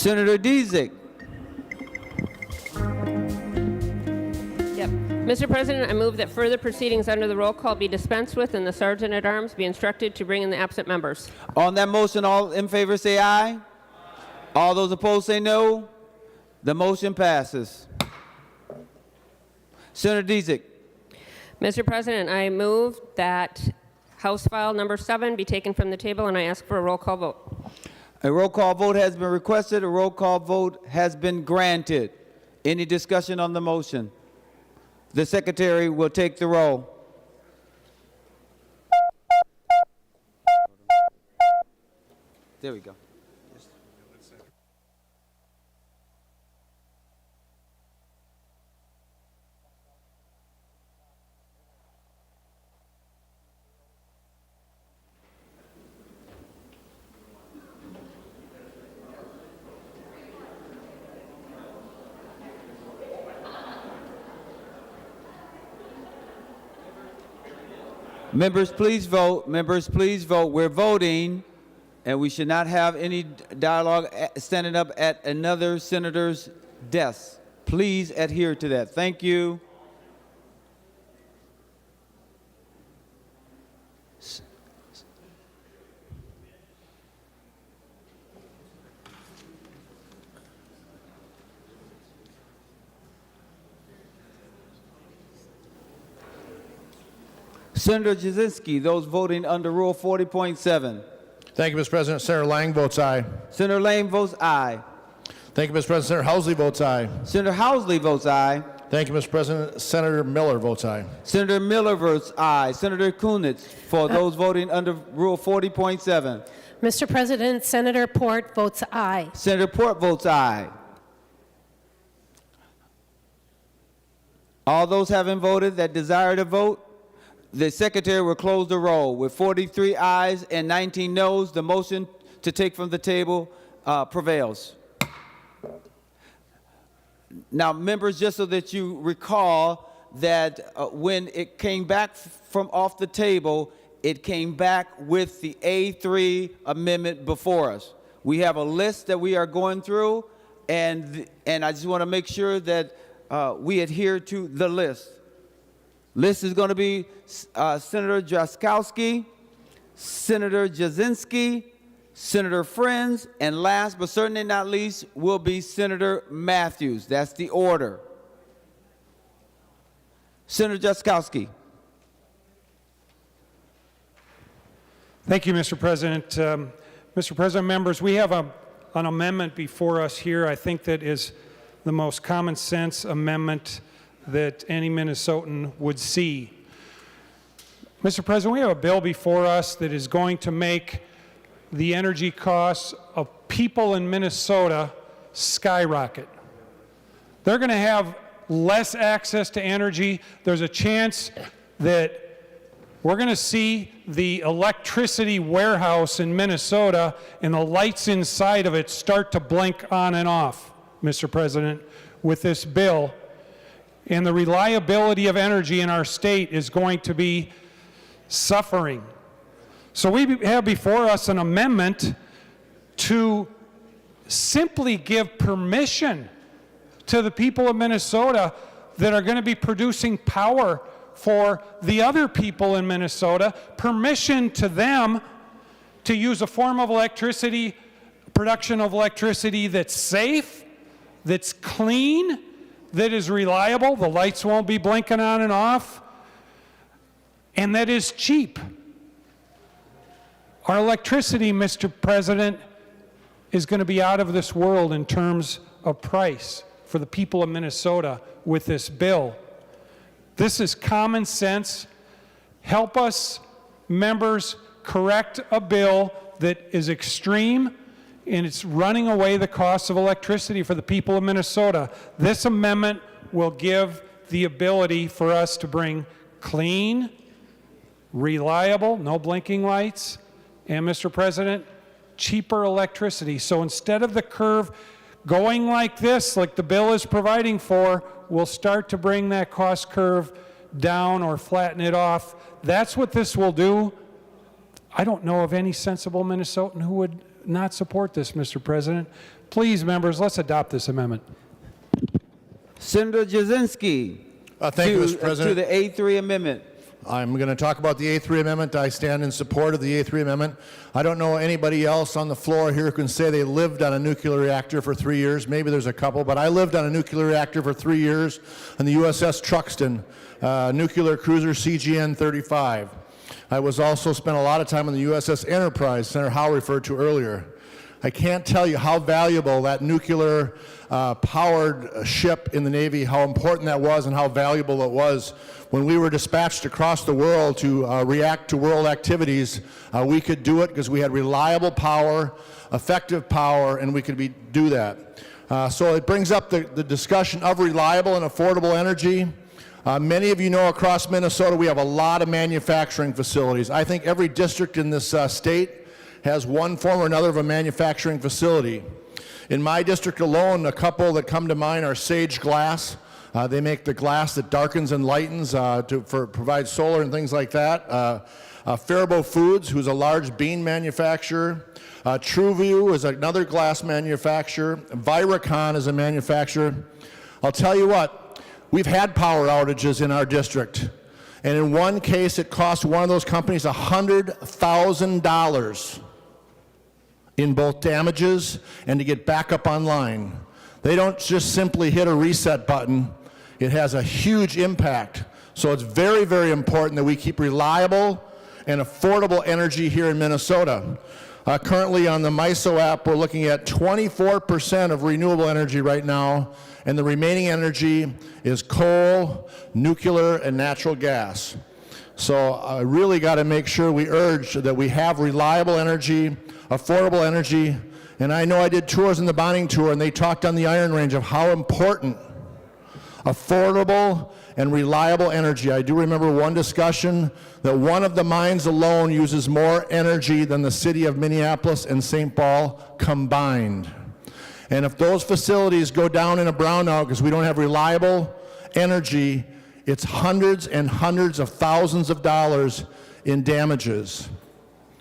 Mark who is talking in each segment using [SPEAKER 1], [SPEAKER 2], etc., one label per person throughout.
[SPEAKER 1] Senator Dziedzic.
[SPEAKER 2] Yep. Mr. President, I move that further proceedings under the roll call be dispensed with and the Sergeant at Arms be instructed to bring in the absent members.
[SPEAKER 1] On that motion, all in favor say aye. All those opposed say no. The motion passes. Senator Dziedzic.
[SPEAKER 2] Mr. President, I move that House File number 7 be taken from the table, and I ask for a roll call vote.
[SPEAKER 1] A roll call vote has been requested. A roll call vote has been granted. Any discussion on the motion? The Secretary will take the roll. There we go. Members, please vote. Members, please vote. We're voting, and we should not have any dialogue standing up at another senator's desk. Please adhere to that. Thank you. Senator Jasinski, those voting under Rule 40.7.
[SPEAKER 3] Thank you, Mr. President. Senator Lang votes aye.
[SPEAKER 1] Senator Lane votes aye.
[SPEAKER 3] Thank you, Mr. President. Senator Housley votes aye.
[SPEAKER 1] Senator Housley votes aye.
[SPEAKER 3] Thank you, Mr. President. Senator Miller votes aye.
[SPEAKER 1] Senator Miller votes aye. Senator Kunitz, for those voting under Rule 40.7.
[SPEAKER 4] Mr. President, Senator Port votes aye.
[SPEAKER 1] Senator Port votes aye. All those having voted that desire to vote, the Secretary will close the roll. With 43 ayes and 19 noes, the motion to take from the table prevails. Now, members, just so that you recall that when it came back from off the table, it came back with the A3 amendment before us. We have a list that we are going through, and I just want to make sure that we adhere to the list. List is going to be Senator Jaskowski, Senator Jasinski, Senator Frentz, and last but certainly not least will be Senator Matthews. That's the order. Senator Jaskowski.
[SPEAKER 5] Thank you, Mr. President. Mr. President, members, we have an amendment before us here. I think that is the most common sense amendment that any Minnesotan would see. Mr. President, we have a bill before us that is going to make the energy costs of people in Minnesota skyrocket. They're going to have less access to energy. There's a chance that we're going to see the electricity warehouse in Minnesota and the lights inside of it start to blink on and off, Mr. President, with this bill. And the reliability of energy in our state is going to be suffering. So we have before us an amendment to simply give permission to the people of Minnesota that are going to be producing power for the other people in Minnesota, permission to them to use a form of electricity, production of electricity that's safe, that's clean, that is reliable, the lights won't be blinking on and off, and that is cheap. Our electricity, Mr. President, is going to be out of this world in terms of price for the people of Minnesota with this bill. This is common sense. Help us, members, correct a bill that is extreme and it's running away the cost of electricity for the people of Minnesota. This amendment will give the ability for us to bring clean, reliable, no blinking lights, and Mr. President, cheaper electricity. So instead of the curve going like this, like the bill is providing for, we'll start to bring that cost curve down or flatten it off. That's what this will do. I don't know of any sensible Minnesotan who would not support this, Mr. President. Please, members, let's adopt this amendment.
[SPEAKER 1] Senator Jasinski.
[SPEAKER 3] Thank you, Mr. President.
[SPEAKER 1] To the A3 amendment.
[SPEAKER 3] I'm going to talk about the A3 amendment. I stand in support of the A3 amendment. I don't know anybody else on the floor here who can say they lived on a nuclear reactor for 3 years. Maybe there's a couple, but I lived on a nuclear reactor for 3 years on the USS Truxtun, nuclear cruiser CGN-35. I was also spent a lot of time on the USS Enterprise, Senator Howe referred to earlier. I can't tell you how valuable that nuclear powered ship in the Navy, how important that was and how valuable it was. When we were dispatched across the world to react to world activities, we could do it because we had reliable power, effective power, and we could do that. So it brings up the discussion of reliable and affordable energy. Many of you know across Minnesota we have a lot of manufacturing facilities. I think every district in this state has one form or another of a manufacturing facility. In my district alone, a couple that come to mind are Sage Glass. They make the glass that darkens and lightens to provide solar and things like that. Faribault Foods, who's a large bean manufacturer. TrueView is another glass manufacturer. Viracon is a manufacturer. I'll tell you what, we've had power outages in our district. And in one case, it cost one of those companies $100,000 in both damages and to get back up online. They don't just simply hit a reset button. It has a huge impact. So it's very, very important that we keep reliable and affordable energy here in Minnesota. Currently on the MISO app, we're looking at 24% of renewable energy right now, and the remaining energy is coal, nuclear, and natural gas. So I really got to make sure we urge that we have reliable energy, affordable energy, and I know I did tours in the bonding tour, and they talked on the Iron Range of how important affordable and reliable energy. I do remember one discussion that one of the mines alone uses more energy than the city of Minneapolis and St. Paul combined. And if those facilities go down in a brownout because we don't have reliable energy, it's hundreds and hundreds of thousands of dollars in damages.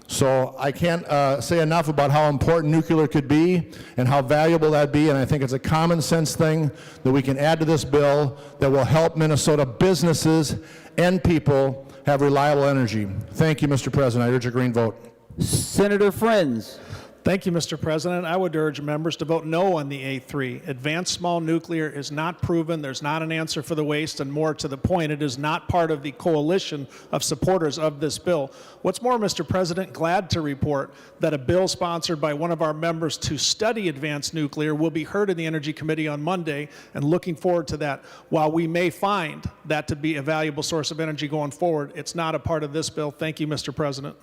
[SPEAKER 3] So I can't say enough about how important nuclear could be and how valuable that'd be, and I think it's a common sense thing that we can add to this bill that will help Minnesota businesses and people have reliable energy. Thank you, Mr. President. I urge a green vote.
[SPEAKER 1] Senator Frentz.
[SPEAKER 6] Thank you, Mr. President. I would urge members to vote no on the A3. Advanced small nuclear is not proven. There's not an answer for the waste, and more to the point, it is not part of the coalition of supporters of this bill. What's more, Mr. President, glad to report that a bill sponsored by one of our members to study advanced nuclear will be heard in the Energy Committee on Monday, and looking forward to that. While we may find that to be a valuable source of energy going forward, it's not a part of this bill. Thank you, Mr. President.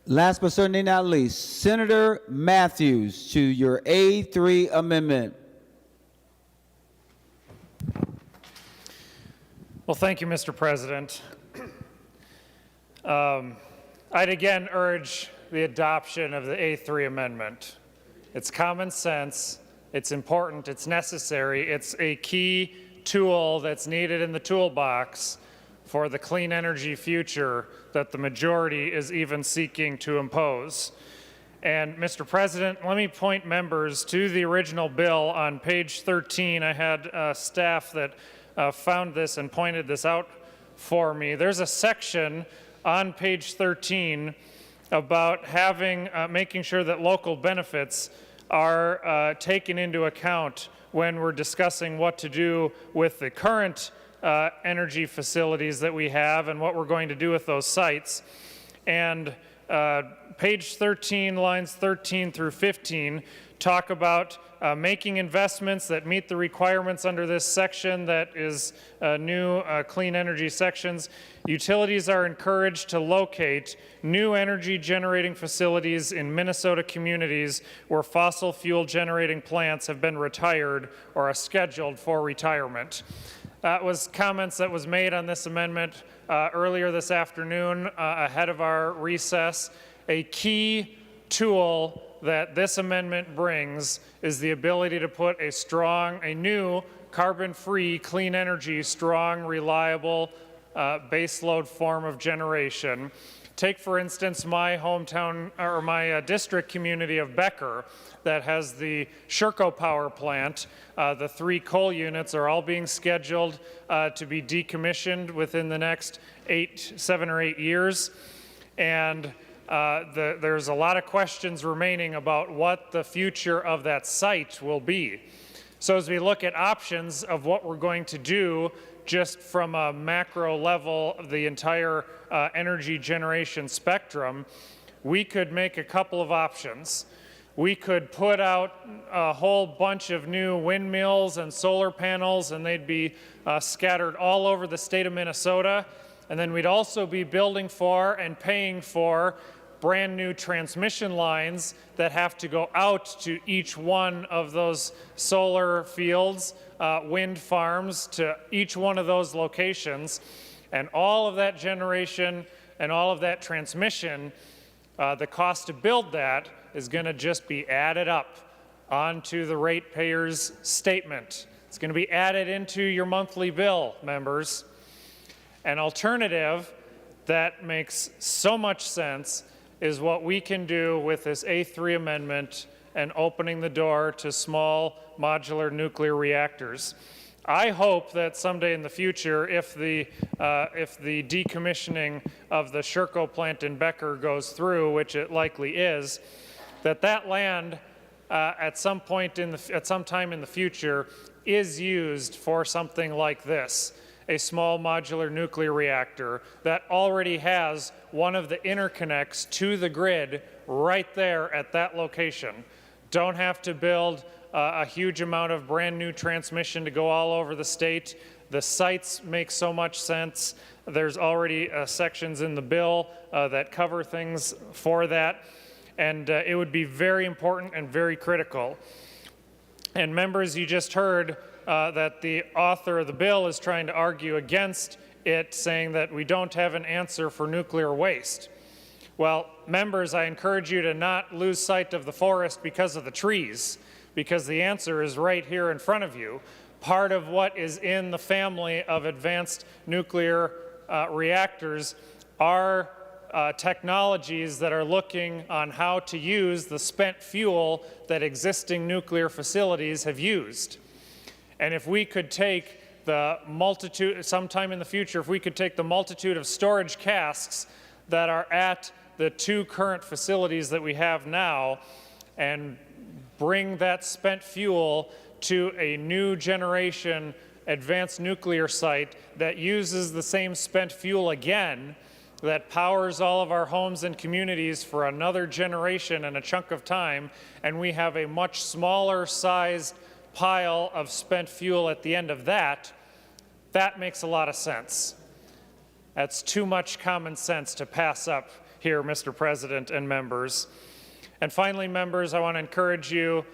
[SPEAKER 1] Last but certainly not least, Senator Matthews to your A3 amendment.
[SPEAKER 7] Well, thank you, Mr. President. I'd again urge the adoption of the A3 amendment. It's common sense, it's important, it's necessary, it's a key tool that's needed in the toolbox for the clean energy future that the majority is even seeking to impose. And Mr. President, let me point members to the original bill on page 13. I had staff that found this and pointed this out for me. There's a section on page 13 about making sure that local benefits are taken into account when we're discussing what to do with the current energy facilities that we have and what we're going to do with those sites. And page 13, lines 13 through 15, talk about making investments that meet the requirements under this section that is new clean energy sections. Utilities are encouraged to locate new energy generating facilities in Minnesota communities where fossil fuel generating plants have been retired or are scheduled for retirement. That was comments that was made on this amendment earlier this afternoon ahead of our recess. A key tool that this amendment brings is the ability to put a new carbon-free, clean energy, strong, reliable baseload form of generation. Take, for instance, my hometown or my district community of Becker that has the Sherco power plant. The 3 coal units are all being scheduled to be decommissioned within the next 7 or 8 years. And there's a lot of questions remaining about what the future of that site will be. So as we look at options of what we're going to do just from a macro level of the entire energy generation spectrum, we could make a couple of options. We could put out a whole bunch of new windmills and solar panels, and they'd be scattered all over the state of Minnesota. And then we'd also be building for and paying for brand new transmission lines that have to go out to each one of those solar fields, wind farms, to each one of those locations. And all of that generation and all of that transmission, the cost to build that is going to just be added up onto the ratepayer's statement. It's going to be added into your monthly bill, members. An alternative that makes so much sense is what we can do with this A3 amendment and opening the door to small modular nuclear reactors. I hope that someday in the future, if the decommissioning of the Sherco plant in Becker goes through, which it likely is, that land at some time in the future is used for something like this. A small modular nuclear reactor that already has one of the interconnects to the grid right there at that location. Don't have to build a huge amount of brand new transmission to go all over the state. The sites make so much sense. There's already sections in the bill that cover things for that. And it would be very important and very critical. And members, you just heard that the author of the bill is trying to argue against it, saying that we don't have an answer for nuclear waste. Well, members, I encourage you to not lose sight of the forest because of the trees, because the answer is right here in front of you. Part of what is in the family of advanced nuclear reactors are technologies that are looking on how to use the spent fuel that existing nuclear facilities have used. And if we could take the multitude, sometime in the future, if we could take the multitude of storage casks that are at the 2 current facilities that we have now and bring that spent fuel to a new generation advanced nuclear site that uses the same spent fuel again, that powers all of our homes and communities for another generation and a chunk of time, and we have a much smaller sized pile of spent fuel at the end of that, that makes a lot of sense. That's too much common sense to pass up here, Mr. President and members. And finally, members, I want to encourage you,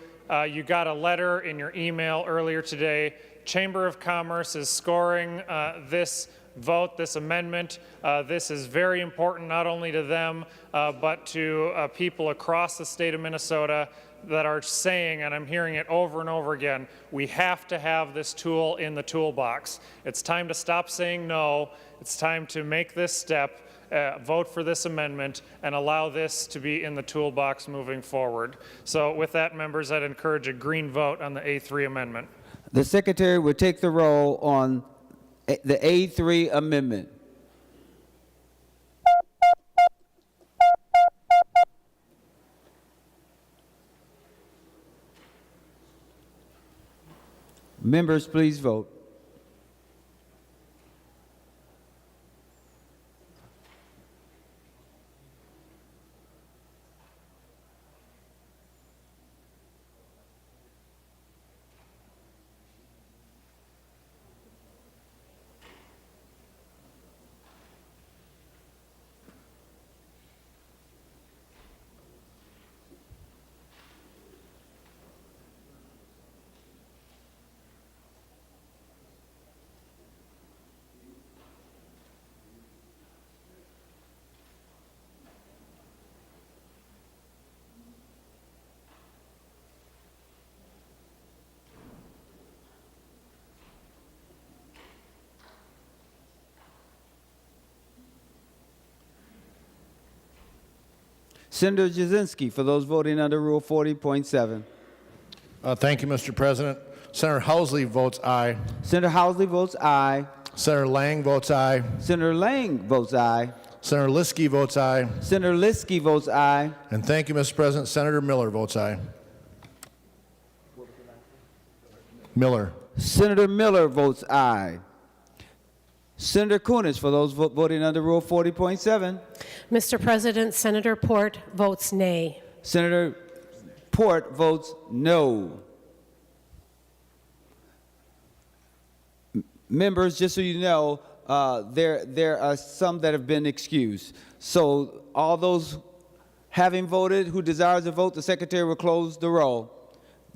[SPEAKER 7] you got a letter in your email earlier today. Chamber of Commerce is scoring this vote, this amendment. This is very important not only to them, but to people across the state of Minnesota that are saying, and I'm hearing it over and over again, we have to have this tool in the toolbox. It's time to stop saying no. It's time to make this step, vote for this amendment, and allow this to be in the toolbox moving forward. So with that, members, I'd encourage a green vote on the A3 amendment.
[SPEAKER 1] The Secretary will take the roll on the A3 amendment. Members, please vote. Senator Jasinski, for those voting under Rule 40.7.
[SPEAKER 3] Thank you, Mr. President. Senator Housley votes aye.
[SPEAKER 1] Senator Housley votes aye.
[SPEAKER 3] Senator Lang votes aye.
[SPEAKER 1] Senator Lang votes aye.
[SPEAKER 3] Senator Liskey votes aye.
[SPEAKER 1] Senator Liskey votes aye.
[SPEAKER 3] And thank you, Mr. President. Senator Miller votes aye. Miller.
[SPEAKER 1] Senator Miller votes aye. Senator Kunis, for those voting under Rule 40.7.
[SPEAKER 4] Mr. President, Senator Port votes nay.
[SPEAKER 1] Senator Port votes no. Members, just so you know, there are some that have been excused. So all those having voted who desires to vote, the secretary will close the roll.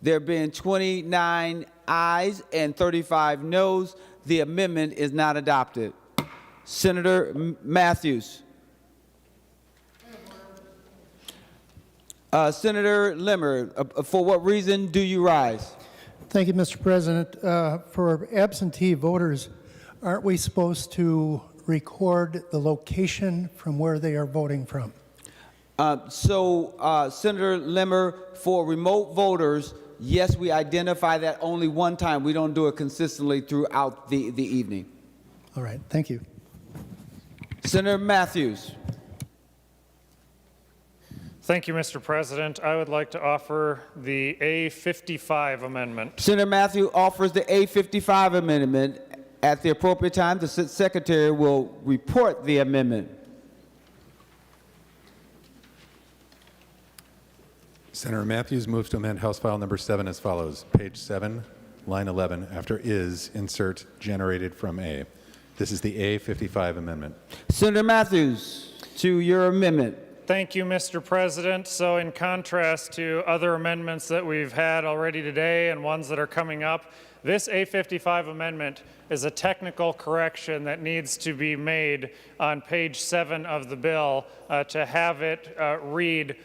[SPEAKER 1] There being 29 ayes and 35 noes, the amendment is not adopted. Senator Matthews. Senator Limmer, for what reason do you rise?
[SPEAKER 8] Thank you, Mr. President. For absentee voters, aren't we supposed to record the location from where they are voting from?
[SPEAKER 1] Senator Limmer, for remote voters, yes, we identify that only one time. We don't do it consistently throughout the evening.
[SPEAKER 8] All right, thank you.
[SPEAKER 1] Senator Matthews.
[SPEAKER 7] Thank you, Mr. President. I would like to offer the A55 amendment.
[SPEAKER 1] Senator Matthews offers the A55 amendment. At the appropriate time, the secretary will report the amendment.
[SPEAKER 9] Senator Matthews moves to amend House File Number 7 as follows. Page 7, line 11, after is, insert generated from A. This is the A55 amendment.
[SPEAKER 1] Senator Matthews, to your amendment.
[SPEAKER 7] Thank you, Mr. President. So in contrast to other amendments that we've had already today and ones that are coming up, this A55 amendment is a technical correction that needs to be made on page 7 of the bill to have it read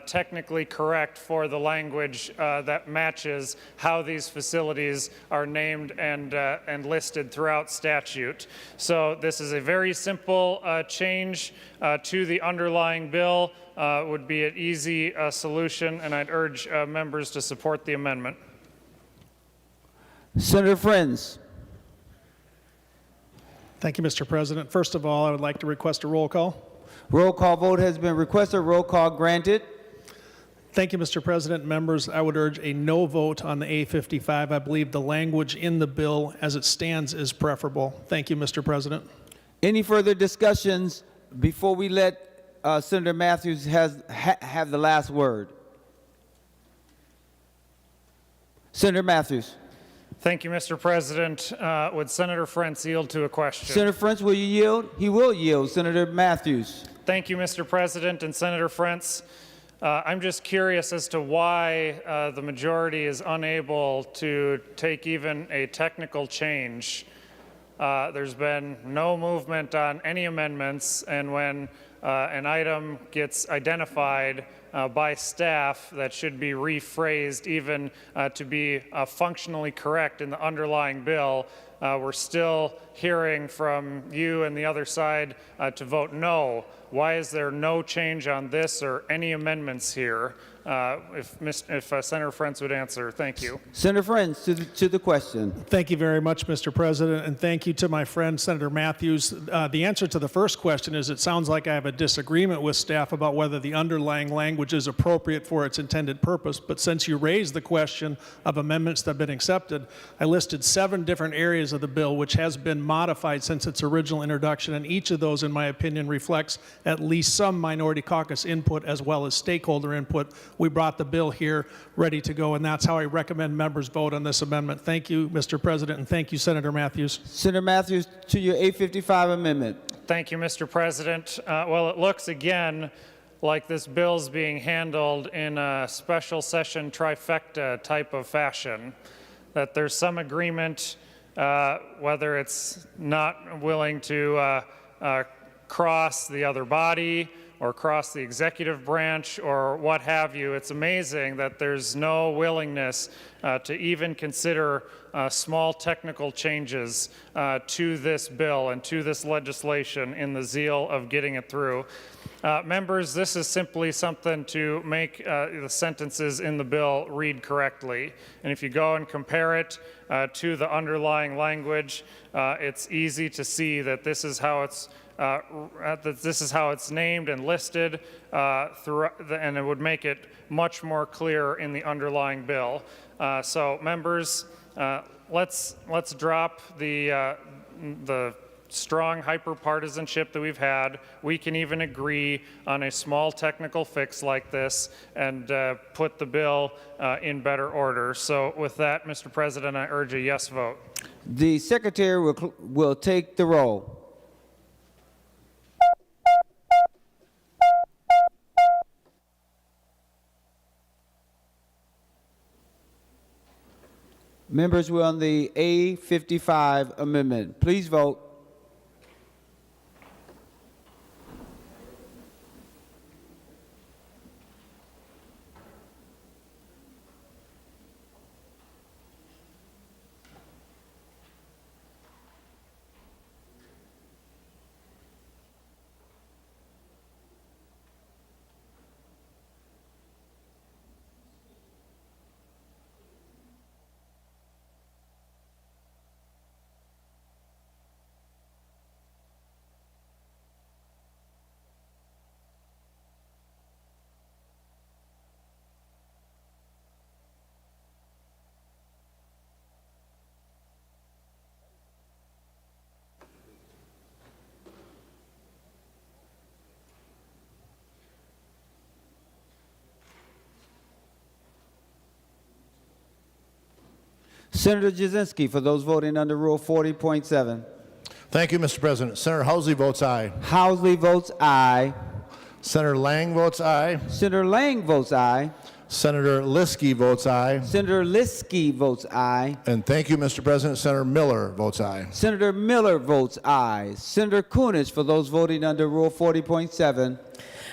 [SPEAKER 7] technically correct for the language that matches how these facilities are named and listed throughout statute. So this is a very simple change to the underlying bill. Would be an easy solution, and I'd urge members to support the amendment.
[SPEAKER 1] Senator Frentz.
[SPEAKER 6] Thank you, Mr. President. First of all, I would like to request a roll call.
[SPEAKER 1] Roll call vote has been requested. Roll call granted.
[SPEAKER 6] Thank you, Mr. President. Members, I would urge a no vote on the A55. I believe the language in the bill as it stands is preferable. Thank you, Mr. President.
[SPEAKER 1] Any further discussions before we let Senator Matthews have the last word? Senator Matthews.
[SPEAKER 7] Thank you, Mr. President. Would Senator Frentz yield to a question?
[SPEAKER 1] Senator Frentz, will you yield? He will yield. Senator Matthews.
[SPEAKER 7] Thank you, Mr. President. And Senator Frentz, I'm just curious as to why the majority is unable to take even a technical change. There's been no movement on any amendments, and when an item gets identified by staff that should be rephrased even to be functionally correct in the underlying bill, we're still hearing from you and the other side to vote no. Why is there no change on this or any amendments here? If Senator Frentz would answer, thank you.
[SPEAKER 1] Senator Frentz to the question.
[SPEAKER 6] Thank you very much, Mr. President, and thank you to my friend Senator Matthews. The answer to the first question is it sounds like I have a disagreement with staff about whether the underlying language is appropriate for its intended purpose, but since you raised the question of amendments that have been accepted, I listed 7 different areas of the bill which has been modified since its original introduction, and each of those, in my opinion, reflects at least some minority caucus input as well as stakeholder input. We brought the bill here ready to go, and that's how I recommend members vote on this amendment. Thank you, Mr. President, and thank you, Senator Matthews.
[SPEAKER 1] Senator Matthews to your 855 amendment.
[SPEAKER 7] Thank you, Mr. President. Well, it looks again like this bill's being handled in a special session trifecta type of fashion, that there's some agreement, whether it's not willing to cross the other body or cross the executive branch or what have you. It's amazing that there's no willingness to even consider small technical changes to this bill and to this legislation in the zeal of getting it through. Members, this is simply something to make the sentences in the bill read correctly. And if you go and compare it to the underlying language, it's easy to see that this is how it's named and listed, and it would make it much more clear in the underlying bill. So, members, let's drop the strong hyper-partisanship that we've had. We can even agree on a small technical fix like this and put the bill in better order. So, with that, Mr. President, I urge a yes vote.
[SPEAKER 1] The Secretary will take the roll. Members, we're on the A55 amendment. Please vote. Senator Jasinski for those voting under Rule 40.7.
[SPEAKER 3] Thank you, Mr. President. Senator Housley votes aye.
[SPEAKER 1] Housley votes aye.
[SPEAKER 3] Senator Lang votes aye.
[SPEAKER 1] Senator Lang votes aye.
[SPEAKER 3] Senator Liskey votes aye.
[SPEAKER 1] Senator Liskey votes aye.
[SPEAKER 3] And thank you, Mr. President. Senator Miller votes aye.
[SPEAKER 1] Senator Miller votes aye. Senator Kunesh for those voting under Rule 40.7.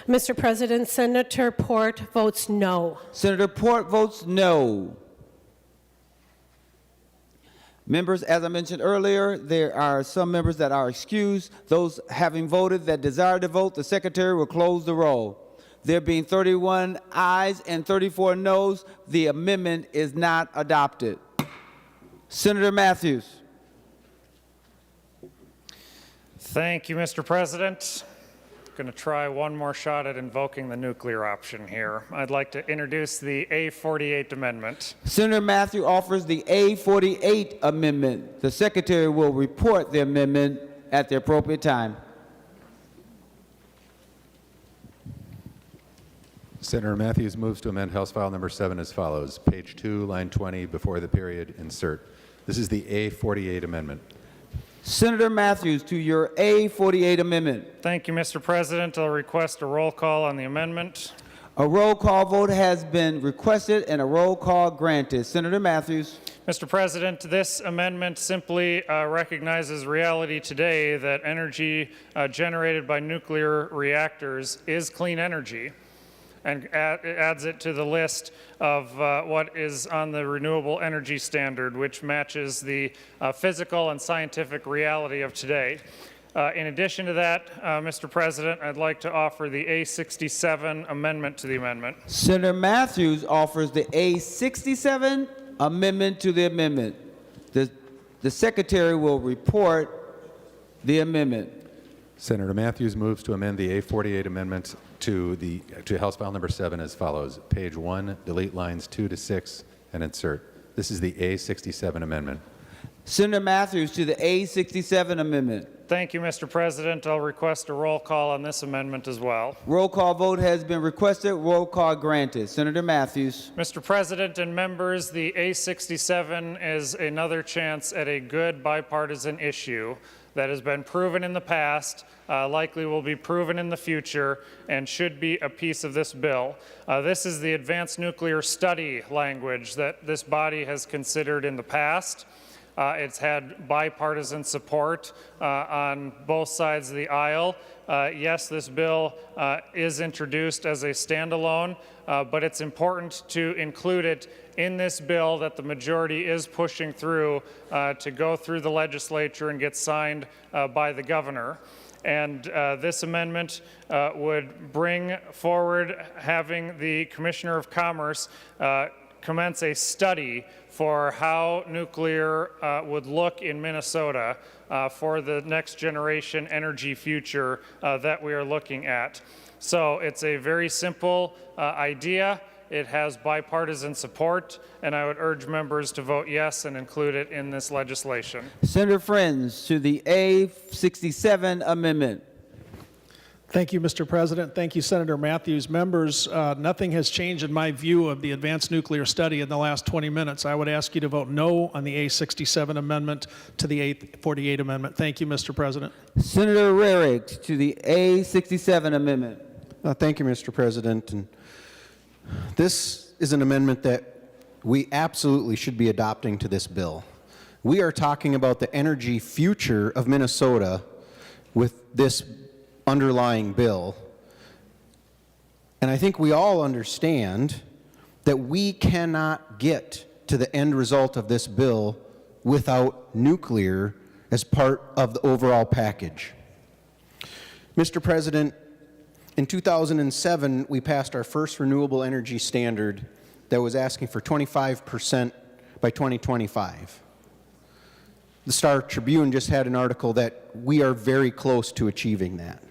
[SPEAKER 4] Mr. President, Senator Port votes no.
[SPEAKER 1] Senator Port votes no. Members, as I mentioned earlier, there are some members that are excused. Those having voted that desire to vote, the Secretary will close the roll. There being 31 ayes and 34 noes, the amendment is not adopted. Senator Matthews.
[SPEAKER 7] Thank you, Mr. President. Going to try one more shot at invoking the nuclear option here. I'd like to introduce the A48 amendment.
[SPEAKER 1] Senator Matthews offers the A48 amendment. The Secretary will report the amendment at the appropriate time.
[SPEAKER 9] Senator Matthews moves to amend House File Number 7 as follows. Page 2, line 20, before the period, insert. This is the A48 amendment.
[SPEAKER 1] Senator Matthews to your A48 amendment.
[SPEAKER 7] Thank you, Mr. President. I'll request a roll call on the amendment.
[SPEAKER 1] A roll call vote has been requested and a roll call granted. Senator Matthews.
[SPEAKER 7] Mr. President, this amendment simply recognizes reality today that energy generated by nuclear reactors is clean energy. and adds it to the list of what is on the renewable energy standard, which matches the physical and scientific reality of today. In addition to that, Mr. President, I'd like to offer the A67 amendment to the amendment.
[SPEAKER 1] Senator Matthews offers the A67 amendment to the amendment. The Secretary will report the amendment.
[SPEAKER 9] Senator Matthews moves to amend the A48 amendment to House File number 7 as follows. Page 1, delete lines 2 to 6 and insert. This is the A67 amendment.
[SPEAKER 1] Senator Matthews to the A67 amendment.
[SPEAKER 7] Thank you, Mr. President. I'll request a roll call on this amendment as well.
[SPEAKER 1] Roll call vote has been requested. Roll call granted. Senator Matthews.
[SPEAKER 7] Mr. President and members, the A67 is another chance at a good bipartisan issue that has been proven in the past, likely will be proven in the future, and should be a piece of this bill. This is the advanced nuclear study language that this body has considered in the past. It's had bipartisan support on both sides of the aisle. Yes, this bill is introduced as a standalone, but it's important to include it in this bill that the majority is pushing through to go through the legislature and get signed by the governor. And this amendment would bring forward having the Commissioner of Commerce commence a study for how nuclear would look in Minnesota for the next generation energy future that we are looking at. So it's a very simple idea. It has bipartisan support, and I would urge members to vote yes and include it in this legislation.
[SPEAKER 1] Senator Frentz to the A67 amendment.
[SPEAKER 6] Thank you, Mr. President. Thank you, Senator Matthews. Members, nothing has changed in my view of the advanced nuclear study in the last 20 minutes. I would ask you to vote no on the A67 amendment to the A48 amendment. Thank you, Mr. President.
[SPEAKER 1] Senator Rarick to the A67 amendment.
[SPEAKER 10] Thank you, Mr. President. And this is an amendment that we absolutely should be adopting to this bill. We are talking about the energy future of Minnesota with this underlying bill. And I think we all understand that we cannot get to the end result of this bill without nuclear as part of the overall package. Mr. President, in 2007, we passed our first renewable energy standard that was asking for 25% by 2025. The Star Tribune just had an article that we are very close to achieving that.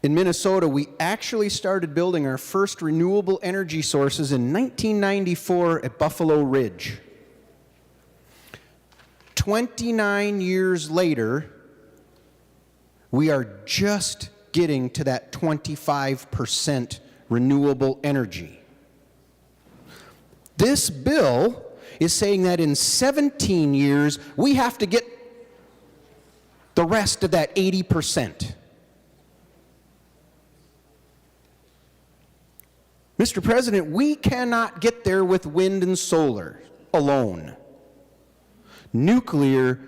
[SPEAKER 10] In Minnesota, we actually started building our first renewable energy sources in 1994 at Buffalo Ridge. 29 years later, we are just getting to that 25% renewable energy. This bill is saying that in 17 years, we have to get the rest of that 80%. Mr. President, we cannot get there with wind and solar alone. Nuclear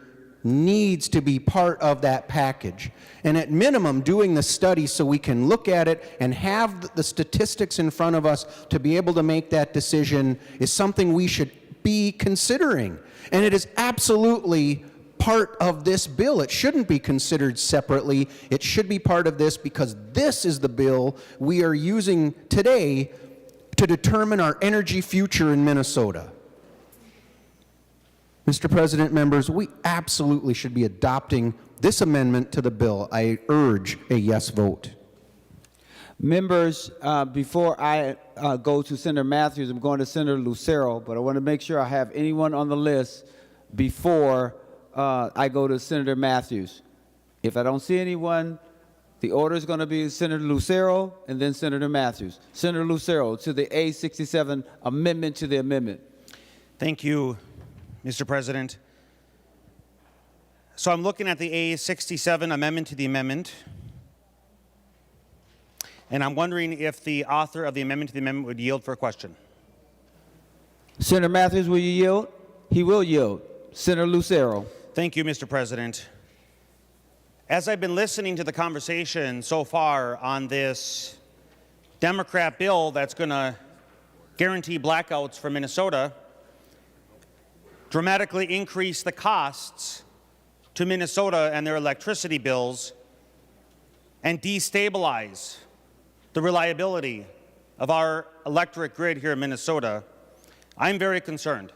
[SPEAKER 10] needs to be part of that package. And at minimum, doing the study so we can look at it and have the statistics in front of us to be able to make that decision is something we should be considering. And it is absolutely part of this bill. It shouldn't be considered separately. It should be part of this because this is the bill we are using today to determine our energy future in Minnesota. Mr. President, members, we absolutely should be adopting this amendment to the bill. I urge a yes vote.
[SPEAKER 1] Members, before I go to Senator Matthews, I'm going to Senator Lucero, but I want to make sure I have anyone on the list before I go to Senator Matthews. If I don't see anyone, the order is going to be Senator Lucero and then Senator Matthews. Senator Lucero to the A67 amendment to the amendment.
[SPEAKER 11] Thank you, Mr. President. So I'm looking at the A67 amendment to the amendment, and I'm wondering if the author of the amendment to the amendment would yield for a question.
[SPEAKER 1] Senator Matthews, will you yield? He will yield. Senator Lucero.
[SPEAKER 11] Thank you, Mr. President. As I've been listening to the conversation so far on this Democrat bill that's going to guarantee blackouts for Minnesota, dramatically increase the costs to Minnesota and their electricity bills, and destabilize the reliability of our electric grid here in Minnesota, I'm very concerned.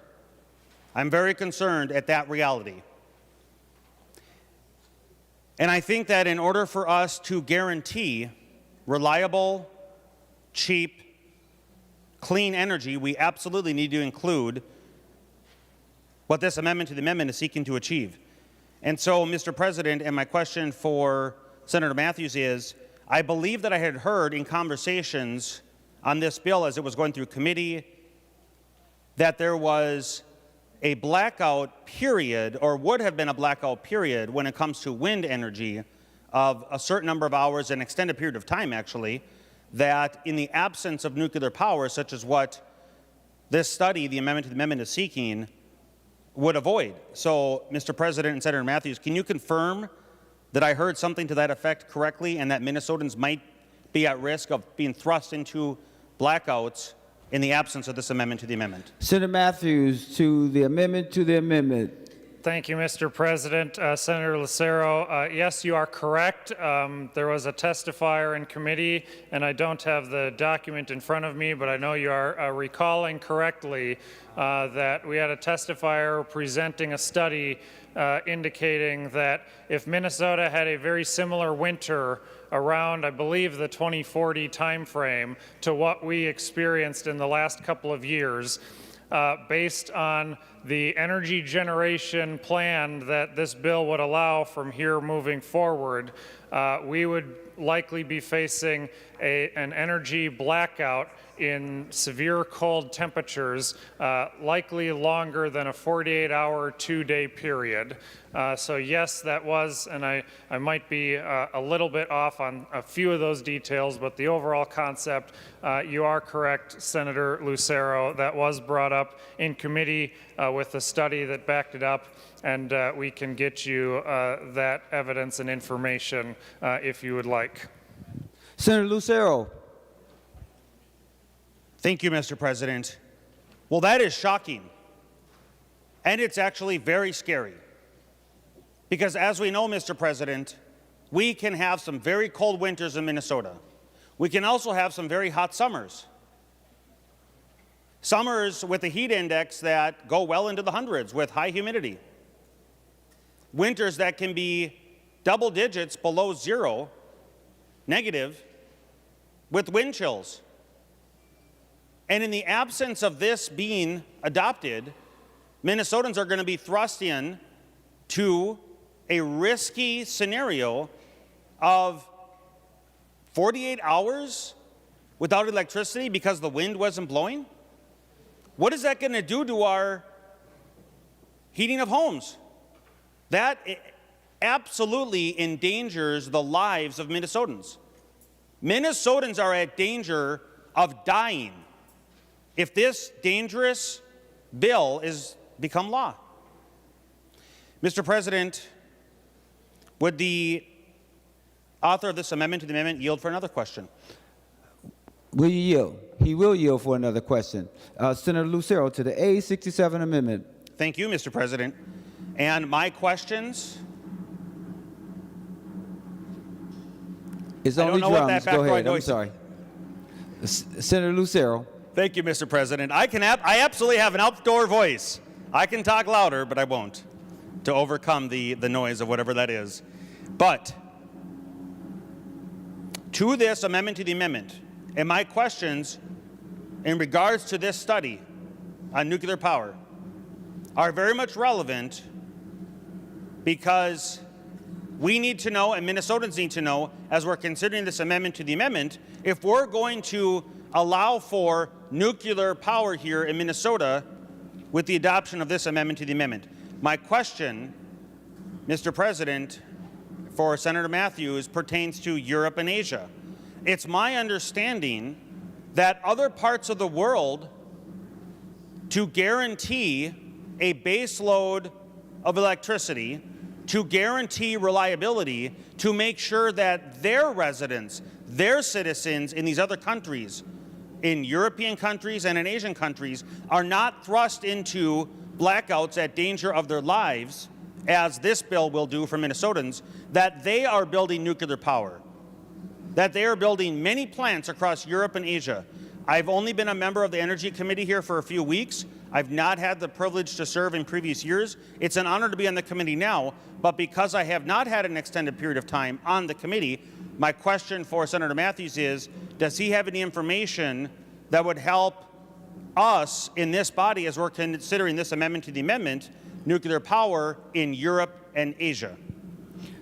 [SPEAKER 11] I'm very concerned at that reality. And I think that in order for us to guarantee reliable, cheap, clean energy, we absolutely need to include what this amendment to the amendment is seeking to achieve. And so, Mr. President, and my question for Senator Matthews is, I believe that I had heard in conversations on this bill as it was going through committee that there was a blackout period, or would have been a blackout period, when it comes to wind energy of a certain number of hours, an extended period of time actually, that in the absence of nuclear power, such as what this study, the amendment to the amendment, is seeking, would avoid. So, Mr. President and Senator Matthews, can you confirm that I heard something to that effect correctly, and that Minnesotans might be at risk of being thrust into blackouts in the absence of this amendment to the amendment?
[SPEAKER 1] Senator Matthews, to the amendment to the amendment.
[SPEAKER 7] Thank you, Mr. President. Senator Lucero, yes, you are correct. There was a testifier in committee, and I don't have the document in front of me, but I know you are recalling correctly that we had a testifier presenting a study indicating that if Minnesota had a very similar winter around, I believe, the 2040 timeframe to what we experienced in the last couple of years, based on the energy generation plan that this bill would allow from here moving forward, we would likely be facing an energy blackout in severe cold temperatures, likely longer than a 48-hour, 2-day period. So yes, that was, and I might be a little bit off on a few of those details, but the overall concept, you are correct, Senator Lucero. That was brought up in committee with a study that backed it up, and we can get you that evidence and information if you would like.
[SPEAKER 1] Senator Lucero.
[SPEAKER 11] Thank you, Mr. President. Well, that is shocking. And it's actually very scary. Because as we know, Mr. President, we can have some very cold winters in Minnesota. We can also have some very hot summers. Summers with a heat index that go well into the hundreds with high humidity. Winters that can be double digits below zero, negative, with wind chills. And in the absence of this being adopted, Minnesotans are going to be thrust in to a risky scenario of 48 hours without electricity because the wind wasn't blowing? What is that going to do to our heating of homes? That absolutely endangers the lives of Minnesotans. Minnesotans are at danger of dying if this dangerous bill is become law. Mr. President, would the author of this amendment to the amendment yield for another question?
[SPEAKER 1] Will you yield? He will yield for another question. Senator Lucero, to the A67 amendment.
[SPEAKER 11] Thank you, Mr. President. And my questions?
[SPEAKER 1] It's
[SPEAKER 11] I don't
[SPEAKER 1] only
[SPEAKER 11] know what
[SPEAKER 1] drums.
[SPEAKER 11] that
[SPEAKER 1] Go
[SPEAKER 11] background
[SPEAKER 1] ahead. I'm
[SPEAKER 11] noise-
[SPEAKER 1] sorry. Senator Lucero.
[SPEAKER 11] Thank you, Mr. President. I absolutely have an outdoor voice. I can talk louder, but I won't, to overcome the noise of whatever that is. But to this amendment to the amendment, and my questions in regards to this study on nuclear power are very much relevant because we need to know, and Minnesotans need to know, as we're considering this amendment to the amendment, if we're going to allow for nuclear power here in Minnesota with the adoption of this amendment to the amendment. My question, Mr. President, for Senator Matthews pertains to Europe and Asia. It's my understanding that other parts of the world, to guarantee a base load of electricity to guarantee reliability, to make sure that their residents, their citizens in these other countries, in European countries and in Asian countries, are not thrust into blackouts at danger of their lives, as this bill will do for Minnesotans, that they are building nuclear power, that they are building many plants across Europe and Asia. I've only been a member of the Energy Committee here for a few weeks. I've not had the privilege to serve in previous years. It's an honor to be on the committee now, but because I have not had an extended period of time on the committee, my question for Senator Matthews is, does he have any information that would help us in this body, as we're considering this amendment to the amendment, nuclear power in Europe and Asia?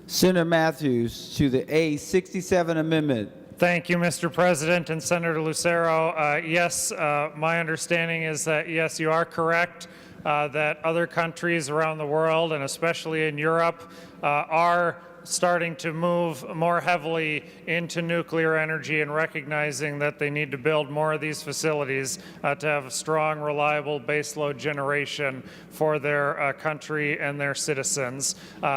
[SPEAKER 1] Senator Matthews to the A67 amendment.
[SPEAKER 7] Thank you, Mr. President. And Senator Lucero, yes, my understanding is that, yes, you are correct that other countries around the world, and especially in Europe, are starting to move more heavily into nuclear energy and recognizing that they need to build more of these facilities to have a strong, reliable baseload generation for their country and their citizens.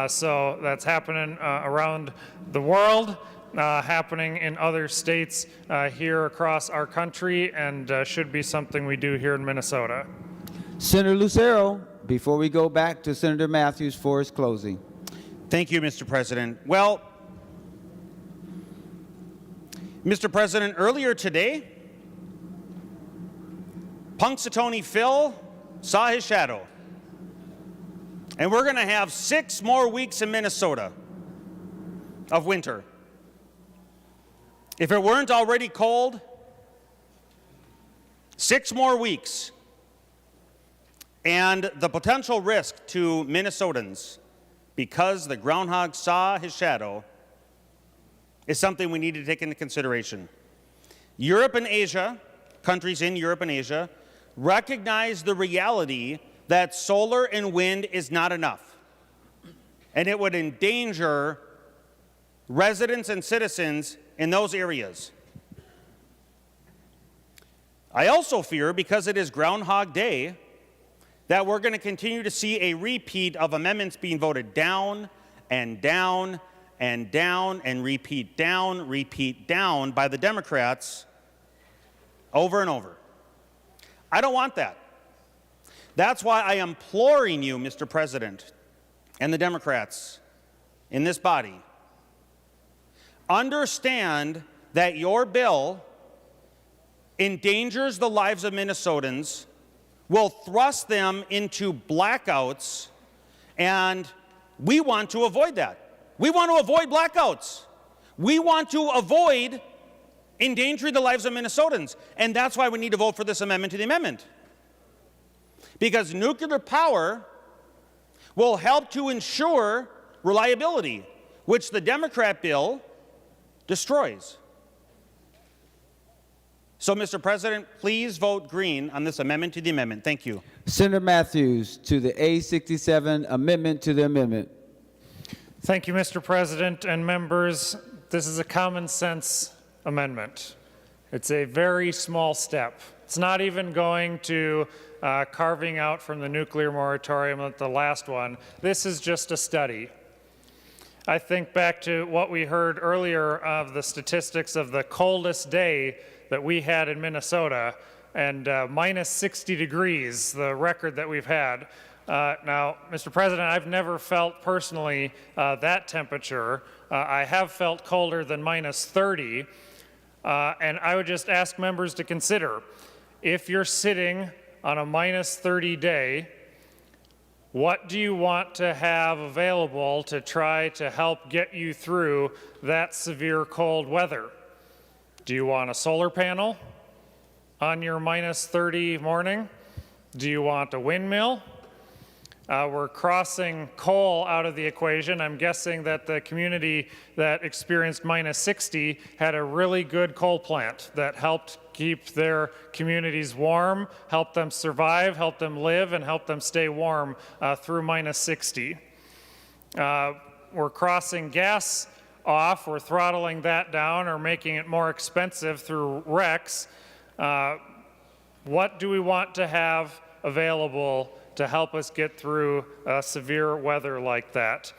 [SPEAKER 7] So that's happening around the world. Happening in other states here across our country, and should be something we do here in Minnesota.
[SPEAKER 1] Senator Lucero, before we go back to Senator Matthews for his closing.
[SPEAKER 11] Thank you, Mr. President. Well, Mr. President, earlier today, Punxsutawney Phil saw his shadow. And we're going to have 6 more weeks in Minnesota of winter. If it weren't already cold, 6 more weeks. And the potential risk to Minnesotans, because the groundhog saw his shadow, is something we need to take into consideration. Europe and Asia, countries in Europe and Asia, recognize the reality that solar and wind is not enough. And it would endanger residents and citizens in those areas. I also fear, because it is Groundhog Day, that we're going to continue to see a repeat of amendments being voted down and down and down and repeat down by the Democrats over and over. I don't want that. That's why I am imploring you, Mr. President, and the Democrats in this body, understand that your bill endangers the lives of Minnesotans, will thrust them into blackouts, and we want to avoid that. We want to avoid blackouts. We want to avoid endangering the lives of Minnesotans, and that's why we need to vote for this amendment to the amendment. Because nuclear power will help to ensure reliability, which the Democrat bill destroys. So, Mr. President, please vote green on this amendment to the amendment. Thank you.
[SPEAKER 1] Senator Matthews to the A67 amendment to the amendment.
[SPEAKER 7] Thank you, Mr. President and members. This is a common sense amendment. It's a very small step. It's not even going to carving out from the nuclear moratorium like the last one. This is just a study. I think back to what we heard earlier of the statistics of the coldest day that we had in Minnesota, and minus 60 degrees, the record that we've had. Now, Mr. President, I've never felt personally that temperature. I have felt colder than minus 30, and I would just ask members to consider, if you're sitting on a minus 30 day, what do you want to have available to try to help get you through that severe cold weather? Do you want a solar panel on your minus 30 morning? Do you want a windmill? We're crossing coal out of the equation. I'm guessing that the community that experienced minus 60 had a really good coal plant that helped keep their communities warm, help them survive, help them live, and help them stay warm through minus 60. We're crossing gas off, we're throttling that down or making it more expensive through RECs. What do we want to have available to help us get through severe weather like that?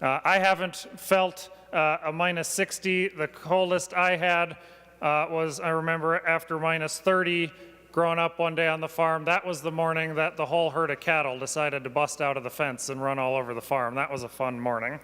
[SPEAKER 7] I haven't felt a minus 60. The coldest I had was, I remember, after minus 30, growing up one day on the farm. That was the morning that the whole herd of cattle decided to bust out of the fence and run all over the farm. That was a fun morning.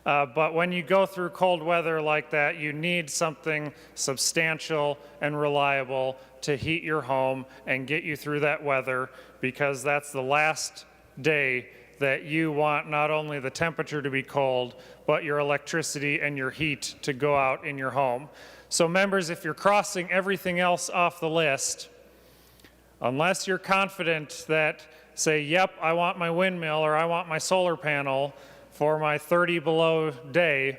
[SPEAKER 7] But when you go through cold weather like that, you need something substantial and reliable to heat your home and get you through that weather, because that's the last day that you want not only the temperature to be cold, but your electricity and your heat to go out in your home. So members, if you're crossing everything else off the list, unless you're confident that, say, yep, I want my windmill or I want my solar panel for my 30 below day,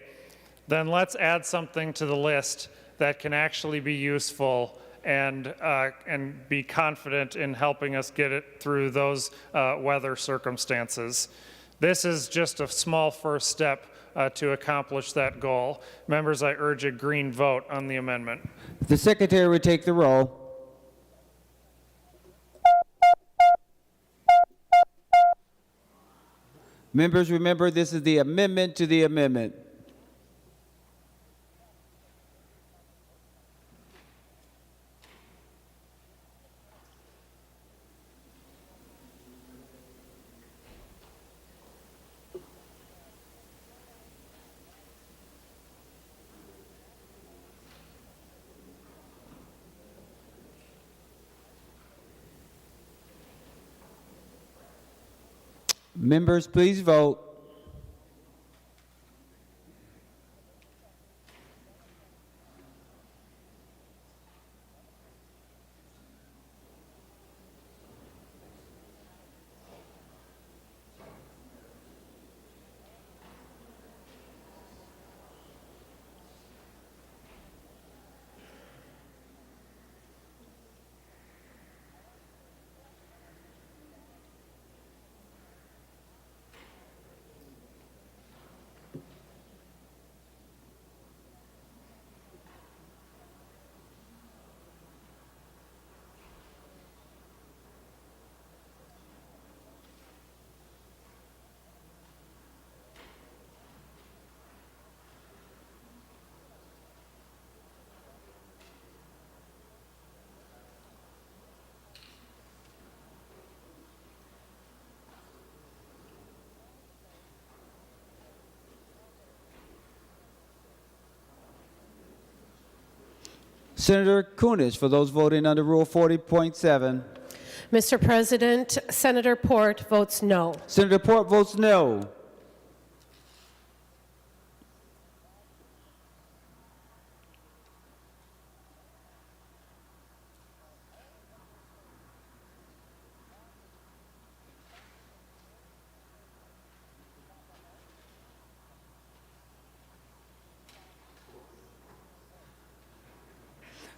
[SPEAKER 7] then let's add something to the list that can actually be useful and be confident in helping us get it through those weather circumstances. This is just a small first step to accomplish that goal. Members, I urge a green vote on the amendment.
[SPEAKER 1] The secretary will take the roll. Members, remember, this is the amendment to the amendment. Members, please vote. Senator Kunesh, for those voting under Rule 40.7.
[SPEAKER 4] Mr. President, Senator Port votes no.
[SPEAKER 1] Senator Port votes no.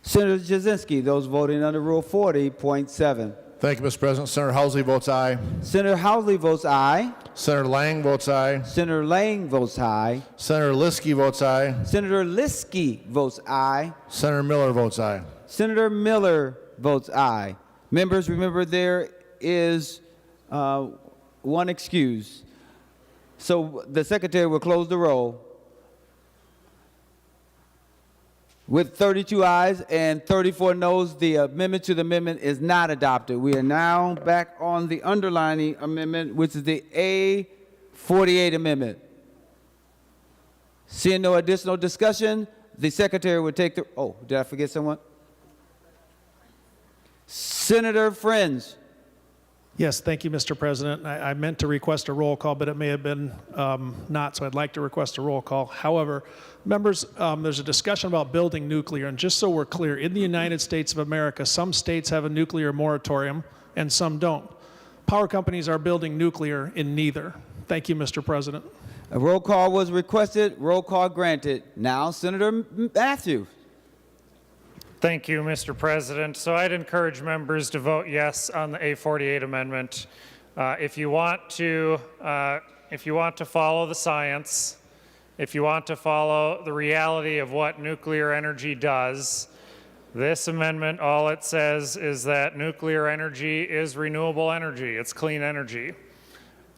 [SPEAKER 1] Senator Jasinski, those voting under Rule 40.7.
[SPEAKER 3] Thank you, Mr. President. Senator Housley votes aye.
[SPEAKER 1] Senator Housley votes aye.
[SPEAKER 3] Senator Lang votes aye.
[SPEAKER 1] Senator Lang votes aye.
[SPEAKER 3] Senator Liskey votes aye.
[SPEAKER 1] Senator Liskey votes aye.
[SPEAKER 3] Senator Miller votes aye.
[SPEAKER 1] Senator Miller votes aye. Members, remember there is one excuse. So the secretary will close the roll. With 32 ayes and 34 noes, the amendment to the amendment is not adopted. We are now back on the underlining amendment, which is the A48 amendment. Seeing no additional discussion, the secretary will take the, oh, did I forget someone? Senator Frentz.
[SPEAKER 6] Yes, thank you, Mr. President. I meant to request a roll call, but it may have been not, so I'd like to request a roll call. However, members, there's a discussion about building nuclear, and just so we're clear, in the United States of America, some states have a nuclear moratorium and some don't. Power companies are building nuclear in neither. Thank you, Mr. President.
[SPEAKER 1] A roll call was requested, roll call granted. Now, Senator Matthews.
[SPEAKER 7] Thank you, Mr. President. So I'd encourage members to vote yes on the A48 amendment. If you want to follow the science, if you want to follow the reality of what nuclear energy does, this amendment, all it says is that nuclear energy is renewable energy. It's clean energy.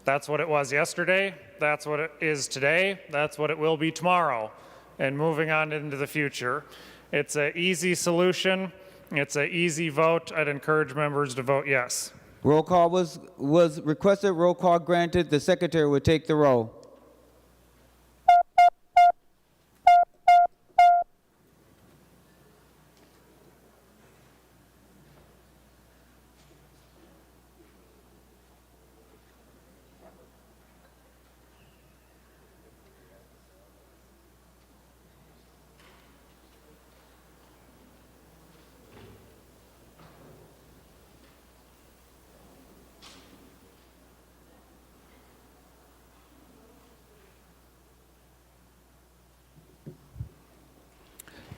[SPEAKER 7] That's what it was yesterday. That's what it is today. That's what it will be tomorrow. And moving on into the future. It's an easy solution. It's an easy vote. I'd encourage members to vote yes.
[SPEAKER 1] Roll call was requested. Roll call granted. The secretary would take the roll.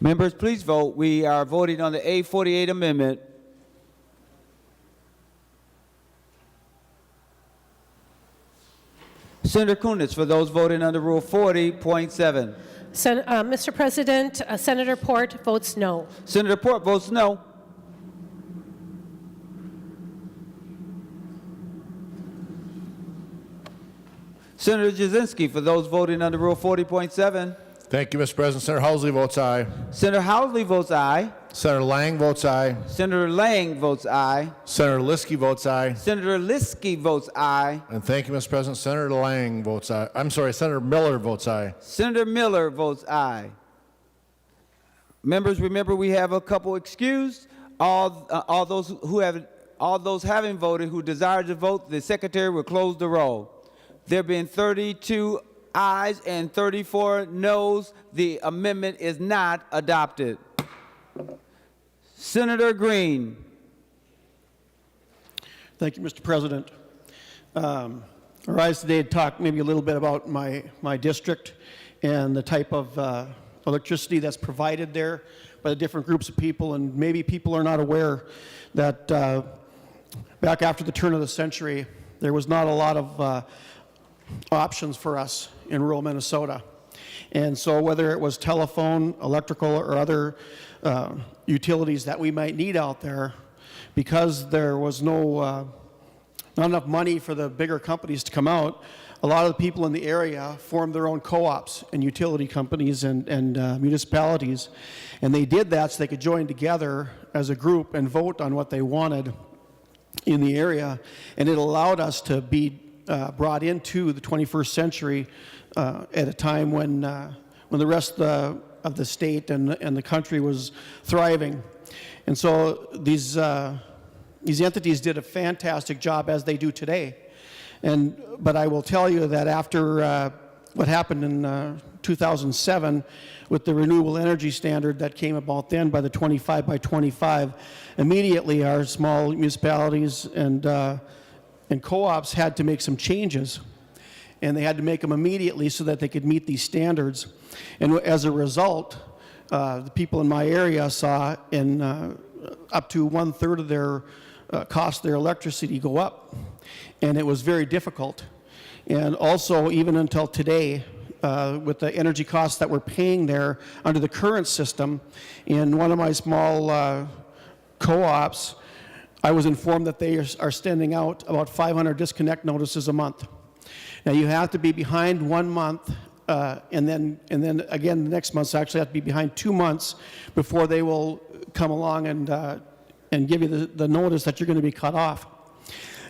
[SPEAKER 1] Members, please vote. We are voting on the A48 amendment. Senator Kunitz, for those voting under Rule 40.7.
[SPEAKER 4] Mr. President, Senator Port votes no.
[SPEAKER 1] Senator Port votes no. Senator Jasinski, for those voting under Rule 40.7.
[SPEAKER 3] Thank you, Mr. President. Senator Housley votes aye.
[SPEAKER 1] Senator Housley votes aye.
[SPEAKER 3] Senator Lang votes aye.
[SPEAKER 1] Senator Lang votes aye.
[SPEAKER 3] Senator Liskey votes aye.
[SPEAKER 1] Senator Liskey votes aye.
[SPEAKER 3] And thank you, Mr. President. Senator Lang votes aye. I'm sorry, Senator Miller votes aye.
[SPEAKER 1] Senator Miller votes aye. Members, remember we have a couple excused. All those having voted who desire to vote, the secretary will close the roll. There being 32 ayes and 34 noes, the amendment is not adopted. Senator Green.
[SPEAKER 12] Thank you, Mr. President. I rise today to talk maybe a little bit about my district and the type of electricity that's provided there by the different groups of people. And maybe people are not aware that back after the turn of the century, there was not a lot of options for us in rural Minnesota. And so whether it was telephone, electrical, or other utilities that we might need out there, because there was not enough money for the bigger companies to come out, a lot of the people in the area formed their own co-ops and utility companies and municipalities. And they did that so they could join together as a group and vote on what they wanted in the area. And it allowed us to be brought into the 21st century at a time when the rest of the state and the country was thriving. And so these entities did a fantastic job, as they do today. But I will tell you that after what happened in 2007 with the renewable energy standard that came about then by the 25 by 25, immediately our small municipalities and co-ops had to make some changes, and they had to make them immediately so that they could meet these standards. And as a result, the people in my area saw up to 1/3 of their cost of their electricity go up, and it was very difficult. And also, even until today, with the energy costs that we're paying there under the current system, in one of my small co-ops, I was informed that they are sending out about 500 disconnect notices a month. Now you have to be behind 1 month, and then again the next month, so actually have to be behind 2 months before they will come along and give you the notice that you're going to be cut off.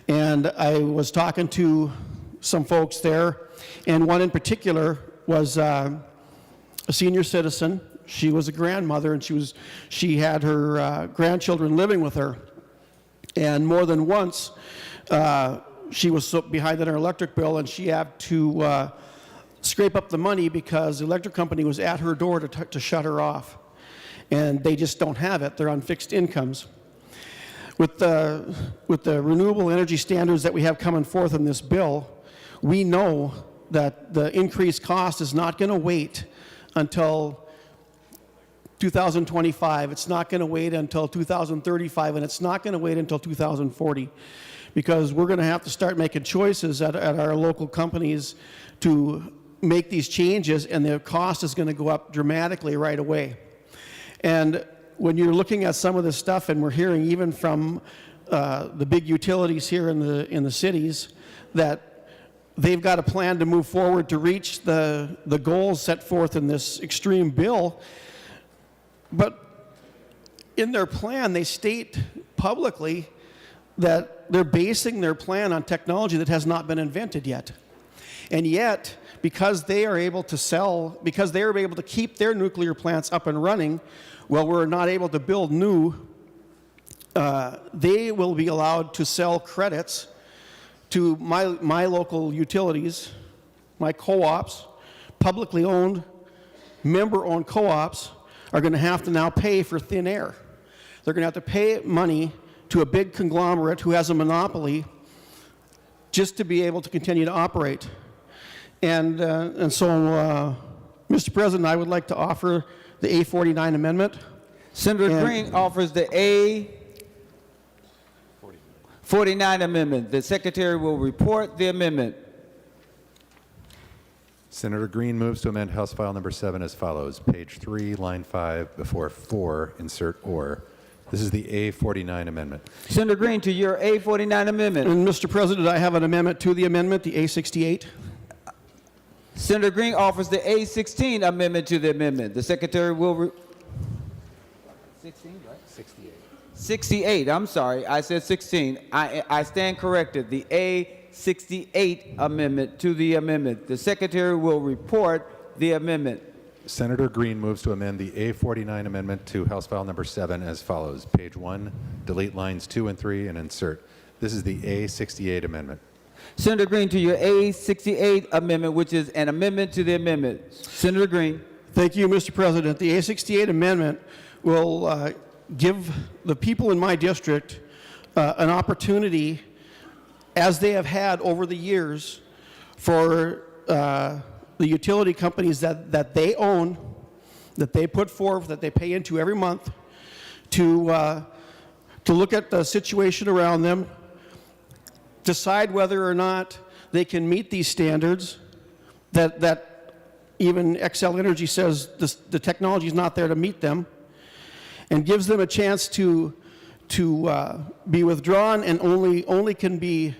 [SPEAKER 12] And I was talking to some folks there, and one in particular was a senior citizen. She was a grandmother, and she had her grandchildren living with her. And more than once, she was so behind on her electric bill, and she had to scrape up the money because the electric company was at her door to shut her off. And they just don't have it. They're on fixed incomes. With the renewable energy standards that we have coming forth in this bill, we know that the increased cost is not going to wait until 2025, it's not going to wait until 2035, and it's not going to wait until 2040, because we're going to have to start making choices at our local companies to make these changes, and the cost is going to go up dramatically right away. And when you're looking at some of this stuff, and we're hearing even from the big utilities here in the cities, that they've got a plan to move forward to reach the goals set forth in this extreme bill. But in their plan, they state publicly that they're basing their plan on technology that has not been invented yet. And yet, because they are able to keep their nuclear plants up and running, while we're not able to build new, they will be allowed to sell credits to my local utilities, my co-ops, publicly owned, member-owned co-ops are going to have to now pay for thin air. They're going to have to pay money to a big conglomerate who has a monopoly just to be able to continue to operate. And so, Mr. President, I would like to offer the A49 amendment.
[SPEAKER 1] Senator Green offers the A49 amendment. The Secretary will report the amendment.
[SPEAKER 9] Senator Green moves to amend House File Number 7 as follows. Page 3, line 5, before 4, insert or. This is the A49 amendment.
[SPEAKER 1] Senator Green, to your A49 amendment.
[SPEAKER 12] And Mr. President, I have an amendment to the amendment, the A68.
[SPEAKER 1] Senator Green offers the A16 amendment to the amendment. The Secretary will 16, right? 68. 68, I'm sorry. I said 16. I stand corrected. The A68 amendment to the amendment. The Secretary will report the amendment.
[SPEAKER 9] Senator Green moves to amend the A49 amendment to House File Number 7 as follows. Page 1, delete lines 2 and 3 and insert. This is the A68 amendment.
[SPEAKER 1] Senator Green, to your A68 amendment, which is an amendment to the amendment. Senator Green.
[SPEAKER 12] Thank you, Mr. President. The A68 amendment will give the people in my district an opportunity, as they have had over the years, for the utility companies that they own, that they put forth, that they pay into every month, to look at the situation around them, decide whether or not they can meet these standards that even Xcel Energy says the technology is not there to meet them, and gives them a chance to be withdrawn and only can be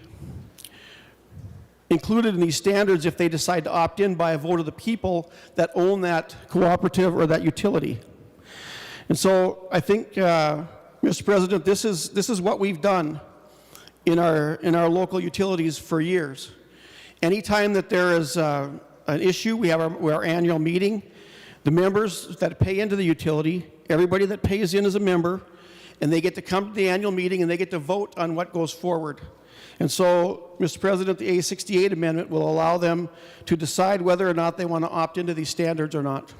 [SPEAKER 12] included in these standards if they decide to opt in by a vote of the people that own that cooperative or that utility. And so I think, Mr. President, this is what we've done in our local utilities for years. Anytime that there is an issue, we have our annual meeting. The members that pay into the utility, everybody that pays in is a member, and they get to come to the annual meeting and they get to vote on what goes forward. And so, Mr. President, the A68 amendment will allow them to decide whether or not they want to opt into these standards or not.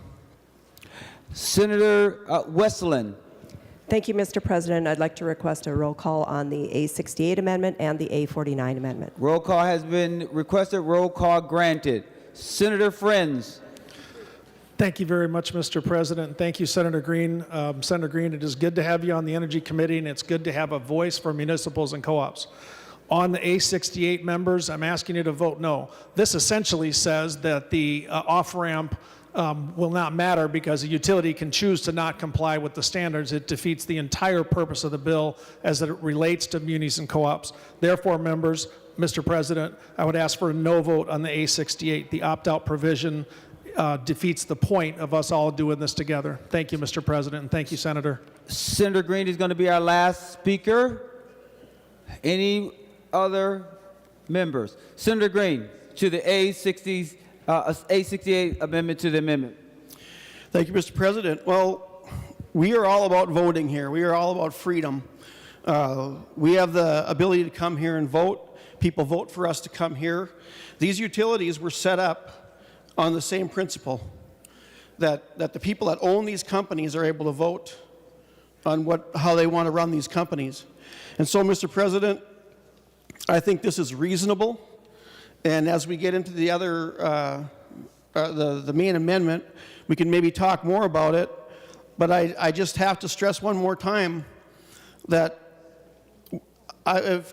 [SPEAKER 1] Senator Westland.
[SPEAKER 13] Thank you, Mr. President. I'd like to request a roll call on the A68 amendment and the A49 amendment.
[SPEAKER 1] Roll call has been requested. Roll call granted. Senator Frentz.
[SPEAKER 6] Thank you very much, Mr. President. Thank you, Senator Green. Senator Green, it is good to have you on the Energy Committee, and it's good to have a voice for municipals and co-ops. On the A68 members, I'm asking you to vote no. This essentially says that the off-ramp will not matter because a utility can choose to not comply with the standards. It defeats the entire purpose of the bill as it relates to munis and co-ops. Therefore, members, Mr. President, I would ask for a no vote on the A68. The opt-out provision defeats the point of us all doing this together. Thank you, Mr. President, and thank you, Senator.
[SPEAKER 1] Senator Green is going to be our last speaker. Any other members? Senator Green, to the A68 amendment to the amendment.
[SPEAKER 12] Thank you, Mr. President. Well, we are all about voting here. We are all about freedom. We have the ability to come here and vote. People vote for us to come here. These utilities were set up on the same principle, that the people that own these companies are able to vote on how they want to run these companies. And so, Mr. President, I think this is reasonable. And as we get into the other, the main amendment, we can maybe talk more about it. But I just have to stress one more time that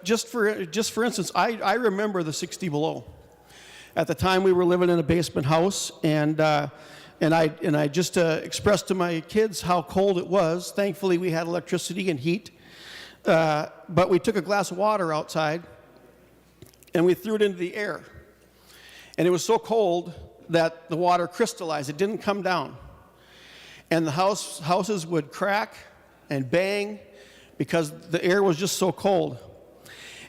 [SPEAKER 12] just for instance, I remember the 60 below. At the time, we were living in a basement house, and I just expressed to my kids how cold it was. Thankfully, we had electricity and heat, but we took a glass of water outside, and we threw it into the air. And it was so cold that the water crystallized. It didn't come down. And the houses would crack and bang because the air was just so cold.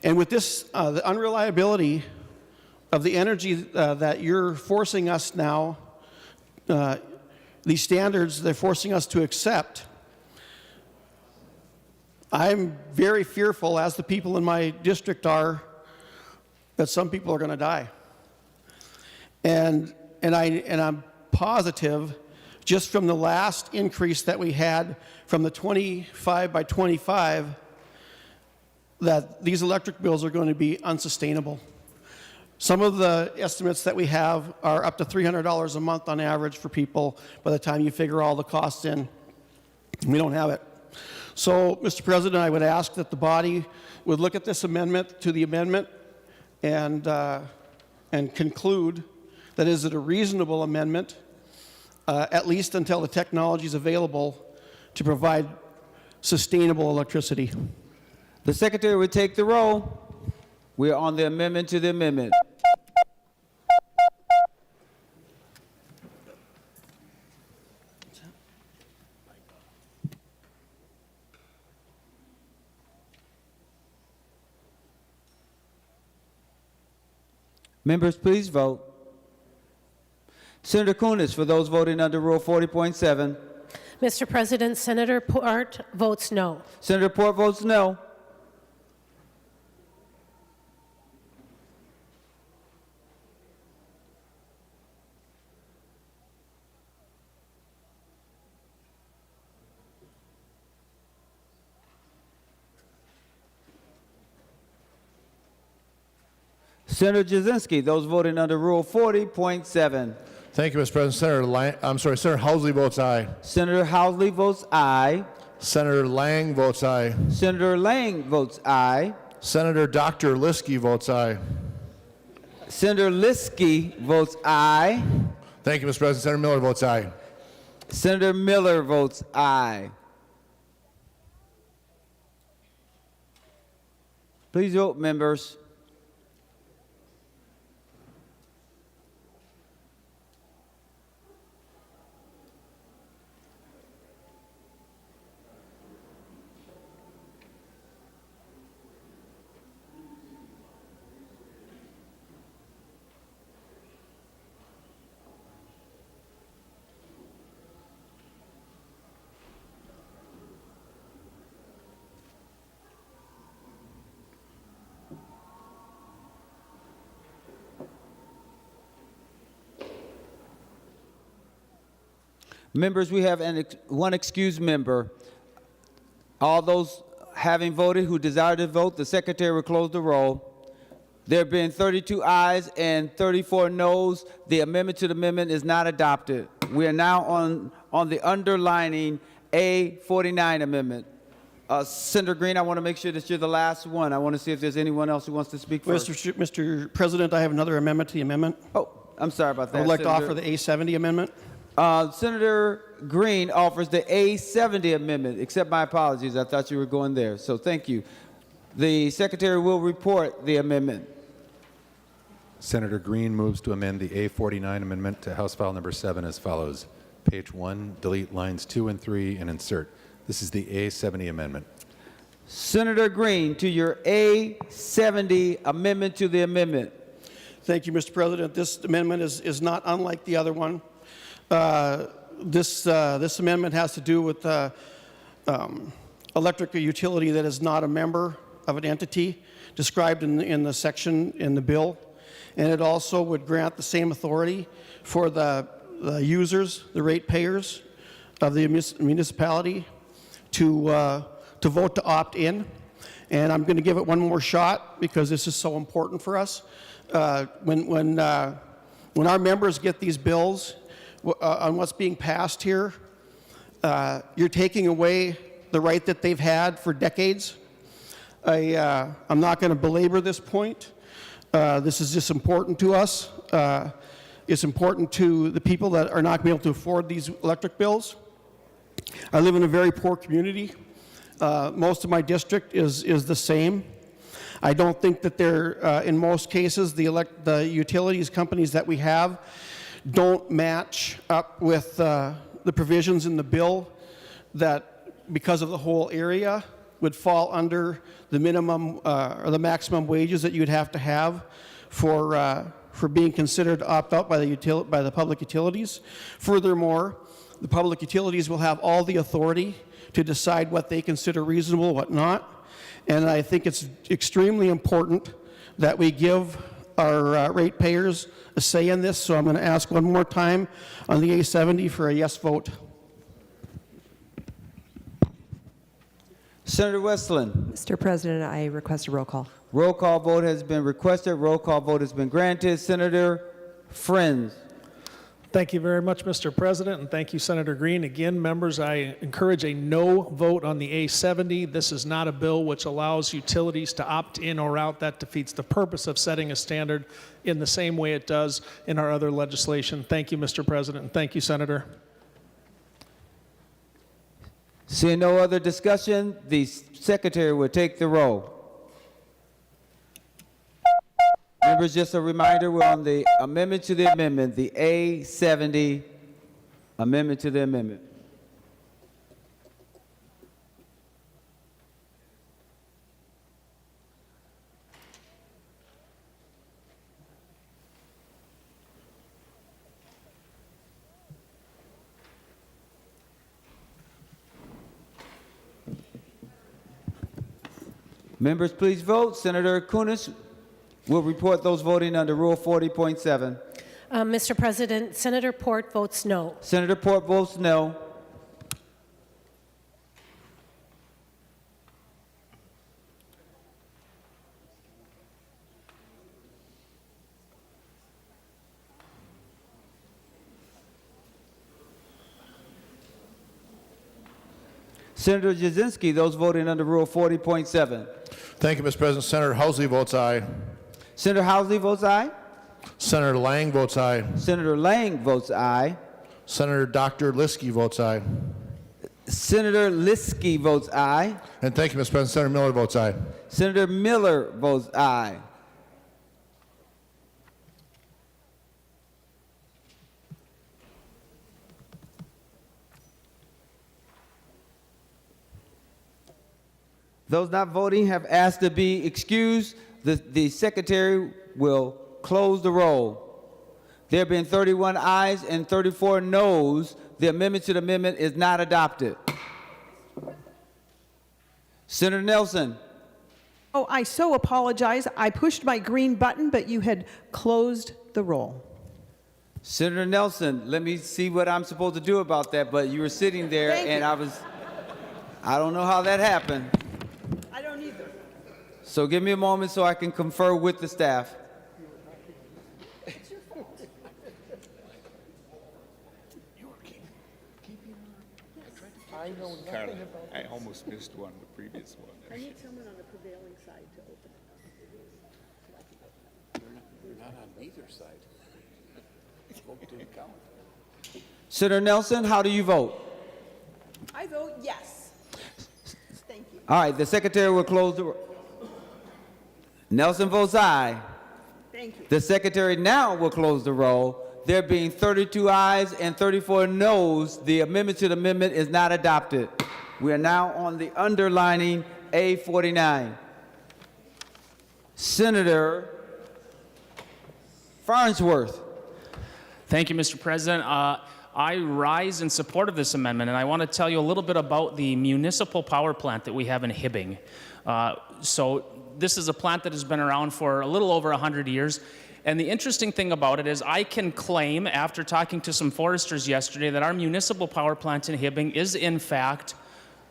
[SPEAKER 12] And with this, the unreliability of the energy that you're forcing us now, these standards they're forcing us to accept, I'm very fearful, as the people in my district are, that some people are going to die. And I'm positive, just from the last increase that we had from the 25 by 25, that these electric bills are going to be unsustainable. Some of the estimates that we have are up to $300 a month on average for people by the time you figure all the costs in. We don't have it. So, Mr. President, I would ask that the body would look at this amendment to the amendment and conclude that is it a reasonable amendment, at least until the technology is available to provide sustainable electricity.
[SPEAKER 1] The Secretary would take the roll. We are on the amendment to the amendment. Members, please vote. Senator Kunis, for those voting under Rule 40.7.
[SPEAKER 4] Mr. President, Senator Port votes no.
[SPEAKER 1] Senator Port votes no. Senator Jasinski, those voting under Rule 40.7.
[SPEAKER 3] Thank you, Mr. President. Senator Housley votes aye.
[SPEAKER 1] Senator Housley votes aye.
[SPEAKER 3] Senator Lang votes aye.
[SPEAKER 1] Senator Lang votes aye.
[SPEAKER 3] Senator Dr. Liskey votes aye.
[SPEAKER 1] Senator Liskey votes aye.
[SPEAKER 3] Thank you, Mr. President. Senator Miller votes aye.
[SPEAKER 1] Senator Miller votes aye. Please vote, members. Members, we have one excused member. All those having voted who desire to vote, the Secretary will close the roll. There have been 32 ayes and 34 noes. The amendment to the amendment is not adopted. We are now on the underlining A49 amendment. Senator Green, I want to make sure that you're the last one. I want to see if there's anyone else who wants to speak first.
[SPEAKER 12] Mr. President, I have another amendment to the amendment.
[SPEAKER 1] Oh, I'm sorry about that.
[SPEAKER 12] I would like
[SPEAKER 1] Senator.
[SPEAKER 12] to offer the A70 amendment.
[SPEAKER 1] Senator Green offers the A70 amendment. Accept my apologies. I thought you were going there. So thank you. The Secretary will report the amendment.
[SPEAKER 9] Senator Green moves to amend the A49 amendment to House File Number 7 as follows. Page 1, delete lines 2 and 3 and insert. This is the A70 amendment.
[SPEAKER 1] Senator Green, to your A70 amendment to the amendment.
[SPEAKER 12] Thank you, Mr. President. This amendment is not unlike the other one. This amendment has to do with electric utility that is not a member of an entity described in the section in the bill. And it also would grant the same authority for the users, the ratepayers of the municipality to vote to opt in. And I'm going to give it one more shot because this is so important for us. When our members get these bills on what's being passed here, you're taking away the right that they've had for decades. I'm not going to belabor this point. This is just important to us. It's important to the people that are not going to be able to afford these electric bills. I live in a very poor community. Most of my district is the same. I don't think that they're, in most cases, the utilities companies that we have don't match up with the provisions in the bill that, because of the whole area, would fall under the minimum or the maximum wages that you'd have to have for being considered to opt out by the public utilities. Furthermore, the public utilities will have all the authority to decide what they consider reasonable, what not. And I think it's extremely important that we give our ratepayers a say in this. So I'm going to ask one more time on the A70 for a yes vote.
[SPEAKER 1] Senator Westland.
[SPEAKER 13] Mr. President, I request a roll call.
[SPEAKER 1] Roll call vote has been requested. Roll call vote has been granted. Senator Frentz.
[SPEAKER 6] Thank you very much, Mr. President, and thank you, Senator Green. Again, members, I encourage a no vote on the A70. This is not a bill which allows utilities to opt in or out. That defeats the purpose of setting a standard in the same way it does in our other legislation. Thank you, Mr. President, and thank you, Senator.
[SPEAKER 1] Seeing no other discussion, the Secretary will take the roll. Members, just a reminder, we're on the amendment to the amendment, the A70 amendment to the amendment. Members, please vote. Senator Kunis will report those voting under Rule 40.7.
[SPEAKER 4] Mr. President, Senator Port votes no.
[SPEAKER 1] Senator Port votes no. Senator Jasinski, those voting under Rule 40.7.
[SPEAKER 3] Thank you, Mr. President. Senator Housley votes aye.
[SPEAKER 1] Senator Housley votes aye.
[SPEAKER 3] Senator Lang votes aye.
[SPEAKER 1] Senator Lang votes aye.
[SPEAKER 3] Senator Dr. Liskey votes aye.
[SPEAKER 1] Senator Liskey votes aye.
[SPEAKER 3] And thank you, Mr. President. Senator Miller votes aye.
[SPEAKER 1] Senator Miller votes aye. Those not voting have asked to be excused. The Secretary will close the roll. There being 31 ayes and 34 noes, the amendment to the amendment is not adopted. Senator Nelson.
[SPEAKER 14] Oh, I so apologize. I pushed my green button, but you had closed the roll.
[SPEAKER 1] Senator Nelson, let me see what I'm supposed to do about that, but you were sitting there and I don't know how that happened.
[SPEAKER 14] I don't either.
[SPEAKER 1] So give me a moment so I can confer with the staff.
[SPEAKER 15] Carla, I almost missed one, the previous one.
[SPEAKER 14] I need someone on the prevailing side to open it up.
[SPEAKER 15] You're not on either side. Vote didn't count.
[SPEAKER 1] Senator Nelson, how do you vote?
[SPEAKER 14] I vote yes. Thank you.
[SPEAKER 1] All right, the Secretary will close the roll. Nelson votes aye.
[SPEAKER 14] Thank you.
[SPEAKER 1] The Secretary now will close the roll. There being 32 ayes and 34 noes, the amendment to the amendment is not adopted. We are now on the underlining A49. Senator Farnsworth.
[SPEAKER 16] Thank you, Mr. President. I rise in support of this amendment, and I want to tell you a little bit about the municipal power plant that we have in Hibbing. So this is a plant that has been around for a little over 100 years. And the interesting thing about it is I can claim, after talking to some foresters yesterday, that our municipal power plant in Hibbing is, in fact,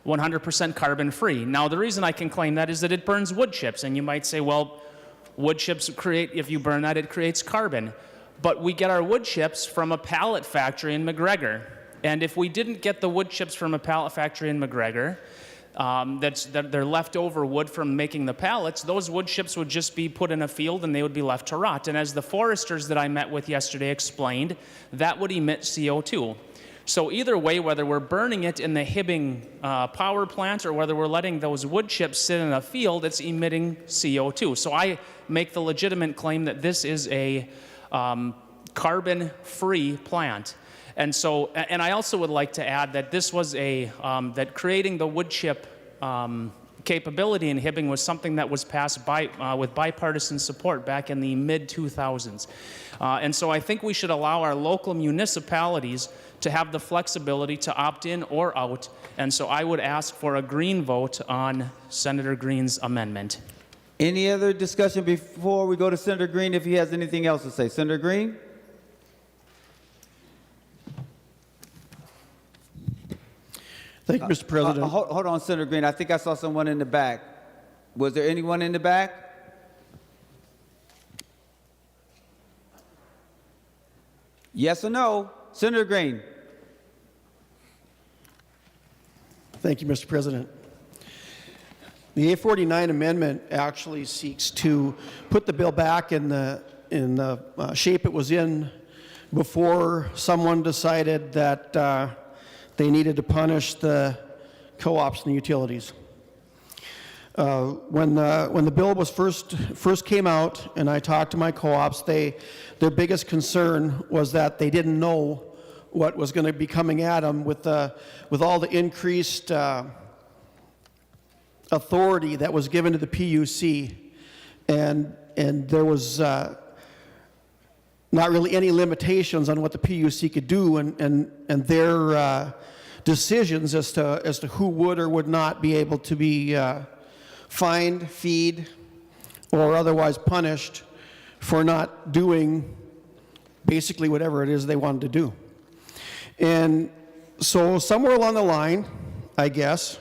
[SPEAKER 16] 100% carbon-free. Now, the reason I can claim that is that it burns wood chips. And you might say, well, wood chips create, if you burn that, it creates carbon. But we get our wood chips from a pallet factory in McGregor. And if we didn't get the wood chips from a pallet factory in McGregor, they're leftover wood from making the pallets, those wood chips would just be put in a field and they would be left to rot. And as the foresters that I met with yesterday explained, that would emit CO2. So either way, whether we're burning it in the Hibbing power plant or whether we're letting those wood chips sit in a field, it's emitting CO2. So I make the legitimate claim that this is a carbon-free plant. And so, and I also would like to add that this was that creating the wood chip capability in Hibbing was something that was passed with bipartisan support back in the mid-2000s. And so I think we should allow our local municipalities to have the flexibility to opt in or out. And so I would ask for a green vote on Senator Green's amendment.
[SPEAKER 1] Any other discussion before we go to Senator Green if he has anything else to say? Senator Green?
[SPEAKER 12] Thank you, Mr. President.
[SPEAKER 1] Hold on, Senator Green. I think I saw someone in the back. Was there anyone in the back? Yes or no? Senator Green.
[SPEAKER 12] Thank you, Mr. President. The A49 amendment actually seeks to put the bill back in the shape it was in before someone decided that they needed to punish the co-ops and the utilities. When the bill was first came out, and I talked to my co-ops, their biggest concern was that they didn't know what was going to be coming at them with all the increased authority that was given to the PUC, and there was not really any limitations on what the PUC could do, and their decisions as to who would or would not be able to be fined, feed, or otherwise punished for not doing basically whatever it is they wanted to do. And so somewhere along the line, I guess,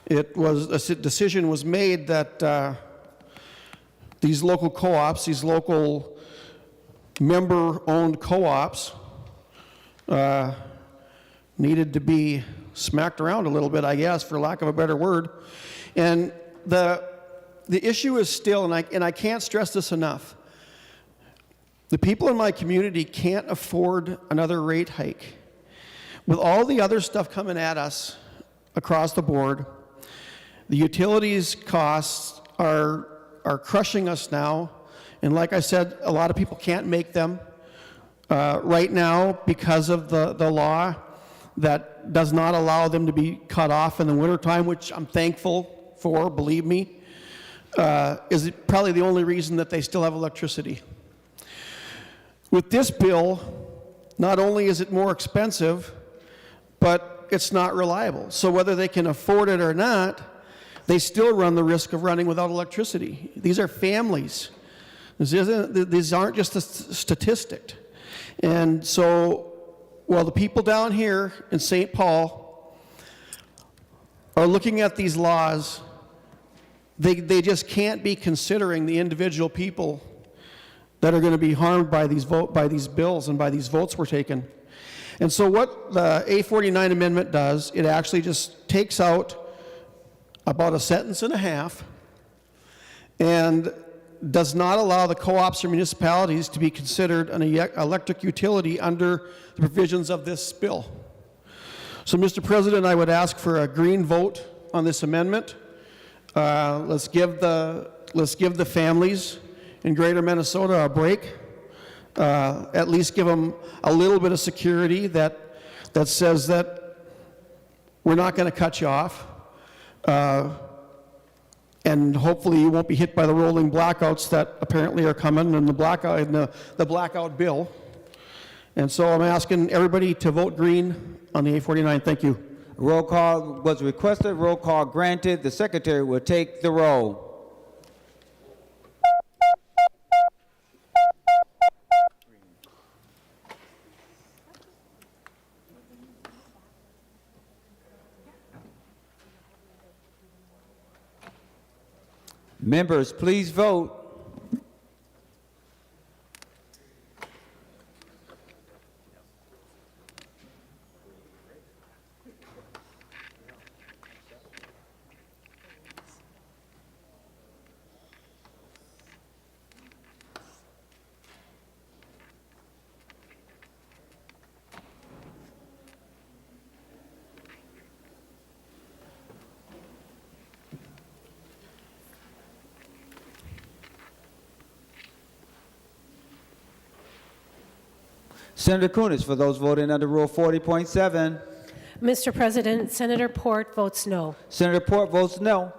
[SPEAKER 12] a decision was made that these local co-ops, these local member-owned co-ops, needed to be smacked around a little bit, I guess, for lack of a better word. And the issue is still, and I can't stress this enough, the people in my community can't afford another rate hike. With all the other stuff coming at us across the board, the utilities costs are crushing us now. And like I said, a lot of people can't make them right now because of the law that does not allow them to be cut off in the wintertime, which I'm thankful for, believe me, is probably the only reason that they still have electricity. With this bill, not only is it more expensive, but it's not reliable. So whether they can afford it or not, they still run the risk of running without electricity. These are families. These aren't just a statistic. And so while the people down here in St. Paul are looking at these laws, they just can't be considering the individual people that are going to be harmed by these bills and by these votes we're taking. And so what the A49 amendment does, it actually just takes out about a sentence and a half and does not allow the co-ops or municipalities to be considered an electric utility under the provisions of this bill. So, Mr. President, I would ask for a green vote on this amendment. Let's give the families in Greater Minnesota a break. At least give them a little bit of security that says that we're not going to cut you off. And hopefully you won't be hit by the rolling blackouts that apparently are coming in the blackout bill. And so I'm asking everybody to vote green on the A49. Thank you.
[SPEAKER 1] Roll call was requested. Roll call granted. The secretary will take the roll. Members, please vote. Senator Kunis, for those voting under Rule 40.7.
[SPEAKER 4] Mr. President, Senator Port votes no.
[SPEAKER 1] Senator Port votes no.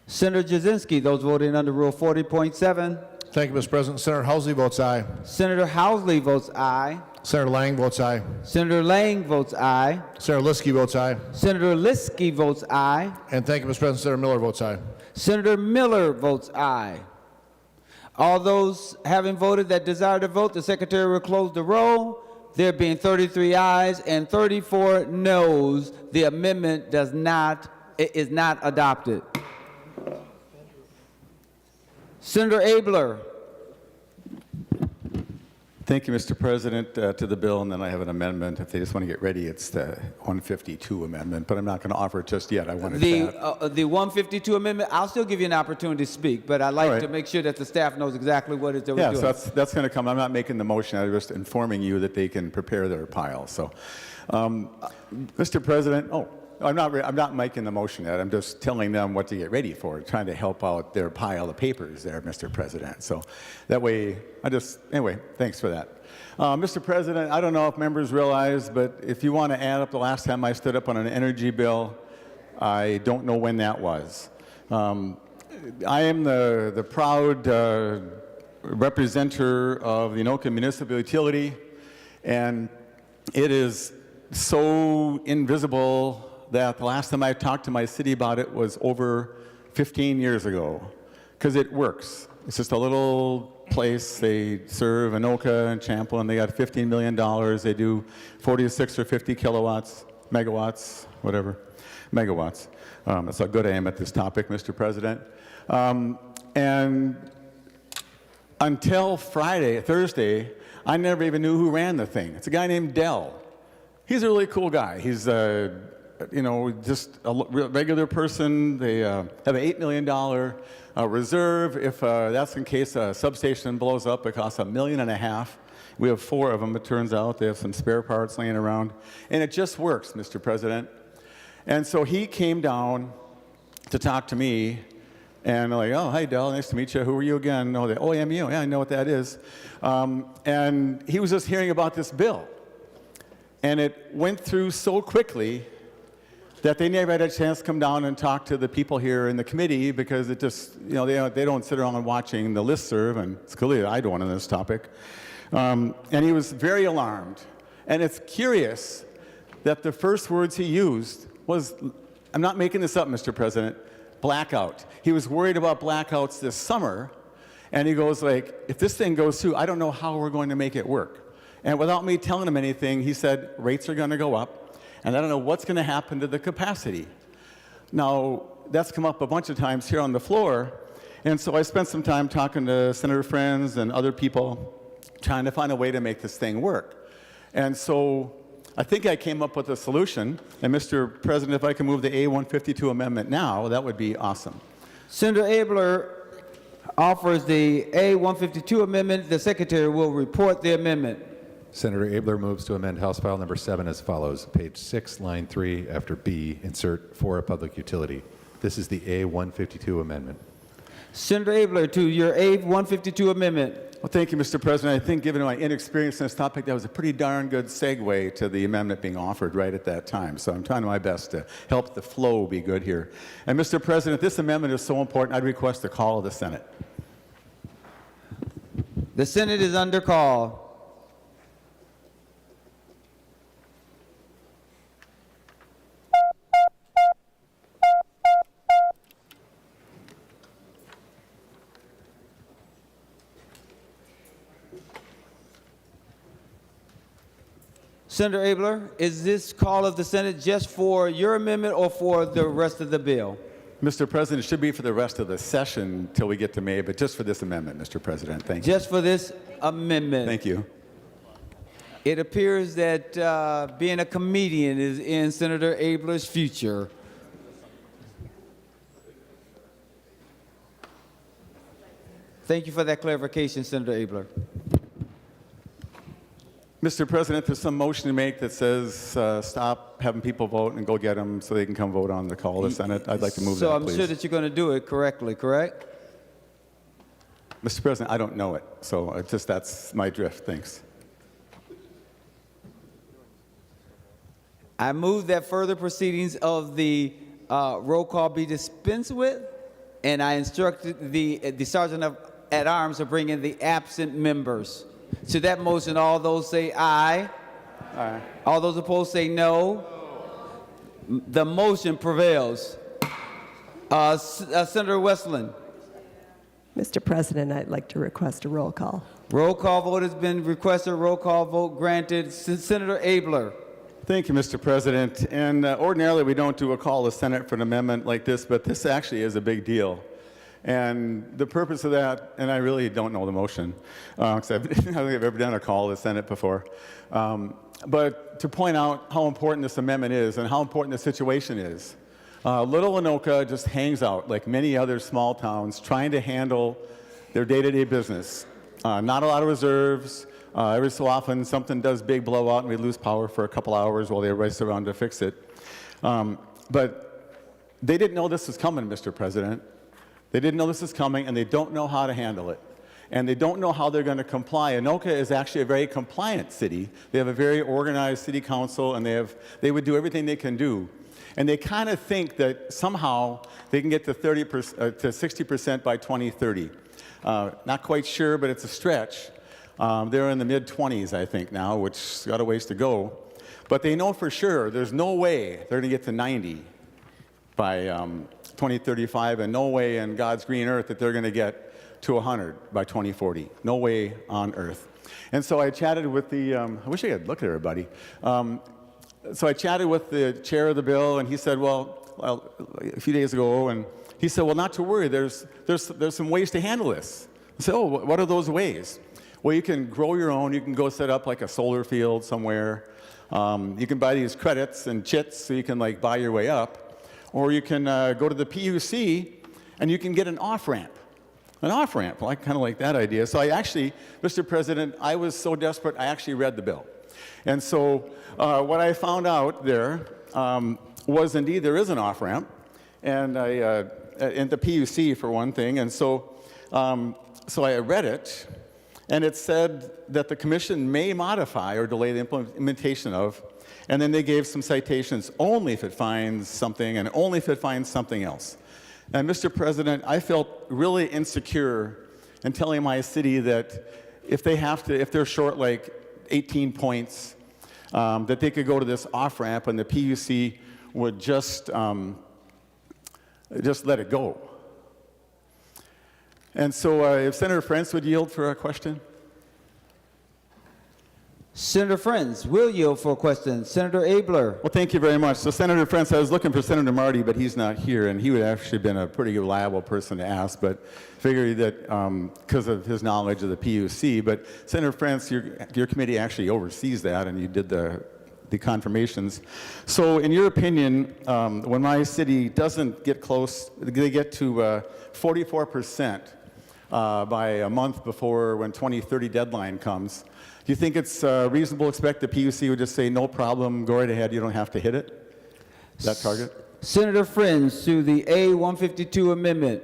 [SPEAKER 1] Senator Jasinski, those voting under Rule 40.7.
[SPEAKER 3] Thank you, Mr. President. Senator Housley votes aye.
[SPEAKER 1] Senator Housley votes aye.
[SPEAKER 3] Senator Lang votes aye.
[SPEAKER 1] Senator Lang votes aye.
[SPEAKER 3] Senator Liskey votes aye.
[SPEAKER 1] Senator Liskey votes aye.
[SPEAKER 3] And thank you, Mr. President. Senator Miller votes aye.
[SPEAKER 1] Senator Miller votes aye. All those having voted that desire to vote, the Secretary will close the roll. There being 33 ayes and 34 noes, the amendment is not adopted. Senator Abler.
[SPEAKER 9] Thank you, Mr. President. To the bill, and then I have an amendment. If they just want to get ready, it's the 152 amendment, but I'm not going to offer it just yet. I want to
[SPEAKER 1] The 152 amendment, I'll still give you an opportunity to speak, but I'd like to make sure that the staff knows exactly what it is that we're doing.
[SPEAKER 9] Yeah, so that's going to come. I'm not making the motion. I'm just informing you that they can prepare their pile. So, Mr. President, I'm not making the motion yet. I'm just telling them what to get ready for, trying to help out their pile of papers there, Mr. President. So that way, anyway, thanks for that. Mr. President, I don't know if members realize, but if you want to add up the last time I stood up on an energy bill, I don't know when that was. I am the proud representative of the Anoka Municipal Utility, and it is so invisible that the last time I talked to my city about it was over 15 years ago, because it works. It's just a little place. They serve Anoka and Champlin. They got $15 million. They do 46 or 50 kilowatts, megawatts, whatever, megawatts. That's how good I am at this topic, Mr. President. And until Thursday, I never even knew who ran the thing. It's a guy named Dell. He's a really cool guy. He's just a regular person. They have an $8 million reserve. If that's in case a substation blows up, it costs $1.5 million. We have 4 of them, it turns out. They have some spare parts laying around. And it just works, Mr. President. And so he came down to talk to me, and I'm like, oh, hi, Dell, nice to meet you. Who are you again? No, OMU, yeah, I know what that is. And he was just hearing about this bill. And it went through so quickly that they never had a chance to come down and talk to the people here in the committee, because it just, they don't sit around watching the listserv, and it's clearly I don't on this topic. And he was very alarmed. And it's curious that the first words he used was, I'm not making this up, Mr. President, blackout. He was worried about blackouts this summer, and he goes like, if this thing goes through, I don't know how we're going to make it work. And without me telling him anything, he said, rates are going to go up, and I don't know what's going to happen to the capacity. Now, that's come up a bunch of times here on the floor, and so I spent some time talking to Senator Frentz and other people trying to find a way to make this thing work. And so I think I came up with a solution, and Mr. President, if I can move the A152 amendment now, that would be awesome.
[SPEAKER 1] Senator Abler offers the A152 amendment. The Secretary will report the amendment.
[SPEAKER 9] Senator Abler moves to amend House File Number 7 as follows. Page 6, line 3, after B, insert for a public utility. This is the A152 amendment.
[SPEAKER 1] Senator Abler, to your A152 amendment.
[SPEAKER 9] Well, thank you, Mr. President. I think given my inexperience in this topic, that was a pretty darn good segue to the amendment being offered right at that time. So I'm trying my best to help the flow be good here. And Mr. President, this amendment is so important, I'd request a call of the Senate.
[SPEAKER 1] The Senate is under call. Senator Abler, is this call of the Senate just for your amendment or for the rest of the bill?
[SPEAKER 9] Mr. President, it should be for the rest of the session till we get to May, but just for this amendment, Mr. President. Thank you.
[SPEAKER 1] Just for this amendment.
[SPEAKER 9] Thank you.
[SPEAKER 1] It appears that being a comedian is in Senator Abler's future. Thank you for that clarification, Senator Abler.
[SPEAKER 9] Mr. President, there's some motion to make that says stop having people vote and go get them so they can come vote on the call of the Senate. I'd like to move that,
[SPEAKER 1] So I'm
[SPEAKER 9] please.
[SPEAKER 1] sure that you're going to do it correctly, correct?
[SPEAKER 9] Mr. President, I don't know it, so that's my drift. Thanks.
[SPEAKER 1] I move that further proceedings of the roll call be dispensed with, and I instructed the sergeant at arms to bring in the absent members. To that motion, all those say aye.
[SPEAKER 9] Aye.
[SPEAKER 1] All those opposed say no. The motion prevails. Senator Westland.
[SPEAKER 13] Mr. President, I'd like to request a roll call.
[SPEAKER 1] Roll call vote has been requested. Roll call vote granted. Senator Abler.
[SPEAKER 9] Thank you, Mr. President. And ordinarily, we don't do a call to Senate for an amendment like this, but this actually is a big deal. And the purpose of that, and I really don't know the motion, because I don't think I've ever done a call to the Senate before, but to point out how important this amendment is and how important the situation is. Little Anoka just hangs out like many other small towns trying to handle their day-to-day business. Not a lot of reserves. Every so often something does big blow out and we lose power for a couple hours while they race around to fix it. But they didn't know this was coming, Mr. President. They didn't know this was coming, and they don't know how to handle it. And they don't know how they're going to comply. Anoka is actually a very compliant city. They have a very organized city council, and they would do everything they can do. And they kind of think that somehow they can get to 60% by 2030. Not quite sure, but it's a stretch. They're in the mid-20s, I think, now, which's got a ways to go. But they know for sure there's no way they're going to get to 90 by 2035, and no way in God's green earth that they're going to get to 100 by 2040. No way on earth. And so I chatted with the, I wish I could look at everybody. So I chatted with the chair of the bill, and he said, well, a few days ago, and he said, well, not to worry, there's some ways to handle this. I said, oh, what are those ways? Well, you can grow your own. You can go set up like a solar field somewhere. You can buy these credits and chits so you can like buy your way up. Or you can go to the PUC and you can get an off-ramp. An off-ramp, well, I kind of like that idea. So I actually, Mr. President, I was so desperate, I actually read the bill. And so what I found out there was indeed there is an off-ramp, and in the PUC for one thing. And so I read it, and it said that the commission may modify or delay the implementation of, and then they gave some citations only if it finds something and only if it finds something else. And Mr. President, I felt really insecure in telling my city that if they're short like 18 points, that they could go to this off-ramp and the PUC would just let it go. And so if Senator Frentz would yield for a question.
[SPEAKER 1] Senator Frentz will yield for a question. Senator Abler.
[SPEAKER 9] Well, thank you very much. So Senator Frentz, I was looking for Senator Marty, but he's not here, and he would have actually been a pretty reliable person to ask, but figured that because of his knowledge of the PUC. But Senator Frentz, your committee actually oversees that, and you did the confirmations. So in your opinion, when my city doesn't get close, they get to 44% by a month before when 2030 deadline comes, do you think it's reasonable to expect the PUC would just say, no problem, go right ahead, you don't have to hit it, that target?
[SPEAKER 1] Senator Frentz to the A152 amendment.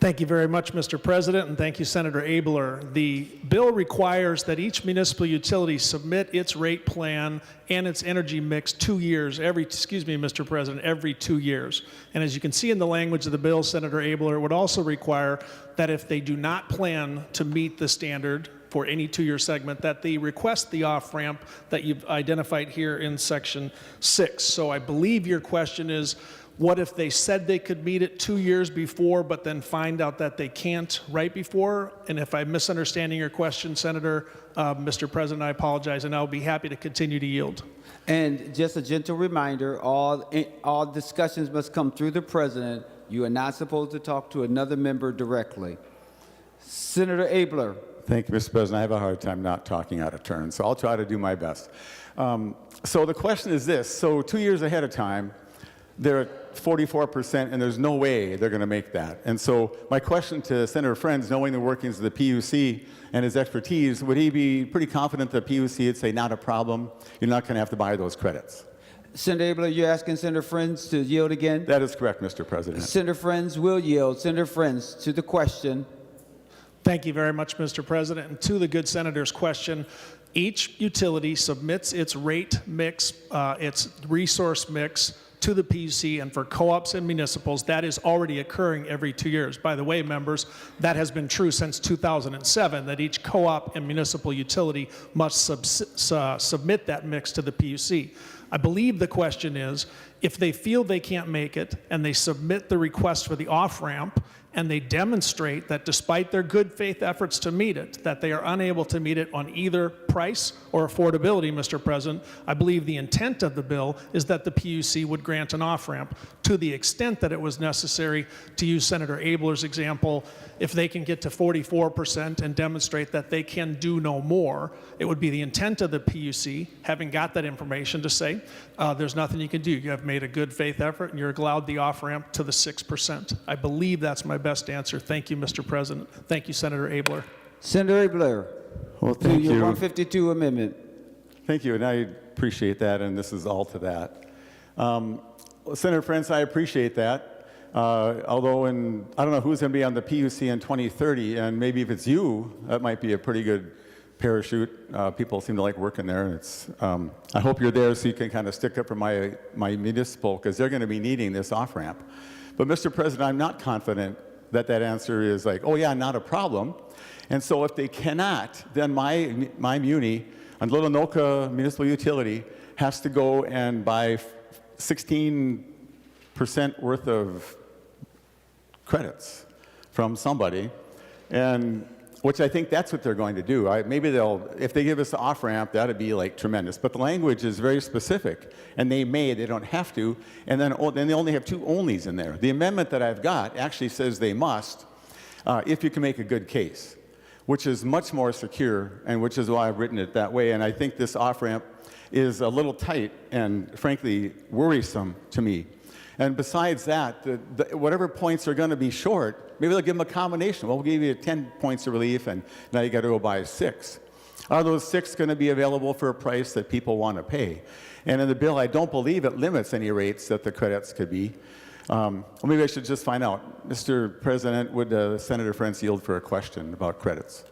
[SPEAKER 6] Thank you very much, Mr. President, and thank you, Senator Abler. The bill requires that each municipal utility submit its rate plan and its energy mix 2 years, Mr. President, every 2 years. And as you can see in the language of the bill, Senator Abler, it would also require that if they do not plan to meet the standard for any 2-year segment, that they request the off-ramp that you've identified here in Section 6. So I believe your question is, what if they said they could meet it 2 years before, but then find out that they can't right before? And if I'm misunderstanding your question, Senator, Mr. President, I apologize, and I'll be happy to continue to yield.
[SPEAKER 1] And just a gentle reminder, all discussions must come through the president. You are not supposed to talk to another member directly. Senator Abler.
[SPEAKER 9] Thank you, Mr. President. I have a hard time not talking out of turn, so I'll try to do my best. So the question is this. So 2 years ahead of time, they're at 44%, and there's no way they're going to make that. And so my question to Senator Frentz, knowing the workings of the PUC and his expertise, would he be pretty confident that the PUC would say, not a problem, you're not going to have to buy those credits?
[SPEAKER 1] Senator Abler, you're asking Senator Frentz to yield again?
[SPEAKER 9] That is correct, Mr. President.
[SPEAKER 1] Senator Frentz will yield. Senator Frentz to the question.
[SPEAKER 6] Thank you very much, Mr. President. And to the good senator's question, Each utility submits its rate mix, its resource mix to the PUC, and for co-ops and municipals, that is already occurring every 2 years. By the way, members, that has been true since 2007, that each co-op and municipal utility must submit that mix to the PUC. I believe the question is, if they feel they can't make it and they submit the request for the off-ramp, and they demonstrate that despite their good faith efforts to meet it, that they are unable to meet it on either price or affordability, Mr. President, I believe the intent of the bill is that the PUC would grant an off-ramp to the extent that it was necessary, to use Senator Abler's example. If they can get to 44% and demonstrate that they can do no more, it would be the intent of the PUC, having got that information, to say, there's nothing you can do. You have made a good faith effort and you're allowed the off-ramp to the 6%. I believe that's my best answer. Thank you, Mr. President. Thank you, Senator Abler.
[SPEAKER 1] Senator Abler.
[SPEAKER 9] Well, thank
[SPEAKER 1] to your
[SPEAKER 9] you.
[SPEAKER 1] 152 amendment.
[SPEAKER 9] Thank you, and I appreciate that, and this is all to that. Senator Frentz, I appreciate that. Although, I don't know who's going to be on the PUC in 2030, and maybe if it's you, that might be a pretty good parachute. People seem to like working there. It's, I hope you're there so you can kind of stick up for my municipal, because they're going to be needing this off-ramp. But Mr. President, I'm not confident that that answer is like, oh yeah, not a problem. And so if they cannot, then my muni, a Little Anoka municipal utility, has to go and buy 16% worth of credits from somebody, and which I think that's what they're going to do. Maybe they'll, if they give us the off-ramp, that'd be like tremendous. But the language is very specific, and they don't have to, and then they only have two onlys in there. The amendment that I've got actually says they must, if you can make a good case, which is much more secure, and which is why I've written it that way. And I think this off-ramp is a little tight and frankly worrisome to me. And besides that, whatever points are going to be short, maybe they'll give them a combination. Well, we'll give you 10 points of relief, and now you got to go buy 6. Are those 6 going to be available for a price that people want to pay? And in the bill, I don't believe it limits any rates that the credits could be. Well, maybe I should just find out. Mr. President, would Senator Frentz yield for a question about credits?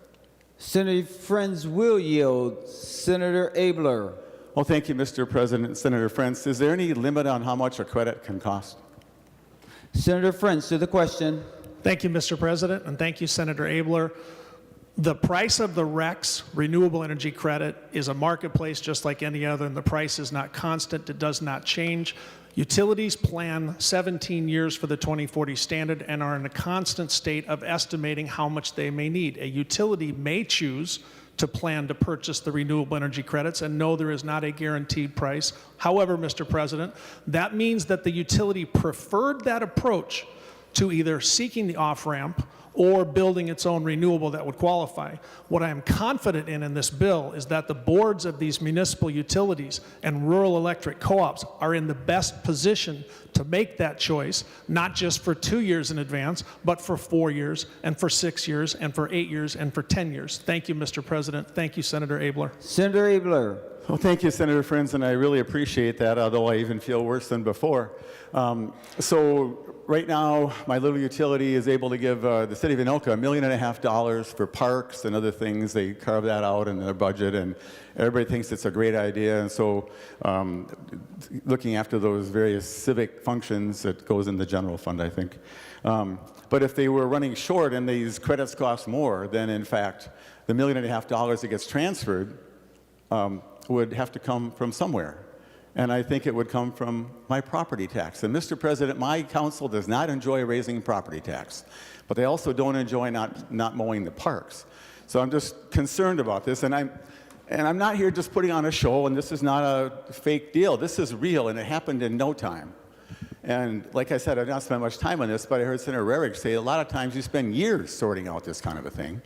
[SPEAKER 1] Senator Frentz will yield. Senator Abler.
[SPEAKER 9] Well, thank you, Mr. President. Senator Frentz, is there any limit on how much a credit can cost?
[SPEAKER 1] Senator Frentz to the question.
[SPEAKER 6] Thank you, Mr. President, and thank you, Senator Abler. The price of the RECs, renewable energy credit, is a marketplace just like any other, and the price is not constant. It does not change. Utilities plan 17 years for the 2040 standard and are in a constant state of estimating how much they may need. A utility may choose to plan to purchase the renewable energy credits, and no, there is not a guaranteed price. However, Mr. President, that means that the utility preferred that approach to either seeking the off-ramp or building its own renewable that would qualify. What I am confident in this bill is that the boards of these municipal utilities and rural electric co-ops are in the best position to make that choice, not just for 2 years in advance, but for 4 years, and for 6 years, and for 8 years, and for 10 years. Thank you, Mr. President. Thank you, Senator Abler.
[SPEAKER 1] Senator Abler.
[SPEAKER 9] Well, thank you, Senator Frentz, and I really appreciate that, although I even feel worse than before. So right now, my little utility is able to give the city of Anoka $1.5 million for parks and other things. They carve that out in their budget, and everybody thinks it's a great idea. And so looking after those various civic functions, it goes in the general fund, I think. But if they were running short and these credits cost more, then in fact, the $1.5 million that gets transferred would have to come from somewhere. And I think it would come from my property tax. And Mr. President, my council does not enjoy raising property tax, but they also don't enjoy not mowing the parks. So I'm just concerned about this, and I'm not here just putting on a show, and this is not a fake deal. This is real, and it happened in no time. And like I said, I've not spent much time on this, but I heard Senator Rarick say a lot of times you spend years sorting out this kind of a thing.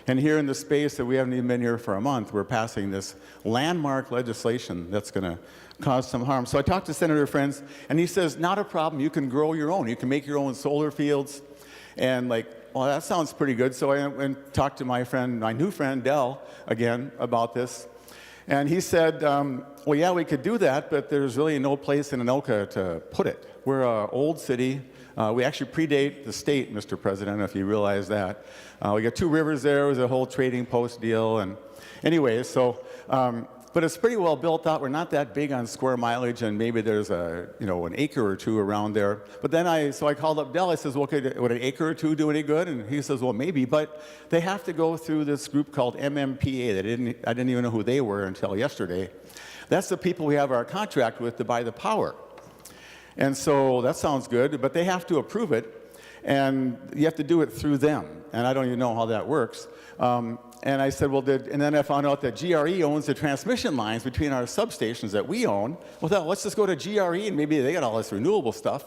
[SPEAKER 9] And here in the space that we haven't even been here for a month, we're passing this landmark legislation that's going to cause some harm. So I talked to Senator Frentz, and he says, not a problem. You can grow your own. You can make your own solar fields. And like, well, that sounds pretty good. So I went and talked to my new friend, Dell, again, about this. And he said, well, yeah, we could do that, but there's really no place in Anoka to put it. We're an old city. We actually predate the state, Mr. President, if you realize that. We got 2 rivers there. It was a whole trading post deal. And anyway, so But it's pretty well built out. We're not that big on square mileage, and maybe there's an acre or two around there. But then I called up Dell. I says, well, would an acre or two do any good? And he says, well, maybe, but they have to go through this group called MMPA. I didn't even know who they were until yesterday. That's the people we have our contract with to buy the power. And so that sounds good, but they have to approve it, and you have to do it through them. And I don't even know how that works. And I said, well, and then I found out that GRE owns the transmission lines between our substations that we own. Well, let's just go to GRE, and maybe they got all this renewable stuff.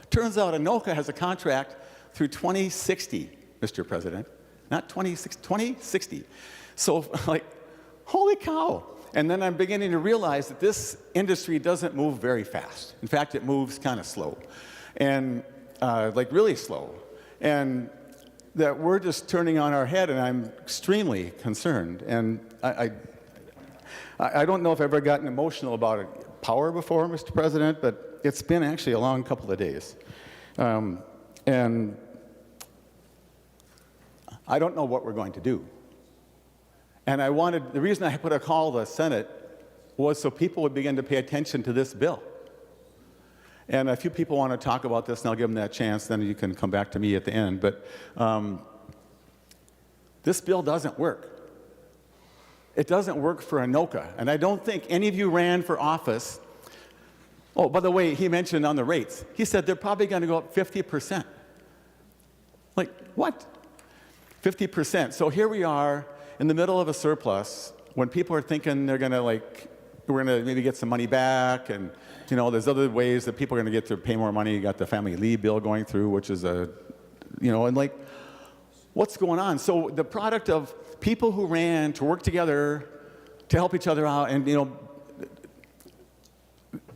[SPEAKER 9] Turns out Anoka has a contract through 2060, Mr. President. Not 2060. So, like, holy cow. And then I'm beginning to realize that this industry doesn't move very fast. In fact, it moves kind of slow, and like really slow. And that we're just turning on our head, and I'm extremely concerned. And I don't know if I've ever gotten emotional about power before, Mr. President, but it's been actually a long couple of days. And I don't know what we're going to do. And the reason I put a call to the Senate was so people would begin to pay attention to this bill. And a few people want to talk about this, and I'll give them that chance, then you can come back to me at the end. But this bill doesn't work. It doesn't work for Anoka. And I don't think any of you ran for office. Oh, by the way, he mentioned on the rates. He said they're probably going to go up 50%. Like, what? 50%. So here we are in the middle of a surplus when people are thinking they're going to, like, we're going to maybe get some money back, and there's other ways that people are going to get to pay more money. You got the family leave bill going through, which is and like, what's going on? So the product of people who ran to work together to help each other out, and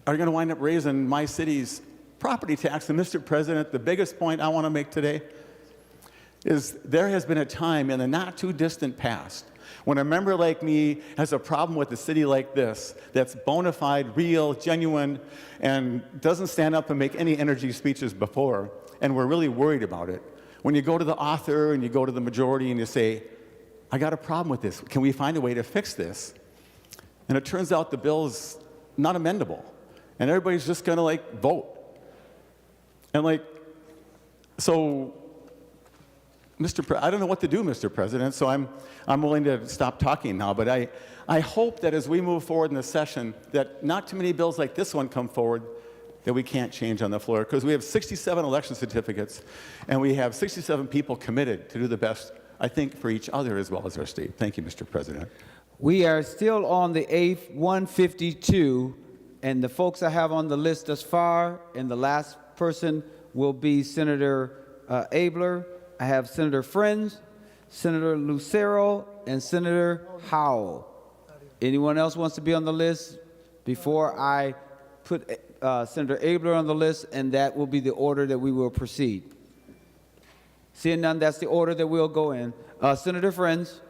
[SPEAKER 9] are going to wind up raising my city's property tax. And Mr. President, the biggest point I want to make today is there has been a time in the not too distant past when a member like me has a problem with a city like this that's bona fide, real, genuine, and doesn't stand up and make any energy speeches before, and we're really worried about it. When you go to the author and you go to the majority and you say, I got a problem with this, can we find a way to fix this? And it turns out the bill is not amendable, and everybody's just gonna vote. And so I don't know what to do, Mr. President, so I'm willing to stop talking now, but I hope that as we move forward in the session, that not too many bills like this one come forward that we can't change on the floor, because we have 67 election certificates, and we have 67 people committed to do the best, I think, for each other as well as our state. Thank you, Mr. President.
[SPEAKER 1] We are still on the A152, and the folks I have on the list thus far, and the last person will be Senator Abler. I have Senator Frentz, Senator Lucero, and Senator Howell. Anyone else wants to be on the list before I put Senator Abler on the list, and that will be the order that we will proceed. Seeing none, that's the order that we'll go in. Senator Frentz.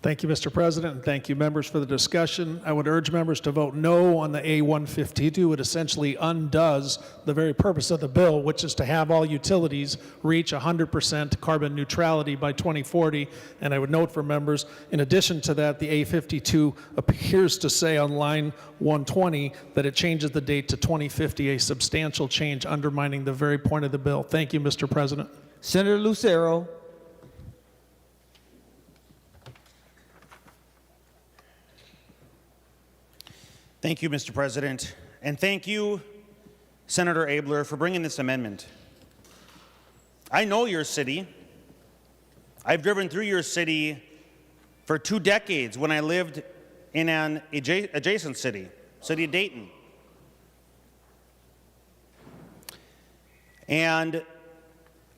[SPEAKER 6] Thank you, Mr. President, and thank you, members, for the discussion. I would urge members to vote no on the A152. It essentially undoes the very purpose of the bill, which is to have all utilities reach 100% carbon neutrality by 2040. And I would note for members, in addition to that, the A52 appears to say on line 120 that it changes the date to 2050, a substantial change undermining the very point of the bill. Thank you, Mr. President.
[SPEAKER 1] Senator Lucero.
[SPEAKER 11] Thank you, Mr. President, and thank you, Senator Abler, for bringing this amendment. I know your city. I've driven through your city for 2 decades when I lived in an adjacent city of Dayton. And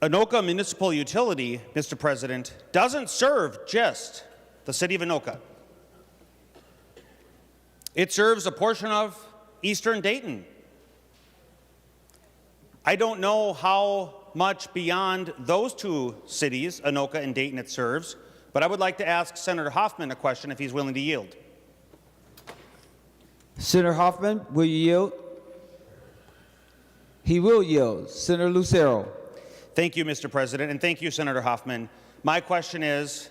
[SPEAKER 11] Anoka Municipal Utility, Mr. President, doesn't serve just the city of Anoka. It serves a portion of eastern Dayton. I don't know how much beyond those 2 cities, Anoka and Dayton, it serves, but I would like to ask Senator Hoffman a question if he's willing to yield.
[SPEAKER 1] Senator Hoffman, will you yield? He will yield. Senator Lucero.
[SPEAKER 11] Thank you, Mr. President, and thank you, Senator Hoffman. My question is,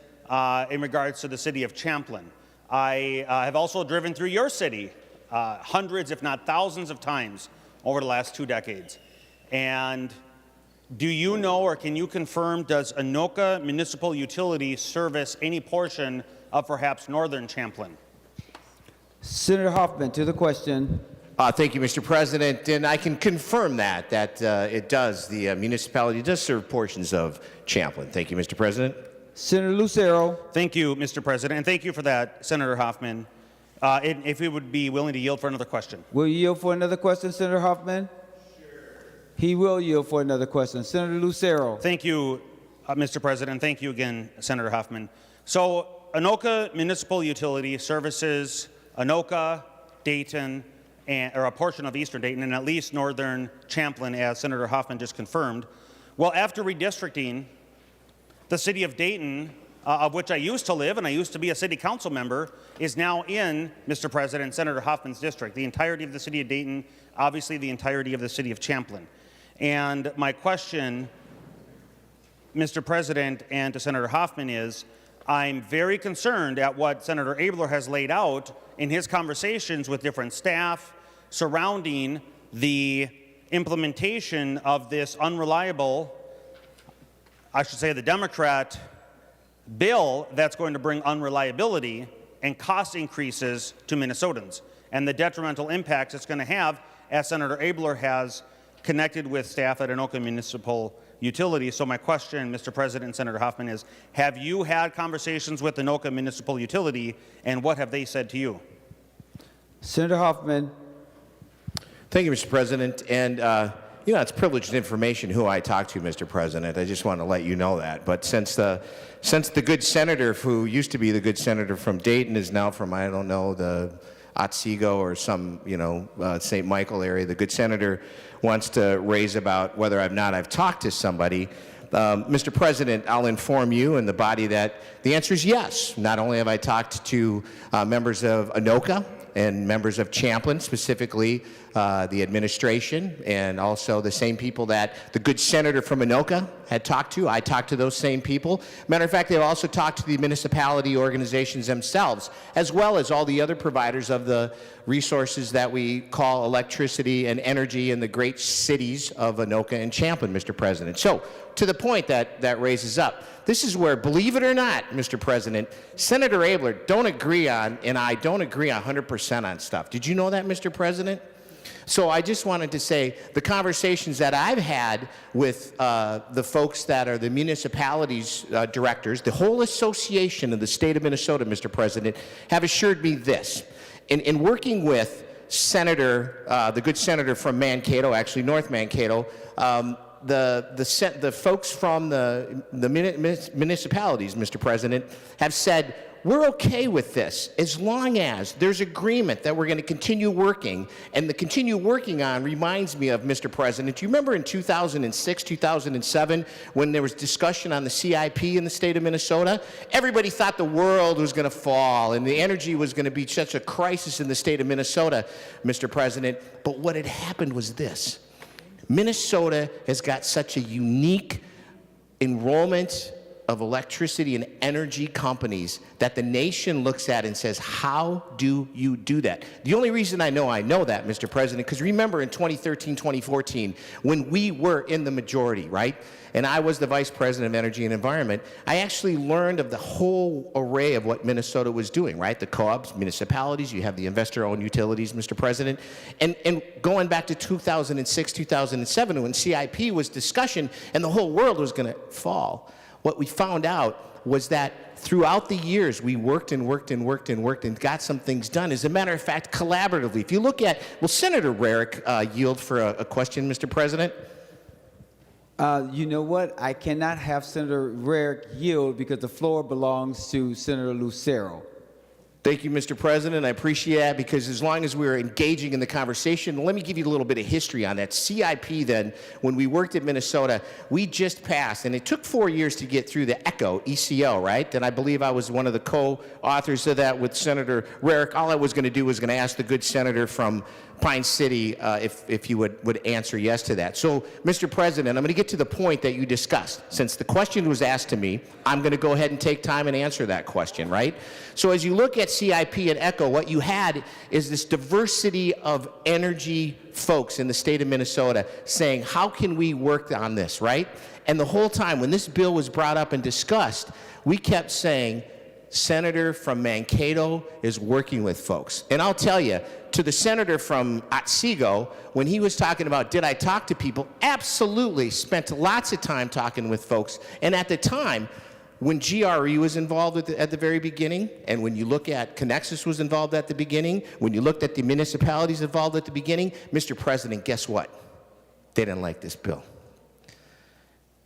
[SPEAKER 11] in regards to the city of Champlin. I have also driven through your city hundreds, if not thousands of times over the last 2 decades. And do you know, or can you confirm, does Anoka Municipal Utility service any portion of perhaps northern Champlin?
[SPEAKER 1] Senator Hoffman, to the question.
[SPEAKER 17] Thank you, Mr. President. And I can confirm that it does. The municipality does serve portions of Champlin. Thank you, Mr. President.
[SPEAKER 1] Senator Lucero.
[SPEAKER 11] Thank you, Mr. President, and thank you for that, Senator Hoffman. If you would be willing to yield for another question.
[SPEAKER 1] Will you yield for another question, Senator Hoffman? He will yield for another question. Senator Lucero.
[SPEAKER 11] Thank you, Mr. President. Thank you again, Senator Hoffman. So, Anoka Municipal Utility services Anoka, Dayton, or a portion of eastern Dayton, and at least northern Champlin, as Senator Hoffman just confirmed. Well, after redistricting, the city of Dayton, of which I used to live and I used to be a city council member, is now in, Mr. President, Senator Hoffman's district. The entirety of the city of Dayton, obviously the entirety of the city of Champlin. And my question, Mr. President, and to Senator Hoffman is, I'm very concerned at what Senator Abler has laid out in his conversations with different staff surrounding the implementation of this unreliable, I should say the Democrat bill that's going to bring unreliability and cost increases to Minnesotans, and the detrimental impacts it's going to have, as Senator Abler has connected with staff at Anoka Municipal Utility. So my question, Mr. President and Senator Hoffman, is, have you had conversations with Anoka Municipal Utility, and what have they said to you?
[SPEAKER 1] Senator Hoffman.
[SPEAKER 17] Thank you, Mr. President. And, you know, it's privileged information who I talk to, Mr. President. I just want to let you know that. But since the good senator who used to be the good senator from Dayton is now from, I don't know, the Otsego or some, you know, St. Michael area, the good senator wants to raise about whether or not I've talked to somebody. Mr. President, I'll inform you and the body that the answer is yes. Not only have I talked to members of Anoka and members of Champlin, specifically the administration, and also the same people that the good senator from Anoka had talked to. I talked to those same people. Matter of fact, they've also talked to the municipality organizations themselves, as well as all the other providers of the resources that we call electricity and energy in the great cities of Anoka and Champlin, Mr. President. So, to the point that raises up, this is where, believe it or not, Mr. President, Senator Abler don't agree on, and I don't agree 100% on stuff. Did you know that, Mr. President? So I just wanted to say the conversations that I've had with the folks that are the municipalities directors, the whole association of the state of Minnesota, Mr. President, have assured me this. In working with Senator, the good senator from Mankato, actually North Mankato, the folks from the municipalities, Mr. President, have said, we're okay with this as long as there's agreement that we're going to continue working. And the continue working on reminds me of, Mr. President, do you remember in 2006, 2007, when there was discussion on the CIP in the state of Minnesota? Everybody thought the world was going to fall and the energy was going to be such a crisis in the state of Minnesota, Mr. President. But what had happened was this. Minnesota has got such a unique enrollment of electricity and energy companies that the nation looks at and says, how do you do that? The only reason I know that, Mr. President, because remember in 2013, 2014, when we were in the majority, right? And I was the Vice President of Energy and Environment, I actually learned of the whole array of what Minnesota was doing, right? The co-ops, municipalities, you have the investor-owned utilities, Mr. President. And going back to 2006, 2007, when CIP was discussion and the whole world was going to fall, what we found out was that throughout the years, we worked and got some things done. As a matter of fact, collaboratively. If you look at, will Senator Rarick yield for a question, Mr. President?
[SPEAKER 1] You know what? I cannot have Senator Rarick yield because the floor belongs to Senator Lucero.
[SPEAKER 17] Thank you, Mr. President. I appreciate that because as long as we're engaging in the conversation, let me give you a little bit of history on that. CIP then, when we worked at Minnesota, we just passed, and it took 4 years to get through the ECO, right? And I believe I was one of the co-authors of that with Senator Rarick. All I was going to do was going to ask the good senator from Pine City, if you would answer yes to that. So, Mr. President, I'm going to get to the point that you discussed. Since the question was asked to me, I'm going to go ahead and take time and answer that question, right? So as you look at CIP and ECHO, what you had is this diversity of energy folks in the state of Minnesota saying, how can we work on this, right? And the whole time when this bill was brought up and discussed, we kept saying, Senator from Mankato is working with folks. And I'll tell you, to the senator from Otsego, when he was talking about, did I talk to people? Absolutely, spent lots of time talking with folks. And at the time, when GRE was involved at the very beginning, and when you look at Connexus was involved at the beginning, when you looked at the municipalities involved at the beginning, Mr. President, guess what? They didn't like this bill.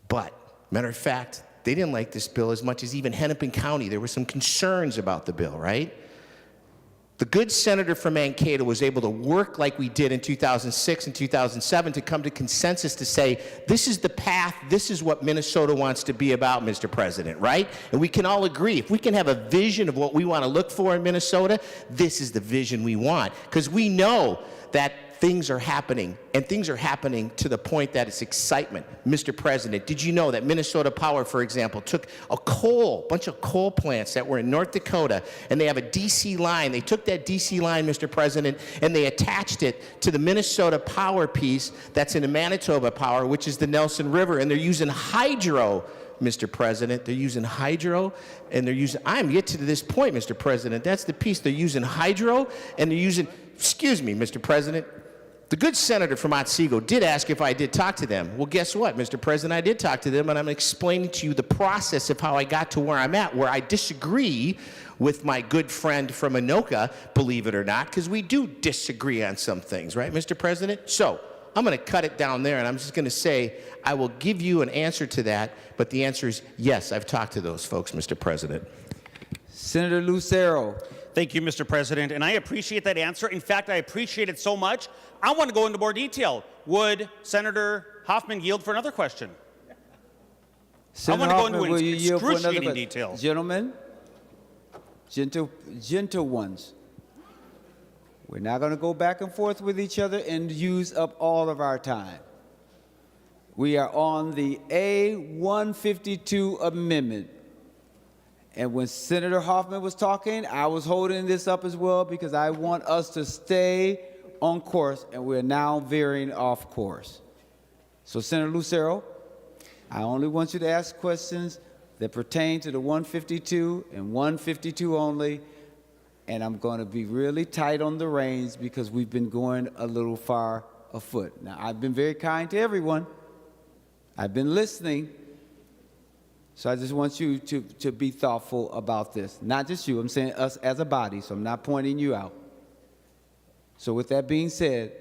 [SPEAKER 17] But, matter of fact, they didn't like this bill as much as even Hennepin County. There were some concerns about the bill, right? The good senator from Mankato was able to work like we did in 2006 and 2007 to come to consensus to say, this is the path, this is what Minnesota wants to be about, Mr. President, right? And we can all agree, if we can have a vision of what we want to look for in Minnesota, this is the vision we want. Because we know that things are happening, and things are happening to the point that it's excitement. Mr. President, did you know that Minnesota Power, for example, took a bunch of coal plants that were in North Dakota, and they have a DC line. They took that DC line, Mr. President, and they attached it to the Minnesota Power piece that's in the Manitoba Power, which is the Nelson River, and they're using hydro, Mr. President. They're using hydro, and they're using, I'm yet to this point, Mr. President. That's the piece. They're using hydro, and they're using, excuse me, Mr. President, the good senator from Otsego did ask if I did talk to them. Well, guess what, Mr. President? I did talk to them, and I'm explaining to you the process of how I got to where I'm at, where I disagree with my good friend from Anoka, believe it or not, because we do disagree on some things, right, Mr. President? So I'm going to cut it down there, and I'm just going to say I will give you an answer to that, but the answer is yes, I've talked to those folks, Mr. President.
[SPEAKER 1] Senator Lucero.
[SPEAKER 11] Thank you, Mr. President, and I appreciate that answer. In fact, I appreciate it so much, I want to go into more detail. Would Senator Hoffman yield for another question?
[SPEAKER 1] Senator
[SPEAKER 11] I want
[SPEAKER 1] Hoffman,
[SPEAKER 11] to go
[SPEAKER 1] will you
[SPEAKER 11] into
[SPEAKER 1] yield for another
[SPEAKER 11] excruciating
[SPEAKER 1] question?
[SPEAKER 11] detail.
[SPEAKER 1] Gentlemen, gentle ones. We're not going to go back and forth with each other and use up all of our time. We are on the A152 amendment. And when Senator Hoffman was talking, I was holding this up as well because I want us to stay on course, and we're now veering off course. So, Senator Lucero, I only want you to ask questions that pertain to the 152 and 152 only, and I'm going to be really tight on the reins because we've been going a little far afoot. Now, I've been very kind to everyone. I've been listening. So I just want you to be thoughtful about this. Not just you, I'm saying us as a body, so I'm not pointing you out. So with that being said,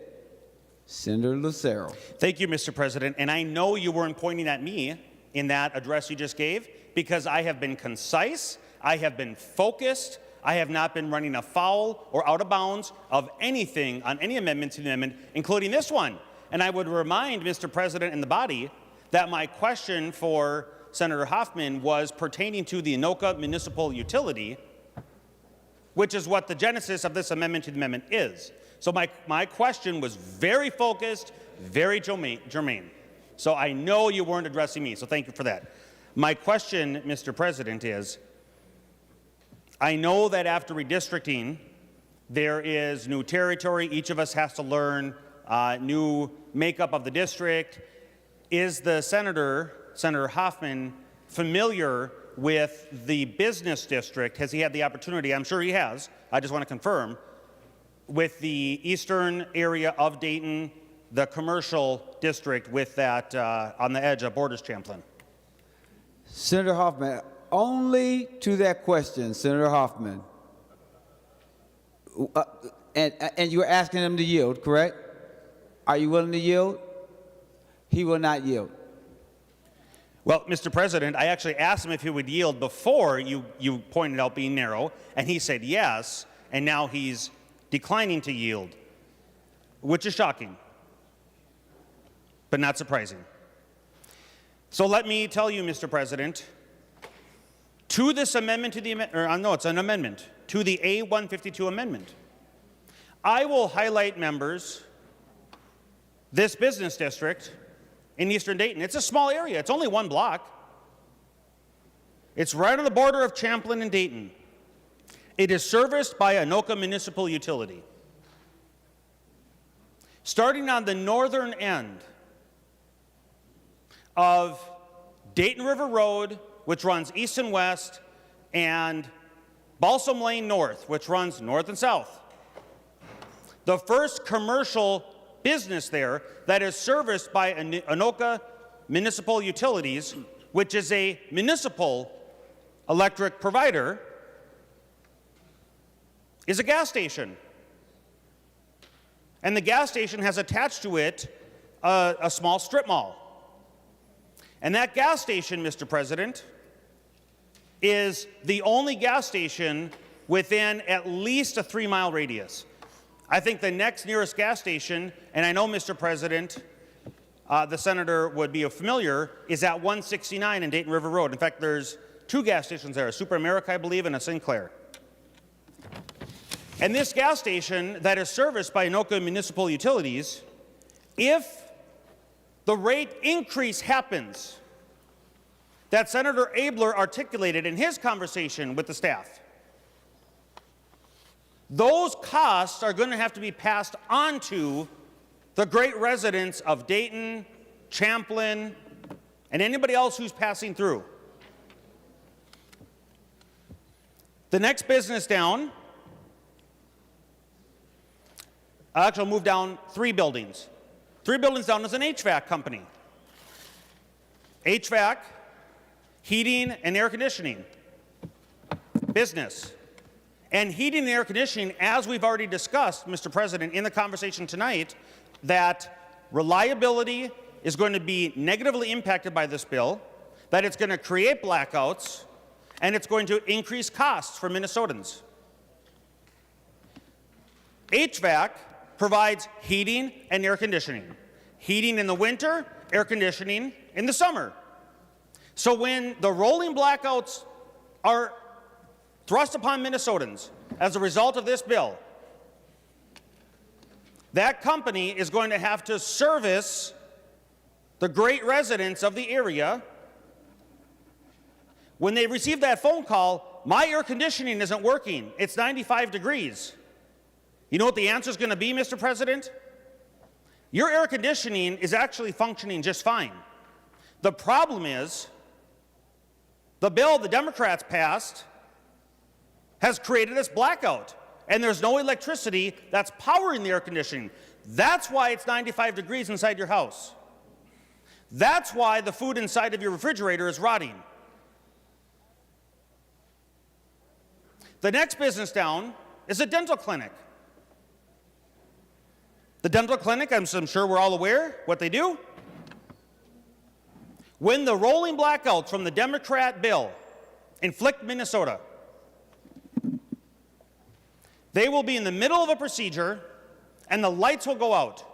[SPEAKER 1] Senator Lucero.
[SPEAKER 11] Thank you, Mr. President. And I know you weren't pointing at me in that address you just gave because I have been concise, I have been focused, I have not been running afoul or out of bounds of anything on any amendment to the amendment, including this one. And I would remind Mr. President and the body that my question for Senator Hoffman was pertaining to the Anoka Municipal Utility, which is what the genesis of this amendment to the amendment is. So my question was very focused, very germane. So I know you weren't addressing me, so thank you for that. My question, Mr. President, is I know that after redistricting, there is new territory. Each of us has to learn new makeup of the district. Is the Senator Hoffman familiar with the business district? Has he had the opportunity? I'm sure he has. I just want to confirm. With the eastern area of Dayton, the commercial district with that on the edge of Borders Champlain.
[SPEAKER 1] Senator Hoffman, only to that question, Senator Hoffman. And you're asking him to yield, correct? Are you willing to yield? He will not yield.
[SPEAKER 11] Well, Mr. President, I actually asked him if he would yield before you pointed out being narrow, and he said yes, and now he's declining to yield, which is shocking, but not surprising. So let me tell you, Mr. President, to this amendment to the amendment, no, it's an amendment, to the A152 amendment, I will highlight, members, this business district in eastern Dayton. It's a small area. It's only one block. It's right on the border of Champlin and Dayton. It is serviced by Anoka Municipal Utility. Starting on the northern end of Dayton River Road, which runs east and west, and Balsam Lane North, which runs north and south. The first commercial business there that is serviced by Anoka Municipal Utilities, which is a municipal electric provider, is a gas station. And the gas station has attached to it a small strip mall. And that gas station, Mr. President, is the only gas station within at least a 3-mile radius. I think the next nearest gas station, and I know, Mr. President, the senator would be familiar, is at 169 in Dayton River Road. In fact, there's 2 gas stations there, a Super America, I believe, and a Sinclair. And this gas station that is serviced by Anoka Municipal Utilities, if the rate increase happens that Senator Abler articulated in his conversation with the staff, those costs are going to have to be passed on to the great residents of Dayton, Champlin, and anybody else who's passing through. The next business down, I'll move down 3 buildings. 3 buildings down is an HVAC company. HVAC, heating and air conditioning business. And heating and air conditioning, as we've already discussed, Mr. President, in the conversation tonight, that reliability is going to be negatively impacted by this bill, that it's going to create blackouts, and it's going to increase costs for Minnesotans. HVAC provides heating and air conditioning. Heating in the winter, air conditioning in the summer. So when the rolling blackouts are thrust upon Minnesotans as a result of this bill, that company is going to have to service the great residents of the area. When they receive that phone call, my air conditioning isn't working, it's 95 degrees. You know what the answer is going to be, Mr. President? Your air conditioning is actually functioning just fine. The problem is, the bill the Democrats passed has created this blackout, and there's no electricity that's powering the air conditioning. That's why it's 95 degrees inside your house. That's why the food inside of your refrigerator is rotting. The next business down is a dental clinic. The dental clinic, I'm sure we're all aware what they do. When the rolling blackouts from the Democrat bill inflict Minnesota, they will be in the middle of a procedure and the lights will go out.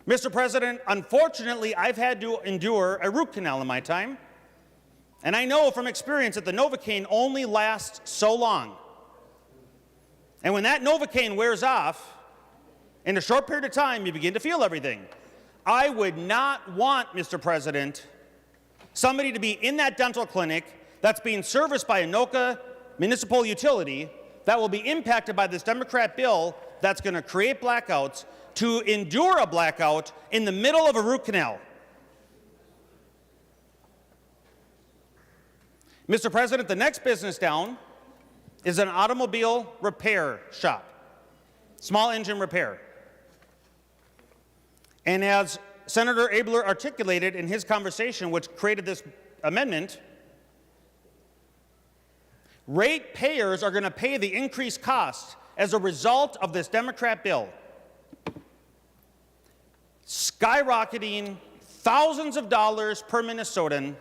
[SPEAKER 11] Mr. President, unfortunately, I've had to endure a root canal in my time, and I know from experience that the Novocaine only lasts so long. And when that Novocaine wears off, in a short period of time, you begin to feel everything. I would not want, Mr. President, somebody to be in that dental clinic that's being serviced by Anoka Municipal Utility that will be impacted by this Democrat bill that's going to create blackouts, to endure a blackout in the middle of a root canal. Mr. President, the next business down is an automobile repair shop, small engine repair. And as Senator Abler articulated in his conversation, which created this amendment, ratepayers are going to pay the increased cost as a result of this Democrat bill, skyrocketing thousands of dollars per Minnesotan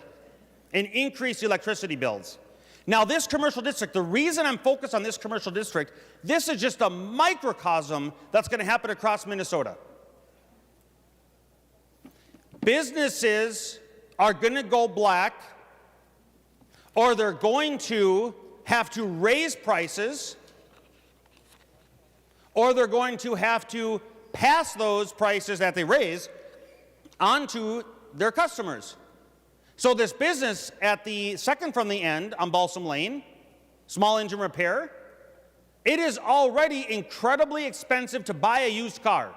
[SPEAKER 11] in increased electricity bills. Now, this commercial district, the reason I'm focused on this commercial district, this is just a microcosm that's going to happen across Minnesota. Businesses are going to go black, or they're going to have to raise prices, or they're going to have to pass those prices that they raise onto their customers. So this business at the second from the end on Balsam Lane, small engine repair, it is already incredibly expensive to buy a used car.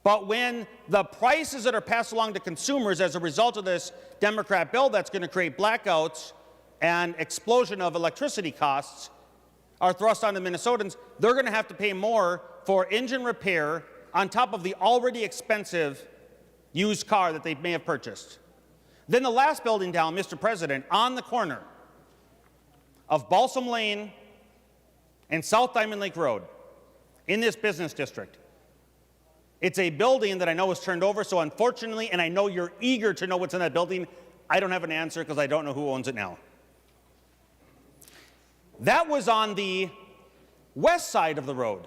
[SPEAKER 11] But when the prices that are passed along to consumers as a result of this Democrat bill that's going to create blackouts and explosion of electricity costs are thrust onto Minnesotans, they're going to have to pay more for engine repair on top of the already expensive used car that they may have purchased. Then the last building down, Mr. President, on the corner of Balsam Lane and South Diamond Lake Road in this business district. It's a building that I know was turned over, so unfortunately, and I know you're eager to know what's in that building, I don't have an answer because I don't know who owns it now. That was on the west side of the road.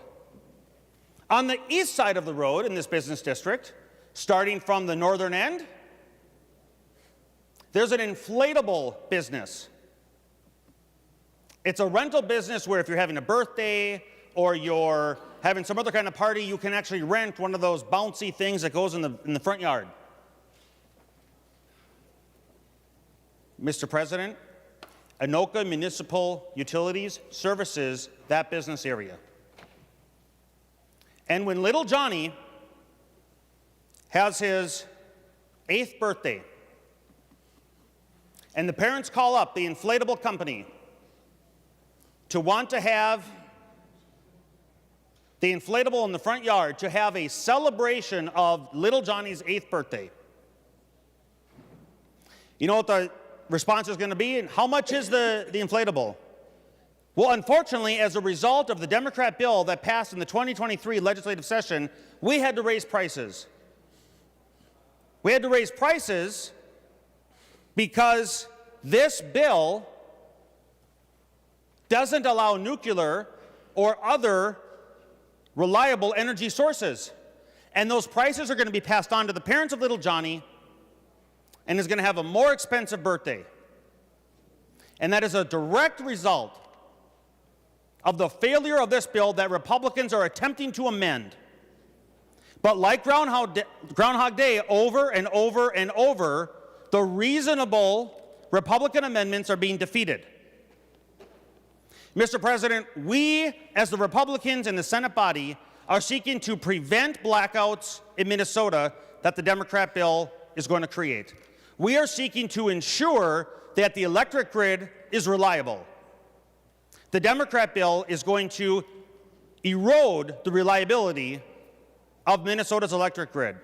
[SPEAKER 11] On the east side of the road in this business district, starting from the northern end, there's an inflatable business. It's a rental business where if you're having a birthday or you're having some other kind of party, you can actually rent one of those bouncy things that goes in the front yard. Mr. President, Anoka Municipal Utilities services that business area. And when little Johnny has his 8th birthday, and the parents call up the inflatable company to want to have the inflatable in the front yard to have a celebration of little Johnny's 8th birthday. You know what the response is going to be? And how much is the inflatable? Well, unfortunately, as a result of the Democrat bill that passed in the 2023 legislative session, we had to raise prices. We had to raise prices because this bill doesn't allow nuclear or other reliable energy sources. And those prices are going to be passed on to the parents of little Johnny and is going to have a more expensive birthday. And that is a direct result of the failure of this bill that Republicans are attempting to amend. But like Groundhog Day, over and over and over, the reasonable Republican amendments are being defeated. Mr. President, we, as the Republicans in the Senate body, are seeking to prevent blackouts in Minnesota that the Democrat bill is going to create. We are seeking to ensure that the electric grid is reliable. The Democrat bill is going to erode the reliability of Minnesota's electric grid.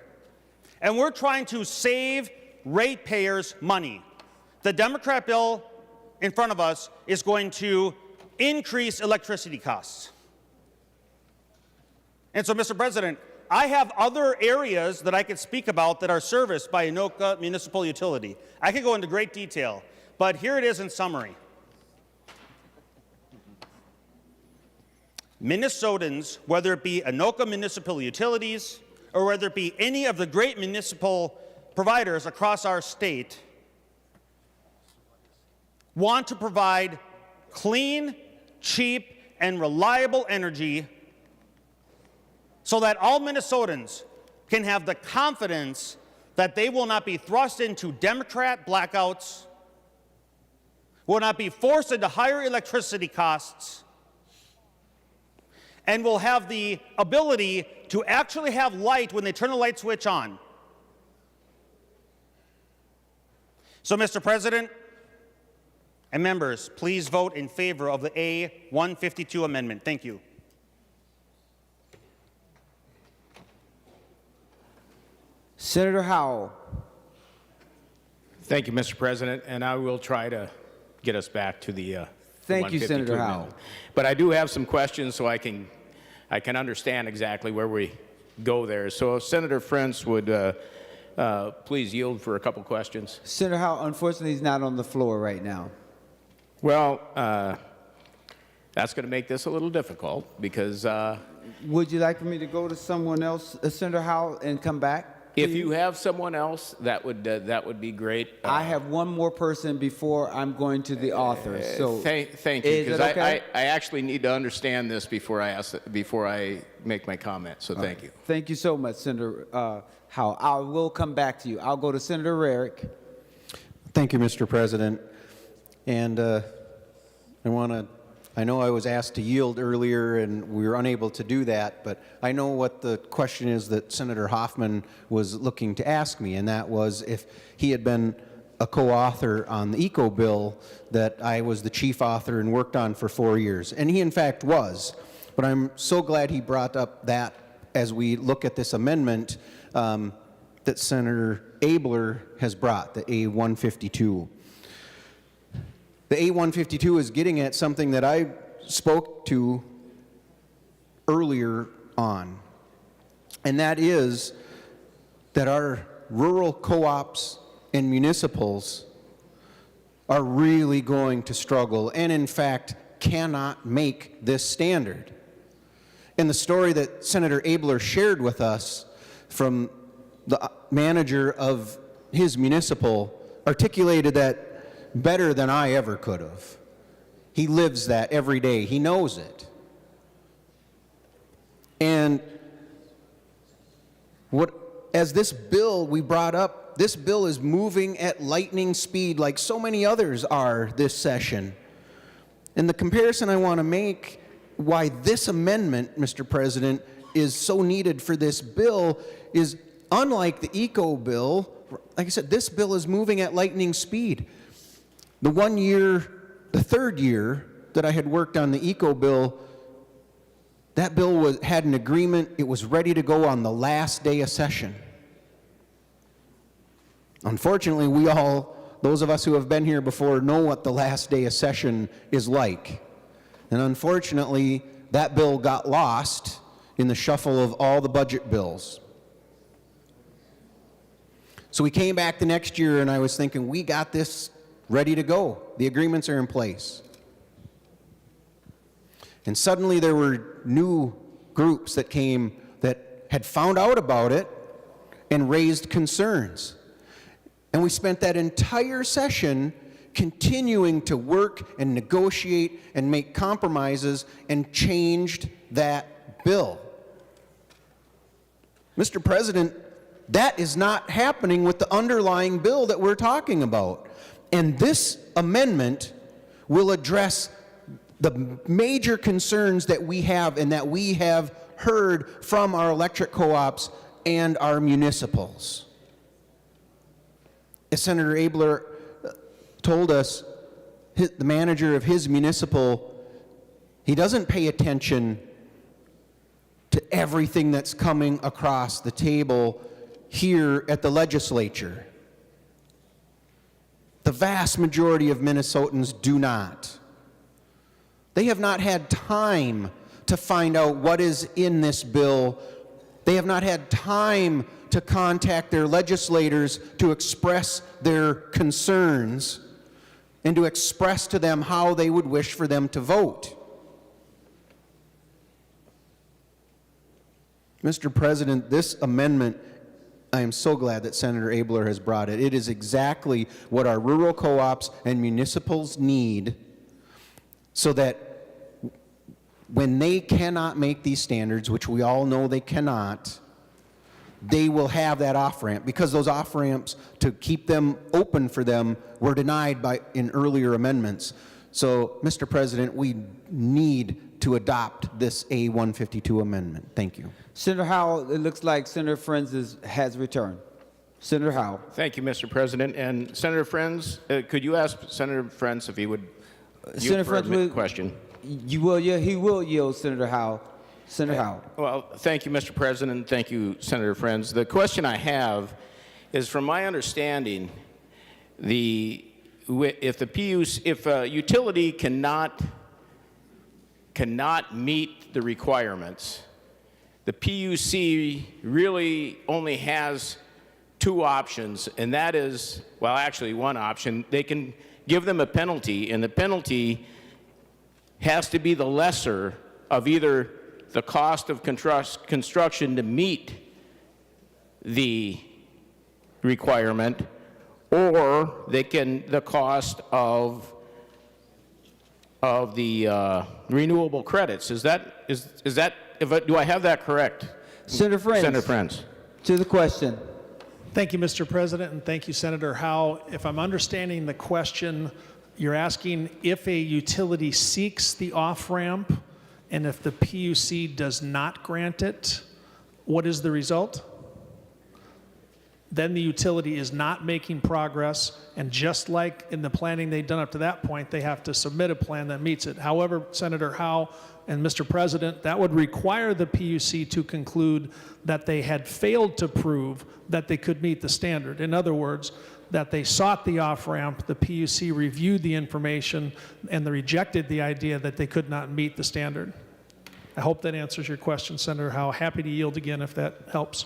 [SPEAKER 11] And we're trying to save ratepayers money. The Democrat bill in front of us is going to increase electricity costs. And so, Mr. President, I have other areas that I could speak about that are serviced by Anoka Municipal Utility. I could go into great detail, but here it is in summary. Minnesotans, whether it be Anoka Municipal Utilities or whether it be any of the great municipal providers across our state, want to provide clean, cheap, and reliable energy so that all Minnesotans can have the confidence that they will not be thrust into Democrat blackouts, will not be forced into higher electricity costs, and will have the ability to actually have light when they turn the light switch on. So, Mr. President and members, please vote in favor of the A-152 amendment. Thank you.
[SPEAKER 1] Senator Howell.
[SPEAKER 15] Thank you, Mr. President, and I will try to get us back to the
[SPEAKER 1] Thank you,
[SPEAKER 15] 152
[SPEAKER 1] Senator
[SPEAKER 15] amendment.
[SPEAKER 1] Howell.
[SPEAKER 15] But I do have some questions so I can understand exactly where we go there. So if Senator Frentz would please yield for a couple questions.
[SPEAKER 1] Senator Howell, unfortunately, he's not on the floor right now.
[SPEAKER 15] Well, that's going to make this a little difficult because
[SPEAKER 1] would you like for me to go to someone else, Senator Howell, and come back?
[SPEAKER 15] If you have someone else, that would be great.
[SPEAKER 1] I have one more person before I'm going to the authors. So
[SPEAKER 15] Thank you,
[SPEAKER 1] is
[SPEAKER 15] because
[SPEAKER 1] it okay?
[SPEAKER 15] I actually need to understand this before I make my comment. So thank you.
[SPEAKER 1] Thank you so much, Senator Howell. I will come back to you. I'll go to Senator Rarick.
[SPEAKER 10] Thank you, Mr. President. And I know I was asked to yield earlier and we were unable to do that, but I know what the question is that Senator Hoffman was looking to ask me, and that was if he had been a co-author on the eco bill that I was the chief author and worked on for 4 years. And he in fact was. But I'm so glad he brought up that as we look at this amendment that Senator Abler has brought, the A152. The A152 is getting at something that I spoke to earlier on, and that is that our rural co-ops and municipals are really going to struggle and in fact cannot make this standard. And the story that Senator Abler shared with us from the manager of his municipal articulated that better than I ever could have. He lives that every day. He knows it. And as this bill we brought up, this bill is moving at lightning speed like so many others are this session. And the comparison I want to make why this amendment, Mr. President, is so needed for this bill is unlike the eco bill. Like I said, this bill is moving at lightning speed. The third year that I had worked on the eco bill, that bill had an agreement. It was ready to go on the last day of session. Unfortunately, those of us who have been here before know what the last day of session is like. And unfortunately, that bill got lost in the shuffle of all the budget bills. So we came back the next year and I was thinking, we got this ready to go. The agreements are in place. And suddenly there were new groups that came that had found out about it and raised concerns. And we spent that entire session continuing to work and negotiate and make compromises and changed that bill. Mr. President, that is not happening with the underlying bill that we're talking about. And this amendment will address the major concerns that we have and that we have heard from our electric co-ops and our municipals. As Senator Abler told us, the manager of his municipal, he doesn't pay attention to everything that's coming across the table here at the legislature. The vast majority of Minnesotans do not. They have not had time to find out what is in this bill. They have not had time to contact their legislators to express their concerns and to express to them how they would wish for them to vote. Mr. President, this amendment, I am so glad that Senator Abler has brought it. It is exactly what our rural co-ops and municipals need so that when they cannot make these standards, which we all know they cannot, they will have that off-ramp, because those off-ramps, to keep them open for them, were denied in earlier amendments. So, Mr. President, we need to adopt this A152 amendment. Thank you.
[SPEAKER 1] Senator Howell, it looks like Senator Frentz has returned. Senator Howell.
[SPEAKER 15] Thank you, Mr. President. And Senator Frentz, could you ask Senator Frentz if he would yield for a question?
[SPEAKER 1] You will, yeah, he will yield, Senator Howell. Senator Howell. Well,
[SPEAKER 15] thank you, Mr. President. Thank you, Senator Frentz. The question I have is, from my understanding, if a utility cannot meet the requirements, the PUC really only has two options, and that is, well, actually one option. They can give them a penalty, and the penalty has to be the lesser of either the cost of construction to meet the requirement, or they can, the cost of the renewable credits. Is that, do I have that correct?
[SPEAKER 1] Senator Frentz.
[SPEAKER 15] Senator Frentz.
[SPEAKER 1] To the question.
[SPEAKER 6] Thank you, Mr. President, and thank you, Senator Howe. If I'm understanding the question, you're asking if a utility seeks the off-ramp and if the PUC does not grant it, what is the result? Then the utility is not making progress, and just like in the planning they've done up to that point, they have to submit a plan that meets it. However, Senator Howe and Mr. President, that would require the PUC to conclude that they had failed to prove that they could meet the standard. In other words, that they sought the off-ramp, the PUC reviewed the information, and they rejected the idea that they could not meet the standard. I hope that answers your question, Senator Howe. Happy to yield again if that helps.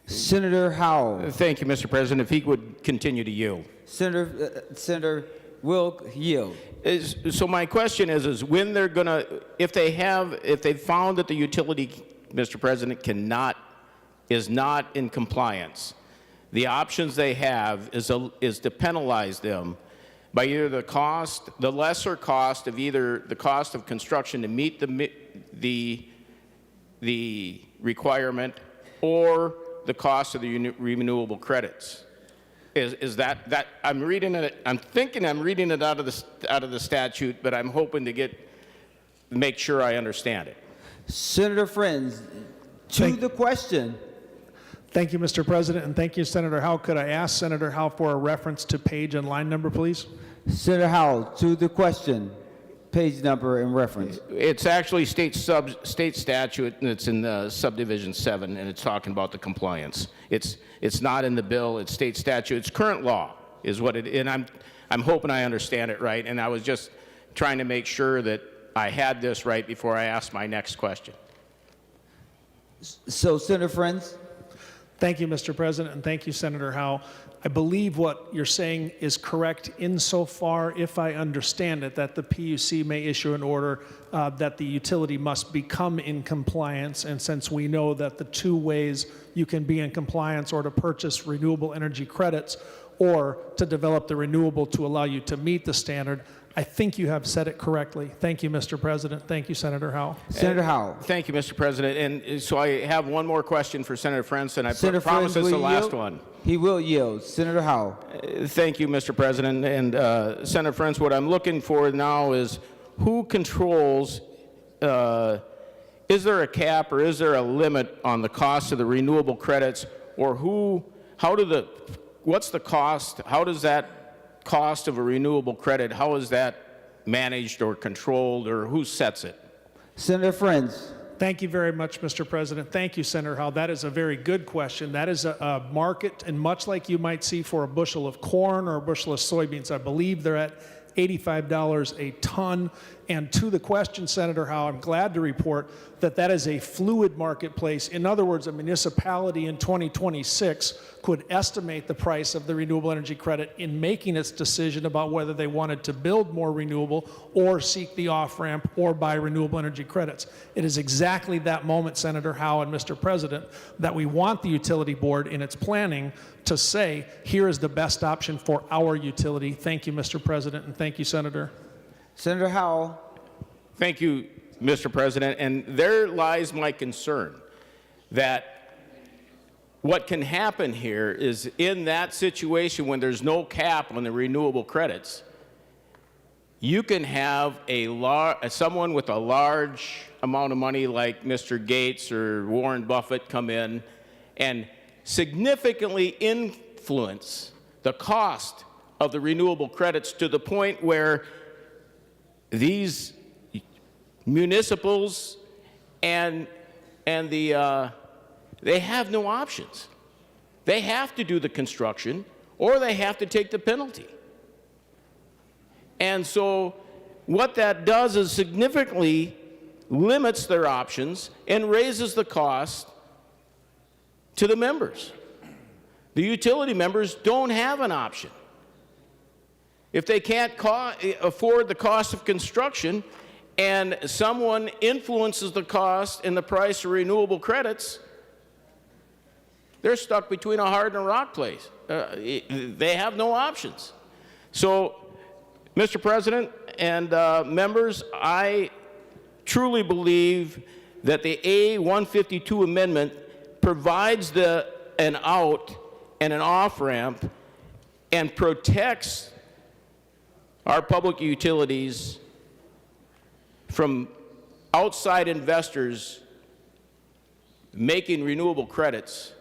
[SPEAKER 1] Senator Howe.
[SPEAKER 15] Thank you, Mr. President. If he would continue to yield.
[SPEAKER 1] Senator will yield.
[SPEAKER 15] So my question is when they're going to, if they found that the utility, Mr. President, is not in compliance, the options they have is to penalize them by either the lesser cost of either the cost of construction to meet the requirement, or the cost of the renewable credits. Is that I'm reading it? I'm thinking I'm reading it out of the statute, but I'm hoping to make sure I understand it.
[SPEAKER 1] Senator Frentz, to the question.
[SPEAKER 6] Thank you, Mr. President, and thank you, Senator Howe. Could I ask Senator Howe for a reference to page and line number, please?
[SPEAKER 1] Senator Howe, to the question, page number and reference.
[SPEAKER 15] It's actually state statute, and it's in subdivision 7, and it's talking about the compliance. It's not in the bill. It's state statute. It's current law, is what it. And I'm hoping I understand it right. And I was just trying to make sure that I had this right before I asked my next question.
[SPEAKER 1] So, Senator Frentz.
[SPEAKER 6] Thank you, Mr. President, and thank you, Senator Howe. I believe what you're saying is correct insofar, if I understand it, that the PUC may issue an order that the utility must become in compliance. And since we know that the two ways you can be in compliance or to purchase renewable energy credits or to develop the renewable to allow you to meet the standard, I think you have said it correctly. Thank you, Mr. President. Thank you, Senator Howe.
[SPEAKER 1] Senator Howe.
[SPEAKER 15] Thank you, Mr. President. And so I have one more question for Senator Frentz, and I promise it's the last one.
[SPEAKER 1] He will yield. Senator Howe.
[SPEAKER 15] Thank you, Mr. President. And Senator Frentz, what I'm looking for now is who controls, is there a cap or is there a limit on the cost of the renewable credits, or what's the cost? How does that cost of a renewable credit, how is that managed or controlled, or who sets it?
[SPEAKER 1] Senator Frentz.
[SPEAKER 6] Thank you very much, Mr. President. Thank you, Senator Howe. That is a very good question. That is a market, and much like you might see for a bushel of corn or a bushel of soybeans, I believe they're at $85 a ton. And to the question, Senator Howe, I'm glad to report that that is a fluid marketplace. In other words, a municipality in 2026 could estimate the price of the renewable energy credit in making its decision about whether they wanted to build more renewable or seek the off-ramp or buy renewable energy credits. It is exactly that moment, Senator Howe and Mr. President, that we want the utility board in its planning to say, here is the best option for our utility. Thank you, Mr. President, and thank you, Senator.
[SPEAKER 1] Senator Howe.
[SPEAKER 15] Thank you, Mr. President. And there lies my concern that what can happen here is in that situation when there's no cap on the renewable credits, you can have someone with a large amount of money like Mr. Gates or Warren Buffett come in and significantly influence the cost of the renewable credits to the point where these municipals and they have no options. They have to do the construction or they have to take the penalty. And so what that does is significantly limits their options and raises the cost to the members. The utility members don't have an option. If they can't afford the cost of construction and someone influences the cost and the price of renewable credits, They're stuck between a hard and a rock place. They have no options. So, Mr. President and members, I truly believe that the A152 amendment provides an out and an off-ramp and protects our public utilities from outside investors making renewable credits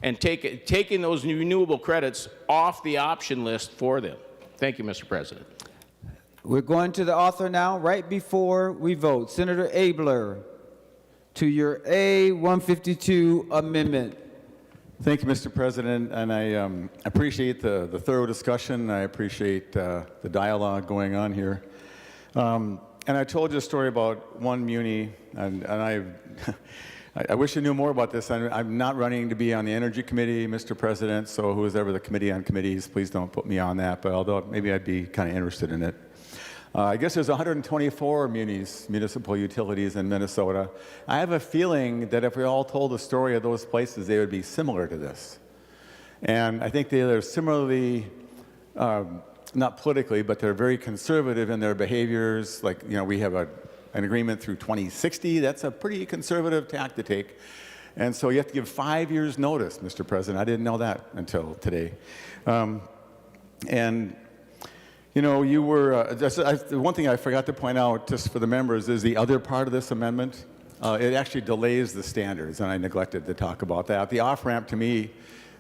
[SPEAKER 15] and taking those renewable credits off the option list for them. Thank you, Mr. President.
[SPEAKER 1] We're going to the author now, right before we vote. Senator Abler, to your A152 amendment.
[SPEAKER 9] Thank you, Mr. President, and I appreciate the thorough discussion. I appreciate the dialogue going on here. And I told you a story about one muni, and I wish I knew more about this. I'm not running to be on the Energy Committee, Mr. President, so who is ever the committee on committees, please don't put me on that, but although maybe I'd be kind of interested in it. I guess there's 124 municipal utilities in Minnesota. I have a feeling that if we all told the story of those places, they would be similar to this. And I think they're similarly, not politically, but they're very conservative in their behaviors. Like, you know, we have an agreement through 2060. That's a pretty conservative tack to take. And so you have to give 5 years notice, Mr. President. I didn't know that until today. And you know, you were, one thing I forgot to point out just for the members is the other part of this amendment. It actually delays the standards, and I neglected to talk about that. The off-ramp to me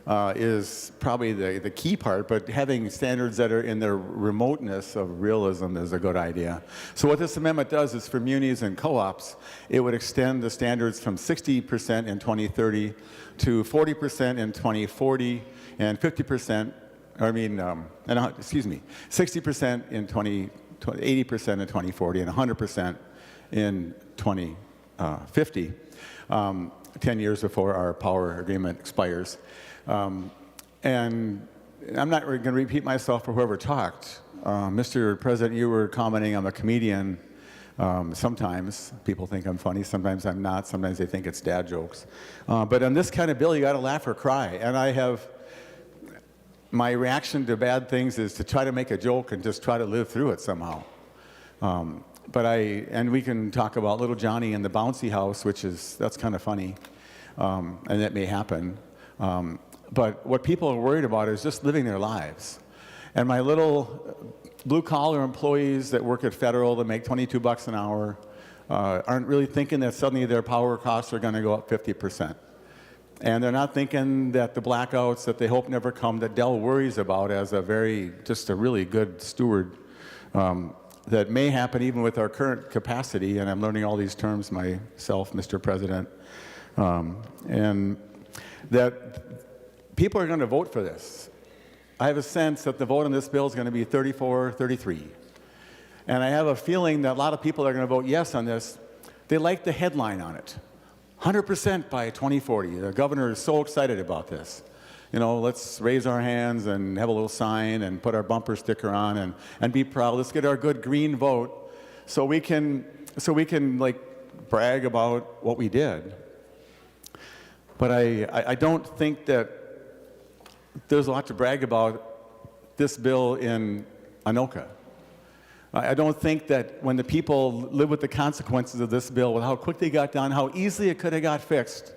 [SPEAKER 9] is probably the key part, but having standards that are in their remoteness of realism is a good idea. So what this amendment does is for munis and co-ops, it would extend the standards from 60% in 2030 to 40% in 2040 and 50%, 60% in 80% in 2040 and 100% in 2050, 10 years before our power agreement expires. And I'm not going to repeat myself for whoever talked. Mr. President, you were commenting I'm a comedian. Sometimes people think I'm funny, sometimes I'm not, sometimes they think it's dad jokes. But on this kind of bill, you got to laugh or cry. And my reaction to bad things is to try to make a joke and just try to live through it somehow. And we can talk about little Johnny in the bouncy house, that's kind of funny, and that may happen. But what people are worried about is just living their lives. And my little blue-collar employees that work at Federal that make $22 an hour aren't really thinking that suddenly their power costs are going to go up 50%. And they're not thinking that the blackouts that they hope never come, that Dell worries about as just a really good steward, that may happen even with our current capacity, and I'm learning all these terms myself, Mr. President, and that people are going to vote for this. I have a sense that the vote on this bill is going to be 34-33. And I have a feeling that a lot of people are going to vote yes on this. They like the headline on it. 100% by 2040. The governor is so excited about this. You know, let's raise our hands and have a little sign and put our bumper sticker on and be proud. Let's get our good green vote so we can like brag about what we did. But I don't think that there's a lot to brag about this bill in Anoka. I don't think that when the people live with the consequences of this bill, with how quickly it got done, how easily it could have got fixed,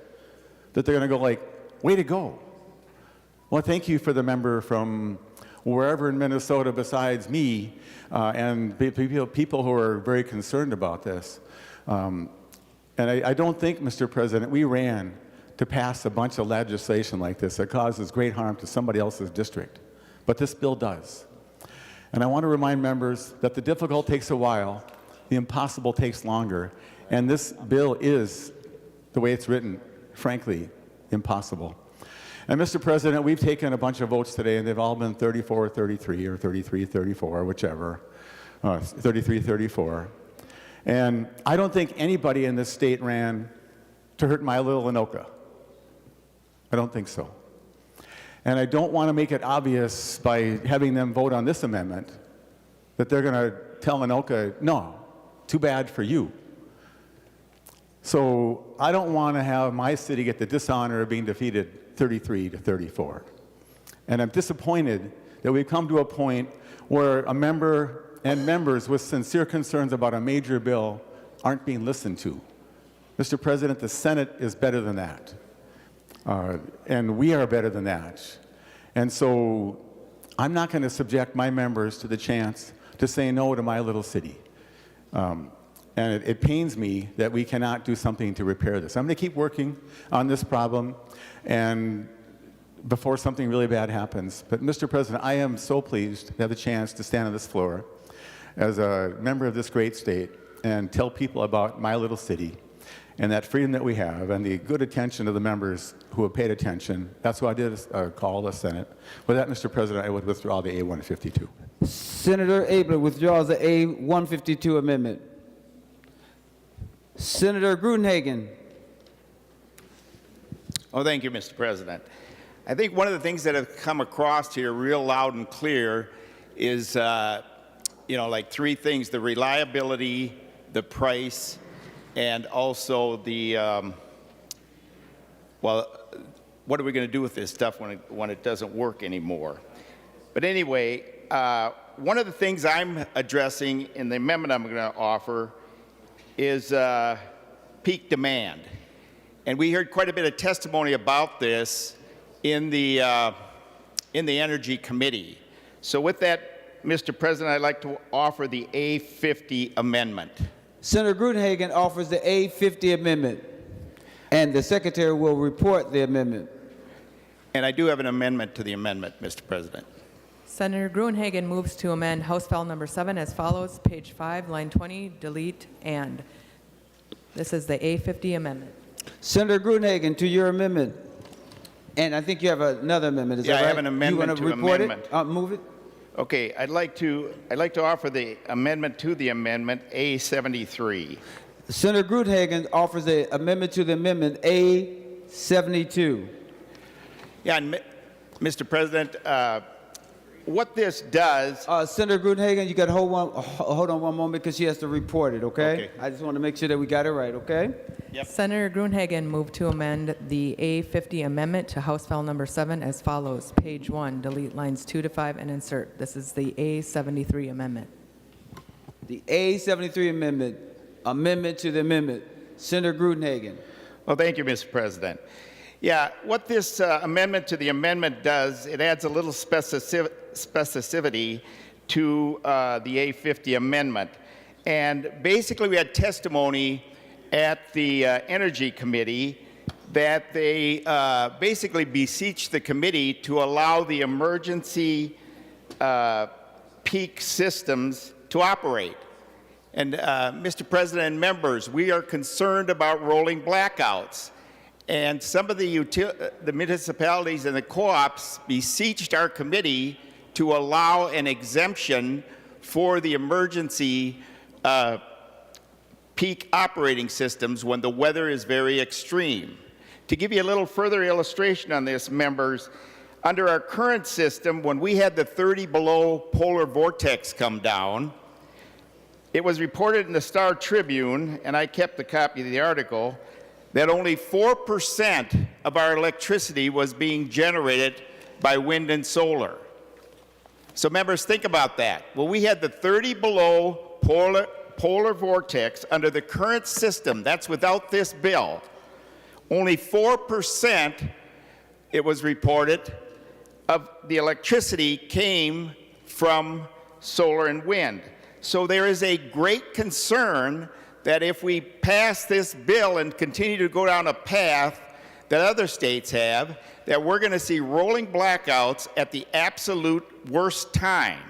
[SPEAKER 9] that they're going to go like, way to go. Well, thank you for the member from wherever in Minnesota besides me and people who are very concerned about this. And I don't think, Mr. President, we ran to pass a bunch of legislation like this that causes great harm to somebody else's district. But this bill does. And I want to remind members that the difficult takes a while, the impossible takes longer, and this bill is, the way it's written, frankly, impossible. And Mr. President, we've taken a bunch of votes today, and they've all been 34-33 or 33-34, whichever, 33-34. And I don't think anybody in this state ran to hurt my little Anoka. I don't think so. And I don't want to make it obvious by having them vote on this amendment that they're going to tell Anoka, no, too bad for you. So I don't want to have my city get the dishonor of being defeated 33-34. And I'm disappointed that we've come to a point where a member and members with sincere concerns about a major bill aren't being listened to. Mr. President, the Senate is better than that. And we are better than that. And so I'm not going to subject my members to the chance to say no to my little city. And it pains me that we cannot do something to repair this. I'm going to keep working on this problem and before something really bad happens. But Mr. President, I am so pleased to have the chance to stand on this floor as a member of this great state and tell people about my little city and that freedom that we have and the good attention of the members who have paid attention. That's why I did call the Senate. With that, Mr. President, I would withdraw the A-152.
[SPEAKER 1] Senator Abler withdraws the A-152 amendment. Senator Gruenhagen.
[SPEAKER 18] Oh, thank you, Mr. President. I think one of the things that have come across here real loud and clear is, like three things: the reliability, the price, and also the, what are we going to do with this stuff when it doesn't work anymore? But anyway, one of the things I'm addressing in the amendment I'm going to offer is peak demand. And we heard quite a bit of testimony about this in the Energy Committee. So with that, Mr. President, I'd like to offer the A50 amendment.
[SPEAKER 1] Senator Gruenhagen offers the A50 amendment, and the Secretary will report the amendment.
[SPEAKER 18] And I do have an amendment to the amendment, Mr. President.
[SPEAKER 19] Senator Gruenhagen moves to amend House File Number 7 as follows, page 5, line 20, delete and. This is the A50 amendment.
[SPEAKER 1] Senator Gruenhagen, to your amendment. And I think you have another amendment, is that right?
[SPEAKER 18] I have an amendment
[SPEAKER 1] you want
[SPEAKER 18] to
[SPEAKER 1] report
[SPEAKER 18] amendment.
[SPEAKER 1] It? Move it?
[SPEAKER 18] Okay, I'd like to offer the amendment to the amendment A73.
[SPEAKER 1] Senator Gruenhagen offers an amendment to the amendment A72.
[SPEAKER 18] Yeah, and Mr. President, what this does...
[SPEAKER 1] Senator Gruenhagen, you got to hold on one moment because she has to report it, okay? I just want to make sure that we got it right, okay?
[SPEAKER 19] Yep. Senator Gruenhagen moved to amend the A50 amendment to House File Number 7 as follows, page 1, delete lines 2 to 5 and insert. This is the A73 amendment.
[SPEAKER 1] The A73 amendment to the amendment. Senator Gruenhagen.
[SPEAKER 18] Well, thank you, Mr. President. Yeah, what this amendment to the amendment does, it adds a little specificity to the A50 amendment. And basically, we had testimony at the Energy Committee that they basically beseeched the committee to allow the emergency peak systems to operate. And Mr. President and members, we are concerned about rolling blackouts. And some of the municipalities and the co-ops beseeched our committee to allow an exemption for the emergency peak operating systems when the weather is very extreme. To give you a little further illustration on this, members, under our current system, when we had the 30 below polar vortex come down, it was reported in the Star Tribune, and I kept a copy of the article, that only 4% of our electricity was being generated by wind and solar. So members, think about that. Well, we had the 30 below polar vortex under the current system, that's without this bill. Only 4%, it was reported, of the electricity came from solar and wind. So there is a great concern that if we pass this bill and continue to go down a path that other states have, that we're going to see rolling blackouts at the absolute worst time.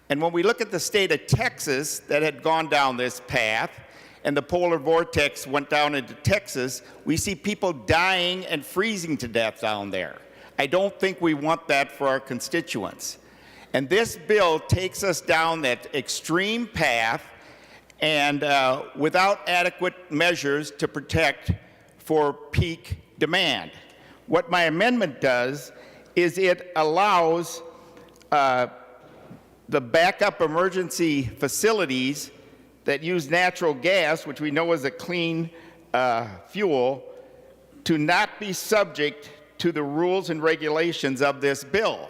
[SPEAKER 18] And when we look at the state of Texas that had gone down this path, and the polar vortex went down into Texas, we see people dying and freezing to death down there. I don't think we want that for our constituents. And this bill takes us down that extreme path and without adequate measures to protect for peak demand. What my amendment does is it allows the backup emergency facilities that use natural gas, which we know is a clean fuel to not be subject to the rules and regulations of this bill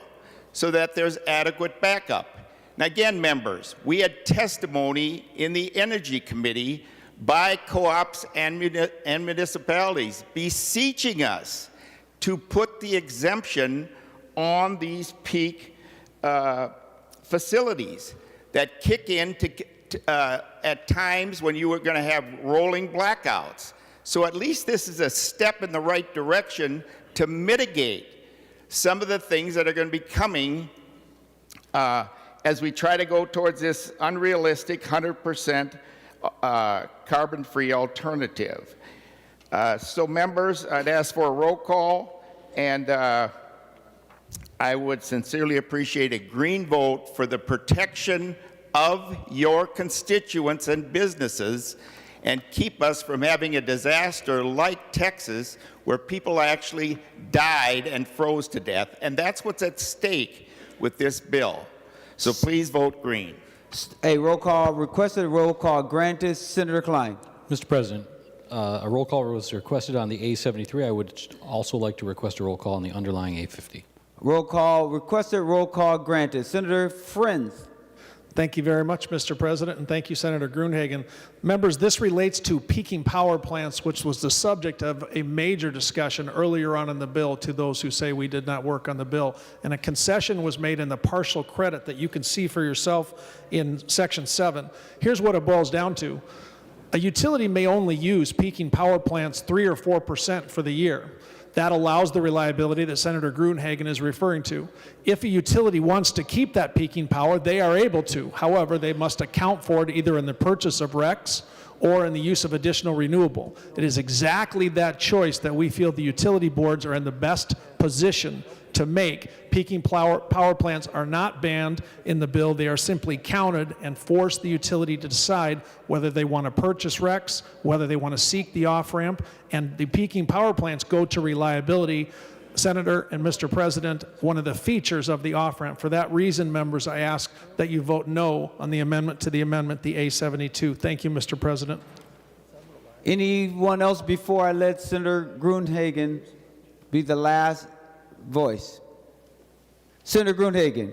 [SPEAKER 18] so that there's adequate backup. Now again, members, we had testimony in the Energy Committee by co-ops and municipalities beseeching us to put the exemption on these peak facilities that kick in at times when you are going to have rolling blackouts. So at least this is a step in the right direction to mitigate some of the things that are going to be coming as we try to go towards this unrealistic 100% carbon-free alternative. So members, I'd ask for a roll call, and I would sincerely appreciate a green vote for the protection of your constituents and businesses and keep us from having a disaster like Texas where people actually died and froze to death. And that's what's at stake with this bill. So please vote green.
[SPEAKER 1] A roll call, requested roll call granted. Senator Klein.
[SPEAKER 20] Mr. President, a roll call was requested on the A73. I would also like to request a roll call on the underlying A50.
[SPEAKER 1] Roll call, requested roll call granted. Senator Frentz.
[SPEAKER 6] Thank you very much, Mr. President, and thank you, Senator Gruenhagen. Members, this relates to peaking power plants, which was the subject of a major discussion earlier on in the bill to those who say we did not work on the bill. And a concession was made in the partial credit that you can see for yourself in Section 7. Here's what it boils down to. A utility may only use peaking power plants 3 or 4% for the year. That allows the reliability that Senator Gruenhagen is referring to. If a utility wants to keep that peaking power, they are able to. However, they must account for it either in the purchase of RECs or in the use of additional renewable. It is exactly that choice that we feel the utility boards are in the best position to make. Peaking power plants are not banned in the bill. They are simply counted and force the utility to decide whether they want to purchase RECs, whether they want to seek the off-ramp, and the peaking power plants go to reliability. Senator and Mr. President, one of the features of the off-ramp. For that reason, members, I ask that you vote no on the amendment to the amendment, the A72. Thank you, Mr. President.
[SPEAKER 1] Anyone else before I let Senator Gruenhagen be the last voice? Senator Gruenhagen.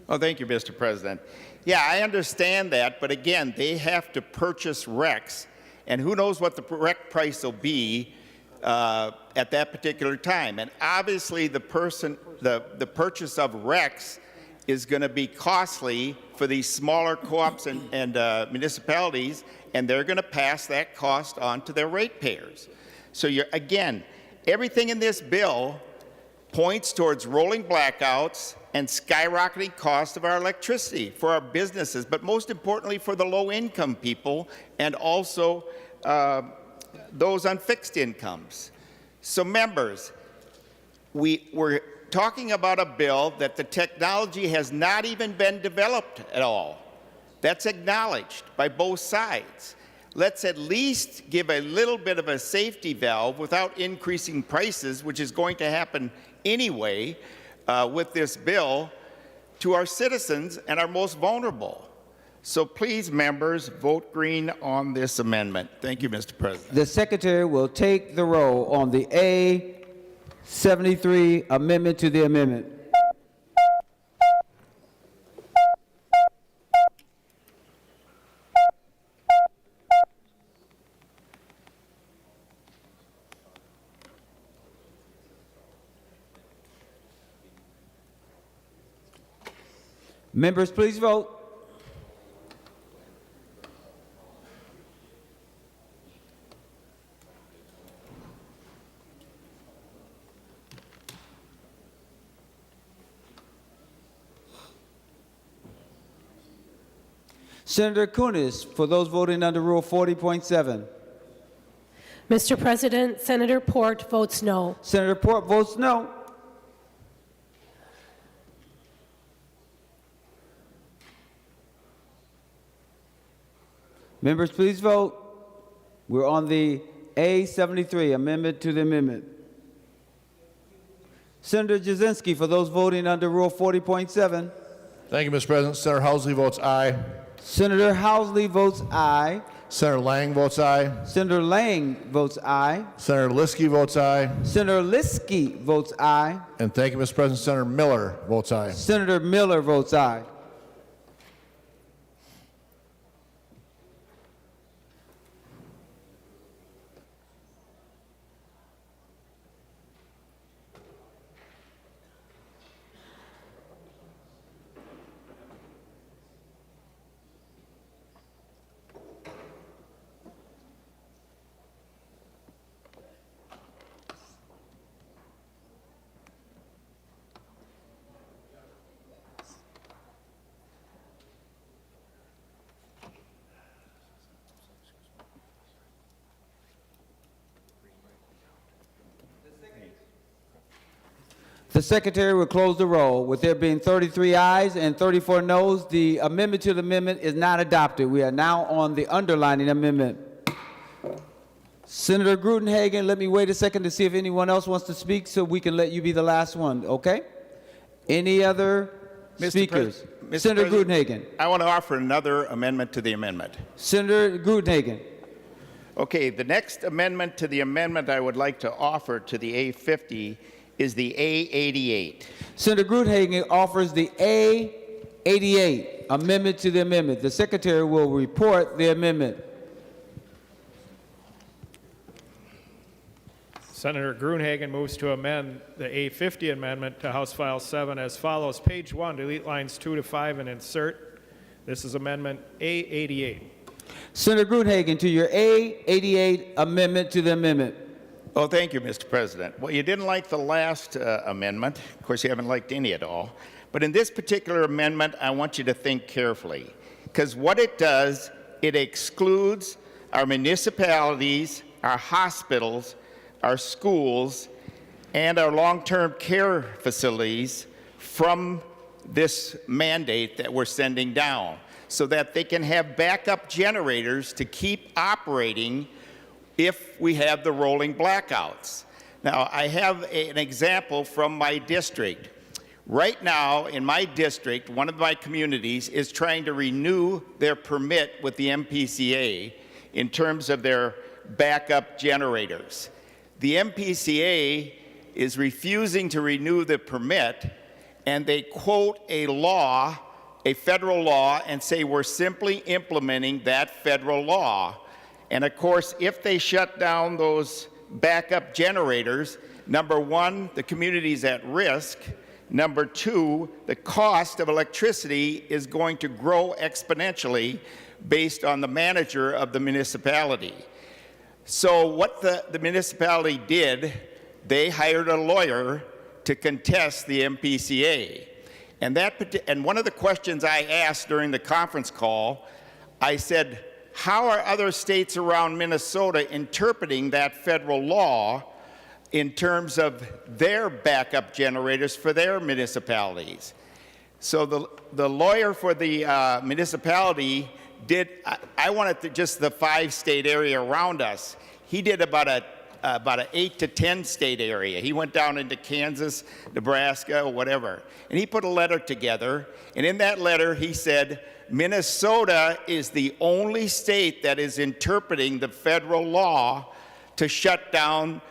[SPEAKER 18] Oh, thank you, Mr. President. Yeah, I understand that, but again, they have to purchase RECs, and who knows what the REC price will be at that particular time. And obviously, the purchase of RECs is going to be costly for these smaller co-ops and municipalities, and they're going to pass that cost on to their ratepayers. So again, everything in this bill points towards rolling blackouts and skyrocketing cost of our electricity for our businesses, but most importantly for the low-income people and also those on fixed incomes. So members, we're talking about a bill that the technology has not even been developed at all. That's acknowledged by both sides. Let's at least give a little bit of a safety valve without increasing prices, which is going to happen anyway with this bill, to our citizens and our most vulnerable. So please, members, vote green on this amendment. Thank you, Mr. President.
[SPEAKER 1] The Secretary will take the roll on the A73 amendment to the amendment. Members, please vote. Senator Kunis, for those voting under Rule 40.7.
[SPEAKER 4] Mr. President, Senator Port votes no.
[SPEAKER 1] Senator Port votes no. Members, please vote. We're on the A73, amendment to the amendment. Senator Jasinski, for those voting under Rule 40.7.
[SPEAKER 3] Thank you, Mr. President. Senator Housley votes aye.
[SPEAKER 1] Senator Housley votes aye.
[SPEAKER 3] Senator Lang votes aye.
[SPEAKER 1] Senator Lang votes aye.
[SPEAKER 3] Senator Liskey votes aye.
[SPEAKER 1] Senator Liskey votes aye.
[SPEAKER 3] And thank you, Mr. President. Senator Miller votes aye.
[SPEAKER 1] Senator Miller votes aye. The Secretary will close the roll. With there being 33 ayes and 34 noes, the amendment to the amendment is not adopted. We are now on the underlining amendment. Senator Grudenhagen, let me wait a second to see if anyone else wants to speak so we can let you be the last one, okay? Any other speakers? Senator Grudenhagen.
[SPEAKER 18] I want to offer another amendment to the amendment.
[SPEAKER 1] Senator Grudenhagen.
[SPEAKER 18] Okay, the next amendment to the amendment I would like to offer to the A50 is the A88.
[SPEAKER 1] Senator Grudenhagen offers the A88 amendment to the amendment. The Secretary will report the amendment.
[SPEAKER 6] Senator Gruenhagen moves to amend the A50 amendment to House File 7 as follows. Page 1, delete lines 2 to 5 and insert. This is amendment A88.
[SPEAKER 1] Senator Grudenhagen, to your A88 amendment to the amendment.
[SPEAKER 18] Oh, thank you, Mr. President. Well, you didn't like the last amendment. Of course, you haven't liked any at all. But in this particular amendment, I want you to think carefully. Because what it does, it excludes our municipalities, our hospitals, our schools, and our long-term care facilities from this mandate that we're sending down so that they can have backup generators to keep operating if we have the rolling blackouts. Now, I have an example from my district. Right now, in my district, one of my communities is trying to renew their permit with the MPCA in terms of their backup generators. The MPCA is refusing to renew the permit, and they quote a law, a federal law, and say we're simply implementing that federal law. And of course, if they shut down those backup generators, number one, the community's at risk. Number two, the cost of electricity is going to grow exponentially based on the manager of the municipality. So what the municipality did, they hired a lawyer to contest the MPCA. And one of the questions I asked during the conference call, I said, how are other states around Minnesota interpreting that federal law in terms of their backup generators for their municipalities? So the lawyer for the municipality did, I wanted just the 5-state area around us. He did about an 8 to 10 state area. He went down into Kansas, Nebraska, whatever. And he put a letter together. And in that letter, he said, Minnesota is the only state that is interpreting the federal law to shut down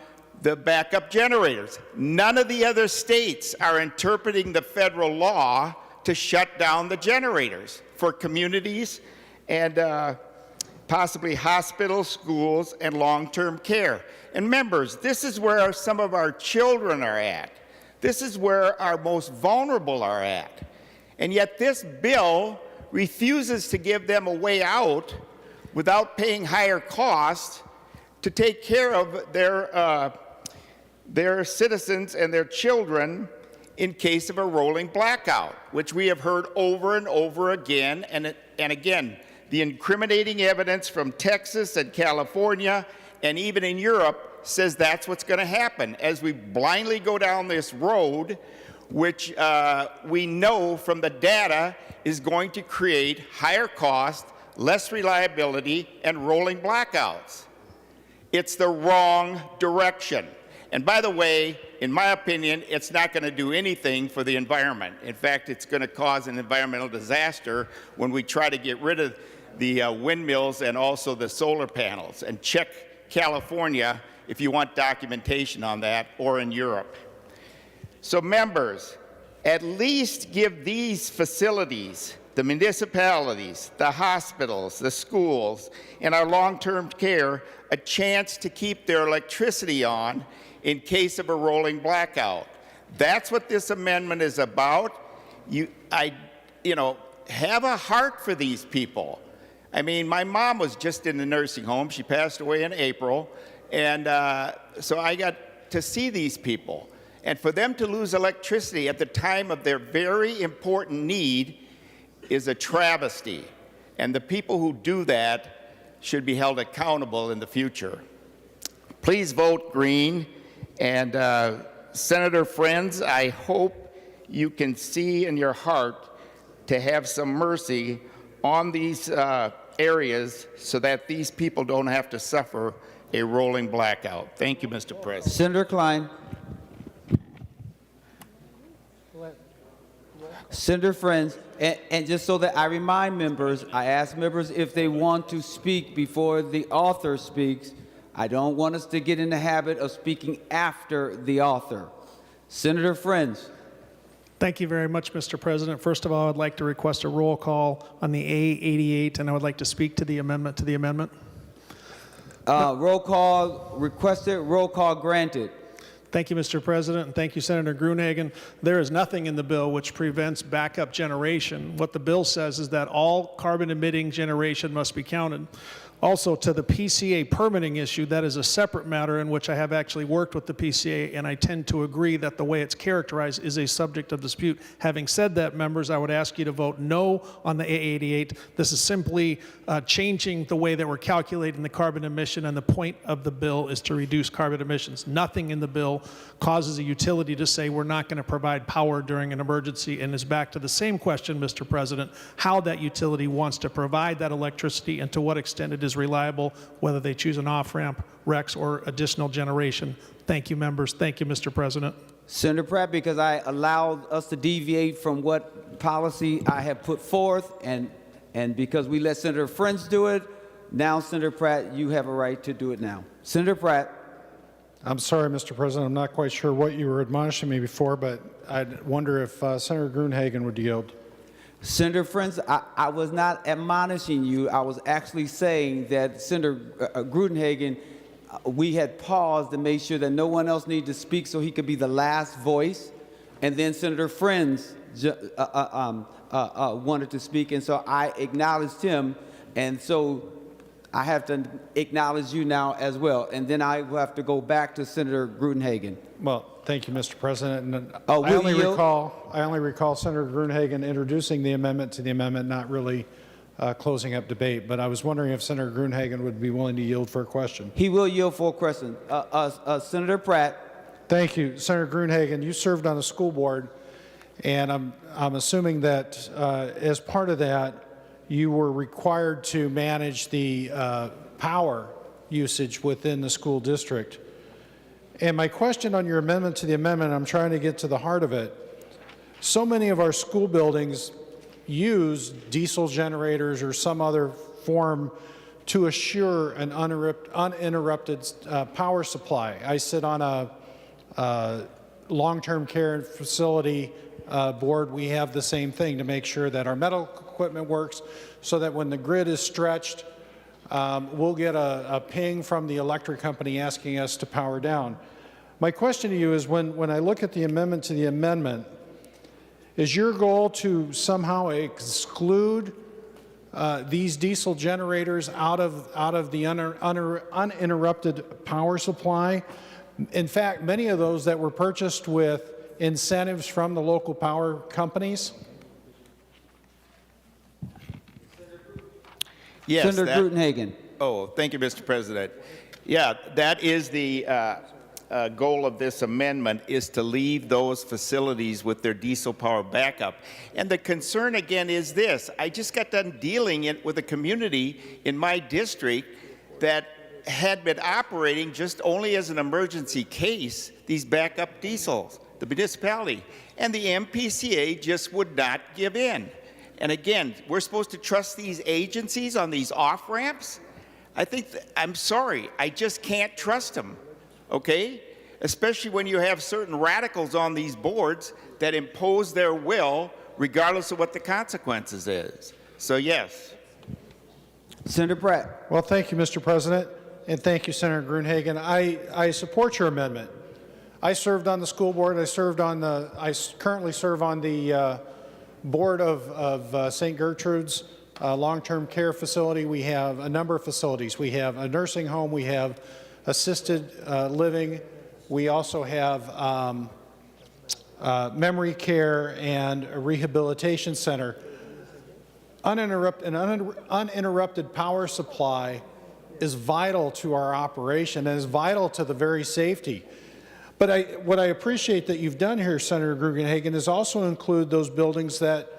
[SPEAKER 18] the backup generators. None of the other states are interpreting the federal law to shut down the generators for communities and possibly hospitals, schools, and long-term care. And members, this is where some of our children are at. This is where our most vulnerable are at. And yet this bill refuses to give them a way out without paying higher costs to take care of their citizens and their children in case of a rolling blackout, which we have heard over and over again. And again, the incriminating evidence from Texas and California and even in Europe says that's what's going to happen as we blindly go down this road, which we know from the data is going to create higher cost, less reliability, and rolling blackouts. It's the wrong direction. And by the way, in my opinion, it's not going to do anything for the environment. In fact, it's going to cause an environmental disaster when we try to get rid of the windmills and also the solar panels. And check California if you want documentation on that, or in Europe. So members, at least give these facilities, the municipalities, the hospitals, the schools, and our long-term care a chance to keep their electricity on in case of a rolling blackout. That's what this amendment is about. Have a heart for these people. I mean, my mom was just in the nursing home. She passed away in April. And so I got to see these people. And for them to lose electricity at the time of their very important need is a travesty. And the people who do that should be held accountable in the future. Please vote green. And Senator Frentz, I hope you can see in your heart to have some mercy on these areas so that these people don't have to suffer a rolling blackout. Thank you, Mr. President.
[SPEAKER 1] Senator Klein. Senator Frentz, and just so that I remind members, I ask members if they want to speak before the author speaks. I don't want us to get in the habit of speaking after the author. Senator Frentz.
[SPEAKER 6] Thank you very much, Mr. President. First of all, I'd like to request a roll call on the A88, and I would like to speak to the amendment to the amendment.
[SPEAKER 1] Roll call requested, roll call granted.
[SPEAKER 6] Thank you, Mr. President, and thank you, Senator Gruenhagen. There is nothing in the bill which prevents backup generation. What the bill says is that all carbon-emitting generation must be counted. Also, to the PCA permitting issue, that is a separate matter in which I have actually worked with the PCA, and I tend to agree that the way it's characterized is a subject of dispute. Having said that, members, I would ask you to vote no on the A88. This is simply changing the way that we're calculating the carbon emission, and the point of the bill is to reduce carbon emissions. Nothing in the bill causes a utility to say we're not going to provide power during an emergency, and is back to the same question, Mr. President, how that utility wants to provide that electricity and to what extent it is reliable, whether they choose an off-ramp, REX, or additional generation. Thank you, members. Thank you, Mr. President.
[SPEAKER 1] Senator Pratt, because I allowed us to deviate from what policy I have put forth, and because we let Senator Frentz do it, now, Senator Pratt, you have a right to do it now. Senator Pratt.
[SPEAKER 5] I'm sorry, Mr. President. I'm not quite sure what you were admonishing me before, but I'd wonder if Senator Gruenhagen would yield.
[SPEAKER 1] Senator Frentz, I was not admonishing you. I was actually saying that Senator Gruenhagen, we had paused to make sure that no one else needed to speak so he could be the last voice. And then Senator Frentz wanted to speak, and so I acknowledged him. And so I have to acknowledge you now as well. And then I will have to go back to Senator Gruenhagen.
[SPEAKER 5] Well, thank you, Mr. President. And I
[SPEAKER 1] will
[SPEAKER 5] only
[SPEAKER 1] you
[SPEAKER 5] recall Senator Gruenhagen introducing the amendment to the amendment, not really closing up debate. But I was wondering if Senator Gruenhagen would be willing to yield for a question.
[SPEAKER 1] He will yield for a question. Senator Pratt.
[SPEAKER 5] Thank you, Senator Gruenhagen. You served on a school board, and I'm assuming that as part of that, you were required to manage the power usage within the school district. And my question on your amendment to the amendment, I'm trying to get to the heart of it. So many of our school buildings use diesel generators or some other form to assure an uninterrupted power supply. I sit on a long-term care facility board. We have the same thing to make sure that our medical equipment works, so that when the grid is stretched, we'll get a ping from the electric company asking us to power down. My question to you is, when I look at the amendment to the amendment, is your goal to somehow exclude these diesel generators out of the uninterrupted power supply? In fact, many of those that were purchased with incentives from the local power companies?
[SPEAKER 18] Yes,
[SPEAKER 1] Senator Gruenhagen.
[SPEAKER 18] Oh, thank you, Mr. President. Yeah, that is the goal of this amendment, is to leave those facilities with their diesel power backup. And the concern again is this. I just got done dealing with a community in my district that had been operating just only as an emergency case, these backup diesels, the municipality. And the MPCA just would not give in. And again, we're supposed to trust these agencies on these off-ramps? I'm sorry, I just can't trust them, okay? Especially when you have certain radicals on these boards that impose their will regardless of what the consequences is. So yes.
[SPEAKER 1] Senator Pratt.
[SPEAKER 6] Well, thank you, Mr. President, and thank you, Senator Gruenhagen. I support your amendment. I served on the school board. I currently serve on the board of St. Gertrude's long-term care facility. We have a number of facilities. We have a nursing home. We have assisted living. We also have memory care and a rehabilitation center. An uninterrupted power supply is vital to our operation and is vital to the very safety. But what I appreciate that you've done here, Senator Gruenhagen, is also include those buildings that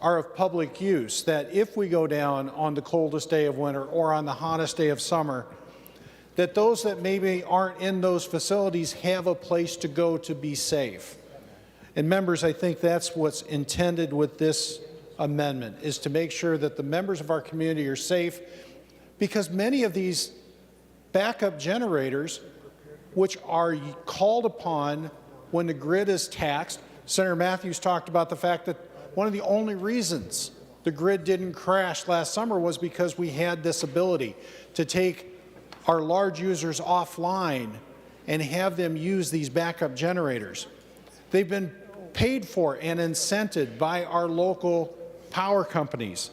[SPEAKER 6] are of public use, that if we go down on the coldest day of winter or on the hottest day of summer, that those that maybe aren't in those facilities have a place to go to be safe. And members, I think that's what's intended with this amendment, is to make sure that the members of our community are safe, because many of these backup generators, which are called upon when the grid is taxed. Senator Matthews talked about the fact that one of the only reasons the grid didn't crash last summer was because we had this ability to take our large users offline and have them use these backup generators. They've been paid for and incented by our local power companies.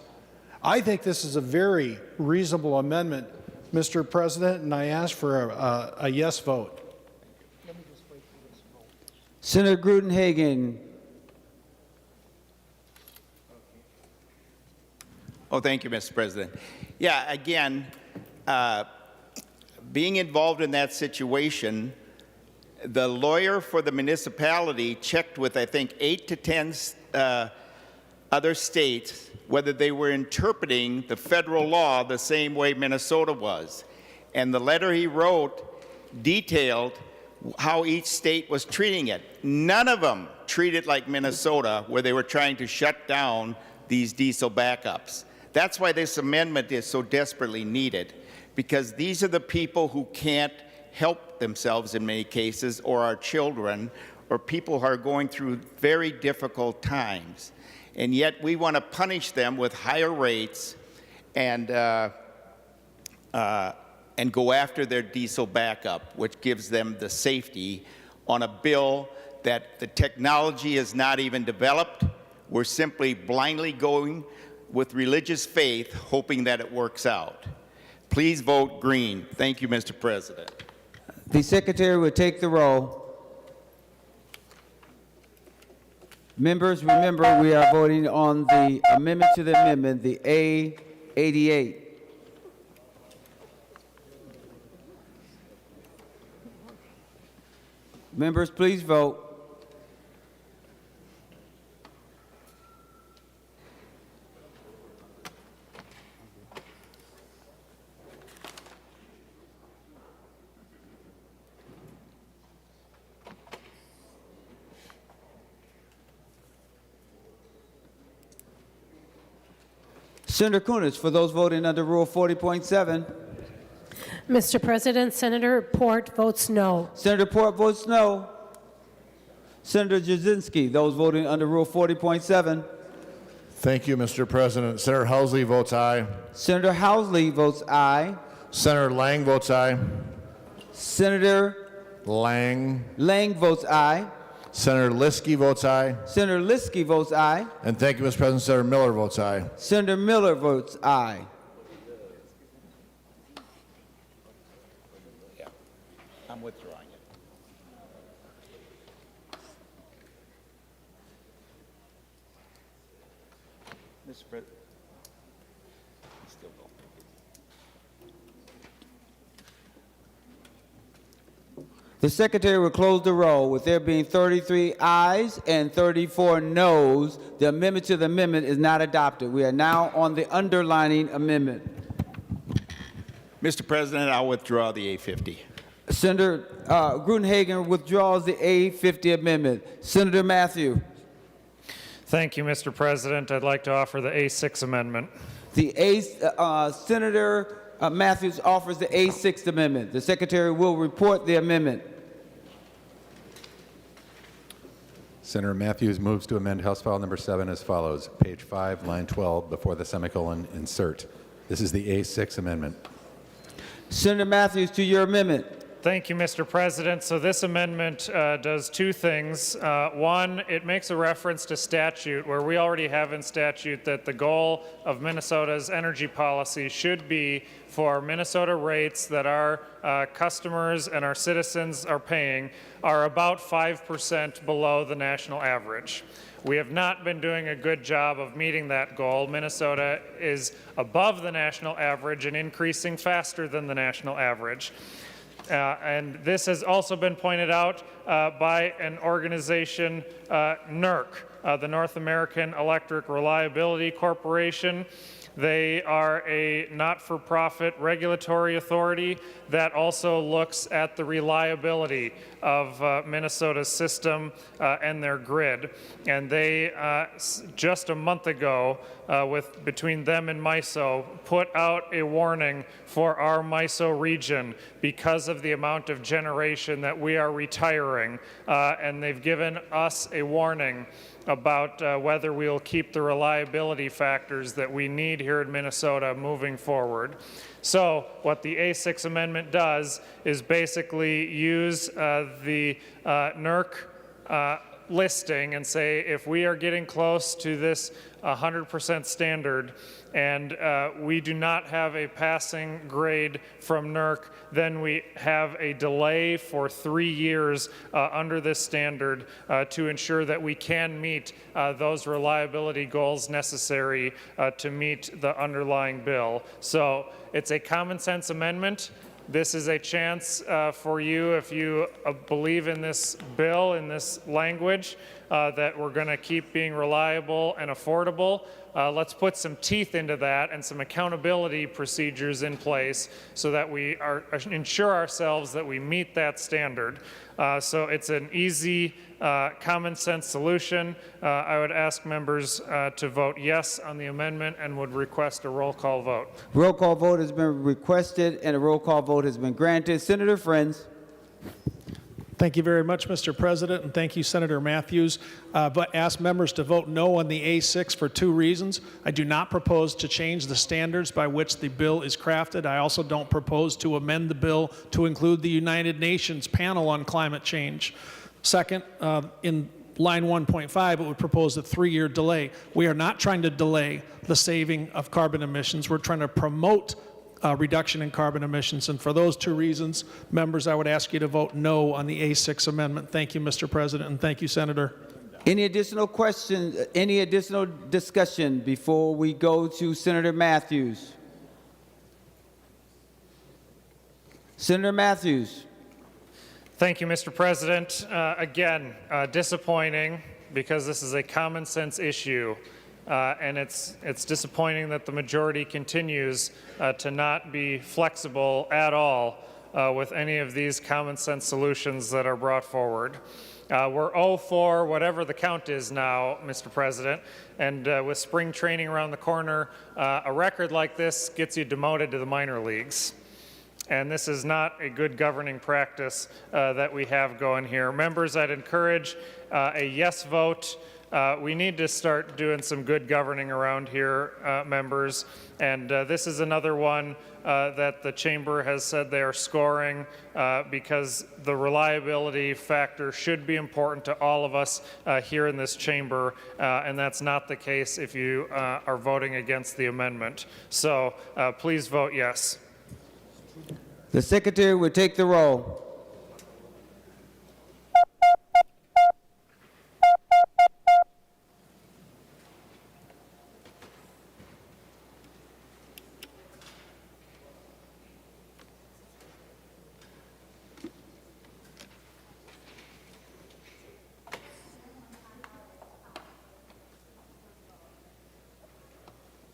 [SPEAKER 6] I think this is a very reasonable amendment, Mr. President, and I ask for a yes vote.
[SPEAKER 1] Senator Gruenhagen.
[SPEAKER 18] Oh, thank you, Mr. President. Yeah, again, being involved in that situation, the lawyer for the municipality checked with, I think, 8 to 10 other states whether they were interpreting the federal law the same way Minnesota was. And the letter he wrote detailed how each state was treating it. None of them treated like Minnesota, where they were trying to shut down these diesel backups. That's why this amendment is so desperately needed, because these are the people who can't help themselves in many cases, or our children, or people who are going through very difficult times. And yet we want to punish them with higher rates and go after their diesel backup, which gives them the safety on a bill that the technology is not even developed. We're simply blindly going with religious faith, hoping that it works out. Please vote green. Thank you, Mr. President.
[SPEAKER 1] The Secretary will take the roll. Members, remember we are voting on the amendment to the amendment, the A88. Members, please vote. Senator Kunis, for those voting under Rule 40.7.
[SPEAKER 4] Mr. President, Senator Port votes no.
[SPEAKER 1] Senator Port votes no. Senator Jasinski, those voting under Rule 40.7.
[SPEAKER 3] Thank you, Mr. President. Senator Housley votes aye.
[SPEAKER 1] Senator Housley votes aye.
[SPEAKER 3] Senator Lang votes aye.
[SPEAKER 1] Senator
[SPEAKER 3] Lang
[SPEAKER 1] votes aye.
[SPEAKER 3] Senator Liskey votes aye.
[SPEAKER 1] Senator Liskey votes aye.
[SPEAKER 3] And thank you, Mr. President. Senator Miller votes aye.
[SPEAKER 1] Senator Miller votes aye.
[SPEAKER 18] Yeah, I'm withdrawing it. Mr. President, still voting.
[SPEAKER 1] The Secretary will close the roll. With there being 33 ayes and 34 noes, the amendment to the amendment is not adopted. We are now on the underlining amendment.
[SPEAKER 18] Mr. President, I'll withdraw the A50.
[SPEAKER 1] Senator Gruenhagen withdraws the A50 amendment. Senator Matthew.
[SPEAKER 7] Thank you, Mr. President. I'd like to offer the A6 amendment.
[SPEAKER 1] Senator Matthews offers the A6 amendment. The Secretary will report the amendment.
[SPEAKER 21] Senator Matthews moves to amend House File Number 7 as follows. Page 5, line 12, before the semicolon, insert. This is the A6 amendment.
[SPEAKER 1] Senator Matthews, to your amendment.
[SPEAKER 7] Thank you, Mr. President. So this amendment does two things. One, it makes a reference to statute, where we already have in statute that the goal of Minnesota's energy policy should be for Minnesota rates that our customers and our citizens are paying are about 5% below the national average. We have not been doing a good job of meeting that goal. Minnesota is above the national average and increasing faster than the national average. And this has also been pointed out by an organization, NERC, the North American Electric Reliability Corporation. They are a not-for-profit regulatory authority that also looks at the reliability of Minnesota's system and their grid. And they, just a month ago, between them and MISO, put out a warning for our MISO region because of the amount of generation that we are retiring. And they've given us a warning about whether we'll keep the reliability factors that we need here in Minnesota moving forward. So what the A6 amendment does is basically use the NERC listing and say if we are getting close to this 100% standard and we do not have a passing grade from NERC, then we have a delay for 3 years under this standard to ensure that we can meet those reliability goals necessary to meet the underlying bill. So it's a common sense amendment. This is a chance for you, if you believe in this bill, in this language, that we're going to keep being reliable and affordable. Let's put some teeth into that and some accountability procedures in place so that we ensure ourselves that we meet that standard. So it's an easy, common sense solution. I would ask members to vote yes on the amendment and would request a roll call vote.
[SPEAKER 1] Roll call vote has been requested and a roll call vote has been granted. Senator Frentz.
[SPEAKER 6] Thank you very much, Mr. President, and thank you, Senator Matthews. But ask members to vote no on the A6 for two reasons. I do not propose to change the standards by which the bill is crafted. I also don't propose to amend the bill to include the United Nations panel on climate change. Second, in line 1.5, it would propose a 3-year delay. We are not trying to delay the saving of carbon emissions. We're trying to promote reduction in carbon emissions. And for those two reasons, members, I would ask you to vote no on the A6 amendment. Thank you, Mr. President, and thank you, Senator.
[SPEAKER 1] Any additional questions, any additional discussion before we go to Senator Matthews? Senator Matthews.
[SPEAKER 7] Thank you, Mr. President. Again, disappointing because this is a common sense issue. And it's disappointing that the majority continues to not be flexible at all with any of these common sense solutions that are brought forward. We're 0-4, whatever the count is now, Mr. President, and with spring training around the corner, a record like this gets you demoted to the minor leagues. And this is not a good governing practice that we have going here. Members, I'd encourage a yes vote. We need to start doing some good governing around here, members, and this is another one that the chamber has said they are scoring because the reliability factor should be important to all of us here in this chamber, and that's not the case if you are voting against the amendment. So please vote yes.
[SPEAKER 1] The Secretary will take the roll.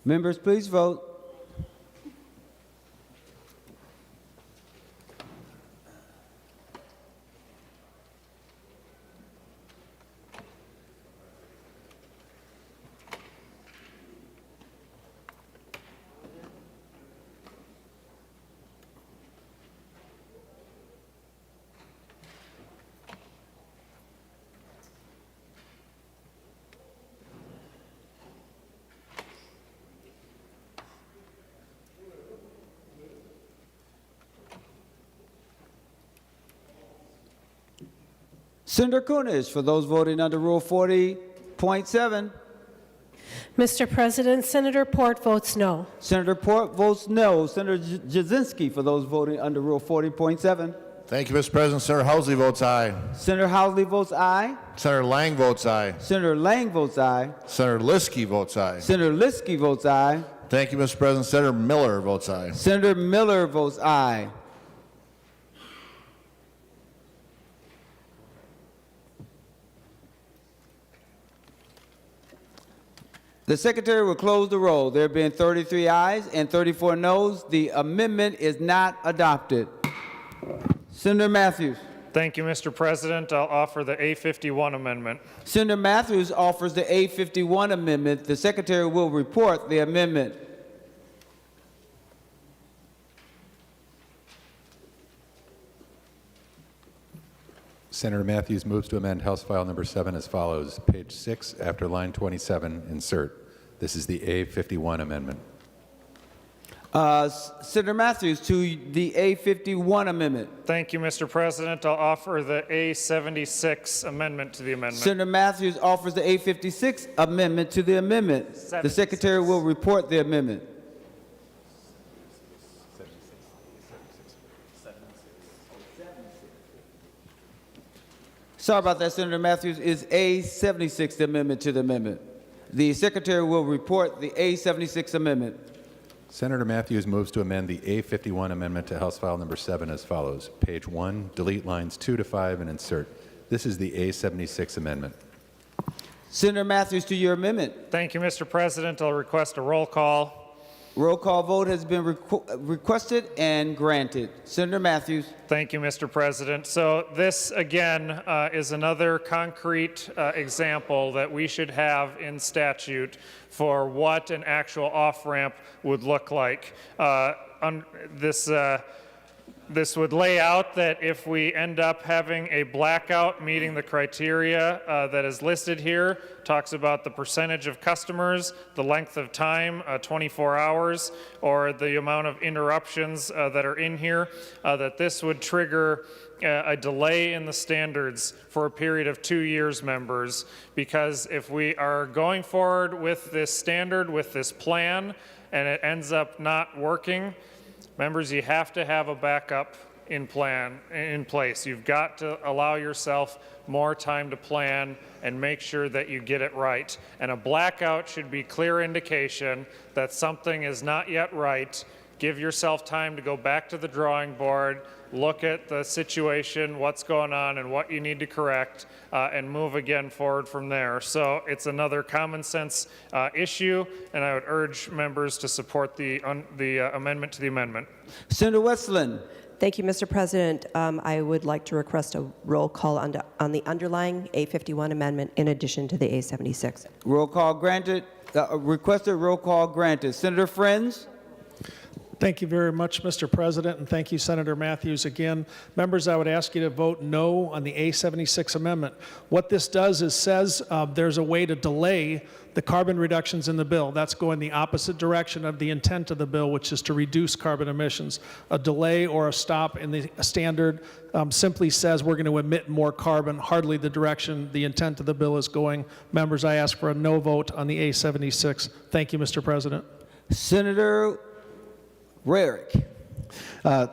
[SPEAKER 1] Members, please vote. Senator Kunesh, for those voting under Rule 40.7.
[SPEAKER 4] Mr. President, Senator Port votes no.
[SPEAKER 1] Senator Port votes no. Senator Jasinski, for those voting under Rule 40.7.
[SPEAKER 3] Thank you, Mr. President. Senator Housley votes aye.
[SPEAKER 1] Senator Housley votes aye.
[SPEAKER 3] Senator Lang votes aye.
[SPEAKER 1] Senator Lang votes aye.
[SPEAKER 3] Senator Liskey votes aye.
[SPEAKER 1] Senator Liskey votes aye.
[SPEAKER 3] Thank you, Mr. President. Senator Miller votes aye.
[SPEAKER 1] Senator Miller votes aye. The Secretary will close the roll. There being 33 ayes and 34 noes, the amendment is not adopted. Senator Matthews.
[SPEAKER 7] Thank you, Mr. President. I'll offer the A51 amendment.
[SPEAKER 1] Senator Matthews offers the A51 amendment. The Secretary will report the amendment.
[SPEAKER 21] Senator Matthews moves to amend House File Number 7 as follows. Page 6, after line 27, insert. This is the A51 amendment.
[SPEAKER 1] Senator Matthews to the A51 amendment.
[SPEAKER 7] Thank you, Mr. President. I'll offer the A76 amendment to the amendment.
[SPEAKER 1] Senator Matthews offers the A56 amendment to the amendment. The Secretary will report the amendment. Sorry about that, Senator Matthews. Is A76 the amendment to the amendment? The Secretary will report the A76 amendment.
[SPEAKER 21] Senator Matthews moves to amend the A51 amendment to House File Number 7 as follows. Page 1, delete lines 2 to 5 and insert. This is the A76 amendment.
[SPEAKER 1] Senator Matthews to your amendment.
[SPEAKER 7] Thank you, Mr. President. I'll request a roll call.
[SPEAKER 1] Roll call vote has been requested and granted. Senator Matthews.
[SPEAKER 7] Thank you, Mr. President. So this, again, is another concrete example that we should have in statute for what an actual off-ramp would look like. This would lay out that if we end up having a blackout meeting the criteria that is listed here, talks about the percentage of customers, the length of time, 24 hours, or the amount of interruptions that are in here, that this would trigger a delay in the standards for a period of 2 years, members, because if we are going forward with this standard, with this plan, and it ends up not working, members, you have to have a backup in place. You've got to allow yourself more time to plan and make sure that you get it right. And a blackout should be clear indication that something is not yet right. Give yourself time to go back to the drawing board, look at the situation, what's going on, and what you need to correct, and move again forward from there. So it's another common sense issue, and I would urge members to support the amendment to the amendment.
[SPEAKER 1] Senator Westland.
[SPEAKER 13] Thank you, Mr. President. I would like to request a roll call on the underlying A51 amendment in addition to the A76.
[SPEAKER 1] Roll call granted. Requested roll call granted. Senator Frentz.
[SPEAKER 6] Thank you very much, Mr. President, and thank you, Senator Matthews. Again, members, I would ask you to vote no on the A76 amendment. What this does is says there's a way to delay the carbon reductions in the bill. That's going the opposite direction of the intent of the bill, which is to reduce carbon emissions. A delay or a stop in the standard simply says we're going to emit more carbon, hardly the direction the intent of the bill is going. Members, I ask for a no vote on the A76. Thank you, Mr. President.
[SPEAKER 1] Senator Rarick.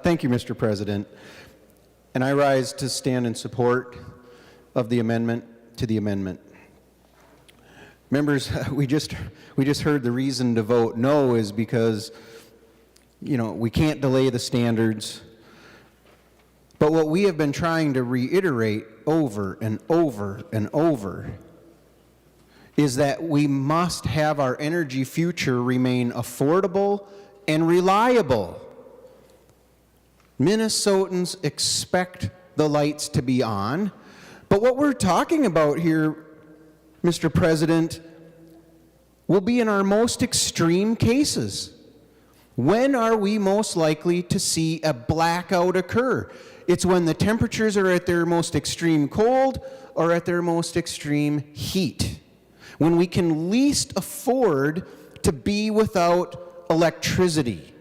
[SPEAKER 10] Thank you, Mr. President. And I rise to stand in support of the amendment to the amendment. Members, we just heard the reason to vote no is because, you know, we can't delay the standards. But what we have been trying to reiterate over and over and over is that we must have our energy future remain affordable and reliable. Minnesotans expect the lights to be on, but what we're talking about here, Mr. President, will be in our most extreme cases. When are we most likely to see a blackout occur? It's when the temperatures are at their most extreme cold or at their most extreme heat. When we can least afford to be without electricity.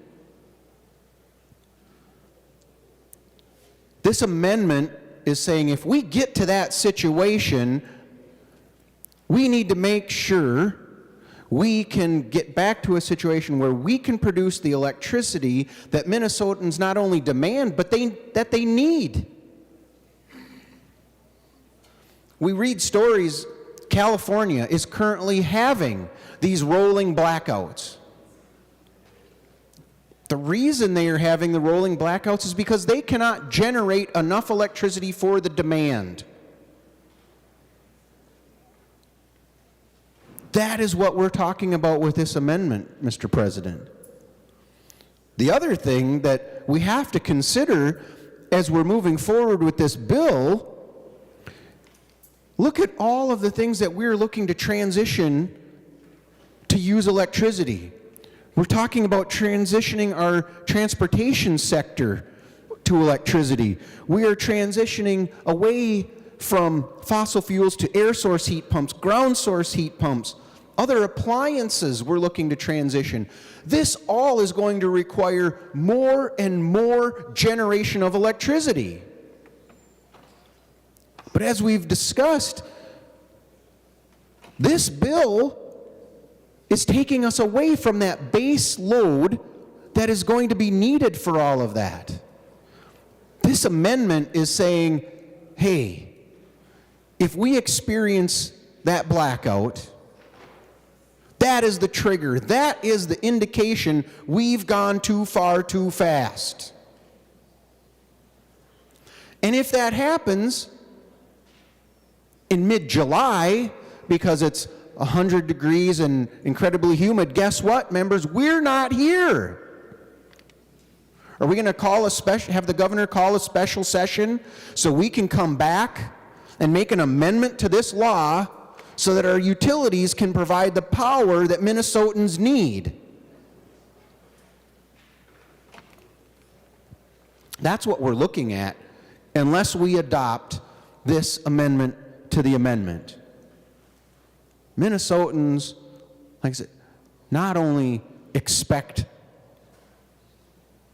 [SPEAKER 10] This amendment is saying if we get to that situation, we need to make sure we can get back to a situation where we can produce the electricity that Minnesotans not only demand, but that they need. We read stories, California is currently having these rolling blackouts. The reason they are having the rolling blackouts is because they cannot generate enough electricity for the demand. That is what we're talking about with this amendment, Mr. President. The other thing that we have to consider as we're moving forward with this bill, look at all of the things that we're looking to transition to use electricity. We're talking about transitioning our transportation sector to electricity. We are transitioning away from fossil fuels to air source heat pumps, ground source heat pumps, other appliances we're looking to transition. This all is going to require more and more generation of electricity. But as we've discussed, this bill is taking us away from that base load that is going to be needed for all of that. This amendment is saying, hey, if we experience that blackout, that is the trigger. That is the indication we've gone too far too fast. And if that happens in mid-July, because it's 100 degrees and incredibly humid, guess what, members? We're not here. Are we going to have the governor call a special session so we can come back and make an amendment to this law so that our utilities can provide the power that Minnesotans need? That's what we're looking at unless we adopt this amendment to the amendment. Minnesotans, like I said, not only expect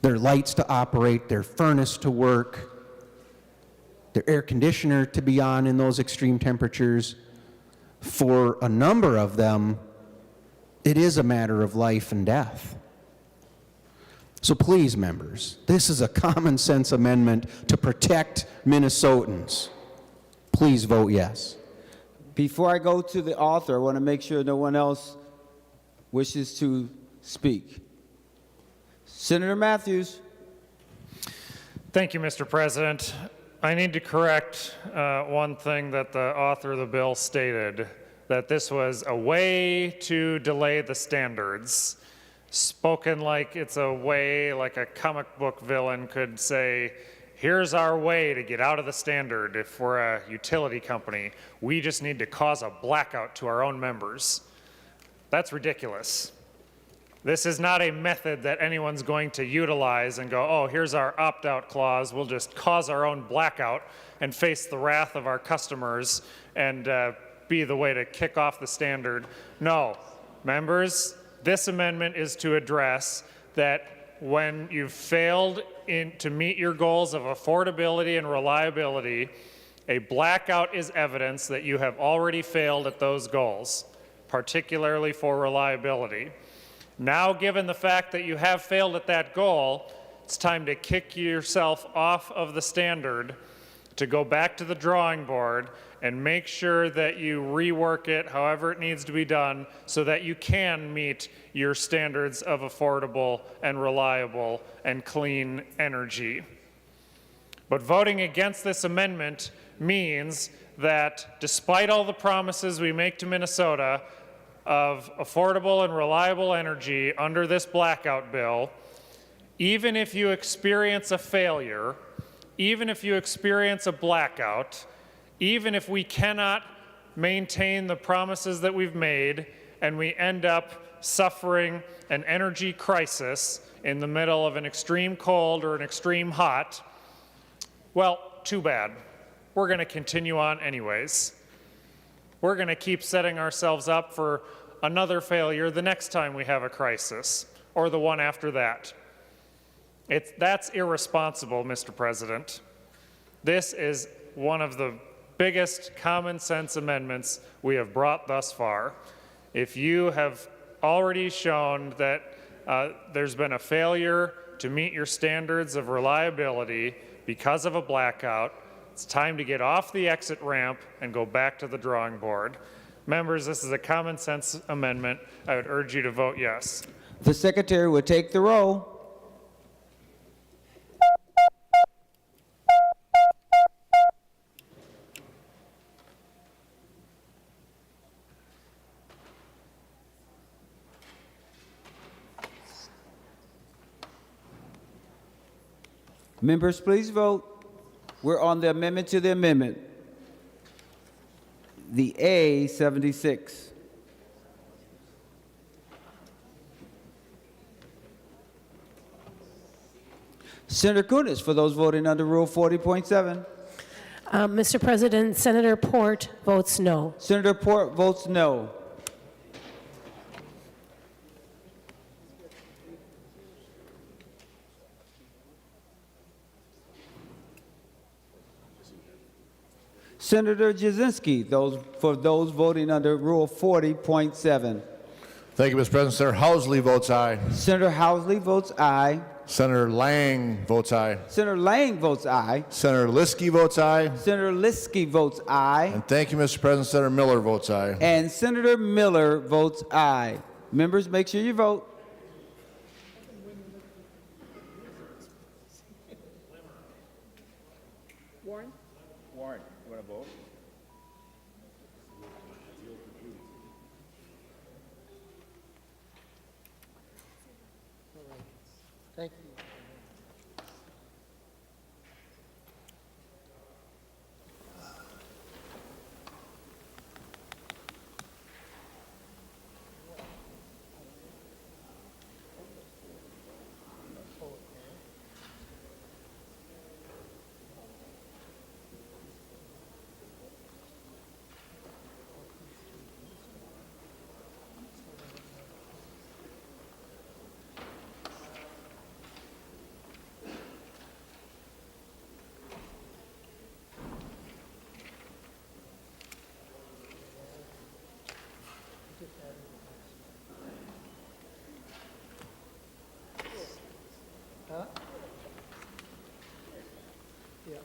[SPEAKER 10] their lights to operate, their furnace to work, their air conditioner to be on in those extreme temperatures. For a number of them, it is a matter of life and death. So please, members, this is a common sense amendment to protect Minnesotans. Please vote yes.
[SPEAKER 1] Before I go to the author, I want to make sure no one else wishes to speak. Senator Matthews.
[SPEAKER 7] Thank you, Mr. President. I need to correct one thing that the author of the bill stated, that this was a way to delay the standards. Spoken like it's a way, like a comic book villain could say, here's our way to get out of the standard if we're a utility company. We just need to cause a blackout to our own members. That's ridiculous. This is not a method that anyone's going to utilize and go, oh, here's our opt-out clause. We'll just cause our own blackout and face the wrath of our customers and be the way to kick off the standard. No, members, this amendment is to address that when you've failed to meet your goals of affordability and reliability, a blackout is evidence that you have already failed at those goals, particularly for reliability. Now, given the fact that you have failed at that goal, it's time to kick yourself off of the standard, to go back to the drawing board and make sure that you rework it however it needs to be done so that you can meet your standards of affordable and reliable and clean energy. But voting against this amendment means that despite all the promises we make to Minnesota of affordable and reliable energy under this blackout bill, even if you experience a failure, even if you experience a blackout, even if we cannot maintain the promises that we've made and we end up suffering an energy crisis in the middle of an extreme cold or an extreme hot, well, too bad. We're going to continue on anyways. We're going to keep setting ourselves up for another failure the next time we have a crisis, or the one after that. That's irresponsible, Mr. President. This is one of the biggest common sense amendments we have brought thus far. If you have already shown that there's been a failure to meet your standards of reliability because of a blackout, it's time to get off the exit ramp and go back to the drawing board. Members, this is a common sense amendment. I would urge you to vote yes.
[SPEAKER 1] The Secretary will take the roll. Members, please vote. We're on the amendment to the amendment. The A76. Senator Kunis, for those voting under Rule 40.7.
[SPEAKER 4] Mr. President, Senator Port votes no.
[SPEAKER 1] Senator Port votes no. Senator Jasinski, for those voting under Rule 40.7.
[SPEAKER 3] Thank you, Mr. President. Senator Housley votes aye.
[SPEAKER 1] Senator Housley votes aye.
[SPEAKER 3] Senator Lang votes aye.
[SPEAKER 1] Senator Lang votes aye.
[SPEAKER 3] Senator Liskey votes aye.
[SPEAKER 1] Senator Liskey votes aye.
[SPEAKER 3] And thank you, Mr. President. Senator Miller votes aye.
[SPEAKER 1] And Senator Miller votes aye. Members, make sure you vote.
[SPEAKER 18] Warren, you want to vote?
[SPEAKER 8] Thank you. Huh? Yeah.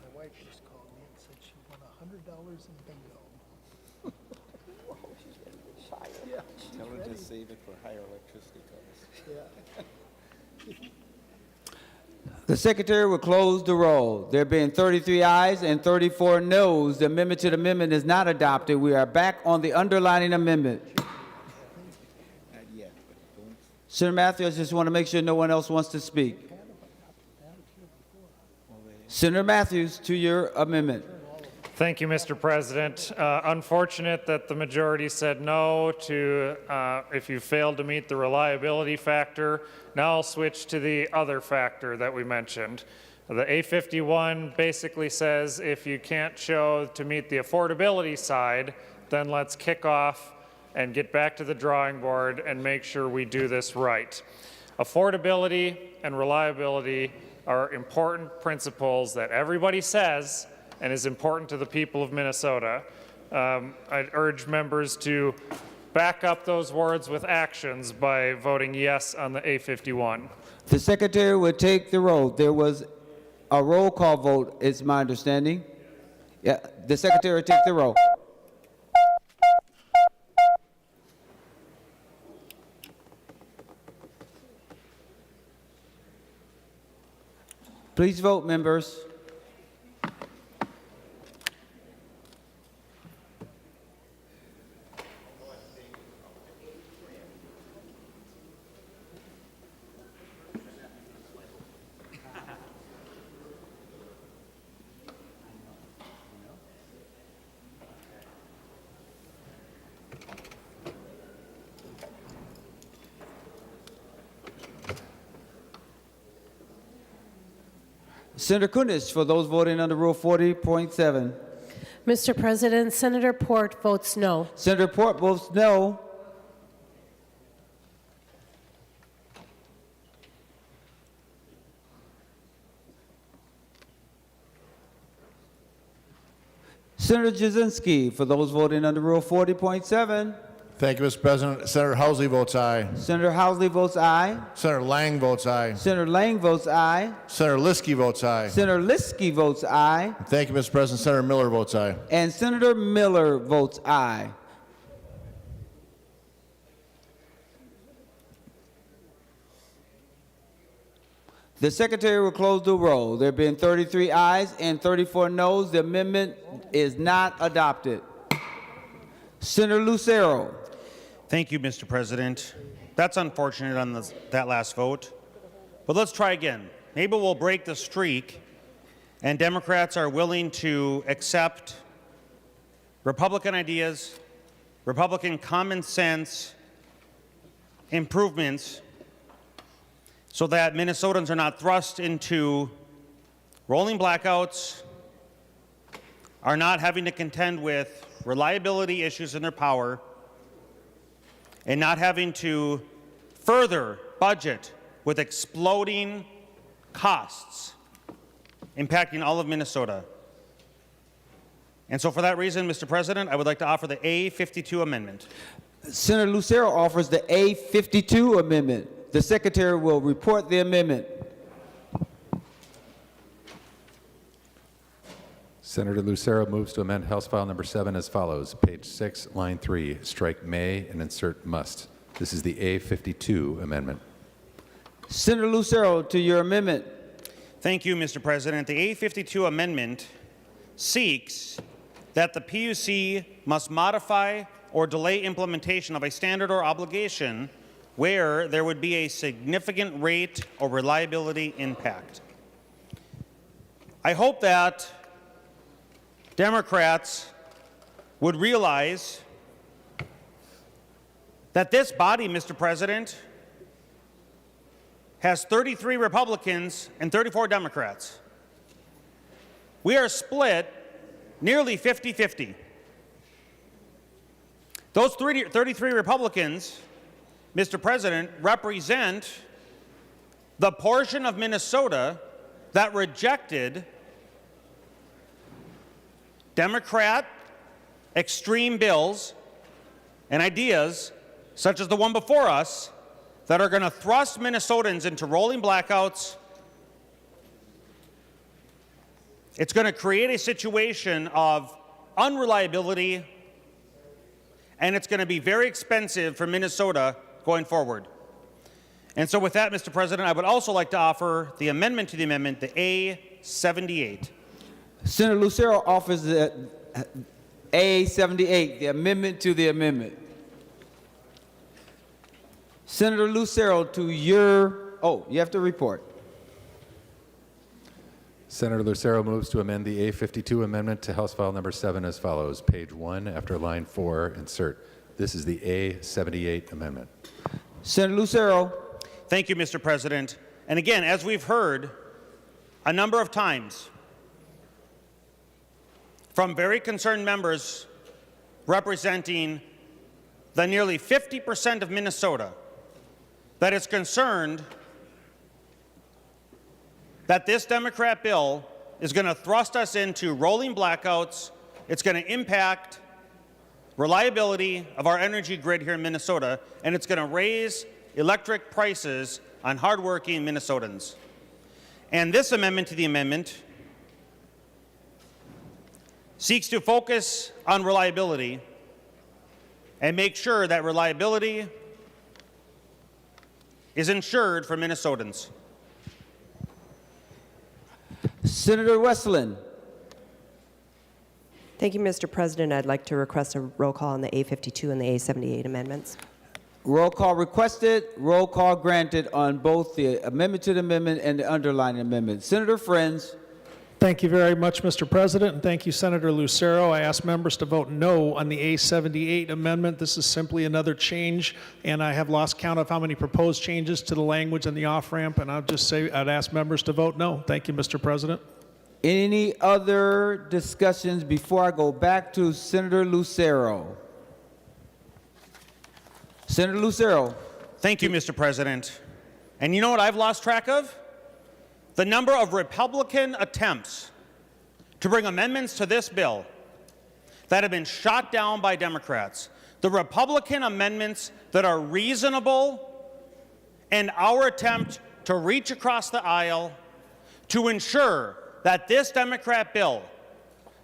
[SPEAKER 8] My wife just called me and said she won $100 in bingo. Yeah,
[SPEAKER 18] Tell her to save it for higher electricity costs.
[SPEAKER 8] Yeah.
[SPEAKER 1] The Secretary will close the roll. There being 33 ayes and 34 noes, the amendment to the amendment is not adopted. We are back on the underlining amendment.
[SPEAKER 18] Not yet, but don't.
[SPEAKER 1] Senator Matthews, I just want to make sure no one else wants to speak. Senator Matthews, to your amendment.
[SPEAKER 7] Thank you, Mr. President. Unfortunate that the majority said no to if you failed to meet the reliability factor. Now I'll switch to the other factor that we mentioned. The A51 basically says if you can't show to meet the affordability side, then let's kick off and get back to the drawing board and make sure we do this right. Affordability and reliability are important principles that everybody says and is important to the people of Minnesota. I'd urge members to back up those words with actions by voting yes on the A51.
[SPEAKER 1] The Secretary will take the roll. There was a roll call vote, is my understanding. Yeah, the Secretary will take the roll. Please vote, members. Senator Kunish, for those voting under Rule 40.7.
[SPEAKER 4] Mr. President, Senator Port votes no.
[SPEAKER 1] Senator Port votes no. Senator Jasinski, for those voting under Rule 40.7.
[SPEAKER 3] Thank you, Mr. President. Senator Housley votes aye.
[SPEAKER 1] Senator Housley votes aye.
[SPEAKER 3] Senator Lang votes aye.
[SPEAKER 1] Senator Lang votes aye.
[SPEAKER 3] Senator Liskey votes aye.
[SPEAKER 1] Senator Liskey votes aye.
[SPEAKER 3] Thank you, Mr. President. Senator Miller votes aye.
[SPEAKER 1] And Senator Miller votes aye. The Secretary will close the roll. There have been 33 ayes and 34 noes. The amendment is not adopted. Senator Lucero.
[SPEAKER 11] Thank you, Mr. President. That's unfortunate on that last vote. But let's try again. Maybe we'll break the streak and Democrats are willing to accept Republican ideas, Republican common sense improvements so that Minnesotans are not thrust into rolling blackouts, are not having to contend with reliability issues in their power, and not having to further budget with exploding costs impacting all of Minnesota. And so for that reason, Mr. President, I would like to offer the A52 amendment.
[SPEAKER 1] Senator Lucero offers the A52 amendment. The Secretary will report the amendment.
[SPEAKER 21] Senator Lucero moves to amend House File Number 7 as follows. Page 6, line 3, strike may and insert must. This is the A52 amendment.
[SPEAKER 1] Senator Lucero, to your amendment.
[SPEAKER 11] Thank you, Mr. President. The A52 amendment seeks that the PUC must modify or delay implementation of a standard or obligation where there would be a significant rate or reliability impact. I hope that Democrats would realize that this body, Mr. President, has 33 Republicans and 34 Democrats. We are split nearly 50-50. Those 33 Republicans, Mr. President, represent the portion of Minnesota that rejected Democrat extreme bills and ideas such as the one before us that are going to thrust Minnesotans into rolling blackouts. It's going to create a situation of unreliability, and it's going to be very expensive for Minnesota going forward. And so with that, Mr. President, I would also like to offer the amendment to the amendment, the A78.
[SPEAKER 1] Senator Lucero offers the A78, the amendment to the amendment. Senator Lucero, to your, you have to report.
[SPEAKER 21] Senator Lucero moves to amend the A52 amendment to House File Number 7 as follows. Page 1, after line 4, insert. This is the A78 amendment.
[SPEAKER 1] Senator Lucero.
[SPEAKER 11] Thank you, Mr. President. And again, as we've heard a number of times from very concerned members representing the nearly 50% of Minnesota that is concerned that this Democrat bill is going to thrust us into rolling blackouts. It's going to impact reliability of our energy grid here in Minnesota, and it's going to raise electric prices on hardworking Minnesotans. And this amendment to the amendment seeks to focus on reliability and make sure that reliability is ensured for Minnesotans.
[SPEAKER 1] Senator Westland.
[SPEAKER 13] Thank you, Mr. President. I'd like to request a roll call on the A52 and the A78 amendments.
[SPEAKER 1] Roll call requested, roll call granted on both the amendment to the amendment and the underlying amendment. Senator Frentz.
[SPEAKER 6] Thank you very much, Mr. President, and thank you, Senator Lucero. I ask members to vote no on the A78 amendment. This is simply another change, and I have lost count of how many proposed changes to the language and the off-ramp, and I'd ask members to vote no. Thank you, Mr. President.
[SPEAKER 1] Any other discussions before I go back to Senator Lucero? Senator Lucero.
[SPEAKER 11] Thank you, Mr. President. And you know what I've lost track of? The number of Republican attempts to bring amendments to this bill that have been shot down by Democrats. The Republican amendments that are reasonable, and our attempt to reach across the aisle to ensure that this Democrat bill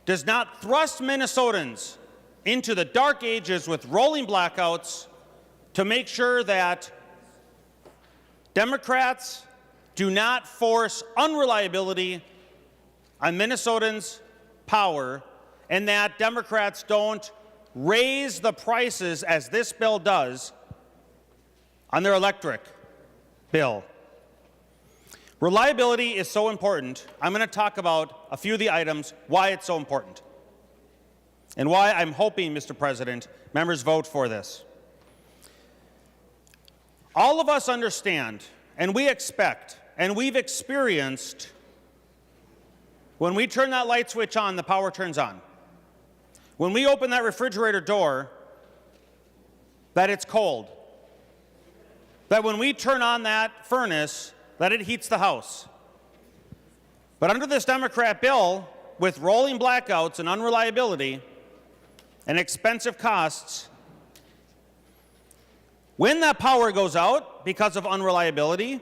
[SPEAKER 11] does not thrust Minnesotans into the dark ages with rolling blackouts, to make sure that Democrats do not force unreliability on Minnesotans' power, and that Democrats don't raise the prices, as this bill does, on their electric bill. Reliability is so important. I'm going to talk about a few of the items, why it's so important, and why I'm hoping, Mr. President, members vote for this. All of us understand, and we expect, and we've experienced, when we turn that light switch on, the power turns on. When we open that refrigerator door, that it's cold. That when we turn on that furnace, that it heats the house. But under this Democrat bill, with rolling blackouts and unreliability and expensive costs, when that power goes out because of unreliability,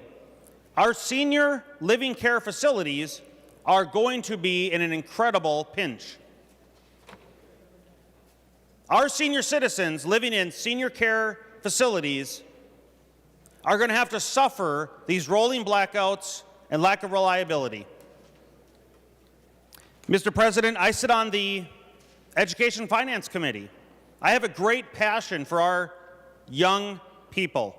[SPEAKER 11] our senior living care facilities are going to be in an incredible pinch. Our senior citizens living in senior care facilities are going to have to suffer these rolling blackouts and lack of reliability. Mr. President, I sit on the Education Finance Committee. I have a great passion for our young people.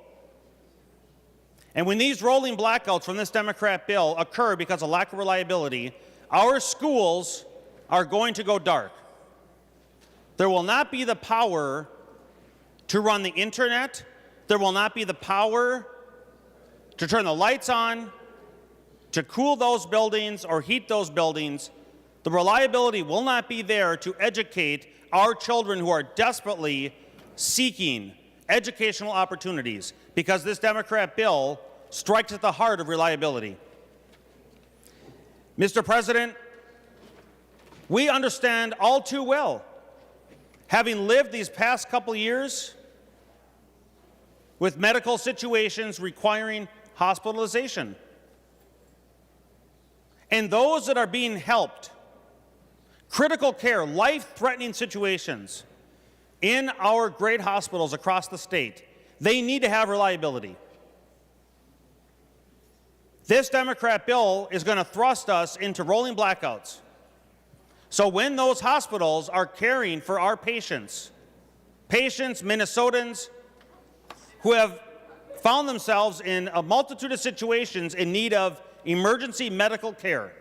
[SPEAKER 11] And when these rolling blackouts from this Democrat bill occur because of lack of reliability, our schools are going to go dark. There will not be the power to run the internet. There will not be the power to turn the lights on, to cool those buildings or heat those buildings. The reliability will not be there to educate our children who are desperately seeking educational opportunities, because this Democrat bill strikes at the heart of reliability. Mr. President, we understand all too well, having lived these past couple years with medical situations requiring hospitalization, and those that are being helped, critical care, life-threatening situations in our great hospitals across the state, they need to have reliability. This Democrat bill is going to thrust us into rolling blackouts. So when those hospitals are caring for our patients, Minnesotans who have found themselves in a multitude of situations in need of emergency medical care,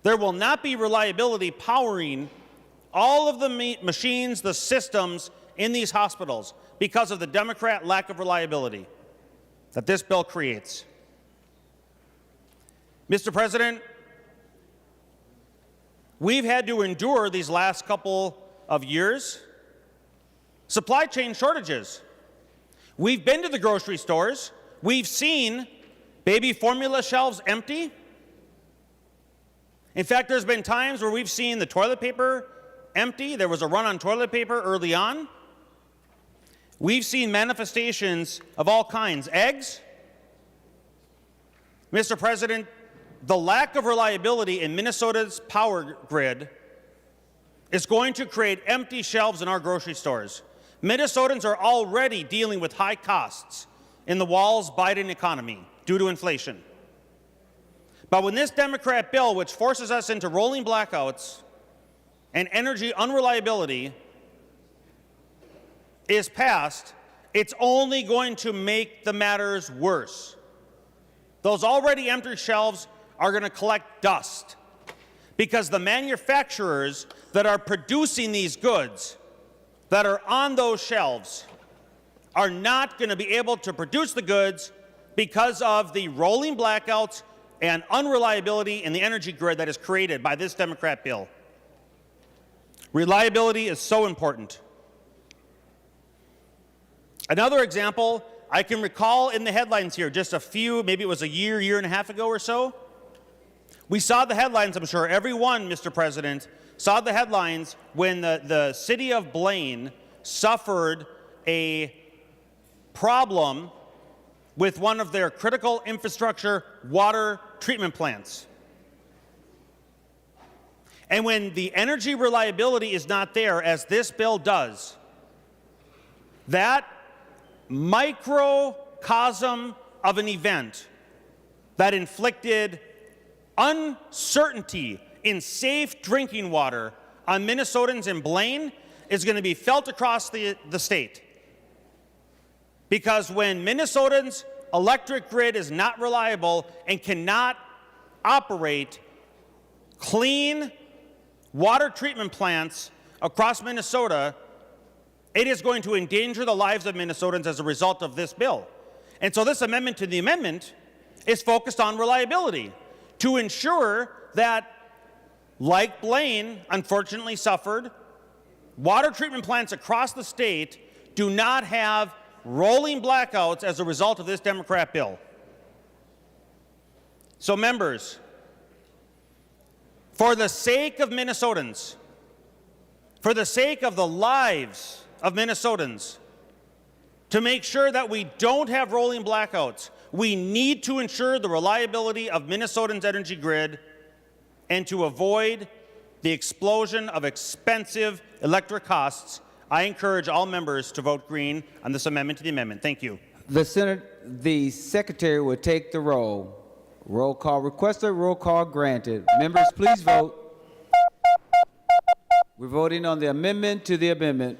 [SPEAKER 11] there will not be reliability powering all of the machines, the systems in these hospitals because of the Democrat lack of reliability that this bill creates. Mr. President, we've had to endure these last couple of years supply chain shortages. We've been to the grocery stores. We've seen baby formula shelves empty. In fact, there's been times where we've seen the toilet paper empty. There was a run on toilet paper early on. We've seen manifestations of all kinds. Eggs. Mr. President, the lack of reliability in Minnesota's power grid is going to create empty shelves in our grocery stores. Minnesotans are already dealing with high costs in the Walz Biden economy due to inflation. But when this Democrat bill, which forces us into rolling blackouts and energy unreliability, is passed, it's only going to make the matters worse. Those already empty shelves are going to collect dust because the manufacturers that are producing these goods that are on those shelves are not going to be able to produce the goods because of the rolling blackouts and unreliability in the energy grid that is created by this Democrat bill. Reliability is so important. Another example I can recall in the headlines here just a few, maybe it was a year and a half ago or so. We saw the headlines, I'm sure everyone, Mr. President, saw the headlines when the city of Blaine suffered a problem with one of their critical infrastructure water treatment plants. And when the energy reliability is not there, as this bill does, that microcosm of an event that inflicted uncertainty in safe drinking water on Minnesotans in Blaine is going to be felt across the state. Because when Minnesotans' electric grid is not reliable and cannot operate clean water treatment plants across Minnesota, it is going to endanger the lives of Minnesotans as a result of this bill. And so this amendment to the amendment is focused on reliability to ensure that, like Blaine unfortunately suffered, water treatment plants across the state do not have rolling blackouts as a result of this Democrat bill. So members, for the sake of Minnesotans, for the sake of the lives of Minnesotans, to make sure that we don't have rolling blackouts, we need to ensure the reliability of Minnesotans' energy grid and to avoid the explosion of expensive electric costs. I encourage all members to vote green on this amendment to the amendment. Thank you.
[SPEAKER 1] The Secretary will take the roll. Roll call requested, roll call granted. Members, please vote. We're voting on the amendment to the amendment.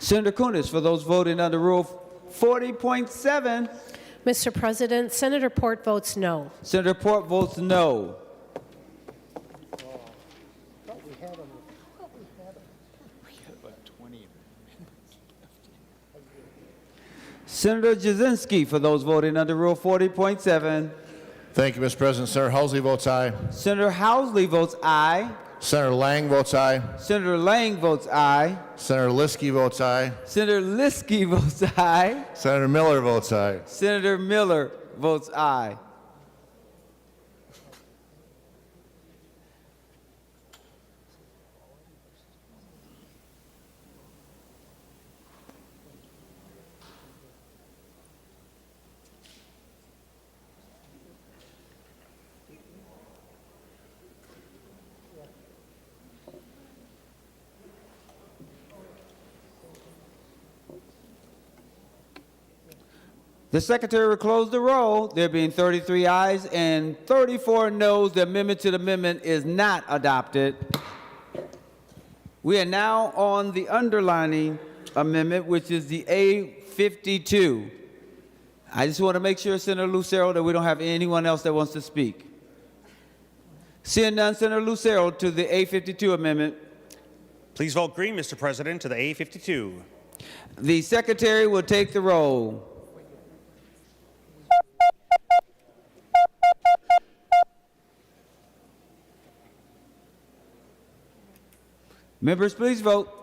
[SPEAKER 1] Senator Kunis, for those voting under Rule 40.7.
[SPEAKER 4] Mr. President, Senator Port votes no.
[SPEAKER 1] Senator Port votes no. Senator Jasinski, for those voting under Rule 40.7.
[SPEAKER 3] Thank you, Mr. President. Senator Housley votes aye.
[SPEAKER 1] Senator Housley votes aye.
[SPEAKER 3] Senator Lang votes aye.
[SPEAKER 1] Senator Lang votes aye.
[SPEAKER 3] Senator Liskey votes aye.
[SPEAKER 1] Senator Liskey votes aye.
[SPEAKER 3] Senator Miller votes aye.
[SPEAKER 1] Senator Miller votes aye. The Secretary will close the roll. There being 33 ayes and 34 noes, the amendment to the amendment is not adopted. We are now on the underlining amendment, which is the A52. I just want to make sure, Senator Lucero, that we don't have anyone else that wants to speak. Seeing none, Senator Lucero to the A52 amendment.
[SPEAKER 11] Please vote green, Mr. President, to the A52.
[SPEAKER 1] The Secretary will take the roll. Members, please vote.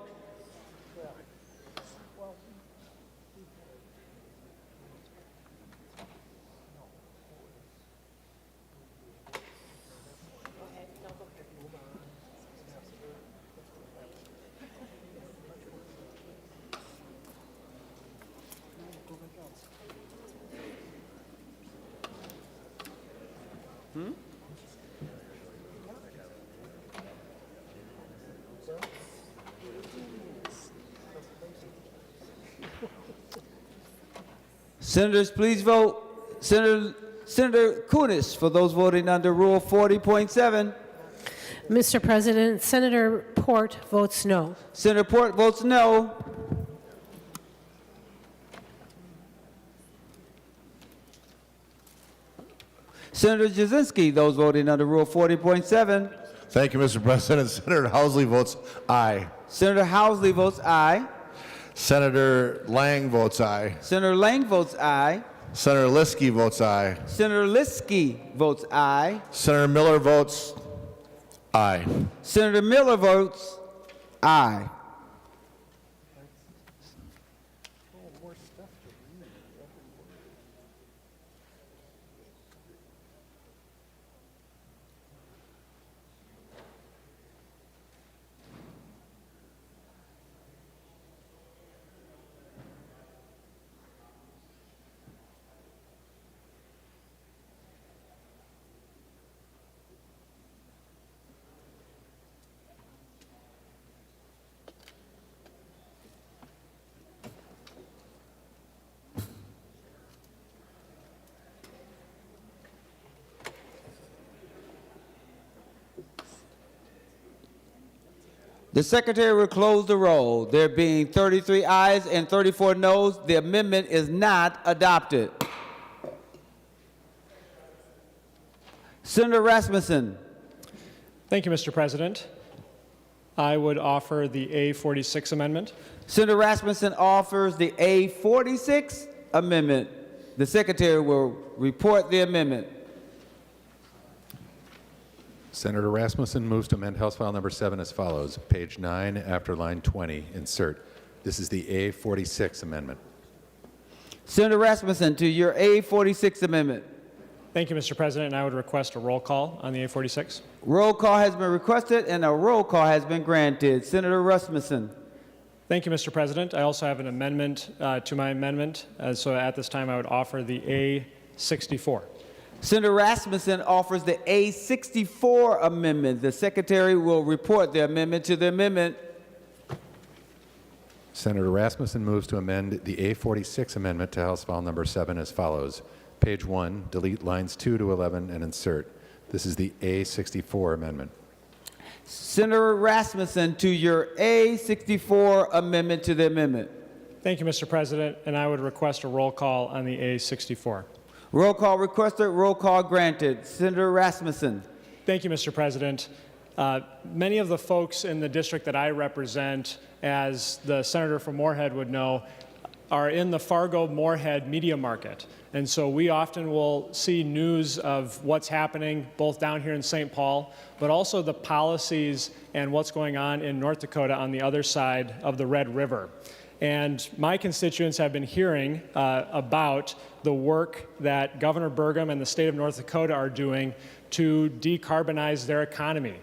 [SPEAKER 1] Senators, please vote. Senator Kunis, for those voting under Rule 40.7.
[SPEAKER 4] Mr. President, Senator Port votes no.
[SPEAKER 1] Senator Port votes no. Senator Jasinski, those voting under Rule 40.7.
[SPEAKER 3] Thank you, Mr. President. Senator Housley votes aye.
[SPEAKER 1] Senator Housley votes aye.
[SPEAKER 3] Senator Lang votes aye.
[SPEAKER 1] Senator Lang votes aye.
[SPEAKER 3] Senator Liskey votes aye.
[SPEAKER 1] Senator Liskey votes aye.
[SPEAKER 3] Senator Miller votes aye.
[SPEAKER 1] Senator Miller votes aye. The Secretary will close the roll. There being 33 ayes and 34 noes, the amendment is not adopted. Senator Rasmussen.
[SPEAKER 2] Thank you, Mr. President. I would offer the A46 amendment.
[SPEAKER 1] Senator Rasmussen offers the A46 amendment. The Secretary will report the amendment.
[SPEAKER 21] Senator Rasmussen moves to amend House File Number 7 as follows. Page 9, after line 20, insert. This is the A46 amendment.
[SPEAKER 1] Senator Rasmussen, to your A46 amendment.
[SPEAKER 2] Thank you, Mr. President, and I would request a roll call on the A46.
[SPEAKER 1] Roll call has been requested and a roll call has been granted. Senator Rasmussen.
[SPEAKER 2] Thank you, Mr. President. I also have an amendment to my amendment, so at this time I would offer the A64.
[SPEAKER 1] Senator Rasmussen offers the A64 amendment. The Secretary will report the amendment to the amendment.
[SPEAKER 21] Senator Rasmussen moves to amend the A46 amendment to House File Number 7 as follows. Page 1, delete lines 2 to 11 and insert. This is the A64 amendment.
[SPEAKER 1] Senator Rasmussen, to your A64 amendment to the amendment.
[SPEAKER 2] Thank you, Mr. President, and I would request a roll call on the A64.
[SPEAKER 1] Roll call requested, roll call granted. Senator Rasmussen.
[SPEAKER 2] Thank you, Mr. President. Many of the folks in the district that I represent, as the senator from Moorhead would know, are in the Fargo-Moorhead media market. And so we often will see news of what's happening both down here in St. Paul, but also the policies and what's going on in North Dakota on the other side of the Red River. And my constituents have been hearing about the work that Governor Burgum and the state of North Dakota are doing to decarbonize their economy.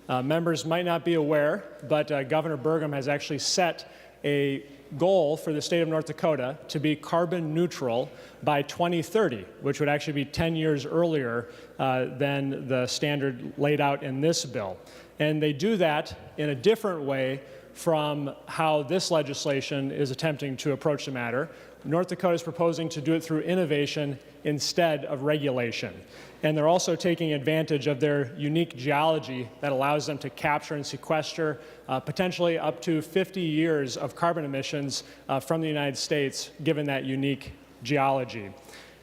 [SPEAKER 2] Members might not be aware, but Governor Burgum has actually set a goal for the state of North Dakota to be carbon neutral by 2030, which would actually be 10 years earlier than the standard laid out in this bill. And they do that in a different way from how this legislation is attempting to approach the matter. North Dakota is proposing to do it through innovation instead of regulation. And they're also taking advantage of their unique geology that allows them to capture and sequester potentially up to 50 years of carbon emissions from the United States, given that unique geology.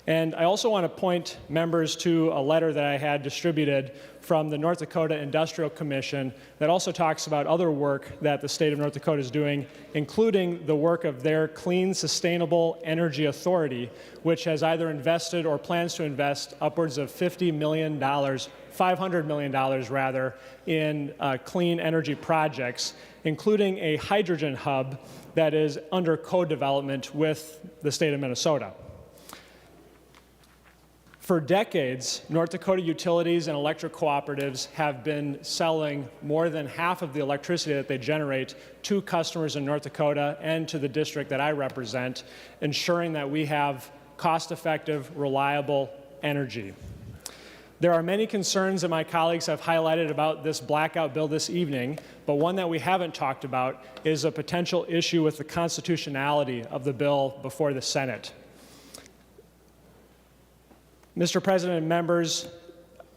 [SPEAKER 2] And I also want to point members to a letter that I had distributed from the North Dakota Industrial Commission that also talks about other work that the state of North Dakota is doing, including the work of their Clean Sustainable Energy Authority, which has either invested or plans to invest upwards of $50 million, $500 million rather, in clean energy projects, including a hydrogen hub that is under co-development with the state of Minnesota. For decades, North Dakota utilities and electric cooperatives have been selling more than half of the electricity that they generate to customers in North Dakota and to the district that I represent, ensuring that we have cost-effective, reliable energy. There are many concerns that my colleagues have highlighted about this blackout bill this evening, but one that we haven't talked about is a potential issue with the constitutionality of the bill before the Senate. Mr. President and members,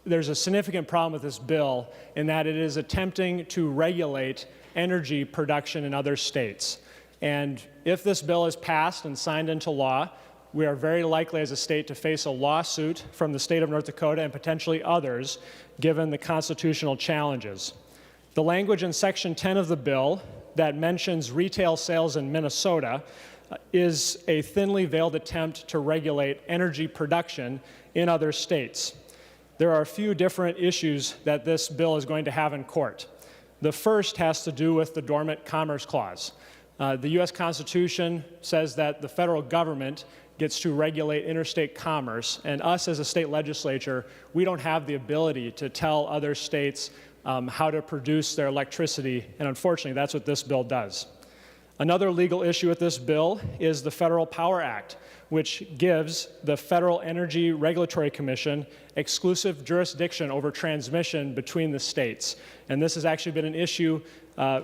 [SPEAKER 2] there's a significant problem with this bill in that it is attempting to regulate energy production in other states. And if this bill is passed and signed into law, we are very likely as a state to face a lawsuit from the state of North Dakota and potentially others, given the constitutional challenges. The language in Section 10 of the bill that mentions retail sales in Minnesota is a thinly veiled attempt to regulate energy production in other states. There are a few different issues that this bill is going to have in court. The first has to do with the Dormant Commerce Clause. The U.S. Constitution says that the federal government gets to regulate interstate commerce, and us as a state legislature, we don't have the ability to tell other states how to produce their electricity, and unfortunately, that's what this bill does. Another legal issue with this bill is the Federal Power Act, which gives the Federal Energy Regulatory Commission exclusive jurisdiction over transmission between the states. And this has actually been an issue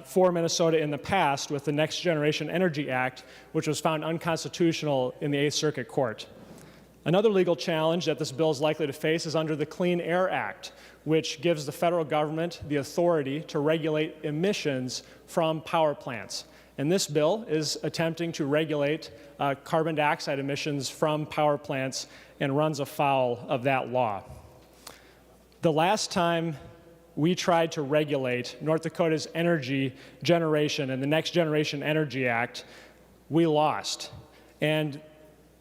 [SPEAKER 2] for Minnesota in the past with the Next Generation Energy Act, which was found unconstitutional in the 8th Circuit Court. Another legal challenge that this bill is likely to face is under the Clean Air Act, which gives the federal government the authority to regulate emissions from power plants. And this bill is attempting to regulate carbon dioxide emissions from power plants and runs afoul of that law. The last time we tried to regulate North Dakota's energy generation and the Next Generation Energy Act, we lost. And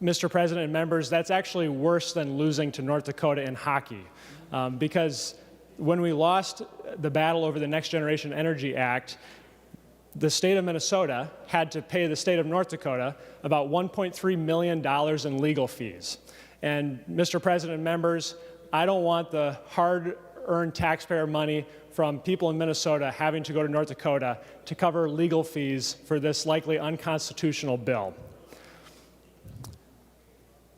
[SPEAKER 2] Mr. President and members, that's actually worse than losing to North Dakota in hockey. Because when we lost the battle over the Next Generation Energy Act, the state of Minnesota had to pay the state of North Dakota about $1.3 million in legal fees. And Mr. President and members, I don't want the hard-earned taxpayer money from people in Minnesota having to go to North Dakota to cover legal fees for this likely unconstitutional bill.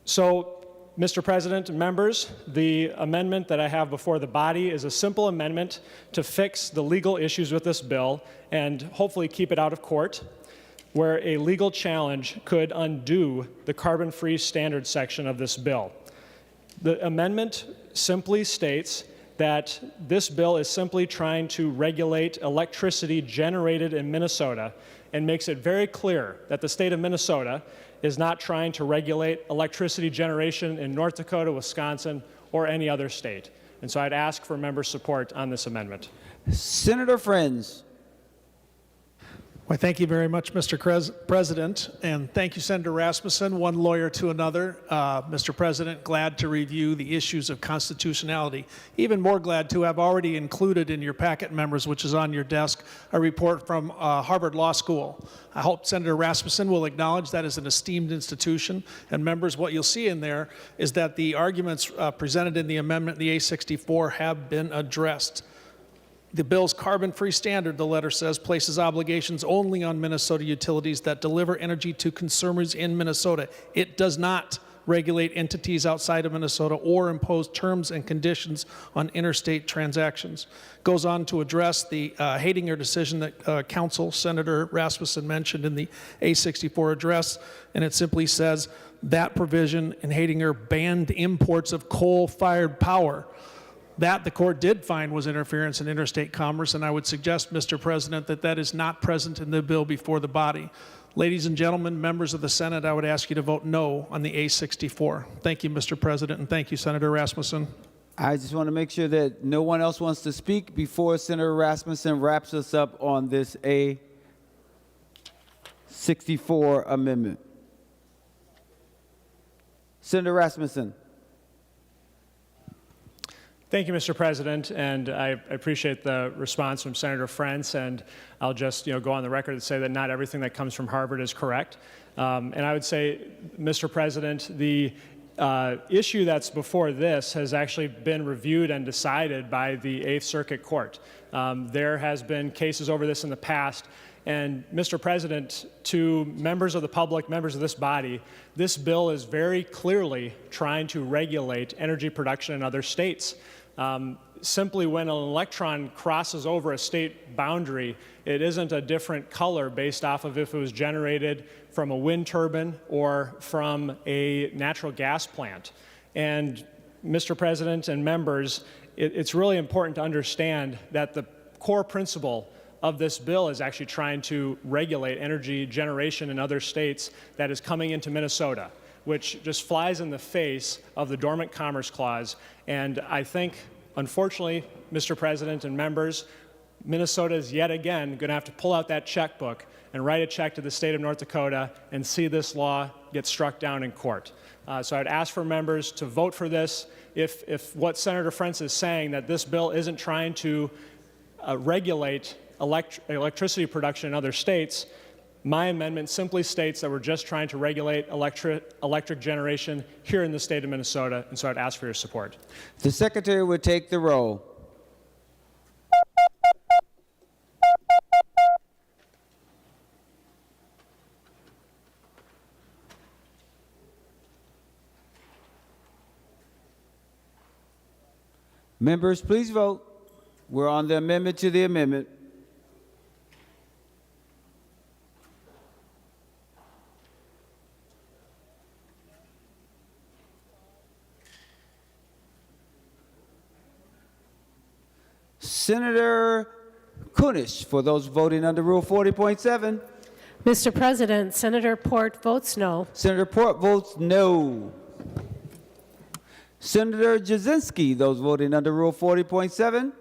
[SPEAKER 2] So, Mr. President and members, the amendment that I have before the body is a simple amendment to fix the legal issues with this bill and hopefully keep it out of court, where a legal challenge could undo the carbon-free standard section of this bill. The amendment simply states that this bill is simply trying to regulate electricity generated in Minnesota and makes it very clear that the state of Minnesota is not trying to regulate electricity generation in North Dakota, Wisconsin, or any other state. And so I'd ask for member support on this amendment.
[SPEAKER 1] Senator Frentz.
[SPEAKER 6] Well, thank you very much, Mr. President, and thank you, Senator Rasmussen, one lawyer to another. Mr. President, glad to review the issues of constitutionality. Even more glad to have already included in your packet, members, which is on your desk, a report from Harvard Law School. I hope Senator Rasmussen will acknowledge that as an esteemed institution. And members, what you'll see in there is that the arguments presented in the amendment, the A64, have been addressed. The bill's carbon-free standard, the letter says, places obligations only on Minnesota utilities that deliver energy to consumers in Minnesota. It does not regulate entities outside of Minnesota or impose terms and conditions on interstate transactions. Goes on to address the Hadinger decision that Counsel Senator Rasmussen mentioned in the A64 address, and it simply says that provision in Hadinger banned imports of coal-fired power. That the court did find was interference in interstate commerce, and I would suggest, Mr. President, that that is not present in the bill before the body. Ladies and gentlemen, members of the Senate, I would ask you to vote no on the A64. Thank you, Mr. President, and thank you, Senator Rasmussen.
[SPEAKER 1] I just want to make sure that no one else wants to speak before Senator Rasmussen wraps us up on this A64 amendment. Senator Rasmussen.
[SPEAKER 2] Thank you, Mr. President, and I appreciate the response from Senator Frentz, and I'll just go on the record and say that not everything that comes from Harvard is correct. And I would say, Mr. President, the issue that's before this has actually been reviewed and decided by the 8th Circuit Court. There has been cases over this in the past, and Mr. President, to members of the public, members of this body, this bill is very clearly trying to regulate energy production in other states. Simply when an electron crosses over a state boundary, it isn't a different color based off of if it was generated from a wind turbine or from a natural gas plant. And Mr. President and members, it's really important to understand that the core principle of this bill is actually trying to regulate energy generation in other states that is coming into Minnesota, which just flies in the face of the Dormant Commerce Clause. And I think, unfortunately, Mr. President and members, Minnesota is yet again going to have to pull out that checkbook and write a check to the state of North Dakota and see this law get struck down in court. So I'd ask for members to vote for this. If what Senator Frentz is saying, that this bill isn't trying to regulate electricity production in other states, my amendment simply states that we're just trying to regulate electric generation here in the state of Minnesota, and so I'd ask for your support.
[SPEAKER 1] The Secretary would take the roll. Members, please vote. We're on the amendment to the amendment. Senator Kunish, for those voting under Rule 40.7.
[SPEAKER 4] Mr. President, Senator Port votes no.
[SPEAKER 1] Senator Port votes no. Senator Jasinski, those voting under Rule 40.7.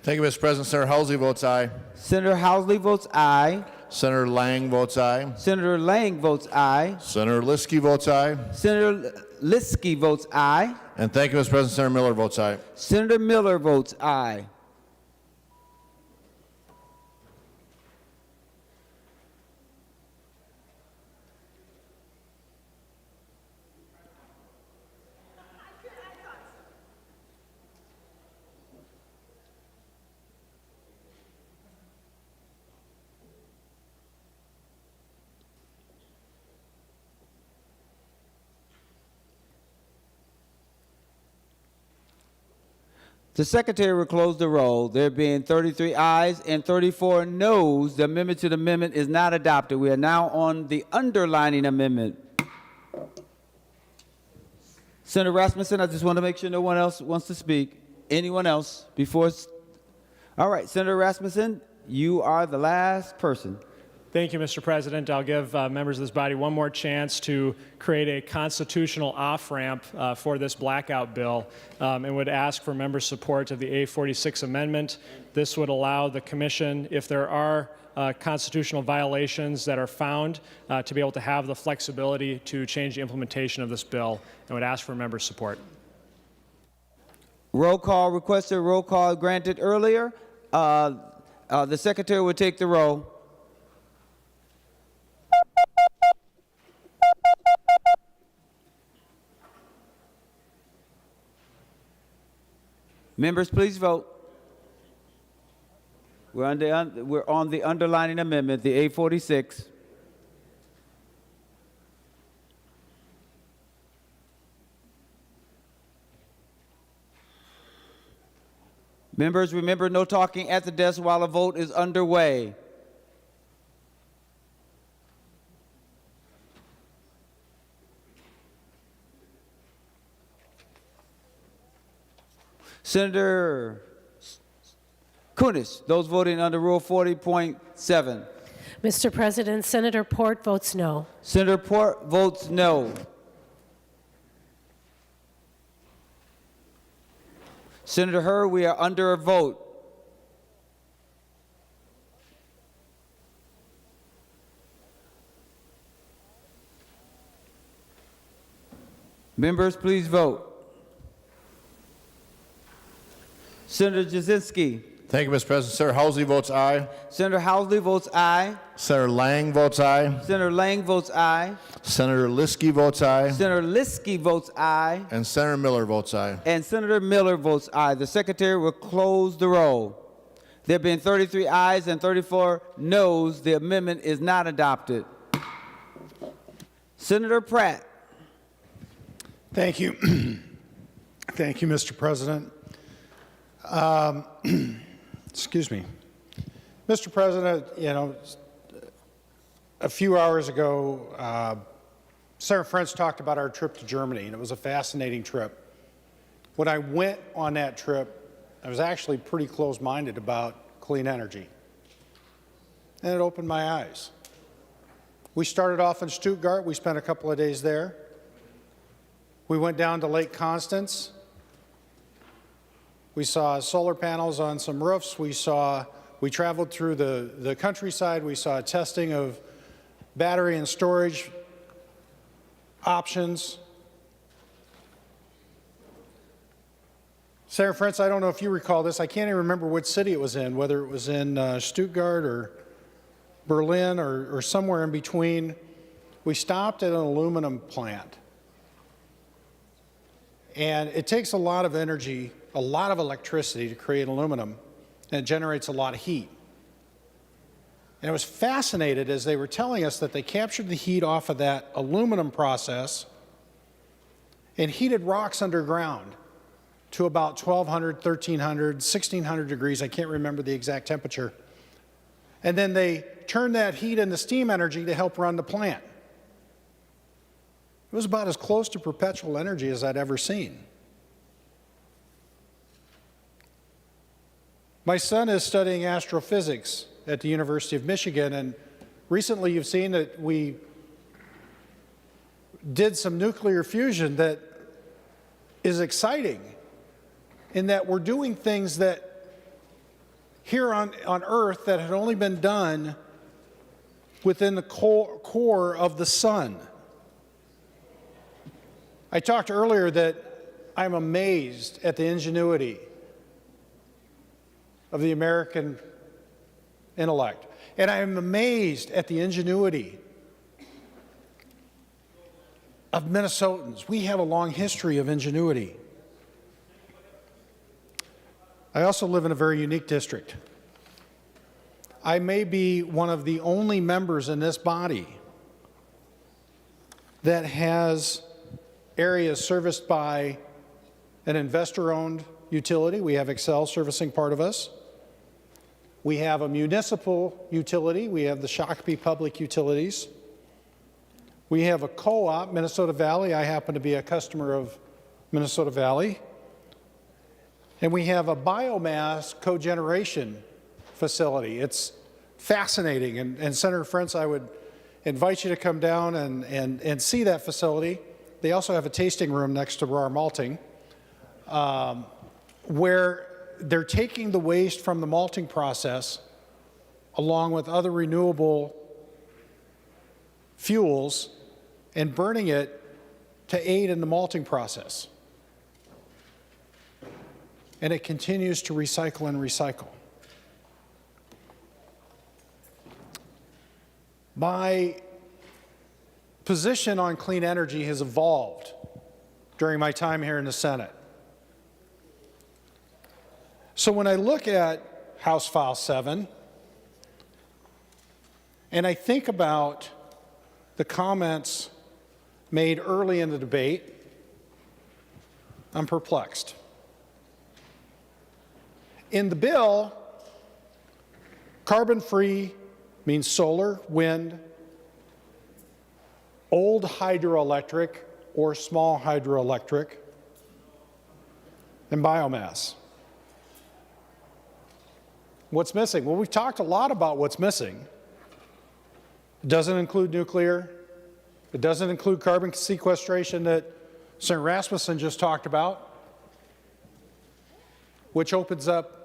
[SPEAKER 3] Thank you, Mr. President. Senator Housley votes aye.
[SPEAKER 1] Senator Housley votes aye.
[SPEAKER 3] Senator Lang votes aye.
[SPEAKER 1] Senator Lang votes aye.
[SPEAKER 3] Senator Liskey votes aye.
[SPEAKER 1] Senator Liskey votes aye.
[SPEAKER 3] And thank you, Mr. President. Senator Miller votes aye.
[SPEAKER 1] Senator Miller votes aye. The Secretary will close the roll. There being 33 ayes and 34 noes, the amendment to the amendment is not adopted. We are now on the underlining amendment. Senator Rasmussen, I just want to make sure no one else wants to speak. Anyone else before? All right, Senator Rasmussen, you are the last person.
[SPEAKER 2] Thank you, Mr. President. I'll give members of this body one more chance to create a constitutional off-ramp for this blackout bill and would ask for member support of the A46 amendment. This would allow the Commission, if there are constitutional violations that are found, to be able to have the flexibility to change the implementation of this bill, and would ask for member support.
[SPEAKER 1] Roll call requested, roll call granted earlier. The Secretary will take the roll. Members, please vote. We're on the underlining amendment, the A46. Members, remember, no talking at the desk while a vote is underway. Senator Kunis, those voting under Rule 40.7.
[SPEAKER 4] Mr. President, Senator Port votes no.
[SPEAKER 1] Senator Port votes no. Senator Hurd, we are under a vote. Members, please vote. Senator Jasinski.
[SPEAKER 3] Thank you, Mr. President. Senator Housley votes aye.
[SPEAKER 1] Senator Housley votes aye.
[SPEAKER 3] Senator Lang votes aye.
[SPEAKER 1] Senator Lang votes aye.
[SPEAKER 3] Senator Liskey votes aye.
[SPEAKER 1] Senator Liskey votes aye.
[SPEAKER 3] And Senator Miller votes aye.
[SPEAKER 1] And Senator Miller votes aye. The Secretary will close the roll. There being 33 ayes and 34 noes, the amendment is not adopted. Senator Pratt.
[SPEAKER 14] Thank you. Thank you, Mr. President. Excuse me. Mr. President, you know, a few hours ago, Senator Frentz talked about our trip to Germany, and it was a fascinating trip. When I went on that trip, I was actually pretty close-minded about clean energy. And it opened my eyes. We started off in Stuttgart. We spent a couple of days there. We went down to Lake Constance. We saw solar panels on some roofs. We traveled through the countryside. We saw testing of battery and storage options. Senator Frentz, I don't know if you recall this. I can't even remember which city it was in, whether it was in Stuttgart or Berlin or somewhere in between. We stopped at an aluminum plant. And it takes a lot of energy, a lot of electricity to create aluminum, and it generates a lot of heat. And I was fascinated as they were telling us that they captured the heat off of that aluminum process and heated rocks underground to about 1,200, 1,300, 1,600 degrees. I can't remember the exact temperature. And then they turned that heat into steam energy to help run the plant. It was about as close to perpetual energy as I'd ever seen. My son is studying astrophysics at the University of Michigan, and recently you've seen that we did some nuclear fusion that is exciting in that we're doing things that here on Earth that had only been done within the core of the sun. I talked earlier that I'm amazed at the ingenuity of the American intellect. And I am amazed at the ingenuity of Minnesotans. We have a long history of ingenuity. I also live in a very unique district. I may be one of the only members in this body that has areas serviced by an investor-owned utility. We have Xcel servicing part of us. We have a municipal utility. We have the Shakopee Public Utilities. We have a co-op, Minnesota Valley. I happen to be a customer of Minnesota Valley. And we have a biomass cogeneration facility. It's fascinating. And Senator Frentz, I would invite you to come down and see that facility. They also have a tasting room next to our malting, where they're taking the waste from the malting process along with other renewable fuels and burning it to aid in the malting process. And it continues to recycle and recycle. My position on clean energy has evolved during my time here in the Senate. So when I look at House File 7, and I think about the comments made early in the debate, I'm perplexed. In the bill, carbon-free means solar, wind, old hydroelectric or small hydroelectric, and biomass. What's missing? Well, we've talked a lot about what's missing. It doesn't include nuclear. It doesn't include carbon sequestration that Senator Rasmussen just talked about, which opens up,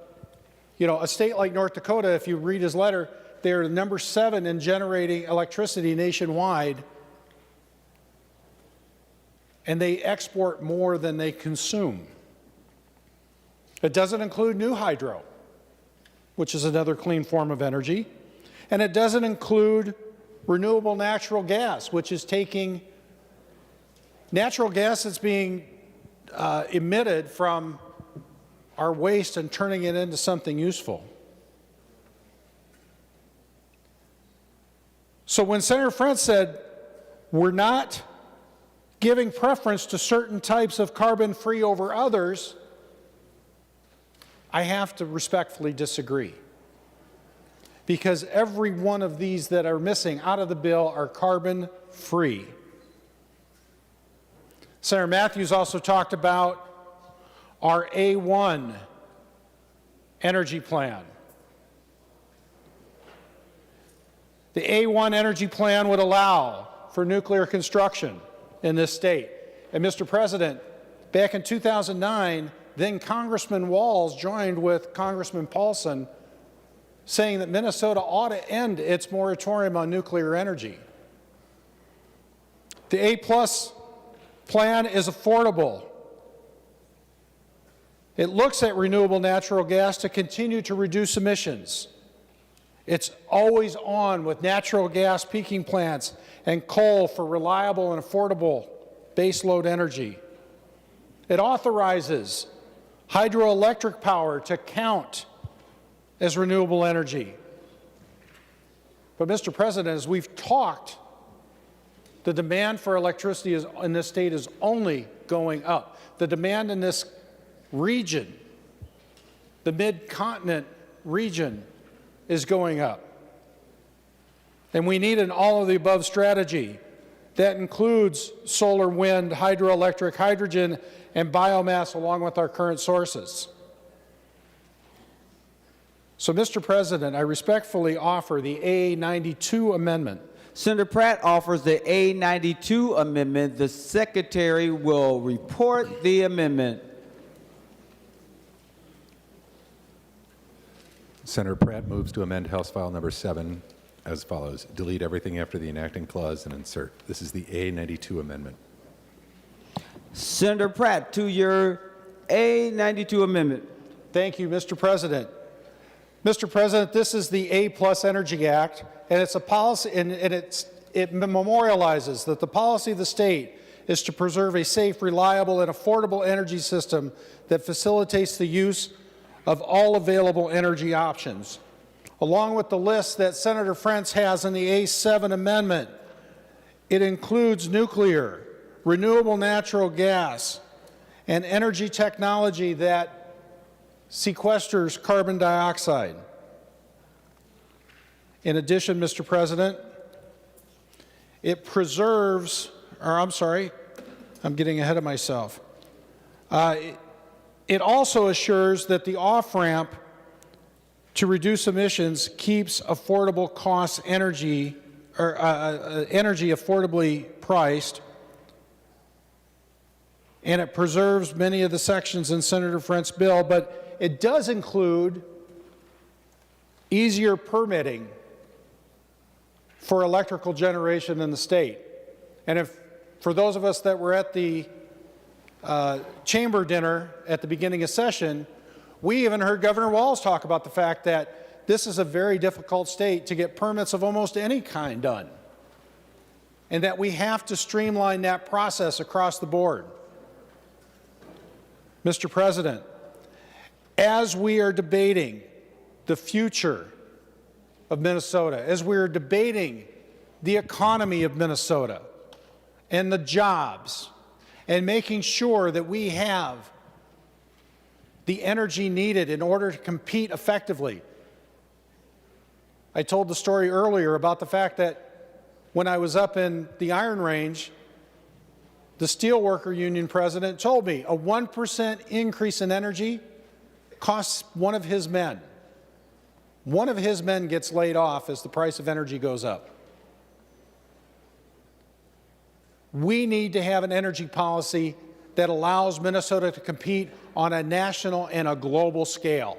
[SPEAKER 14] a state like North Dakota, if you read his letter, they're number 7 in generating electricity nationwide, and they export more than they consume. It doesn't include new hydro, which is another clean form of energy, and it doesn't include renewable natural gas, which is taking natural gas that's being emitted from our waste and turning it into something useful. So when Senator Frentz said, we're not giving preference to certain types of carbon-free over others, I have to respectfully disagree. Because every one of these that are missing out of the bill are carbon-free. Senator Matthews also talked about our A1 energy plan. The A1 energy plan would allow for nuclear construction in this state. And Mr. President, back in 2009, then Congressman Walz joined with Congressman Paulson saying that Minnesota ought to end its moratorium on nuclear energy. The A+ plan is affordable. It looks at renewable natural gas to continue to reduce emissions. It's always on with natural gas peaking plants and coal for reliable and affordable baseload energy. It authorizes hydroelectric power to count as renewable energy. But Mr. President, as we've talked, the demand for electricity in this state is only going up. The demand in this region, the mid-continent region, is going up. And we need an all-of-the-above strategy that includes solar, wind, hydroelectric, hydrogen, and biomass along with our current sources. So, Mr. President, I respectfully offer the A92 amendment.
[SPEAKER 1] Senator Pratt offers the A92 amendment. The Secretary will report the amendment.
[SPEAKER 21] Senator Pratt moves to amend House File Number 7 as follows. Delete everything after the enacting clause and insert. This is the A92 amendment.
[SPEAKER 1] Senator Pratt, to your A92 amendment.
[SPEAKER 14] Thank you, Mr. President. Mr. President, this is the A+ Energy Act, and it's a policy, and it memorializes that the policy of the state is to preserve a safe, reliable, and affordable energy system that facilitates the use of all available energy options. Along with the list that Senator Frentz has in the A7 amendment, it includes nuclear, renewable natural gas, and energy technology that sequesters carbon dioxide. In addition, Mr. President, it preserves, or I'm sorry, I'm getting ahead of myself. It also assures that the off-ramp to reduce emissions keeps affordable cost energy, or energy affordably priced, and it preserves many of the sections in Senator Frentz's bill, but it does include easier permitting for electrical generation in the state. And if, for those of us that were at the chamber dinner at the beginning of session, we even heard Governor Walz talk about the fact that this is a very difficult state to get permits of almost any kind done, and that we have to streamline that process across the board. Mr. President, as we are debating the future of Minnesota, as we are debating the economy of Minnesota and the jobs, and making sure that we have the energy needed in order to compete effectively. I told the story earlier about the fact that when I was up in the Iron Range, the Steelworker Union president told me a 1% increase in energy costs one of his men. One of his men gets laid off as the price of energy goes up. We need to have an energy policy that allows Minnesota to compete on a national and a global scale.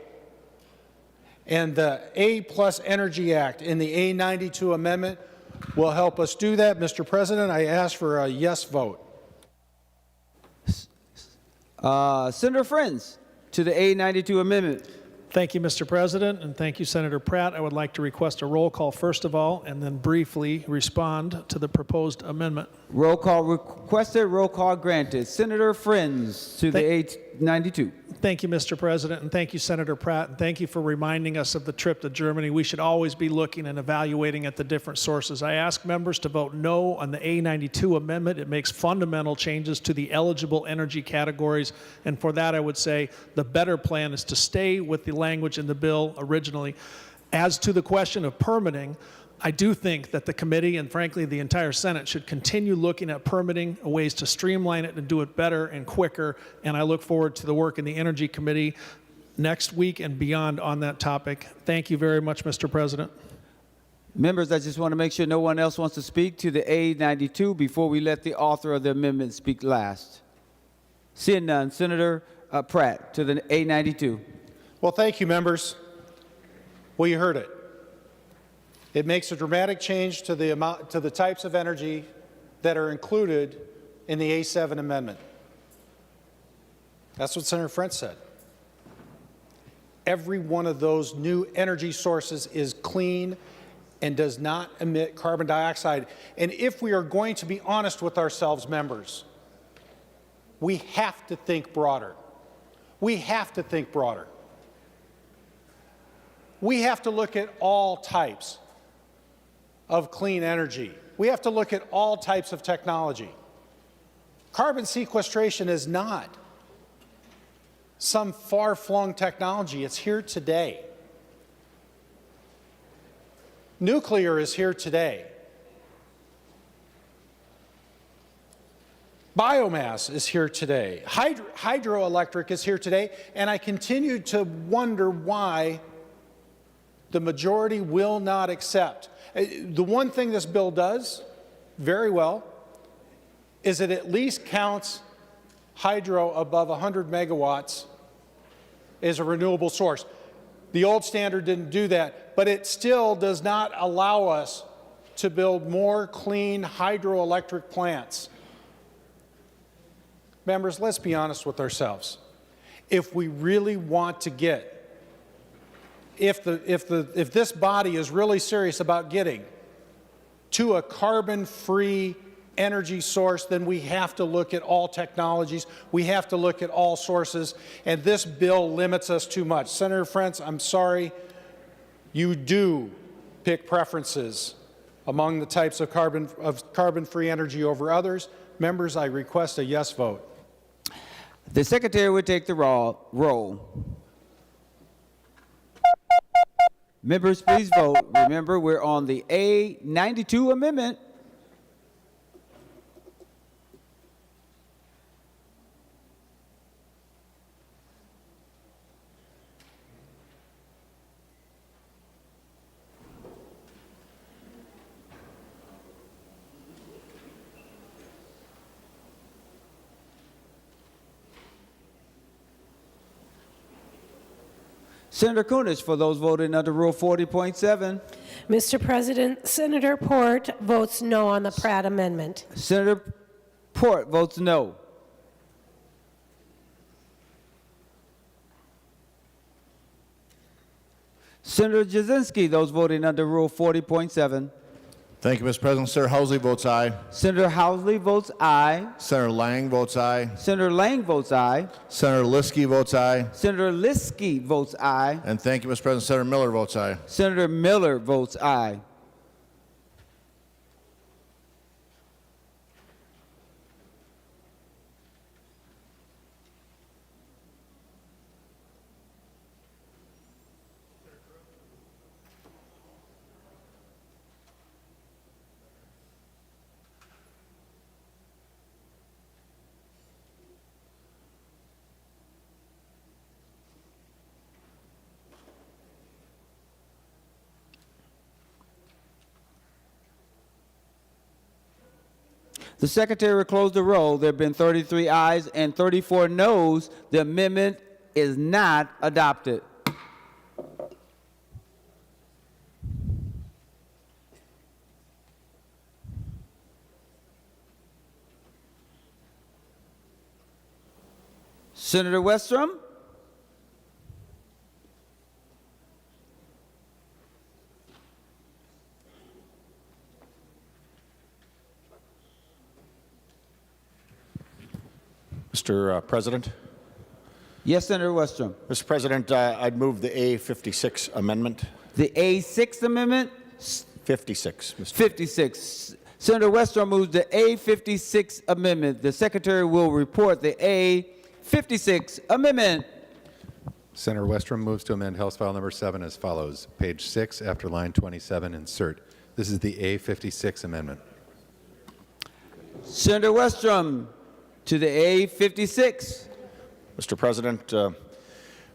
[SPEAKER 14] And the A+ Energy Act in the A92 amendment will help us do that. Mr. President, I ask for a yes vote.
[SPEAKER 1] Senator Frentz, to the A92 amendment.
[SPEAKER 6] Thank you, Mr. President, and thank you, Senator Pratt. I would like to request a roll call first of all, and then briefly respond to the proposed amendment.
[SPEAKER 1] Roll call requested, roll call granted. Senator Frentz, to the A92.
[SPEAKER 6] Thank you, Mr. President, and thank you, Senator Pratt, and thank you for reminding us of the trip to Germany. We should always be looking and evaluating at the different sources. I ask members to vote no on the A92 amendment. It makes fundamental changes to the eligible energy categories, and for that I would say the better plan is to stay with the language in the bill originally. As to the question of permitting, I do think that the committee and frankly the entire Senate should continue looking at permitting ways to streamline it and do it better and quicker. And I look forward to the work in the Energy Committee next week and beyond on that topic. Thank you very much, Mr. President.
[SPEAKER 1] Members, I just want to make sure no one else wants to speak to the A92 before we let the author of the amendment speak last. Seeing none, Senator Pratt to the A92.
[SPEAKER 14] Well, thank you, members. Well, you heard it. It makes a dramatic change to the types of energy that are included in the A7 amendment. That's what Senator Frentz said. Every one of those new energy sources is clean and does not emit carbon dioxide. And if we are going to be honest with ourselves, members, we have to think broader. We have to think broader. We have to look at all types of clean energy. We have to look at all types of technology. Carbon sequestration is not some far-flung technology. It's here today. Nuclear is here today. Biomass is here today. Hydroelectric is here today. And I continue to wonder why the majority will not accept. The one thing this bill does very well is it at least counts hydro above 100 megawatts as a renewable source. The old standard didn't do that, but it still does not allow us to build more clean hydroelectric plants. Members, let's be honest with ourselves. If we really want to get, if this body is really serious about getting to a carbon-free energy source, then we have to look at all technologies. We have to look at all sources, and this bill limits us too much. Senator Frentz, I'm sorry, you do pick preferences among the types of carbon-free energy over others. Members, I request a yes vote.
[SPEAKER 1] The Secretary will take the roll. Members, please vote. Remember, we're on the A92 amendment. Senator Kunesh, for those voting under Rule 40.7.
[SPEAKER 4] Mr. President, Senator Port votes no on the Pratt amendment.
[SPEAKER 1] Senator Port votes no. Senator Jasinski, those voting under Rule 40.7.
[SPEAKER 3] Thank you, Mr. President. Senator Housley votes aye.
[SPEAKER 1] Senator Housley votes aye.
[SPEAKER 3] Senator Lang votes aye.
[SPEAKER 1] Senator Lang votes aye.
[SPEAKER 3] Senator Liskey votes aye.
[SPEAKER 1] Senator Liskey votes aye.
[SPEAKER 3] And thank you, Mr. President. Senator Miller votes aye.
[SPEAKER 1] Senator Miller votes aye. The Secretary will close the roll. There have been 33 ayes and 34 noes. The amendment is not adopted. Senator Westrom?
[SPEAKER 16] Mr. President?
[SPEAKER 1] Yes, Senator Westrom.
[SPEAKER 16] Mr. President, I'd move the A56 amendment.
[SPEAKER 1] The A6 amendment?
[SPEAKER 16] 56, Mr.
[SPEAKER 1] 56. Senator Westrom moves the A56 amendment. The Secretary will report the A56 amendment.
[SPEAKER 21] Senator Westrom moves to amend House File Number 7 as follows. Page 6, after line 27, insert. This is the A56 amendment.
[SPEAKER 1] Senator Westrom to the A56.
[SPEAKER 16] Mr. President,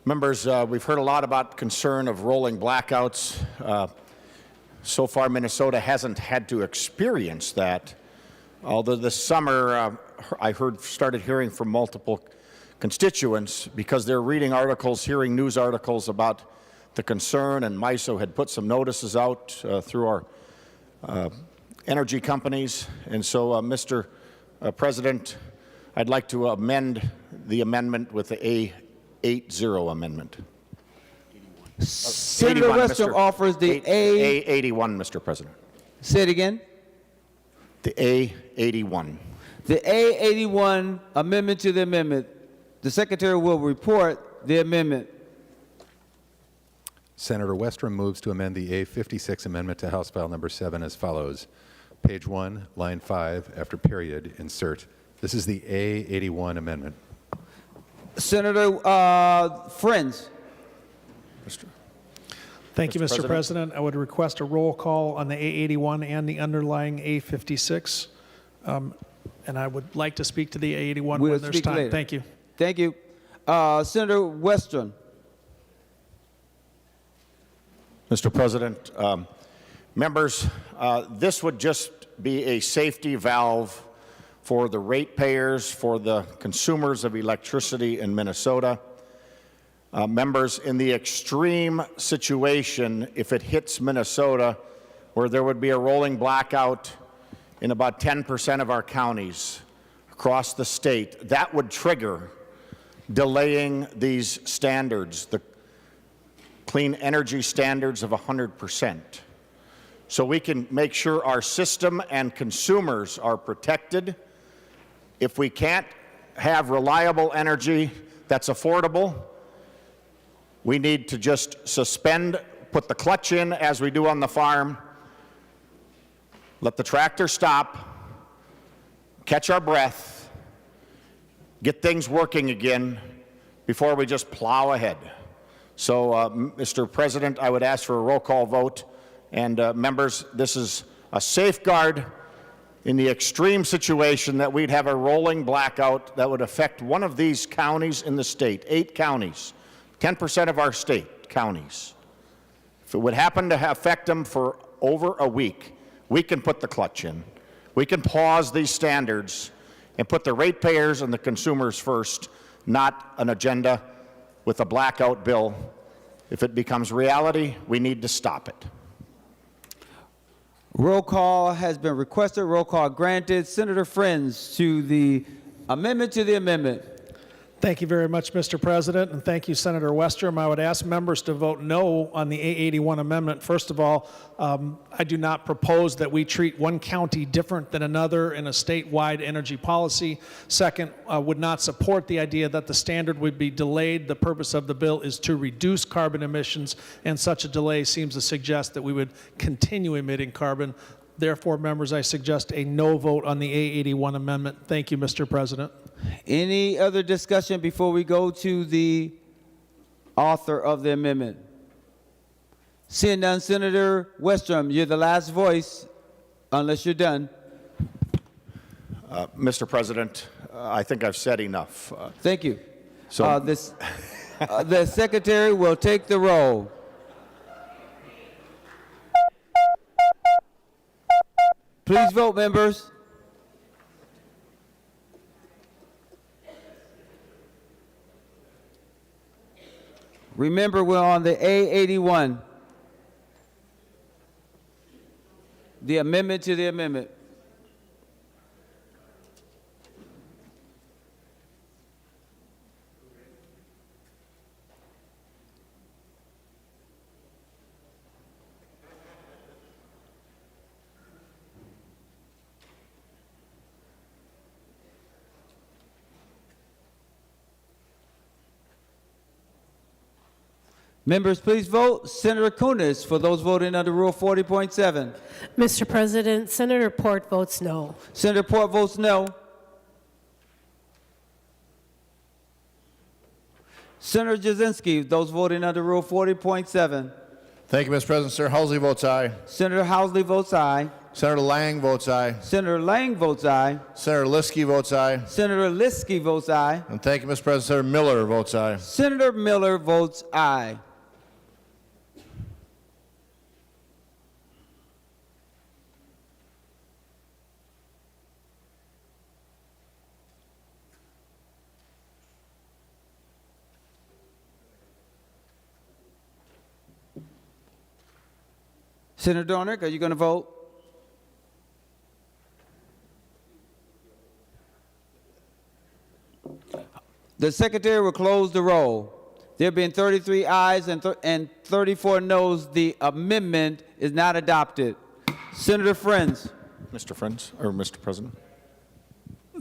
[SPEAKER 16] members, we've heard a lot about concern of rolling blackouts. So far, Minnesota hasn't had to experience that, although this summer I started hearing from multiple constituents because they're reading articles, hearing news articles about the concern, and MISO had put some notices out through our energy companies. And so, Mr. President, I'd like to amend the amendment with the A80 amendment.
[SPEAKER 1] Senator
[SPEAKER 16] 81,
[SPEAKER 1] Westrom
[SPEAKER 16] Mr.
[SPEAKER 1] offers the
[SPEAKER 16] A81, Mr. President.
[SPEAKER 1] Say it again.
[SPEAKER 16] The A81.
[SPEAKER 1] The A81 amendment to the amendment. The Secretary will report the amendment.
[SPEAKER 21] Senator Westrom moves to amend the A56 amendment to House File Number 7 as follows. Page 1, line 5, after period, insert. This is the A81 amendment.
[SPEAKER 1] Senator Frentz.
[SPEAKER 6] Thank you, Mr. President. I would request a roll call on the A81 and the underlying A56. And I would like to speak to the A81
[SPEAKER 1] We'll
[SPEAKER 6] when there's
[SPEAKER 1] speak
[SPEAKER 6] time.
[SPEAKER 1] later.
[SPEAKER 6] Thank you.
[SPEAKER 1] Thank you. Senator Westrom.
[SPEAKER 16] Mr. President, members, this would just be a safety valve for the ratepayers, for the consumers of electricity in Minnesota. Members, in the extreme situation, if it hits Minnesota, where there would be a rolling blackout in about 10% of our counties across the state, that would trigger delaying these standards, the clean energy standards of 100%. So we can make sure our system and consumers are protected. If we can't have reliable energy that's affordable, we need to just suspend, put the clutch in as we do on the farm, let the tractor stop, catch our breath, get things working again before we just plow ahead. So, Mr. President, I would ask for a roll call vote. And members, this is a safeguard in the extreme situation that we'd have a rolling blackout that would affect one of these counties in the state, 8 counties, 10% of our state counties. If it would happen to affect them for over a week, we can put the clutch in. We can pause these standards and put the ratepayers and the consumers first, not an agenda with a blackout bill. If it becomes reality, we need to stop it.
[SPEAKER 1] Roll call has been requested. Roll call granted. Senator Frentz to the amendment to the amendment.
[SPEAKER 6] Thank you very much, Mr. President, and thank you, Senator Westrom. I would ask members to vote no on the A81 amendment. First of all, I do not propose that we treat one county different than another in a statewide energy policy. Second, I would not support the idea that the standard would be delayed. The purpose of the bill is to reduce carbon emissions, and such a delay seems to suggest that we would continue emitting carbon. Therefore, members, I suggest a no vote on the A81 amendment. Thank you, Mr. President.
[SPEAKER 1] Any other discussion before we go to the author of the amendment? Seeing none, Senator Westrom, you're the last voice, unless you're done.
[SPEAKER 16] Mr. President, I think I've said enough.
[SPEAKER 1] Thank you.
[SPEAKER 16] So
[SPEAKER 1] the Secretary will take the roll. Please vote, members. Remember, we're on the A81, the amendment to the amendment. Members, please vote. Senator Kunis, for those voting under Rule 40.7.
[SPEAKER 4] Mr. President, Senator Port votes no.
[SPEAKER 1] Senator Port votes no. Senator Jasinski, those voting under Rule 40.7.
[SPEAKER 3] Thank you, Mr. President. Senator Housley votes aye.
[SPEAKER 1] Senator Housley votes aye.
[SPEAKER 3] Senator Lang votes aye.
[SPEAKER 1] Senator Lang votes aye.
[SPEAKER 3] Senator Liskey votes aye.
[SPEAKER 1] Senator Liskey votes aye.
[SPEAKER 3] And thank you, Mr. President. Senator Miller votes aye.
[SPEAKER 1] Senator Miller votes aye. Senator Dornick, are you going to vote? The secretary will close the roll. There being 33 ayes and 34 noes, the amendment is not adopted. Senator Frentz.
[SPEAKER 16] Mr. Frentz, or Mr. President.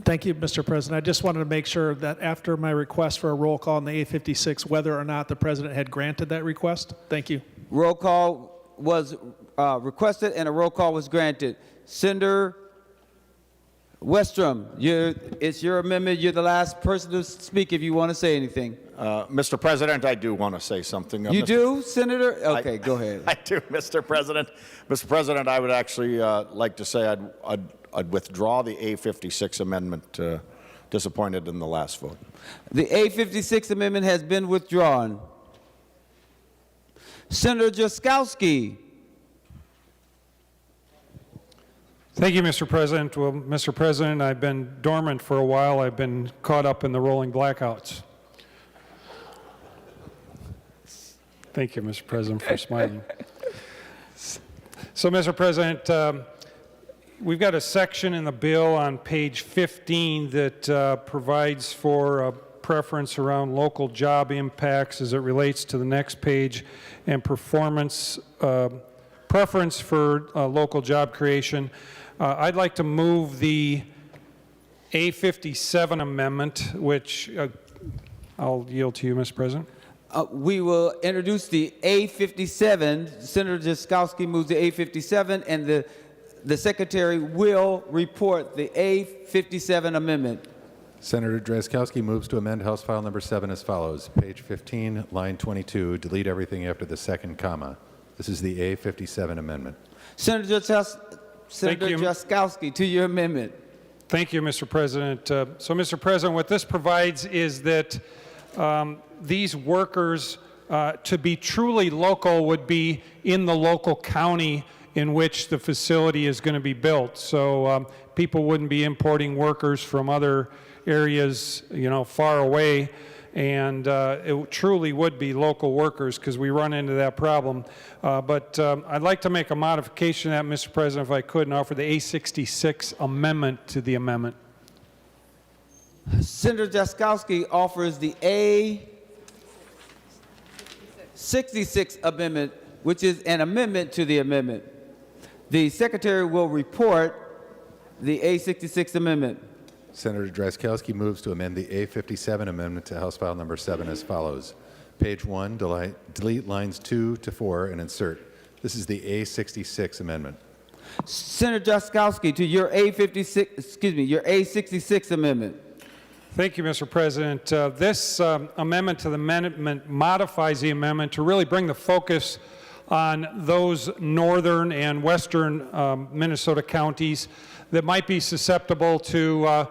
[SPEAKER 6] Thank you, Mr. President. I just wanted to make sure that after my request for a roll call on the A56, whether or not the president had granted that request. Thank you.
[SPEAKER 1] Roll call was requested and a roll call was granted. Senator Westrom, it's your amendment. You're the last person to speak if you want to say anything.
[SPEAKER 16] Mr. President, I do want to say something.
[SPEAKER 1] You do, Senator? Okay, go ahead.
[SPEAKER 16] I do, Mr. President. Mr. President, I would actually like to say I'd withdraw the A56 amendment, disappointed in the last vote.
[SPEAKER 1] The A56 amendment has been withdrawn. Senator Jaskowski.
[SPEAKER 5] Thank you, Mr. President. Well, Mr. President, I've been dormant for a while. I've been caught up in the rolling blackouts. Thank you, Mr. President, for smiling. So, Mr. President, we've got a section in the bill on page 15 that provides for a preference around local job impacts as it relates to the next page and performance preference for local job creation. I'd like to move the A57 amendment, which I'll yield to you, Mr. President.
[SPEAKER 1] We will introduce the A57. Senator Jaskowski moves the A57, and the secretary will report the A57 amendment.
[SPEAKER 21] Senator Drazkowski moves to amend House File Number 7 as follows. Page 15, line 22, delete everything after the second comma. This is the A57 amendment.
[SPEAKER 1] Senator Jaskowski, to your amendment.
[SPEAKER 5] Thank you, Mr. President. So, Mr. President, what this provides is that these workers, to be truly local, would be in the local county in which the facility is going to be built. So people wouldn't be importing workers from other areas, far away, and it truly would be local workers because we run into that problem. But I'd like to make a modification to that, Mr. President, if I could, and offer the A66 amendment to the amendment.
[SPEAKER 1] Senator Jaskowski offers the A66 amendment, which is an amendment to the amendment. The secretary will report the A66 amendment.
[SPEAKER 21] Senator Drazkowski moves to amend the A57 amendment to House File Number 7 as follows. Page 1, delete lines 2 to 4 and insert. This is the A66 amendment.
[SPEAKER 1] Senator Jaskowski, to your A66 amendment.
[SPEAKER 5] Thank you, Mr. President. This amendment to the amendment modifies the amendment to really bring the focus on those northern and western Minnesota counties that might be susceptible to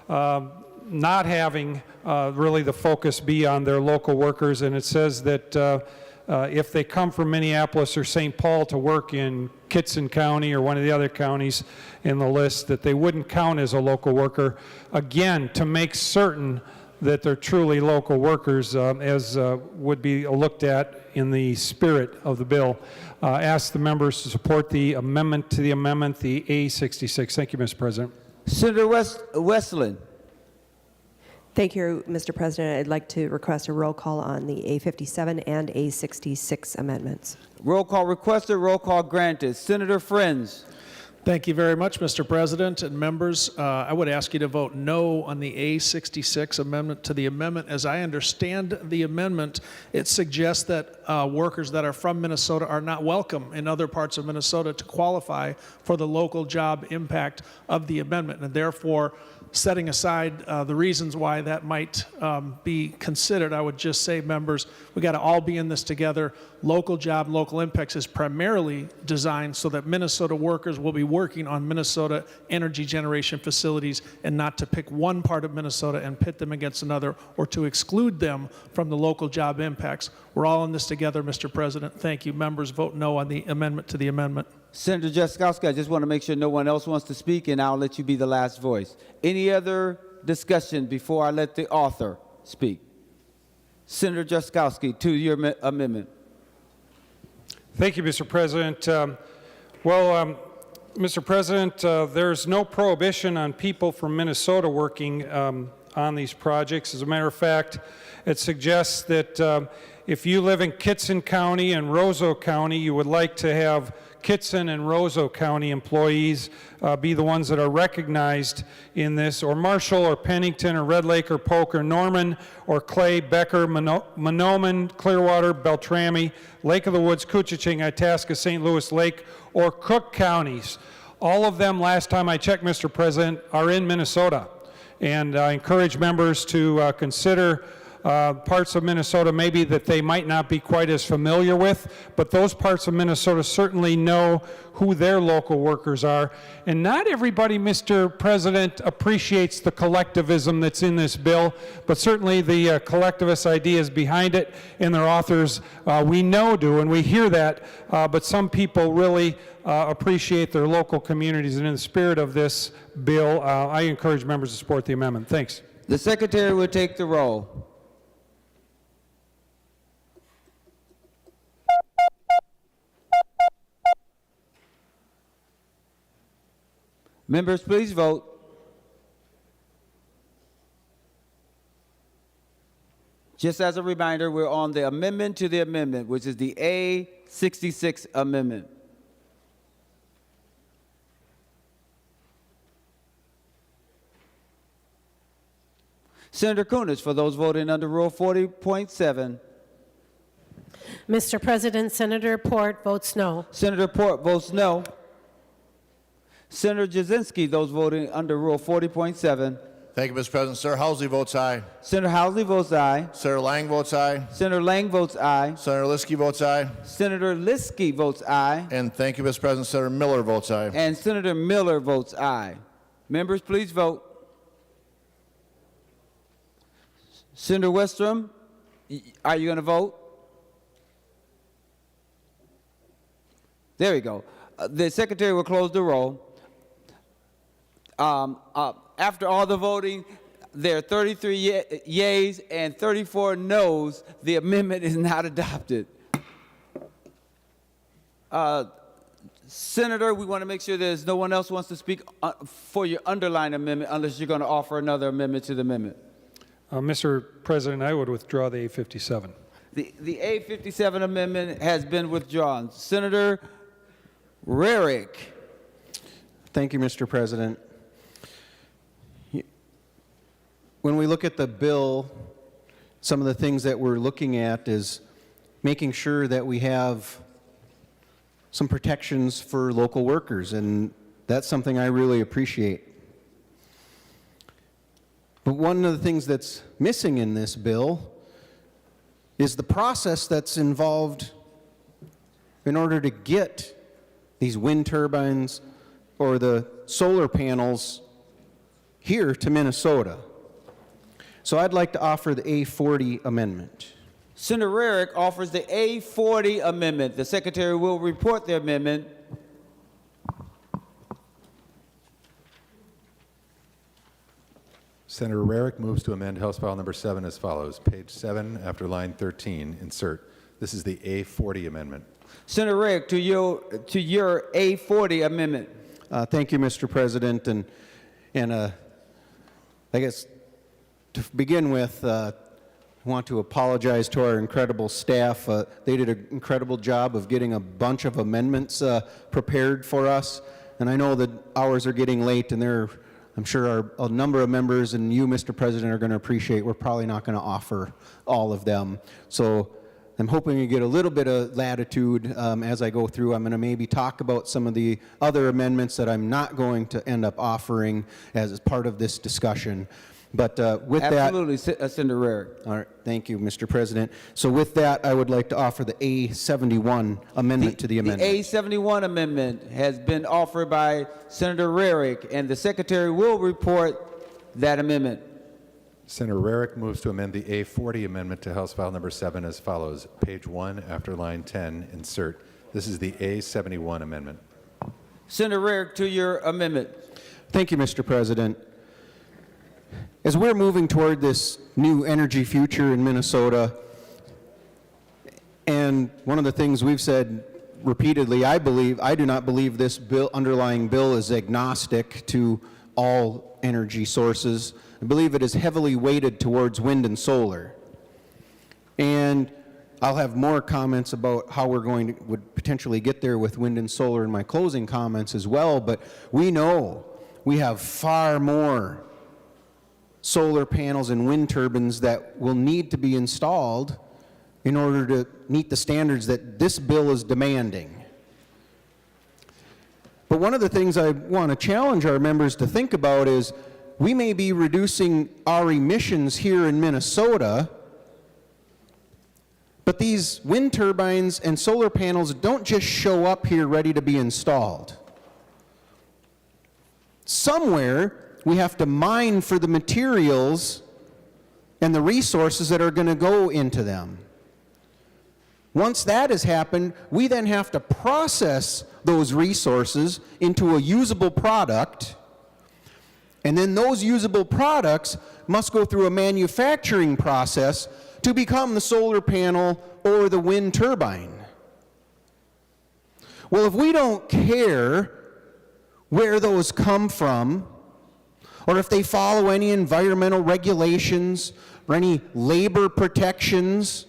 [SPEAKER 5] not having really the focus be on their local workers. And it says that if they come from Minneapolis or St. Paul to work in Kitson County or one of the other counties in the list, that they wouldn't count as a local worker. Again, to make certain that they're truly local workers, as would be looked at in the spirit of the bill. Ask the members to support the amendment to the amendment, the A66. Thank you, Mr. President.
[SPEAKER 1] Senator Westland.
[SPEAKER 13] Thank you, Mr. President. I'd like to request a roll call on the A57 and A66 amendments.
[SPEAKER 1] Roll call requested, roll call granted. Senator Frentz.
[SPEAKER 6] Thank you very much, Mr. President and members. I would ask you to vote no on the A66 amendment to the amendment. As I understand the amendment, it suggests that workers that are from Minnesota are not welcome in other parts of Minnesota to qualify for the local job impact of the amendment. And therefore, setting aside the reasons why that might be considered, I would just say, members, we got to all be in this together. Local job, local impacts is primarily designed so that Minnesota workers will be working on Minnesota energy generation facilities, and not to pick one part of Minnesota and pit them against another, or to exclude them from the local job impacts. We're all in this together, Mr. President. Thank you. Members, vote no on the amendment to the amendment.
[SPEAKER 1] Senator Jaskowski, I just want to make sure no one else wants to speak, and I'll let you be the last voice. Any other discussion before I let the author speak? Senator Jaskowski, to your amendment.
[SPEAKER 5] Thank you, Mr. President. Mr. President, there's no prohibition on people from Minnesota working on these projects. As a matter of fact, it suggests that if you live in Kitson County and Roseau County, you would like to have Kitson and Roseau County employees be the ones that are recognized in this, or Marshall or Pennington or Red Lake or Polk or Norman or Clay, Becker, Monoman, Clearwater, Beltrami, Lake of the Woods, Couchiching, Itasca, St. Louis Lake, or Cook counties. All of them, last time I checked, Mr. President, are in Minnesota. And I encourage members to consider parts of Minnesota maybe that they might not be quite as familiar with, but those parts of Minnesota certainly know who their local workers are. And not everybody, Mr. President, appreciates the collectivism that's in this bill, but certainly the collectivist ideas behind it and their authors we know do, and we hear that, but some people really appreciate their local communities. And in the spirit of this bill, I encourage members to support the amendment. Thanks.
[SPEAKER 1] The Secretary will take the roll. Members, please vote. Just as a reminder, we're on the amendment to the amendment, which is the A66 amendment. Senator Kunis, for those voting under Rule 40.7.
[SPEAKER 4] Mr. President, Senator Port votes no.
[SPEAKER 1] Senator Port votes no. Senator Jasinski, those voting under Rule 40.7.
[SPEAKER 3] Thank you, Mr. President. Senator Housley votes aye.
[SPEAKER 1] Senator Housley votes aye.
[SPEAKER 3] Senator Lang votes aye.
[SPEAKER 1] Senator Lang votes aye.
[SPEAKER 3] Senator Liskey votes aye.
[SPEAKER 1] Senator Liskey votes aye.
[SPEAKER 3] And thank you, Mr. President. Senator Miller votes aye.
[SPEAKER 1] And Senator Miller votes aye. Members, please vote. Senator Westrom, are you going to vote? There we go. The Secretary will close the roll. After all the voting, there are 33 yeas and 34 noes. The amendment is not adopted. Senator, we want to make sure there's no one else wants to speak for your underlying amendment unless you're going to offer another amendment to the amendment.
[SPEAKER 5] Mr. President, I would withdraw the A57.
[SPEAKER 1] The A57 amendment has been withdrawn. Senator Rarick.
[SPEAKER 10] Thank you, Mr. President. When we look at the bill, some of the things that we're looking at is making sure that we have some protections for local workers, and that's something I really appreciate. But one of the things that's missing in this bill is the process that's involved in order to get these wind turbines or the solar panels here to Minnesota. So I'd like to offer the A40 amendment.
[SPEAKER 1] Senator Rarick offers the A40 amendment. The Secretary will report the amendment.
[SPEAKER 21] Senator Rarick moves to amend House File Number 7 as follows. Page 7, after line 13, insert. This is the A40 amendment.
[SPEAKER 1] Senator Rarick, to your A40 amendment.
[SPEAKER 10] Thank you, Mr. President. And I guess to begin with, I want to apologize to our incredible staff. They did an incredible job of getting a bunch of amendments prepared for us. And I know that hours are getting late, and I'm sure a number of members and you, Mr. President, are going to appreciate we're probably not going to offer all of them. So I'm hoping to get a little bit of latitude as I go through. I'm going to maybe talk about some of the other amendments that I'm not going to end up offering as part of this discussion. But with
[SPEAKER 1] Absolutely, Senator Rarick.
[SPEAKER 10] all right, thank you, Mr. President. So with that, I would like to offer the A71 amendment to the amendment.
[SPEAKER 1] The A71 amendment has been offered by Senator Rarick, and the Secretary will report that amendment.
[SPEAKER 21] Senator Rarick moves to amend the A40 amendment to House File Number 7 as follows. Page 1, after line 10, insert. This is the A71 amendment.
[SPEAKER 1] Senator Rarick, to your amendment.
[SPEAKER 10] Thank you, Mr. President. As we're moving toward this new energy future in Minnesota, and one of the things we've said repeatedly, I do not believe this underlying bill is agnostic to all energy sources. I believe it is heavily weighted towards wind and solar. And I'll have more comments about how we're would potentially get there with wind and solar in my closing comments as well, but we know we have far more solar panels and wind turbines that will need to be installed in order to meet the standards that this bill is demanding. But one of the things I want to challenge our members to think about is we may be reducing our emissions here in Minnesota, but these wind turbines and solar panels don't just show up here ready to be installed. Somewhere we have to mine for the materials and the resources that are going to go into them. Once that has happened, we then have to process those resources into a usable product, and then those usable products must go through a manufacturing process to become the solar panel or the wind turbine. Well, if we don't care where those come from, or if they follow any environmental regulations, or any labor protections,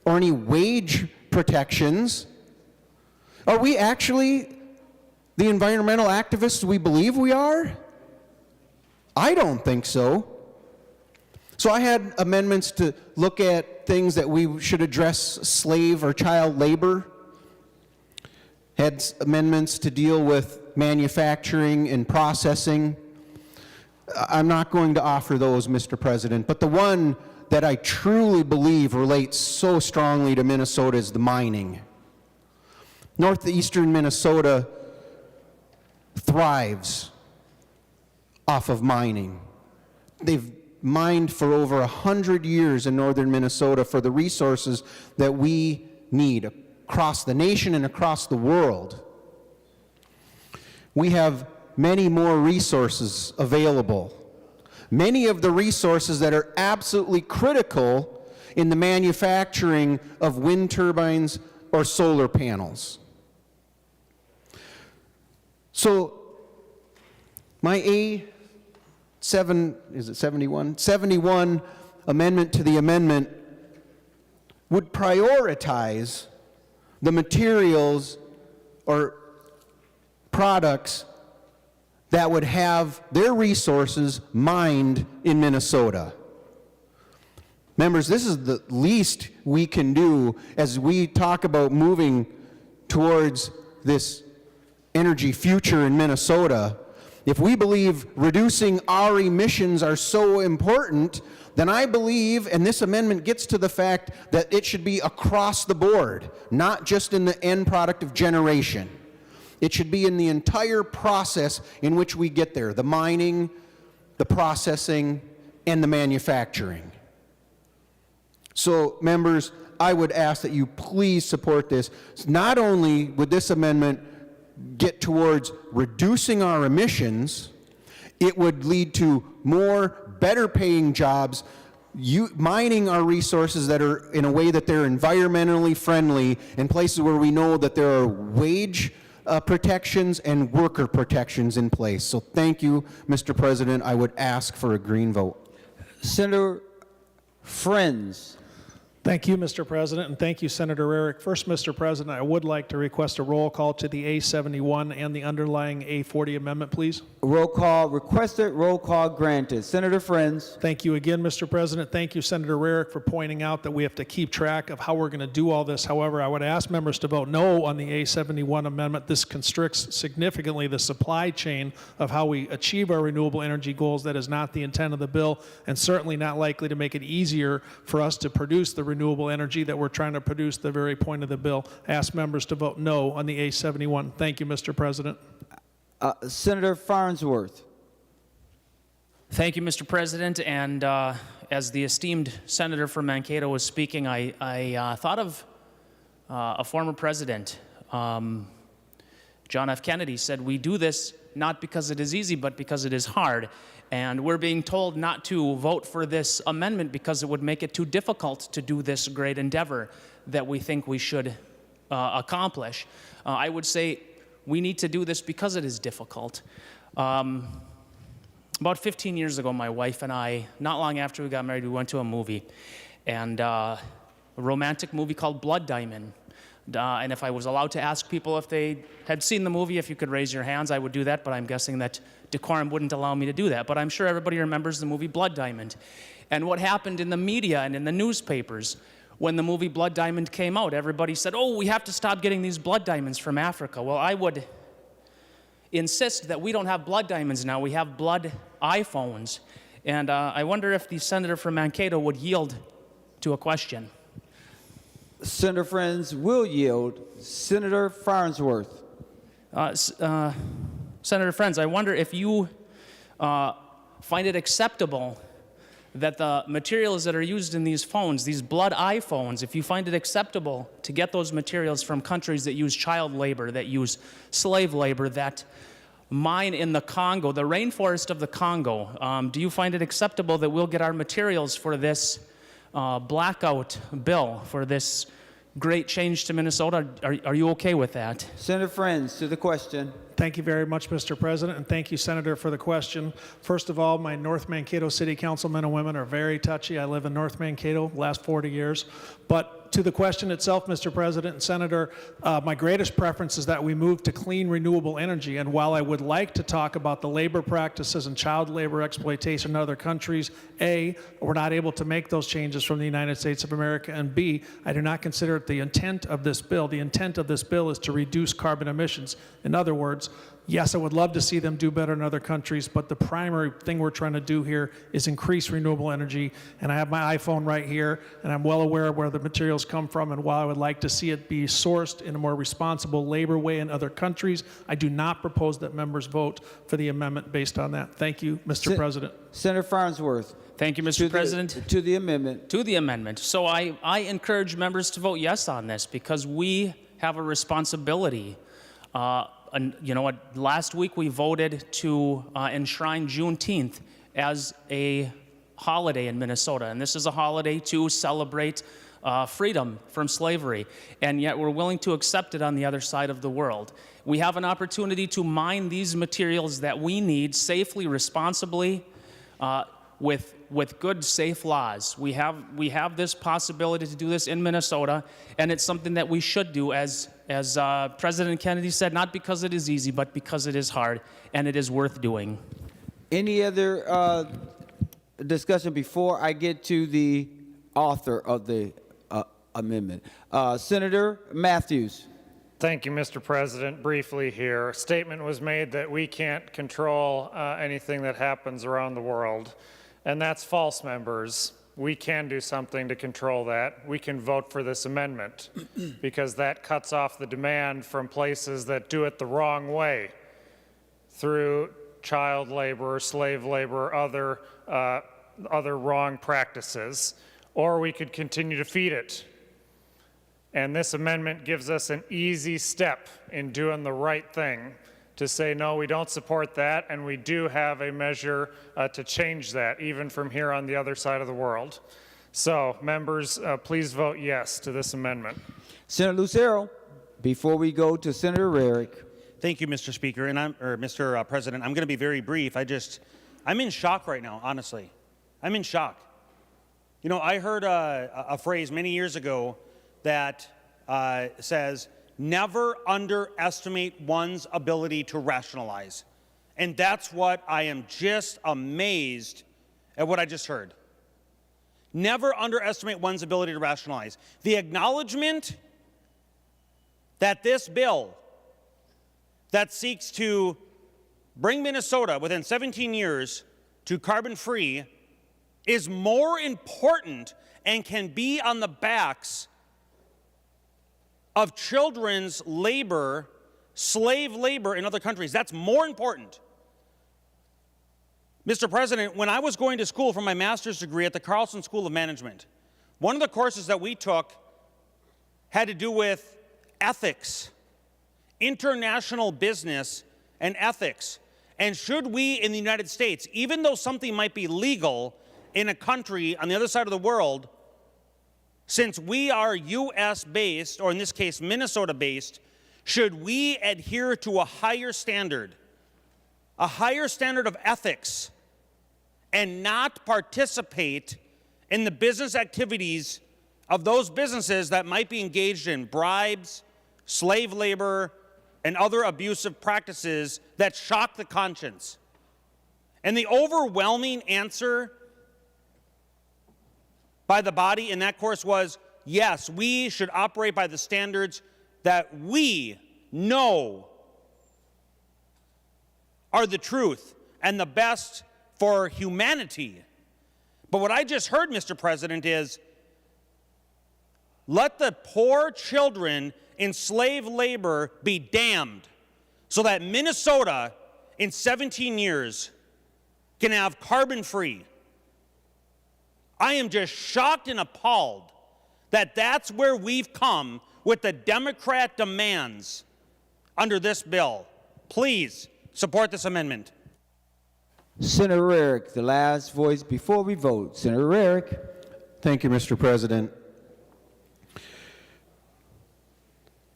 [SPEAKER 10] or any wage protections, are we actually the environmental activists we believe we are? I don't think so. So I had amendments to look at things that we should address slave or child labor. Had amendments to deal with manufacturing and processing. I'm not going to offer those, Mr. President, but the one that I truly believe relates so strongly to Minnesota is the mining. Northeastern Minnesota thrives off of mining. They've mined for over 100 years in northern Minnesota for the resources that we need across the nation and across the world. We have many more resources available. Many of the resources that are absolutely critical in the manufacturing of wind turbines or solar panels. So my A71 amendment to the amendment would prioritize the materials or products that would have their resources mined in Minnesota. Members, this is the least we can do as we talk about moving towards this energy future in Minnesota. If we believe reducing our emissions are so important, then I believe, and this amendment gets to the fact that it should be across the board, not just in the end product of generation. It should be in the entire process in which we get there, the mining, the processing, and the manufacturing. So, members, I would ask that you please support this. Not only would this amendment get towards reducing our emissions, it would lead to more better paying jobs, mining our resources that are in a way that they're environmentally friendly in places where we know that there are wage protections and worker protections in place. So thank you, Mr. President. I would ask for a green vote.
[SPEAKER 1] Senator Frentz.
[SPEAKER 6] Thank you, Mr. President, and thank you, Senator Eric. First, Mr. President, I would like to request a roll call to the A71 and the underlying A40 amendment, please.
[SPEAKER 1] Roll call requested, roll call granted. Senator Frentz.
[SPEAKER 6] Thank you again, Mr. President. Thank you, Senator Eric, for pointing out that we have to keep track of how we're going to do all this. However, I would ask members to vote no on the A71 amendment. This constricts significantly the supply chain of how we achieve our renewable energy goals. That is not the intent of the bill, and certainly not likely to make it easier for us to produce the renewable energy that we're trying to produce, the very point of the bill. I ask members to vote no on the A71. Thank you, Mr. President.
[SPEAKER 1] Senator Farnsworth.
[SPEAKER 12] Thank you, Mr. President. And as the esteemed senator from Mankato was speaking, I thought of a former president, John F. Kennedy, said, "We do this not because it is easy, but because it is hard." And we're being told not to vote for this amendment because it would make it too difficult to do this great endeavor that we think we should accomplish. I would say we need to do this because it is difficult. About 15 years ago, my wife and I, not long after we got married, we went to a movie, and a romantic movie called Blood Diamond. And if I was allowed to ask people if they had seen the movie, if you could raise your hands, I would do that, but I'm guessing that decorum wouldn't allow me to do that. But I'm sure everybody remembers the movie Blood Diamond. And what happened in the media and in the newspapers when the movie Blood Diamond came out, everybody said, "Oh, we have to stop getting these blood diamonds from Africa." Well, I would insist that we don't have blood diamonds now, we have blood iPhones. And I wonder if the senator from Mankato would yield to a question.
[SPEAKER 1] Senator Frentz will yield. Senator Farnsworth.
[SPEAKER 12] Senator Frentz, I wonder if you find it acceptable that the materials that are used in these phones, these blood iPhones, if you find it acceptable to get those materials from countries that use child labor, that use slave labor, that mine in the Congo, the rainforest of the Congo, do you find it acceptable that we'll get our materials for this blackout bill, for this great change to Minnesota? Are you okay with that?
[SPEAKER 1] Senator Frentz, to the question.
[SPEAKER 6] Thank you very much, Mr. President, and thank you, Senator, for the question. First of all, my North Mankato City Councilmen and women are very touchy. I live in North Mankato the last 40 years. But to the question itself, Mr. President and Senator, my greatest preference is that we move to clean, renewable energy. And while I would like to talk about the labor practices and child labor exploitation in other countries, A, we're not able to make those changes from the United States of America, and B, I do not consider it the intent of this bill. The intent of this bill is to reduce carbon emissions. In other words, yes, I would love to see them do better in other countries, but the primary thing we're trying to do here is increase renewable energy. And I have my iPhone right here, and I'm well aware of where the materials come from. And while I would like to see it be sourced in a more responsible labor way in other countries, I do not propose that members vote for the amendment based on that. Thank you, Mr. President.
[SPEAKER 1] Senator Farnsworth.
[SPEAKER 12] Thank you, Mr. President.
[SPEAKER 1] To the amendment.
[SPEAKER 12] To the amendment. So I encourage members to vote yes on this because we have a responsibility. And you know what, last week we voted to enshrine Juneteenth as a holiday in Minnesota. And this is a holiday to celebrate freedom from slavery. And yet we're willing to accept it on the other side of the world. We have an opportunity to mine these materials that we need safely, responsibly, with good, safe laws. We have this possibility to do this in Minnesota, and it's something that we should do, as President Kennedy said, not because it is easy, but because it is hard, and it is worth doing.
[SPEAKER 1] Any other discussion before I get to the author of the amendment? Senator Matthews.
[SPEAKER 7] Thank you, Mr. President. Briefly here, a statement was made that we can't control anything that happens around the world. And that's false, members. We can do something to control that. We can vote for this amendment because that cuts off the demand from places that do it the wrong way through child labor, slave labor, other wrong practices. Or we could continue to feed it. And this amendment gives us an easy step in doing the right thing to say, no, we don't support that, and we do have a measure to change that, even from here on the other side of the world. So, members, please vote yes to this amendment.
[SPEAKER 1] Senator Lucero, before we go to Senator Rarick.
[SPEAKER 11] Thank you, Mr. Speaker, and Mr. President. I'm going to be very brief. I'm in shock right now, honestly. I'm in shock. You know, I heard a phrase many years ago that says, never underestimate one's ability to rationalize. And that's what I am just amazed at what I just heard. Never underestimate one's ability to rationalize. The acknowledgement that this bill that seeks to bring Minnesota within 17 years to carbon-free is more important and can be on the backs of children's labor, slave labor in other countries. That's more important. Mr. President, when I was going to school for my master's degree at the Carlson School of Management, one of the courses that we took had to do with ethics, international business and ethics. And should we in the United States, even though something might be legal in a country on the other side of the world, since we are US-based, or in this case Minnesota-based, should we adhere to a higher standard of ethics, and not participate in the business activities of those businesses that might be engaged in bribes, slave labor, and other abusive practices that shock the conscience? And the overwhelming answer by the body in that course was, yes, we should operate by the standards that we know are the truth and the best for humanity. But what I just heard, Mr. President, is let the poor children in slave labor be damned so that Minnesota in 17 years can have carbon-free. I am just shocked and appalled that that's where we've come with the Democrat demands under this bill. Please support this amendment.
[SPEAKER 1] Senator Rarick, the last voice before we vote. Senator Rarick.
[SPEAKER 10] Thank you, Mr. President.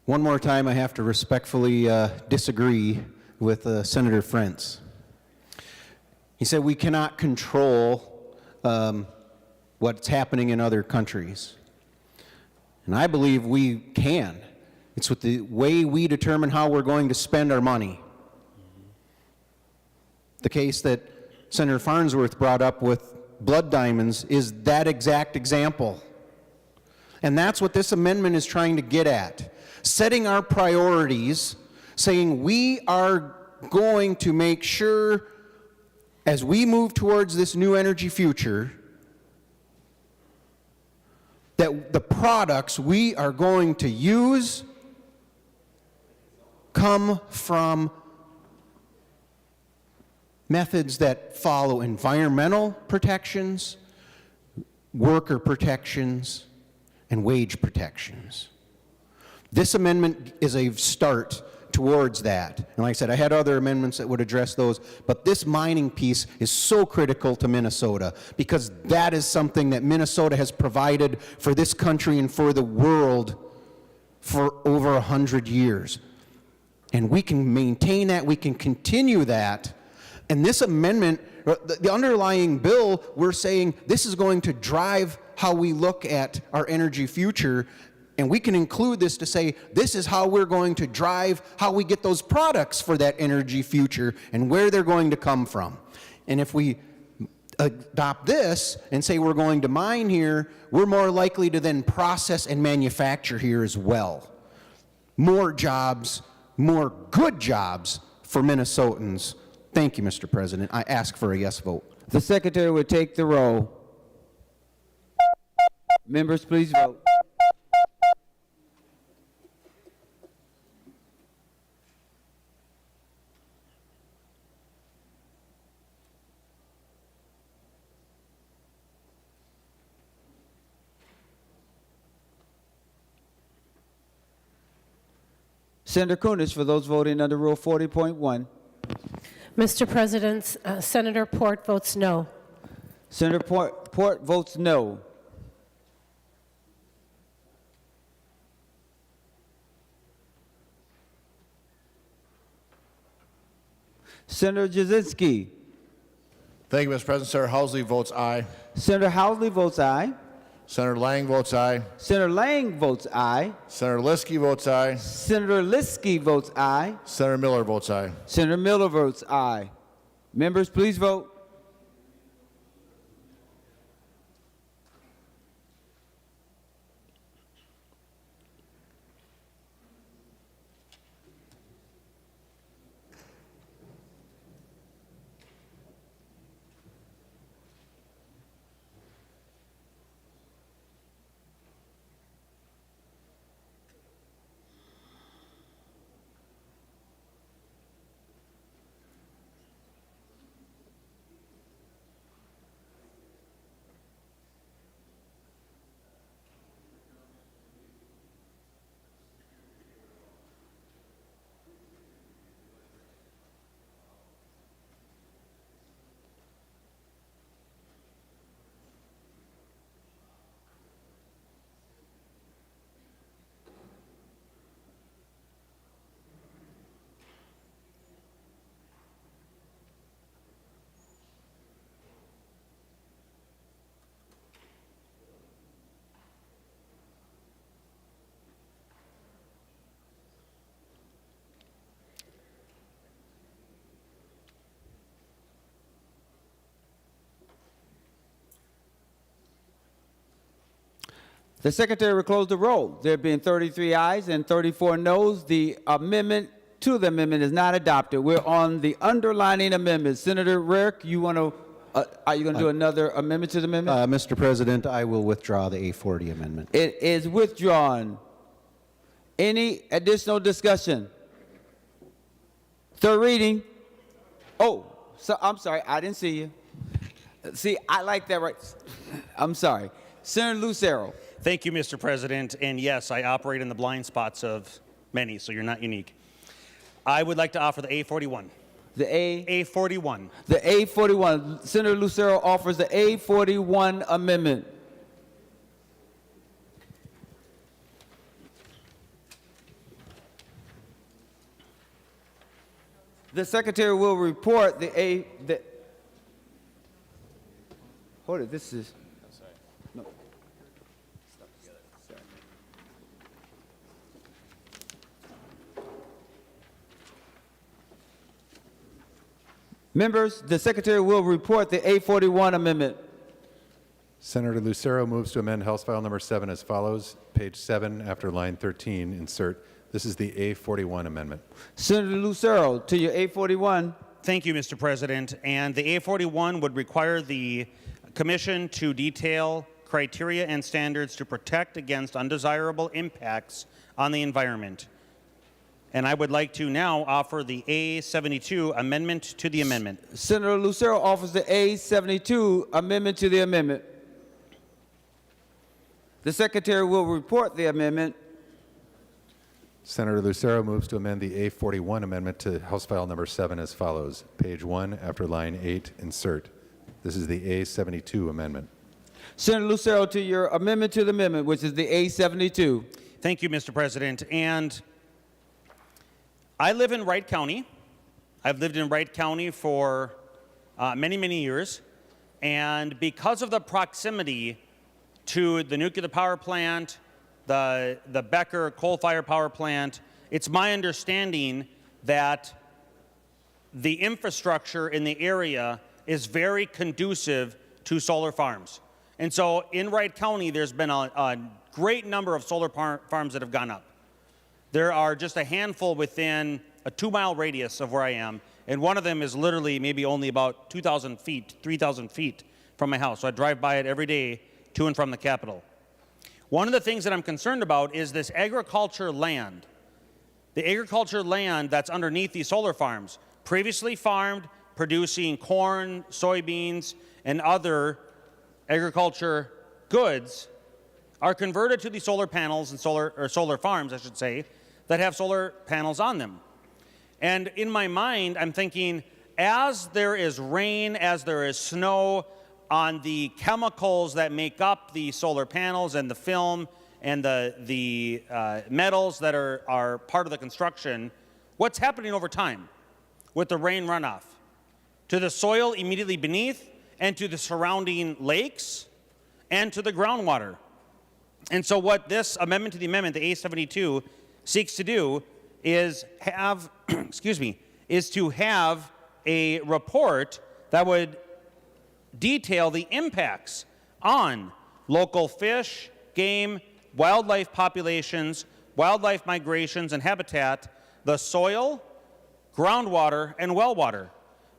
[SPEAKER 10] One more time, I have to respectfully disagree with Senator Frentz. He said we cannot control what's happening in other countries. And I believe we can. It's with the way we determine how we're going to spend our money. The case that Senator Farnsworth brought up with blood diamonds is that exact example. And that's what this amendment is trying to get at. Setting our priorities, saying we are going to make sure as we move towards this new energy future that the products we are going to use come from methods that follow environmental protections, worker protections, and wage protections. This amendment is a start towards that. And like I said, I had other amendments that would address those, but this mining piece is so critical to Minnesota because that is something that Minnesota has provided for this country and for the world for over 100 years. And we can maintain that, we can continue that. And this amendment, the underlying bill, we're saying this is going to drive how we look at our energy future. And we can include this to say, this is how we're going to drive how we get those products for that energy future and where they're going to come from. And if we adopt this and say we're going to mine here, we're more likely to then process and manufacture here as well. More jobs, more good jobs for Minnesotans. Thank you, Mr. President. I ask for a yes vote.
[SPEAKER 1] The Secretary will take the roll. Members, please vote. Senator Kunesh, for those voting under Rule 40.1.
[SPEAKER 4] Mr. President, Senator Port votes no.
[SPEAKER 1] Senator Port votes no. Senator Jasinski.
[SPEAKER 3] Thank you, Mr. President. Senator Housley votes aye.
[SPEAKER 1] Senator Housley votes aye.
[SPEAKER 3] Senator Lang votes aye.
[SPEAKER 1] Senator Lang votes aye.
[SPEAKER 3] Senator Liskey votes aye.
[SPEAKER 1] Senator Liskey votes aye.
[SPEAKER 3] Senator Miller votes aye.
[SPEAKER 1] Senator Miller votes aye. Members, please vote. The secretary will close the roll. There being 33 ayes and 34 noes, the amendment to the amendment is not adopted. We're on the underlining amendment. Senator Rarick, you want to, are you going to do another amendment to the amendment?
[SPEAKER 10] Mr. President, I will withdraw the A40 amendment.
[SPEAKER 1] It is withdrawn. Any additional discussion? Third reading. Oh, so I'm sorry, I didn't see you. See, I like that right. I'm sorry. Senator Lucero.
[SPEAKER 11] Thank you, Mr. President. And yes, I operate in the blind spots of many, so you're not unique. I would like to offer the A41.
[SPEAKER 1] The
[SPEAKER 11] A41.
[SPEAKER 1] The A41. Senator Lucero offers the A41 amendment. The secretary will report hold it, this is. No. Members, the secretary will report the A41 amendment.
[SPEAKER 21] Senator Lucero moves to amend House File Number 7 as follows. Page 7, after line 13, insert. This is the A41 amendment.
[SPEAKER 1] Senator Lucero, to your A41.
[SPEAKER 11] Thank you, Mr. President. And the A41 would require the Commission to detail criteria and standards to protect against undesirable impacts on the environment. And I would like to now offer the A72 amendment to the amendment.
[SPEAKER 1] Senator Lucero offers the A72 amendment to the amendment. The secretary will report the amendment.
[SPEAKER 21] Senator Lucero moves to amend the A41 amendment to House File Number 7 as follows. Page 1, after line 8, insert. This is the A72 amendment.
[SPEAKER 1] Senator Lucero, to your amendment to the amendment, which is the A72.
[SPEAKER 11] Thank you, Mr. President. And I live in Wright County. I've lived in Wright County for many, many years. And because of the proximity to the nuclear power plant, the Becker coal-fired power plant, it's my understanding that the infrastructure in the area is very conducive to solar farms. And so in Wright County, there's been a great number of solar farms that have gone up. There are just a handful within a 2-mile radius of where I am, and one of them is literally maybe only about 2,000 feet, 3,000 feet from my house. So I drive by it every day to and from the Capitol. One of the things that I'm concerned about is this agriculture land. The agriculture land that's underneath these solar farms, previously farmed, producing corn, soybeans, and other agriculture goods, are converted to the solar panels and solar farms, I should say, that have solar panels on them. And in my mind, I'm thinking, as there is rain, as there is snow on the chemicals that make up the solar panels and the film and the metals that are part of the construction, what's happening over time with the rain runoff? to the soil immediately beneath, and to the surrounding lakes, and to the groundwater. And so what this amendment to the amendment, the A72, seeks to do is have, is to have a report that would detail the impacts on local fish, game, wildlife populations, wildlife migrations and habitat, the soil, groundwater, and well water.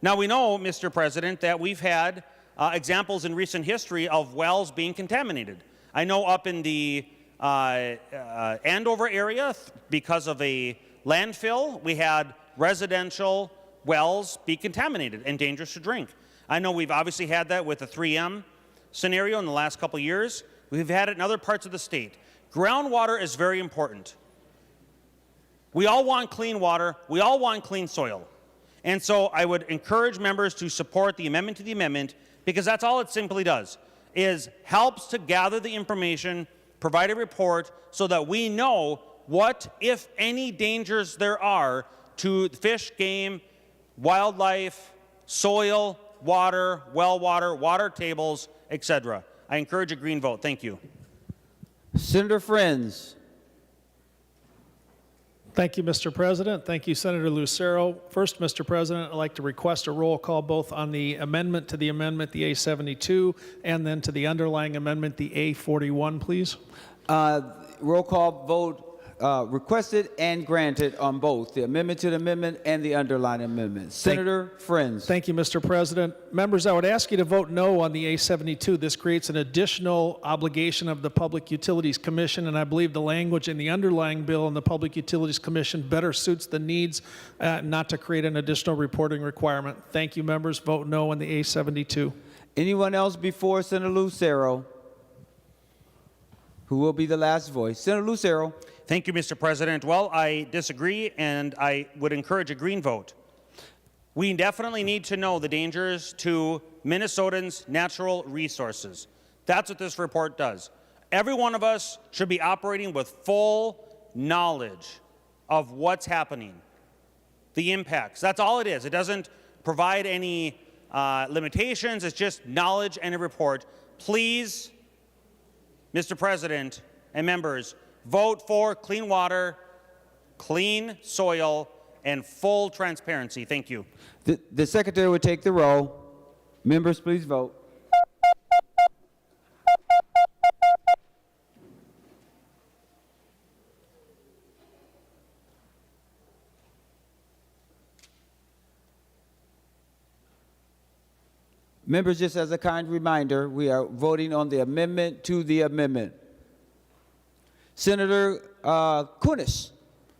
[SPEAKER 11] Now we know, Mr. President, that we've had examples in recent history of wells being contaminated. I know up in the Andover area, because of a landfill, we had residential wells be contaminated and dangerous to drink. I know we've obviously had that with the 3M scenario in the last couple of years. We've had it in other parts of the state. Groundwater is very important. We all want clean water. We all want clean soil. And so I would encourage members to support the amendment to the amendment, because that's all it simply does, is helps to gather the information, provide a report so that we know what, if any, dangers there are to fish, game, wildlife, soil, water, well water, water tables, etc. I encourage a green vote. Thank you.
[SPEAKER 1] Senator Frentz.
[SPEAKER 6] Thank you, Mr. President. Thank you, Senator Lucero. First, Mr. President, I'd like to request a roll call both on the amendment to the amendment, the A72, and then to the underlying amendment, the A41, please.
[SPEAKER 1] Roll call vote requested and granted on both the amendment to the amendment and the underlying amendment. Senator Frentz.
[SPEAKER 6] Thank you, Mr. President. Members, I would ask you to vote no on the A72. This creates an additional obligation of the Public Utilities Commission, and I believe the language in the underlying bill in the Public Utilities Commission better suits the needs, not to create an additional reporting requirement. Thank you, members. Vote no on the A72.
[SPEAKER 1] Anyone else before Senator Lucero? Who will be the last voice? Senator Lucero.
[SPEAKER 11] Thank you, Mr. President. Well, I disagree, and I would encourage a green vote. We definitely need to know the dangers to Minnesotans' natural resources. That's what this report does. Every one of us should be operating with full knowledge of what's happening, the impacts. That's all it is. It doesn't provide any limitations. It's just knowledge and a report. Please, Mr. President and members, vote for clean water, clean soil, and full transparency. Thank you.
[SPEAKER 1] The Secretary will take the roll. Members, please vote. Members, just as a kind reminder, we are voting on the amendment to the amendment. Senator Kunis,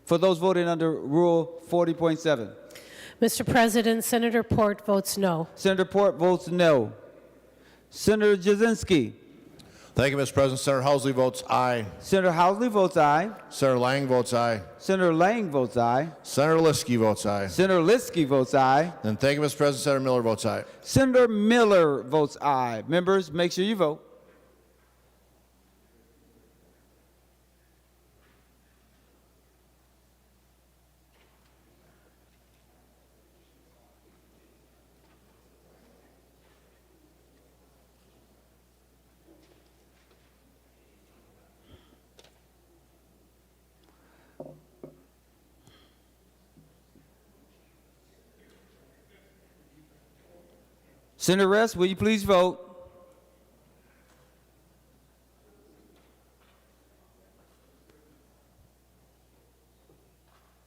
[SPEAKER 1] for those voting under Rule 40.7.
[SPEAKER 4] Mr. President, Senator Port votes no.
[SPEAKER 1] Senator Port votes no. Senator Jasinski.
[SPEAKER 3] Thank you, Mr. President. Senator Housley votes aye.
[SPEAKER 1] Senator Housley votes aye.
[SPEAKER 3] Senator Lang votes aye.
[SPEAKER 1] Senator Lang votes aye.
[SPEAKER 3] Senator Liskey votes aye.
[SPEAKER 1] Senator Liskey votes aye.
[SPEAKER 3] And thank you, Mr. President. Senator Miller votes aye.
[SPEAKER 1] Senator Miller votes aye. Members, make sure you vote. Senator Rest, will you please vote?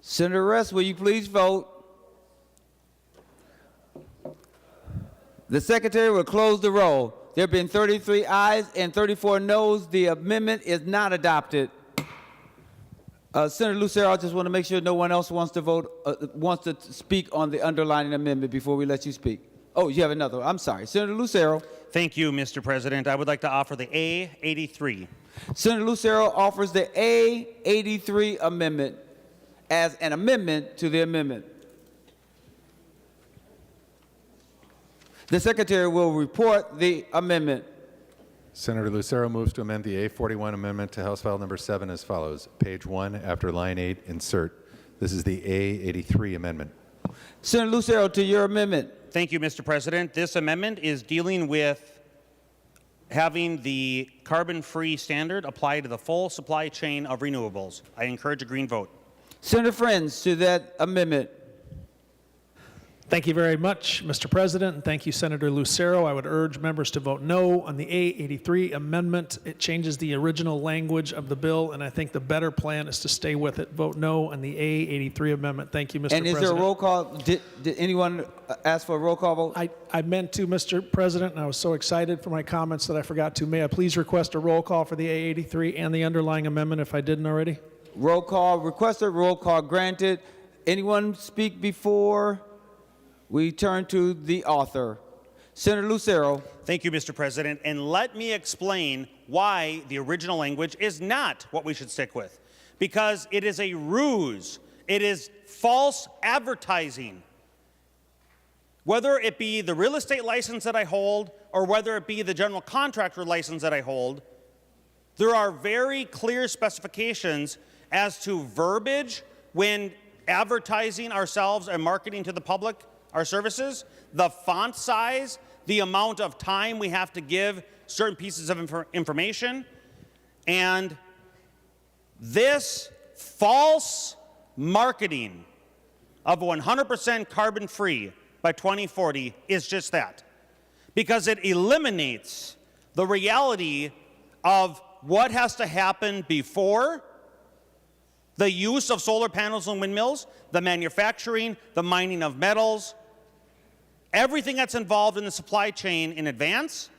[SPEAKER 1] Senator Rest, will you please vote? The Secretary will close the roll. There have been 33 ayes and 34 noes. The amendment is not adopted. Senator Lucero, I just want to make sure no one else wants to vote, wants to speak on the underlying amendment before we let you speak. Oh, you have another. I'm sorry. Senator Lucero.
[SPEAKER 11] Thank you, Mr. President. I would like to offer the A83.
[SPEAKER 1] Senator Lucero offers the A83 amendment as an amendment to the amendment. The Secretary will report the amendment.
[SPEAKER 21] Senator Lucero moves to amend the A41 amendment to House File Number 7 as follows. Page 1, after line 8, insert. This is the A83 amendment.
[SPEAKER 1] Senator Lucero, to your amendment.
[SPEAKER 11] Thank you, Mr. President. This amendment is dealing with having the carbon-free standard apply to the full supply chain of renewables. I encourage a green vote.
[SPEAKER 1] Senator Frentz to that amendment.
[SPEAKER 6] Thank you very much, Mr. President, and thank you, Senator Lucero. I would urge members to vote no on the A83 amendment. It changes the original language of the bill, and I think the better plan is to stay with it. Vote no on the A83 amendment. Thank you, Mr. President.
[SPEAKER 1] And is there a roll call? Did anyone ask for a roll call vote?
[SPEAKER 6] I meant to, Mr. President, and I was so excited for my comments that I forgot to. May I please request a roll call for the A83 and the underlying amendment if I didn't already?
[SPEAKER 1] Roll call requested, roll call granted. Anyone speak before we turn to the author? Senator Lucero.
[SPEAKER 11] Thank you, Mr. President. And let me explain why the original language is not what we should stick with. Because it is a ruse. It is false advertising. Whether it be the real estate license that I hold or whether it be the general contractor license that I hold, there are very clear specifications as to verbiage when advertising ourselves and marketing to the public our services, the font size, the amount of time we have to give certain pieces of information, and this false marketing of 100% carbon-free by 2040 is just that, because it eliminates the reality of what has to happen before the use of solar panels and windmills, the manufacturing, the mining of metals, everything that's involved in the supply chain in advance,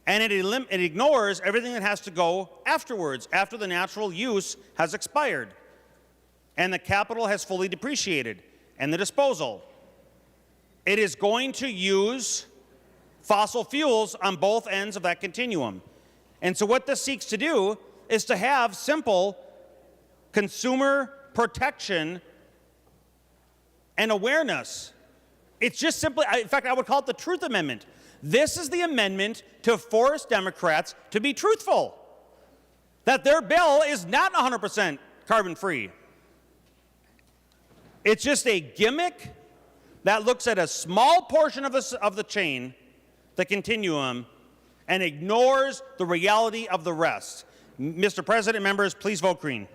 [SPEAKER 11] and it ignores everything that has to go afterwards, after the natural use has expired, and the capital has fully depreciated, and the disposal. It is going to use fossil fuels on both ends of that continuum. And so what this seeks to do is to have simple consumer protection and awareness. It's just simply, in fact, I would call it the Truth Amendment. This is the amendment to force Democrats to be truthful, that their bill is not 100% carbon-free. It's just a gimmick that looks at a small portion of the chain, the continuum, and ignores the reality of the rest. Mr. President, members, please vote green.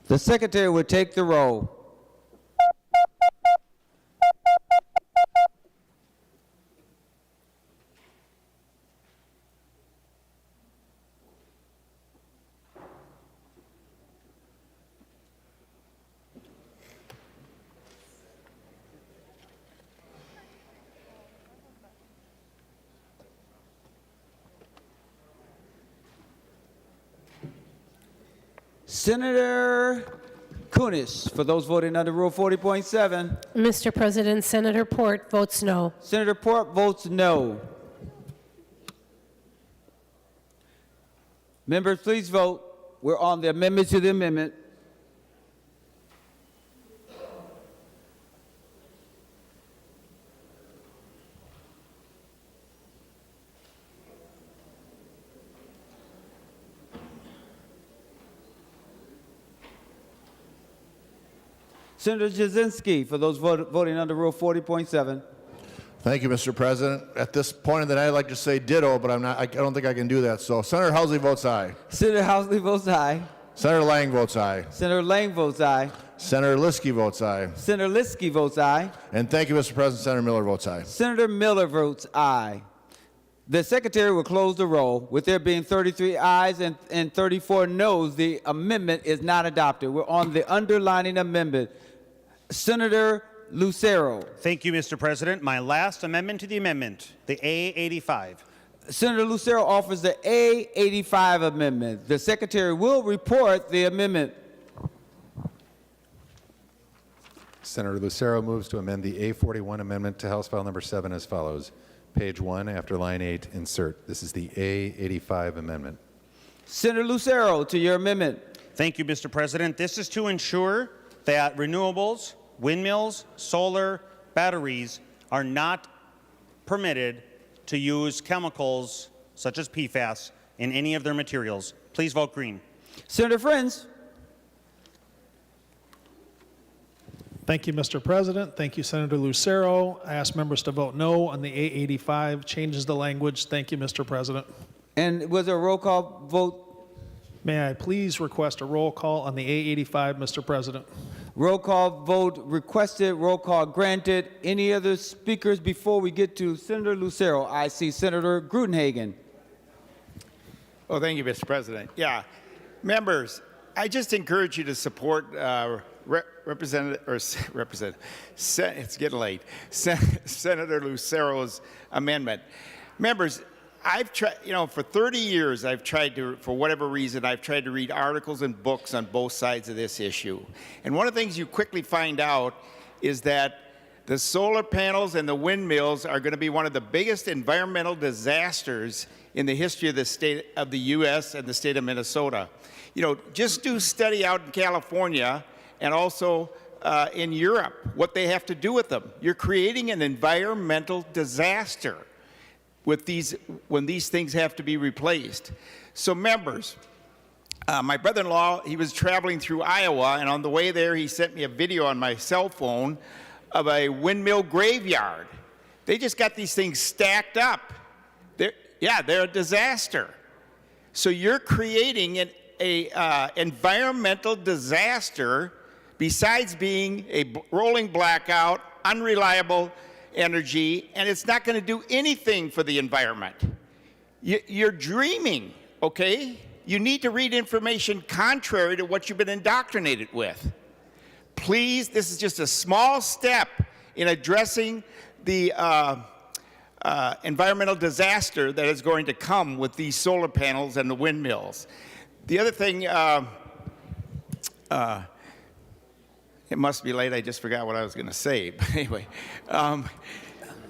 [SPEAKER 1] The Secretary would take the roll. Senator Kunis, for those voting under Rule 40.7.
[SPEAKER 4] Mr. President, Senator Port votes no.
[SPEAKER 1] Senator Port votes no. Members, please vote. We're on the amendment to the amendment. Senator Jasinski, for those voting under Rule 40.7.
[SPEAKER 3] Thank you, Mr. President. At this point, I'd like to say ditto, but I don't think I can do that. So Senator Housley votes aye.
[SPEAKER 1] Senator Housley votes aye.
[SPEAKER 3] Senator Lang votes aye.
[SPEAKER 1] Senator Lang votes aye.
[SPEAKER 3] Senator Liskey votes aye.
[SPEAKER 1] Senator Liskey votes aye.
[SPEAKER 3] And thank you, Mr. President. Senator Miller votes aye.
[SPEAKER 1] Senator Miller votes aye. The Secretary will close the roll. With there being 33 ayes and 34 noes, the amendment is not adopted. We're on the underlining amendment. Senator Lucero.
[SPEAKER 11] Thank you, Mr. President. My last amendment to the amendment, the A85.
[SPEAKER 1] Senator Lucero offers the A85 amendment. The Secretary will report the amendment.
[SPEAKER 21] Senator Lucero moves to amend the A41 amendment to House File Number 7 as follows. Page 1, after line 8, insert. This is the A85 amendment.
[SPEAKER 1] Senator Lucero, to your amendment.
[SPEAKER 11] Thank you, Mr. President. This is to ensure that renewables, windmills, solar, batteries are not permitted to use chemicals such as PFAS in any of their materials. Please vote green.
[SPEAKER 1] Senator Frentz.
[SPEAKER 6] Thank you, Mr. President. Thank you, Senator Lucero. I ask members to vote no on the A85. Changes the language. Thank you, Mr. President.
[SPEAKER 1] And was there a roll call vote?
[SPEAKER 6] May I please request a roll call on the A85, Mr. President?
[SPEAKER 1] Roll call vote requested, roll call granted. Any other speakers before we get to Senator Lucero? I see Senator Gruenhagen.
[SPEAKER 18] Oh, thank you, Mr. President. Yeah, members, I just encourage you to support it's getting late, Senator Lucero's amendment. Members, I've tried, for 30 years, I've tried to, for whatever reason, I've tried to read articles and books on both sides of this issue. And one of the things you quickly find out is that the solar panels and the windmills are going to be one of the biggest environmental disasters in the history of the state of the U.S. and the state of Minnesota. Just do study out in California and also in Europe what they have to do with them. You're creating an environmental disaster with when these things have to be replaced. So members, my brother-in-law, he was traveling through Iowa, and on the way there, he sent me a video on my cell phone of a windmill graveyard. They just got these things stacked up. They're a disaster. So you're creating an environmental disaster besides being a rolling blackout, unreliable energy, and it's not going to do anything for the environment. You're dreaming, okay? You need to read information contrary to what you've been indoctrinated with. Please, this is just a small step in addressing the environmental disaster that is going to come with these solar panels and the windmills. The other thing, it must be late, I just forgot what I was going to say. But anyway.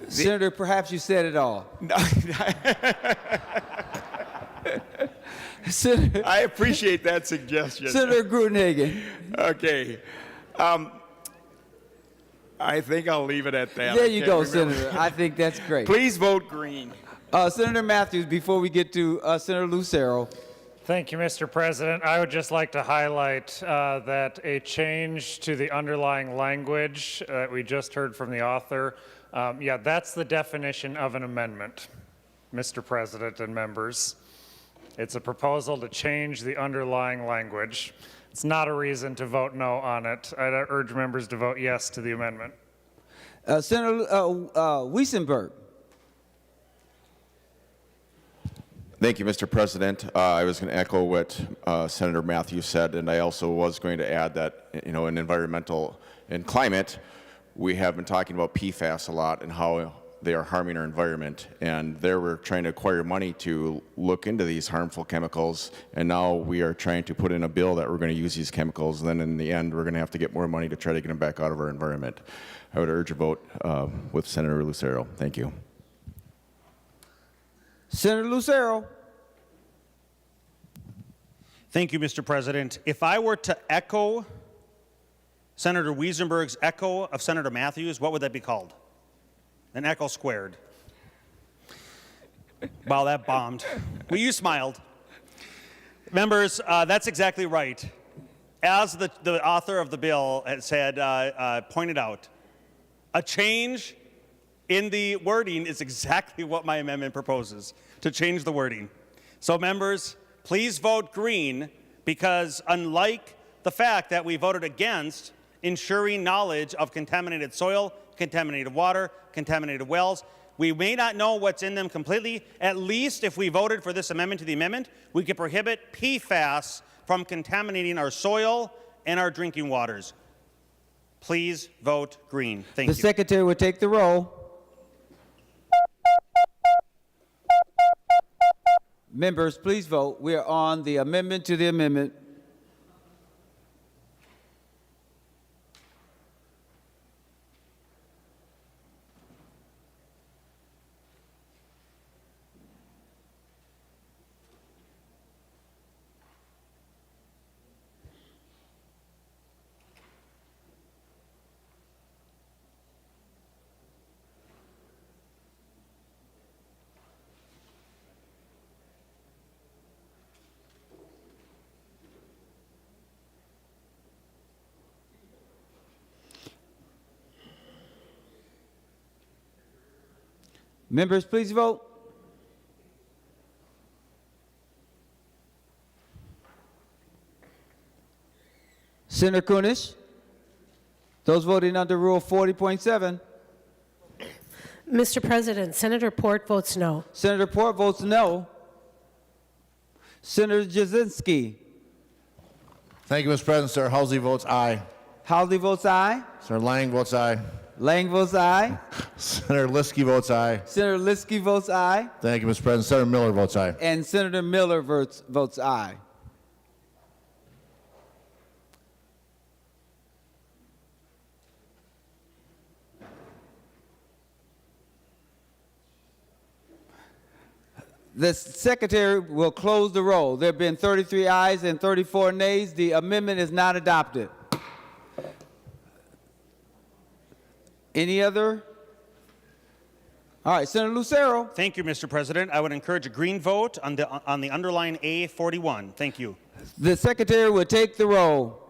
[SPEAKER 1] Senator, perhaps you said it all.
[SPEAKER 18] I appreciate that suggestion.
[SPEAKER 1] Senator Gruenhagen.
[SPEAKER 18] Okay. I think I'll leave it at that.
[SPEAKER 1] There you go, Senator. I think that's great.
[SPEAKER 18] Please vote green.
[SPEAKER 1] Senator Matthews, before we get to Senator Lucero.
[SPEAKER 7] Thank you, Mr. President. I would just like to highlight that a change to the underlying language that we just heard from the author, that's the definition of an amendment, Mr. President and members. It's a proposal to change the underlying language. It's not a reason to vote no on it. I'd urge members to vote yes to the amendment.
[SPEAKER 1] Senator Wiesenberg.
[SPEAKER 17] Thank you, Mr. President. I was going to echo what Senator Matthews said, and I also was going to add that, in environmental and climate, we have been talking about PFAS a lot and how they are harming our environment. And there we're trying to acquire money to look into these harmful chemicals, and now we are trying to put in a bill that we're going to use these chemicals, and then in the end, we're going to have to get more money to try to get them back out of our environment. I would urge a vote with Senator Lucero. Thank you.
[SPEAKER 1] Senator Lucero.
[SPEAKER 11] Thank you, Mr. President. If I were to echo Senator Wiesenberg's echo of Senator Matthews, what would that be called? An echo squared. Wow, that bombed. Well, you smiled. Members, that's exactly right. As the author of the bill has pointed out, a change in the wording is exactly what my amendment proposes, to change the wording. So members, please vote green, because unlike the fact that we voted against ensuring knowledge of contaminated soil, contaminated water, contaminated wells, we may not know what's in them completely. At least if we voted for this amendment to the amendment, we could prohibit PFAS from contaminating our soil and our drinking waters. Please vote green. Thank you.
[SPEAKER 1] The Secretary will take the roll. Members, please vote. We are on the amendment to the amendment. Members, please vote. Senator Kunesh. Those voting under Rule 40.7.
[SPEAKER 4] Mr. President, Senator Port votes no.
[SPEAKER 1] Senator Port votes no. Senator Jasinski.
[SPEAKER 3] Thank you, Mr. President. Senator Housley votes aye.
[SPEAKER 1] Housley votes aye.
[SPEAKER 3] Senator Lang votes aye.
[SPEAKER 1] Lang votes aye.
[SPEAKER 3] Senator Liskey votes aye.
[SPEAKER 1] Senator Liskey votes aye.
[SPEAKER 3] Thank you, Mr. President. Senator Miller votes aye.
[SPEAKER 1] And Senator Miller votes aye. The secretary will close the roll. There have been 33 ayes and 34 nays. The amendment is not adopted. Any other? All right, Senator Lucero.
[SPEAKER 11] Thank you, Mr. President. I would encourage a green vote on the underlying A41. Thank you.
[SPEAKER 1] The secretary will take the roll.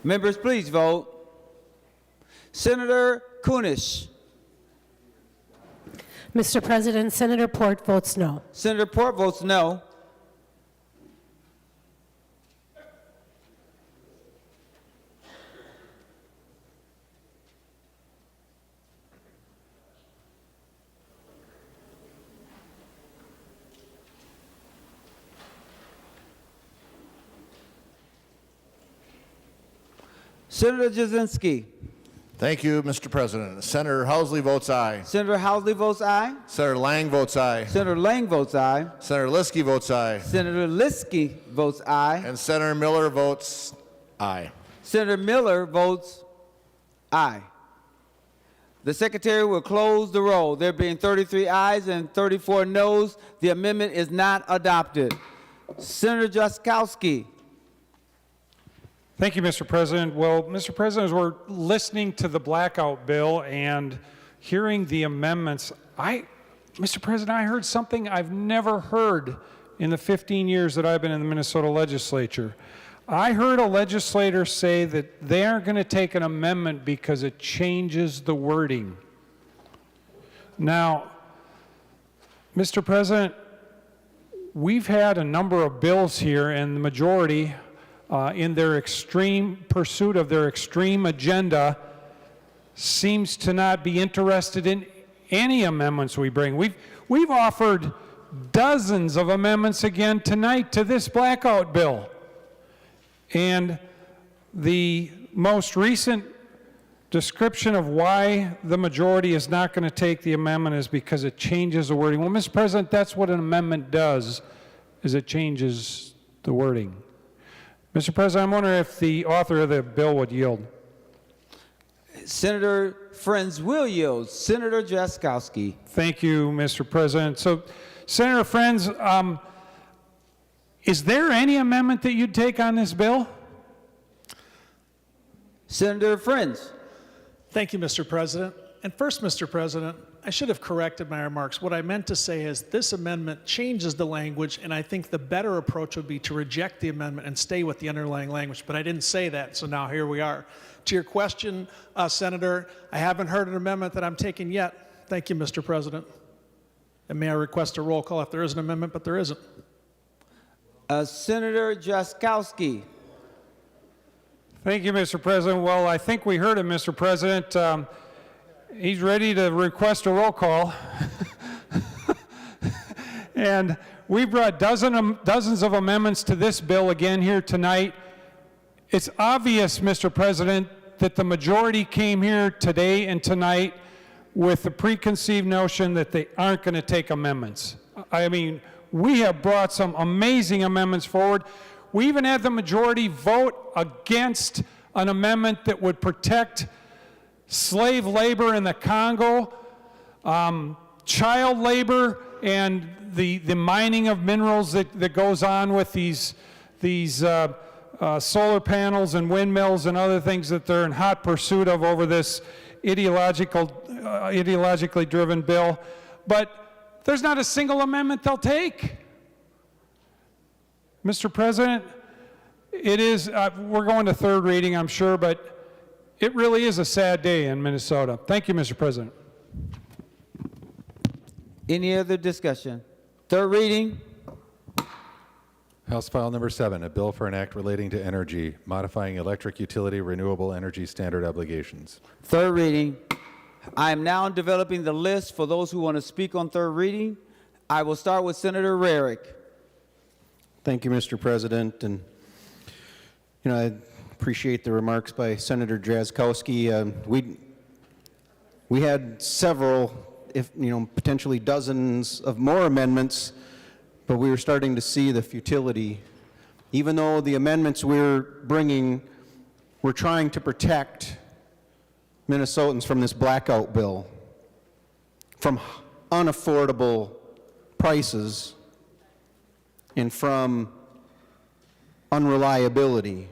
[SPEAKER 1] Members, please vote. Senator Kunesh.
[SPEAKER 4] Mr. President, Senator Port votes no.
[SPEAKER 1] Senator Port votes no. Senator Jasinski.
[SPEAKER 3] Thank you, Mr. President. Senator Housley votes aye.
[SPEAKER 1] Senator Housley votes aye.
[SPEAKER 3] Senator Lang votes aye.
[SPEAKER 1] Senator Lang votes aye.
[SPEAKER 3] Senator Liskey votes aye.
[SPEAKER 1] Senator Liskey votes aye.
[SPEAKER 3] And Senator Miller votes aye.
[SPEAKER 1] Senator Miller votes aye. The secretary will close the roll. There being 33 ayes and 34 noes, the amendment is not adopted. Senator Jaskowski.
[SPEAKER 5] Thank you, Mr. President. Well, Mr. President, as we're listening to the blackout bill and hearing the amendments, Mr. President, I heard something I've never heard in the 15 years that I've been in the Minnesota legislature. I heard a legislator say that they aren't going to take an amendment because it changes the wording. Now, Mr. President, we've had a number of bills here, and the majority in their extreme pursuit of their extreme agenda seems to not be interested in any amendments we bring. We've offered dozens of amendments again tonight to this blackout bill. And the most recent description of why the majority is not going to take the amendment is because it changes the wording. Well, Mr. President, that's what an amendment does, is it changes the wording. Mr. President, I'm wondering if the author of the bill would yield.
[SPEAKER 1] Senator Frentz will yield. Senator Jaskowski.
[SPEAKER 5] Thank you, Mr. President. So, Senator Frentz, is there any amendment that you'd take on this bill?
[SPEAKER 1] Senator Frentz.
[SPEAKER 6] Thank you, Mr. President. And first, Mr. President, I should have corrected my remarks. What I meant to say is this amendment changes the language, and I think the better approach would be to reject the amendment and stay with the underlying language. But I didn't say that, so now here we are. To your question, Senator, I haven't heard an amendment that I'm taking yet. Thank you, Mr. President. And may I request a roll call if there is an amendment, but there isn't.
[SPEAKER 1] Senator Jaskowski.
[SPEAKER 5] Thank you, Mr. President. Well, I think we heard him, Mr. President. He's ready to request a roll call. And we brought dozens of amendments to this bill again here tonight. It's obvious, Mr. President, that the majority came here today and tonight with the preconceived notion that they aren't going to take amendments. I mean, we have brought some amazing amendments forward. We even had the majority vote against an amendment that would protect slave labor in the Congo, child labor, and the mining of minerals that goes on with these solar panels and windmills and other things that they're in hot pursuit of over this ideologically driven bill. But There's not a single amendment they'll take. Mr. President, it is, we're going to third reading, I'm sure, but it really is a sad day in Minnesota. Thank you, Mr. President.
[SPEAKER 1] Any other discussion? Third reading.
[SPEAKER 21] House File Number 7, a bill for an act relating to energy, modifying electric utility renewable energy standard obligations.
[SPEAKER 1] Third reading. I am now developing the list for those who want to speak on third reading. I will start with Senator Rarick.
[SPEAKER 10] Thank you, Mr. President. And, you know, I appreciate the remarks by Senator Drazkowski. We had several, if, you know, potentially dozens of more amendments, but we were starting to see the futility. Even though the amendments we're bringing, we're trying to protect Minnesotans from this blackout bill, from unaffordable prices, and from unreliability.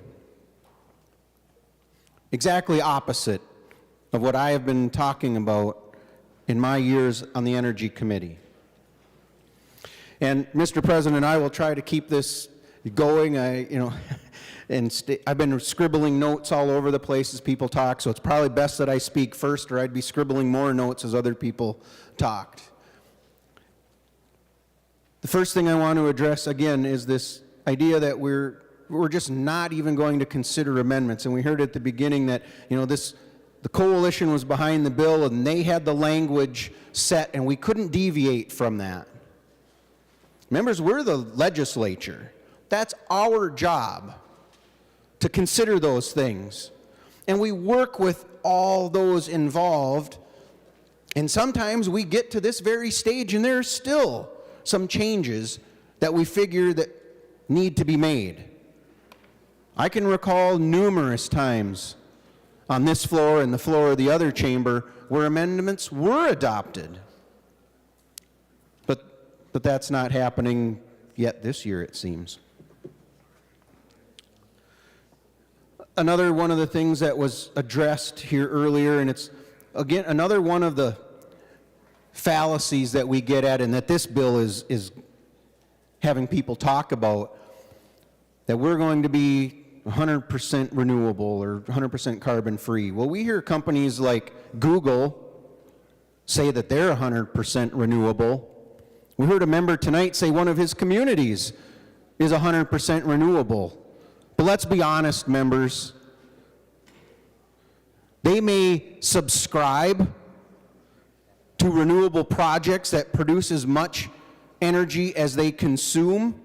[SPEAKER 10] Exactly opposite of what I have been talking about in my years on the Energy Committee. And Mr. President, I will try to keep this going. I've been scribbling notes all over the place as people talk, so it's probably best that I speak first, or I'd be scribbling more notes as other people talked. The first thing I want to address again is this idea that we're just not even going to consider amendments. And we heard at the beginning that, you know, the coalition was behind the bill and they had the language set and we couldn't deviate from that. Members, we're the legislature. That's our job to consider those things. And we work with all those involved. And sometimes we get to this very stage and there are still some changes that we figure that need to be made. I can recall numerous times on this floor and the floor of the other chamber where amendments were adopted. But that's not happening yet this year, it seems. Another one of the things that was addressed here earlier, and it's, again, another one of the fallacies that we get at and that this bill is having people talk about, that we're going to be 100% renewable or 100% carbon free. Well, we hear companies like Google say that they're 100% renewable. We heard a member tonight say one of his communities is 100% renewable. But let's be honest, members. They may subscribe to renewable projects that produce as much energy as they consume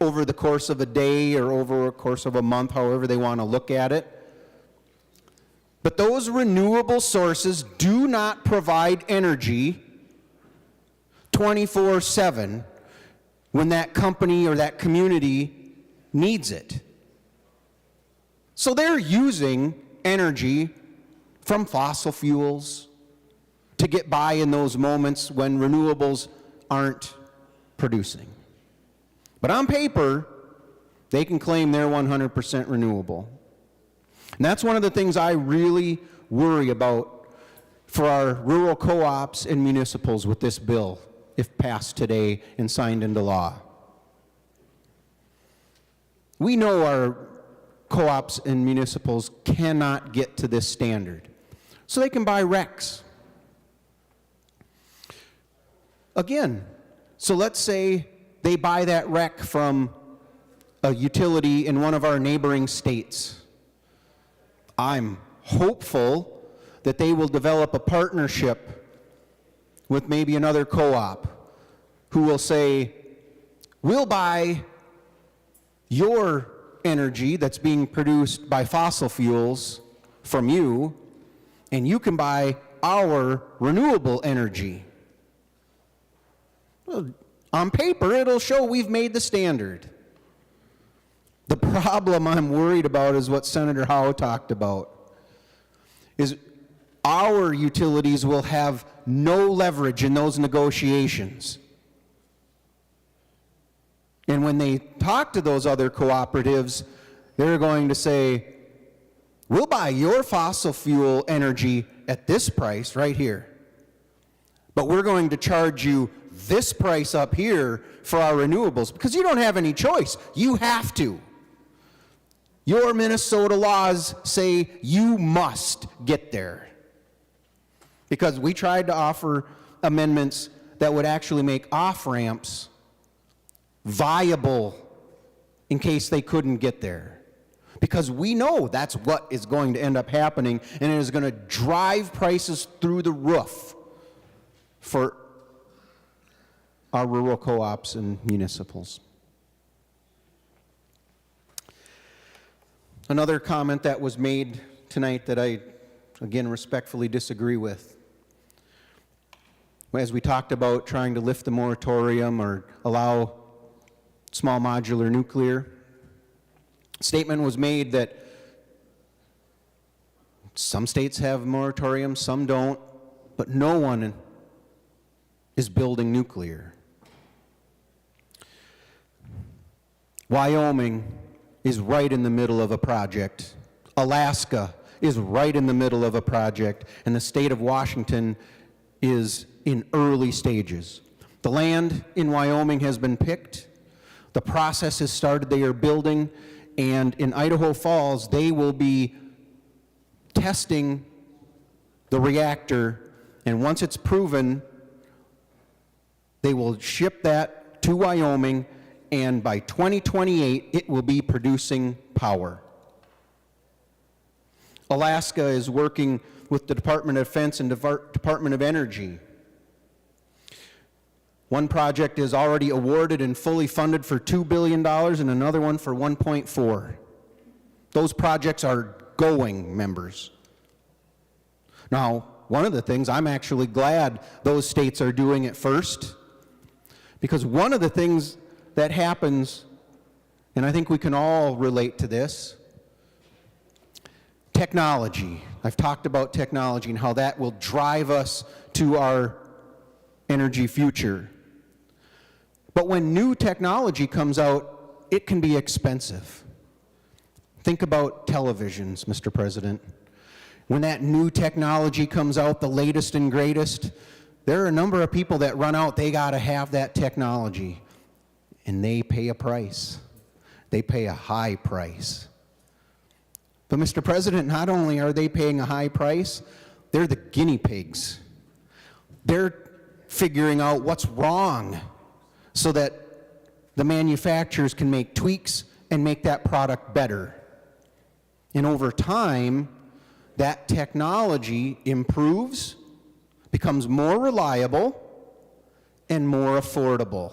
[SPEAKER 10] over the course of a day or over a course of a month, however they want to look at it. But those renewable sources do not provide energy 24/7 when that company or that community needs it. So they're using energy from fossil fuels to get by in those moments when renewables aren't producing. But on paper, they can claim they're 100% renewable. And that's one of the things I really worry about for our rural co-ops and municipals with this bill, if passed today and signed into law. We know our co-ops and municipals cannot get to this standard, so they can buy RECs. Again, so let's say they buy that REC from a utility in one of our neighboring states. I'm hopeful that they will develop a partnership with maybe another co-op who will say, we'll buy your energy that's being produced by fossil fuels from you, and you can buy our renewable energy. Well, on paper, it'll show we've made the standard. The problem I'm worried about is what Senator Howe talked about, is our utilities will have no leverage in those negotiations. And when they talk to those other cooperatives, they're going to say, we'll buy your fossil fuel energy at this price right here, but we're going to charge you this price up here for our renewables, because you don't have any choice. You have to. Your Minnesota laws say you must get there. Because we tried to offer amendments that would actually make off-ramps viable in case they couldn't get there. Because we know that's what is going to end up happening, and it is going to drive prices through the roof for our rural co-ops and municipals. Another comment that was made tonight that I, again, respectfully disagree with. As we talked about trying to lift the moratorium or allow small modular nuclear, statement was made that some states have moratoriums, some don't, but no one is building nuclear. Wyoming is right in the middle of a project. Alaska is right in the middle of a project, and the state of Washington is in early stages. The land in Wyoming has been picked. The process has started. They are building, and in Idaho Falls, they will be testing the reactor, and once it's proven, they will ship that to Wyoming, and by 2028, it will be producing power. Alaska is working with the Department of Defense and Department of Energy. One project is already awarded and fully funded for $2 billion, and another one for $1.4 billion. Those projects are going, members. Now, one of the things, I'm actually glad those states are doing it first, because one of the things that happens, and I think we can all relate to this, technology. I've talked about technology and how that will drive us to our energy future. But when new technology comes out, it can be expensive. Think about televisions, Mr. President. When that new technology comes out, the latest and greatest, there are a number of people that run out, they got to have that technology. And they pay a price. They pay a high price. But Mr. President, not only are they paying a high price, they're the guinea pigs. They're figuring out what's wrong so that the manufacturers can make tweaks and make that product better. And over time, that technology improves, becomes more reliable, and more affordable.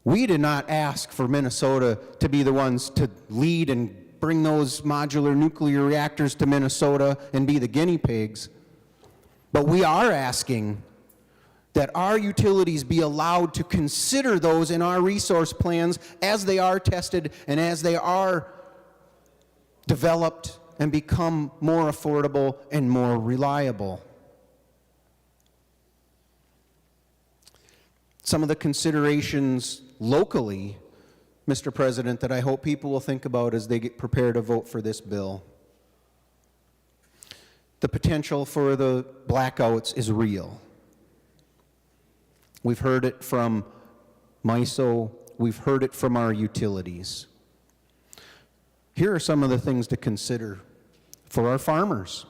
[SPEAKER 10] We did not ask for Minnesota to be the ones to lead and bring those modular nuclear reactors to Minnesota and be the guinea pigs. But we are asking that our utilities be allowed to consider those in our resource plans as they are tested and as they are developed and become more affordable and more reliable. Some of the considerations locally, Mr. President, that I hope people will think about as they get prepared to vote for this bill. The potential for the blackouts is real. We've heard it from MISO, we've heard it from our utilities. Here are some of the things to consider for our farmers.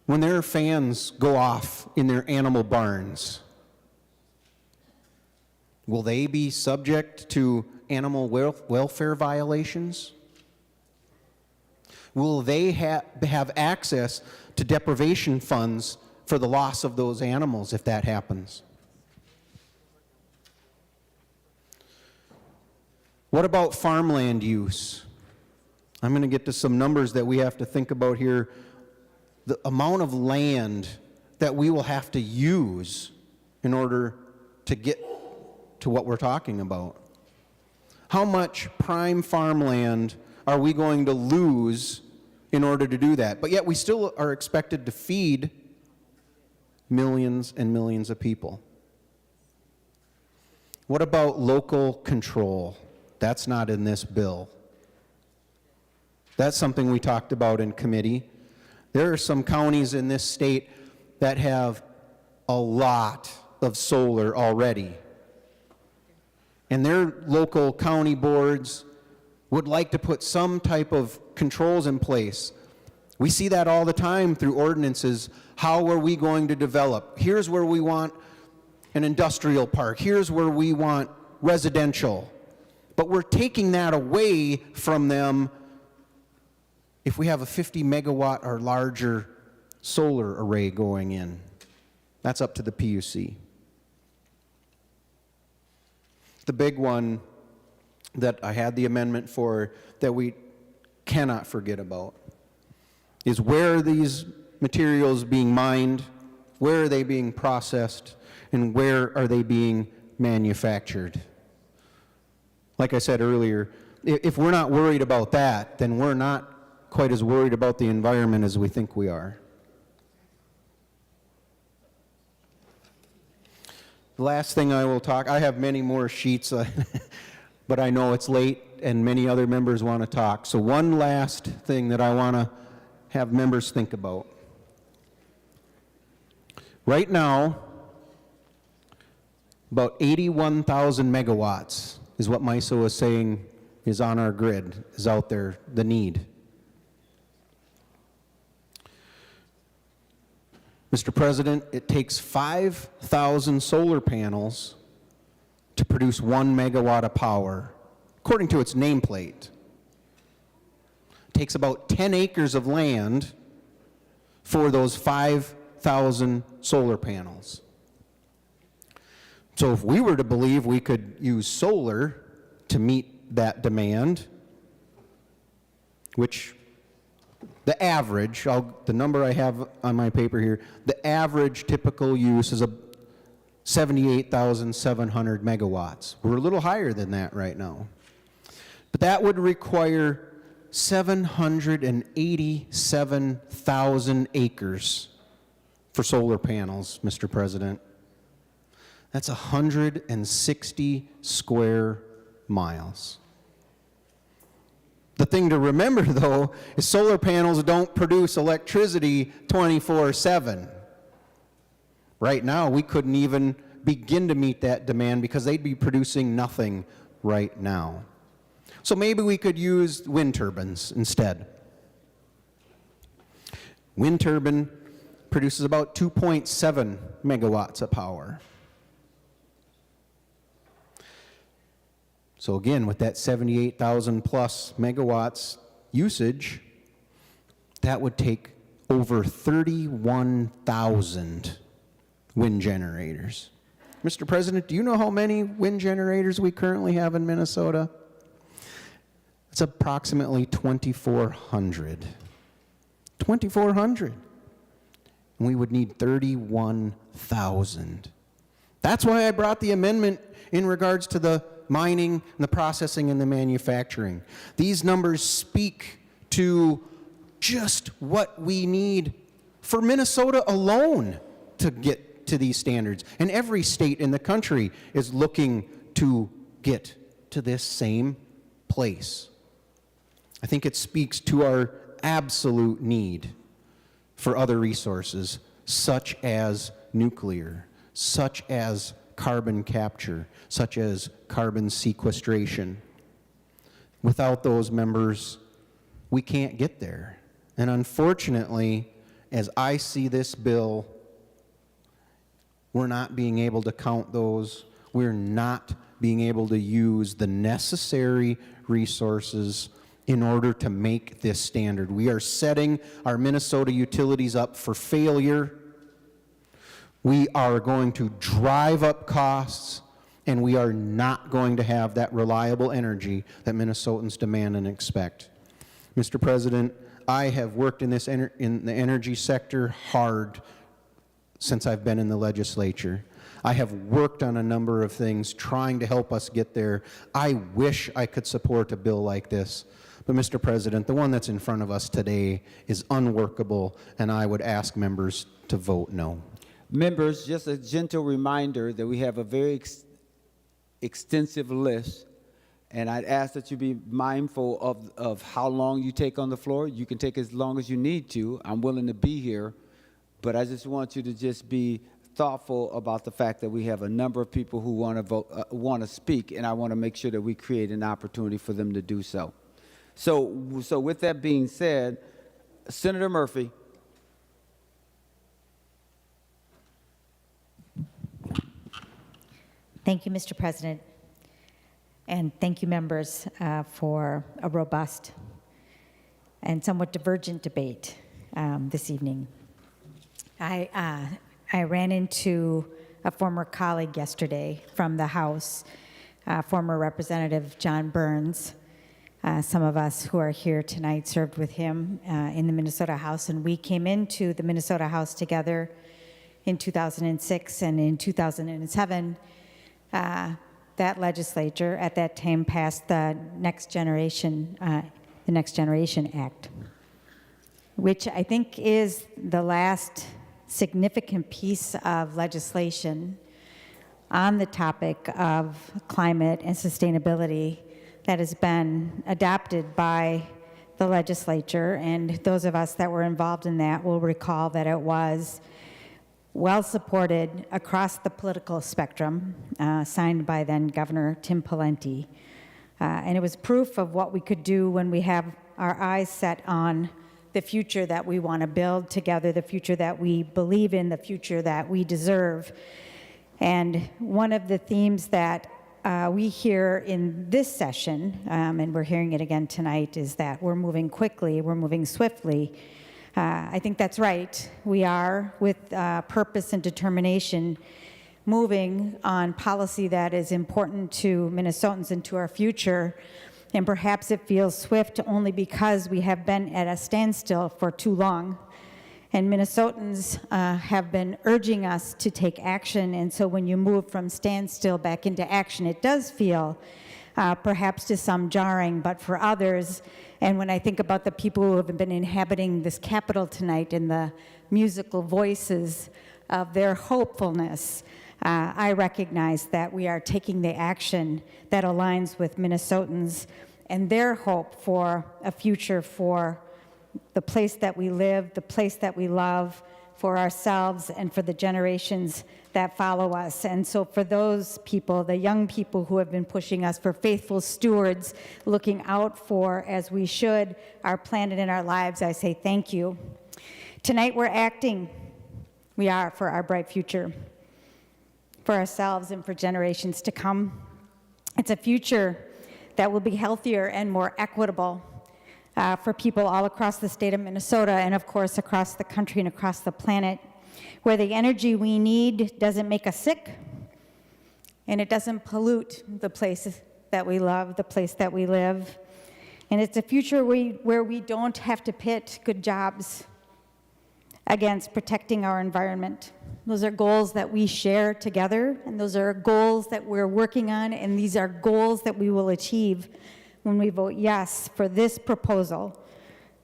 [SPEAKER 10] When their fans go off in their animal barns, will they be subject to animal welfare violations? Will they have access to deprivation funds for the loss of those animals if that happens? What about farmland use? I'm going to get to some numbers that we have to think about here. The amount of land that we will have to use in order to get to what we're talking about. How much prime farmland are we going to lose in order to do that? But yet we still are expected to feed millions and millions of people. What about local control? That's not in this bill. That's something we talked about in committee. There are some counties in this state that have a lot of solar already. And their local county boards would like to put some type of controls in place. We see that all the time through ordinances. How are we going to develop? Here's where we want an industrial park. Here's where we want residential. But we're taking that away from them if we have a 50 megawatt or larger solar array going in. That's up to the PUC. The big one that I had the amendment for that we cannot forget about is where are these materials being mined, where are they being processed, and where are they being manufactured. Like I said earlier, if we're not worried about that, then we're not quite as worried about the environment as we think we are. The last thing I will talk, I have many more sheets, but I know it's late and many other members want to talk. So one last thing that I want to have members think about. Right now, about 81,000 megawatts is what MISO is saying is on our grid, is out there, the need. Mr. President, it takes 5,000 solar panels to produce 1 megawatt of power, according to its nameplate. It takes about 10 acres of land for those 5,000 solar panels. So if we were to believe we could use solar to meet that demand, which the average, the number I have on my paper here, the average typical use is 78,700 megawatts. We're a little higher than that right now. But that would require 787,000 acres for solar panels, Mr. President. That's 160 square miles. The thing to remember, though, is solar panels don't produce electricity 24/7. Right now, we couldn't even begin to meet that demand because they'd be producing nothing right now. So maybe we could use wind turbines instead. Wind turbine produces about 2.7 megawatts of power. So again, with that 78,000 plus megawatts usage, that would take over 31,000 wind generators. Mr. President, do you know how many wind generators we currently have in Minnesota? It's approximately 2,400. 2,400. And we would need 31,000. That's why I brought the amendment in regards to the mining, and the processing, and the manufacturing. These numbers speak to just what we need for Minnesota alone to get to these standards. And every state in the country is looking to get to this same place. I think it speaks to our absolute need for other resources, such as nuclear, such as carbon capture, such as carbon sequestration. Without those members, we can't get there. And unfortunately, as I see this bill, we're not being able to count those. We're not being able to use the necessary resources in order to make this standard. We are setting our Minnesota utilities up for failure. We are going to drive up costs, and we are not going to have that reliable energy that Minnesotans demand and expect. Mr. President, I have worked in in the energy sector hard since I've been in the legislature. I have worked on a number of things trying to help us get there. I wish I could support a bill like this. But Mr. President, the one that's in front of us today is unworkable, and I would ask members to vote no.
[SPEAKER 1] Members, just a gentle reminder that we have a very extensive list, and I'd ask that you be mindful of how long you take on the floor. You can take as long as you need to. I'm willing to be here But I just want you to just be thoughtful about the fact that we have a number of people who want to vote, want to speak, and I want to make sure that we create an opportunity for them to do so. So with that being said, Senator Murphy.
[SPEAKER 15] Thank you, Mr. President. And thank you, members, for a robust and somewhat divergent debate this evening. I ran into a former colleague yesterday from the House, former Representative John Burns. Some of us who are here tonight served with him in the Minnesota House, and we came into the Minnesota House together in 2006, and in 2007, that legislature at that time passed the Next Generation Act, which I think is the last significant piece of legislation on the topic of climate and sustainability that has been adopted by the legislature. And those of us that were involved in that will recall that it was well supported across the political spectrum, signed by then Governor Tim Pawlenty. And it was proof of what we could do when we have our eyes set on the future that we want to build together, the future that we believe in, the future that we deserve. And one of the themes that we hear in this session, and we're hearing it again tonight, is that we're moving quickly, we're moving swiftly. I think that's right. We are, with purpose and determination, moving on policy that is important to Minnesotans and to our future. And perhaps it feels swift only because we have been at a standstill for too long. And Minnesotans have been urging us to take action. And so when you move from standstill back into action, it does feel perhaps to some jarring, but for others, and when I think about the people who have been inhabiting this Capitol tonight and the musical voices of their hopefulness, I recognize that we are taking the action that aligns with Minnesotans and their hope for a future for the place that we live, the place that we love, for ourselves and for the generations that follow us. And so for those people, the young people who have been pushing us, for faithful stewards looking out for, as we should, our planet and our lives, I say thank you. Tonight we're acting. We are for our bright future, for ourselves and for generations to come. It's a future that will be healthier and more equitable for people all across the state of Minnesota and, of course, across the country and across the planet, where the energy we need doesn't make us sick and it doesn't pollute the place that we love, the place that we live. And it's a future where we don't have to pit good jobs against protecting our environment. Those are goals that we share together, and those are goals that we're working on, and these are goals that we will achieve when we vote yes for this proposal,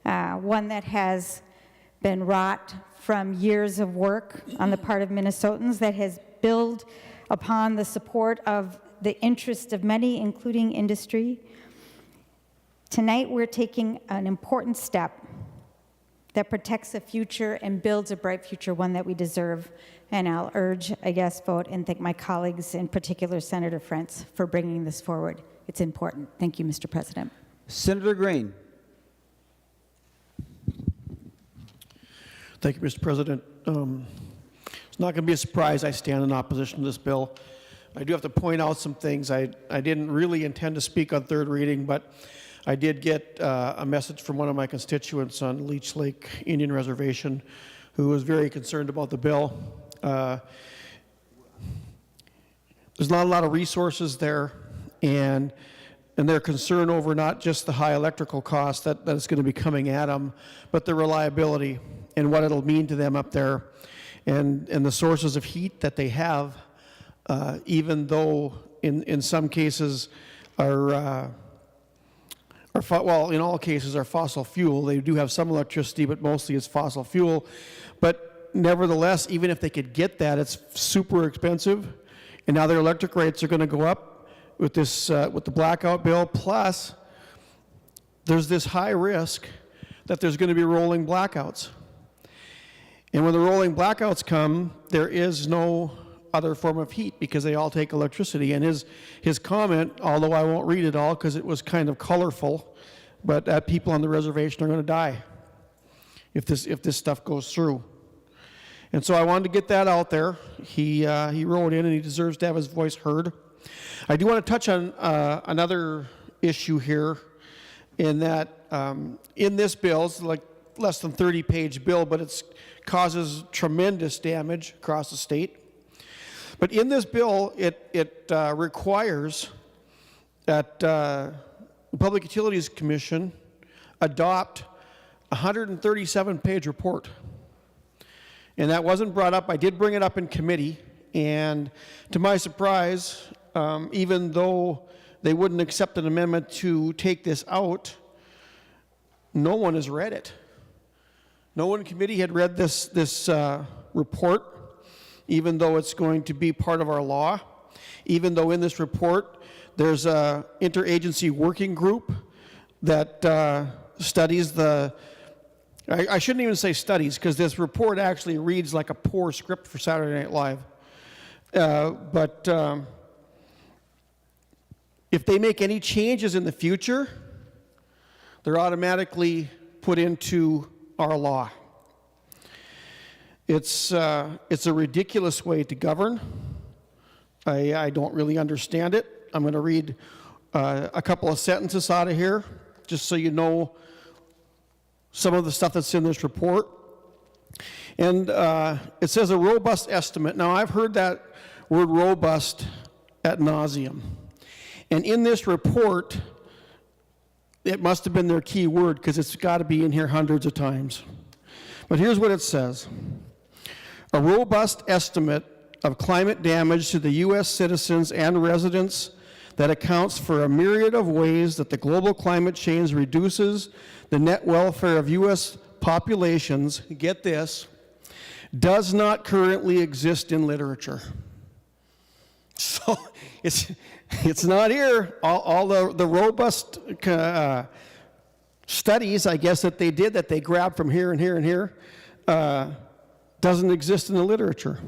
[SPEAKER 15] one that has been wrought from years of work on the part of Minnesotans, that has built upon the support of the interest of many, including industry. Tonight, we're taking an important step that protects a future and builds a bright future, one that we deserve. And I'll urge a yes vote and thank my colleagues, in particular Senator Frentz, for bringing this forward. It's important. Thank you, Mr. President.
[SPEAKER 1] Senator Green.
[SPEAKER 22] Thank you, Mr. President. It's not going to be a surprise I stand in opposition to this bill. I do have to point out some things. I didn't really intend to speak on third reading, but I did get a message from one of my constituents on Leech Lake Indian Reservation who was very concerned about the bill. There's not a lot of resources there, and they're concerned over not just the high electrical cost that is going to be coming at them, but the reliability and what it'll mean to them up there, and the sources of heat that they have, even though in some cases well, in all cases are fossil fuel. They do have some electricity, but mostly it's fossil fuel. But nevertheless, even if they could get that, it's super expensive. And now their electric rates are going to go up with this, with the blackout bill. Plus, there's this high risk that there's going to be rolling blackouts. And when the rolling blackouts come, there is no other form of heat because they all take electricity. And his comment, although I won't read it all because it was kind of colorful, but that people on the reservation are going to die if this stuff goes through. And so I wanted to get that out there. He wrote in and he deserves to have his voice heard. I do want to touch on another issue here in that in this bill, it's like less than 30-page bill, but it causes tremendous damage across the state. But in this bill, it requires that the Public Utilities Commission adopt a 137-page report. And that wasn't brought up. I did bring it up in committee, and to my surprise, even though they wouldn't accept an amendment to take this out, no one has read it. No one in committee had read this report, even though it's going to be part of our law, even though in this report there's an interagency working group that studies the, I shouldn't even say studies, because this report actually reads like a poor script for Saturday Night Live. But if they make any changes in the future, they're automatically put into our law. It's a ridiculous way to govern. I don't really understand it. I'm going to read a couple of sentences out of here, just so you know some of the stuff that's in this report. And it says a robust estimate. Now, I've heard that word robust ad nauseum. And in this report, it must have been their key word because it's got to be in here hundreds of times. But here's what it says. A robust estimate of climate damage to the U.S. citizens and residents that accounts for a myriad of ways that the global climate change reduces the net welfare of U.S. populations, get this, does not currently exist in literature. So it's not here. All the robust studies, I guess, that they did, that they grabbed from here and here and here, doesn't exist in the literature.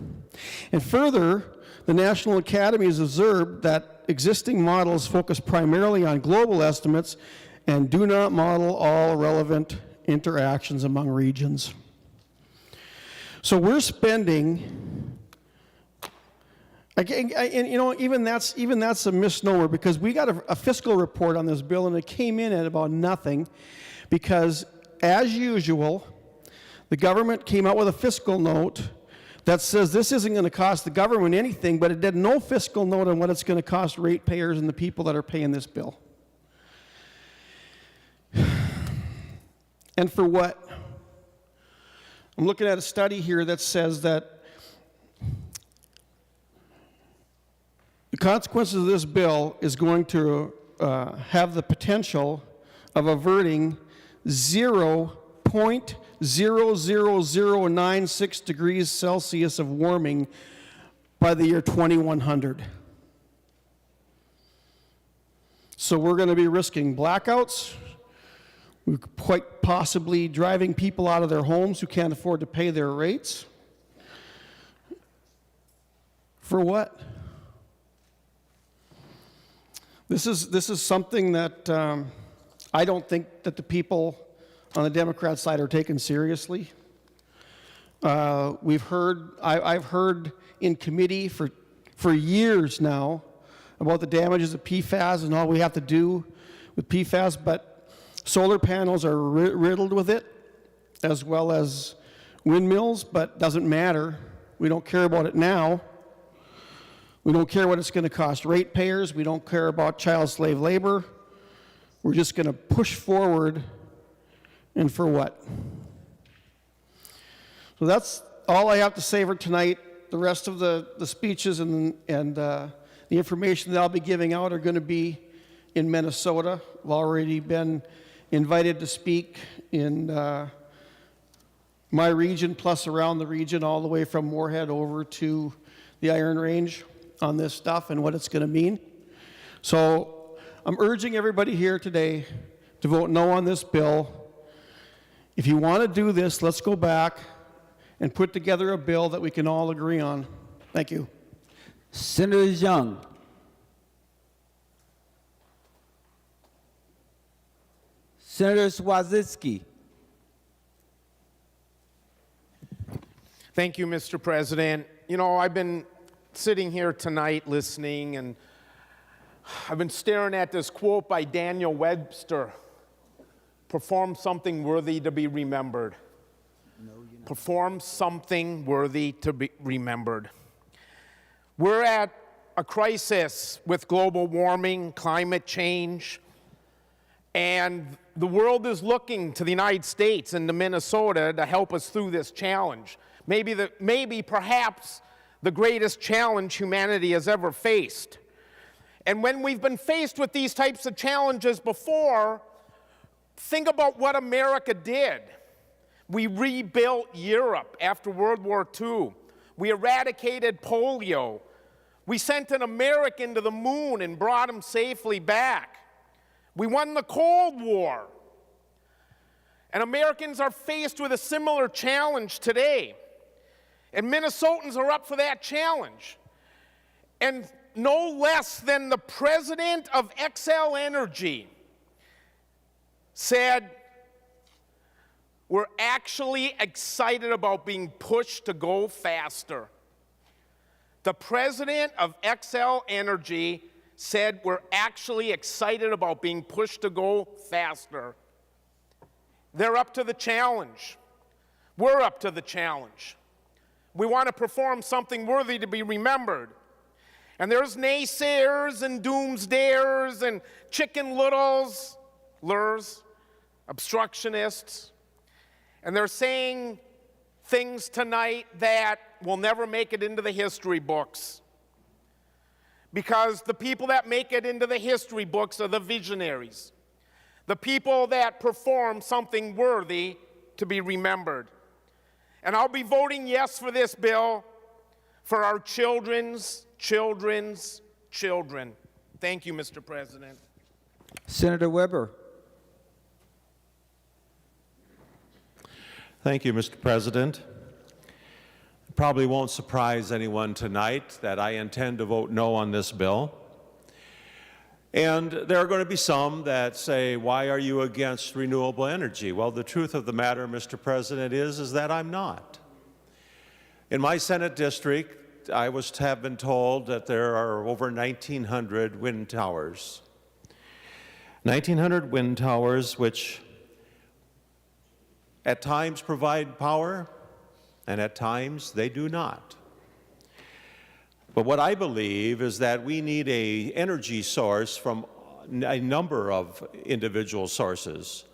[SPEAKER 22] And further, the National Academy has observed that existing models focus primarily on global estimates and do not model all relevant interactions among regions. So we're spending, and you know, even that's a misnomer, because we got a fiscal report on this bill and it came in at about nothing, because as usual, the government came out with a fiscal note that says this isn't going to cost the government anything, but it did no fiscal note on what it's going to cost ratepayers and the people that are paying this bill. And for what? I'm looking at a study here that says that the consequences of this bill is going to have the potential of averting 0.00096 degrees Celsius of warming by the year 2100. So we're going to be risking blackouts. We're quite possibly driving people out of their homes who can't afford to pay their rates. For what? This is something that I don't think that the people on the Democrat side are taken seriously. I've heard in committee for years now about the damages of PFAS and all we have to do with PFAS, but solar panels are riddled with it, as well as windmills, but doesn't matter. We don't care about it now. We don't care what it's going to cost ratepayers. We don't care about child slave labor. We're just going to push forward, and for what? So that's all I have to say for tonight. The rest of the speeches and the information that I'll be giving out are going to be in Minnesota. I've already been invited to speak in my region, plus around the region, all the way from Moorhead over to the Iron Range on this stuff and what it's going to mean. So I'm urging everybody here today to vote no on this bill. If you want to do this, let's go back and put together a bill that we can all agree on. Thank you.
[SPEAKER 1] Senator Young. Senator Swazitsky.
[SPEAKER 9] Thank you, Mr. President. You know, I've been sitting here tonight listening, and I've been staring at this quote by Daniel Webster: perform something worthy to be remembered. Perform something worthy to be remembered. We're at a crisis with global warming, climate change, and the world is looking to the United States and to Minnesota to help us through this challenge. Maybe perhaps the greatest challenge humanity has ever faced. And when we've been faced with these types of challenges before, think about what America did. We rebuilt Europe after World War II. We eradicated polio. We sent an American to the moon and brought him safely back. We won the Cold War. And Americans are faced with a similar challenge today. And Minnesotans are up for that challenge. And no less than the president of Xcel Energy said, we're actually excited about being pushed to go faster. The president of Xcel Energy said, we're actually excited about being pushed to go faster. They're up to the challenge. We're up to the challenge. We want to perform something worthy to be remembered. And there's naysayers and doomsdayers and chicken littles, obstructionists, and they're saying things tonight that will never make it into the history books. Because the people that make it into the history books are the visionaries, the people that perform something worthy to be remembered. And I'll be voting yes for this bill for our children's children. Thank you, Mr. President.
[SPEAKER 1] Senator Weber.
[SPEAKER 19] Thank you, Mr. President. It probably won't surprise anyone tonight that I intend to vote no on this bill. And there are going to be some that say, why are you against renewable energy? Well, the truth of the matter, Mr. President, is that I'm not. In my Senate district, I have been told that there are over 1,900 wind towers. 1,900 wind towers which at times provide power, and at times they do not. But what I believe is that we need an energy source from a number of individual sources.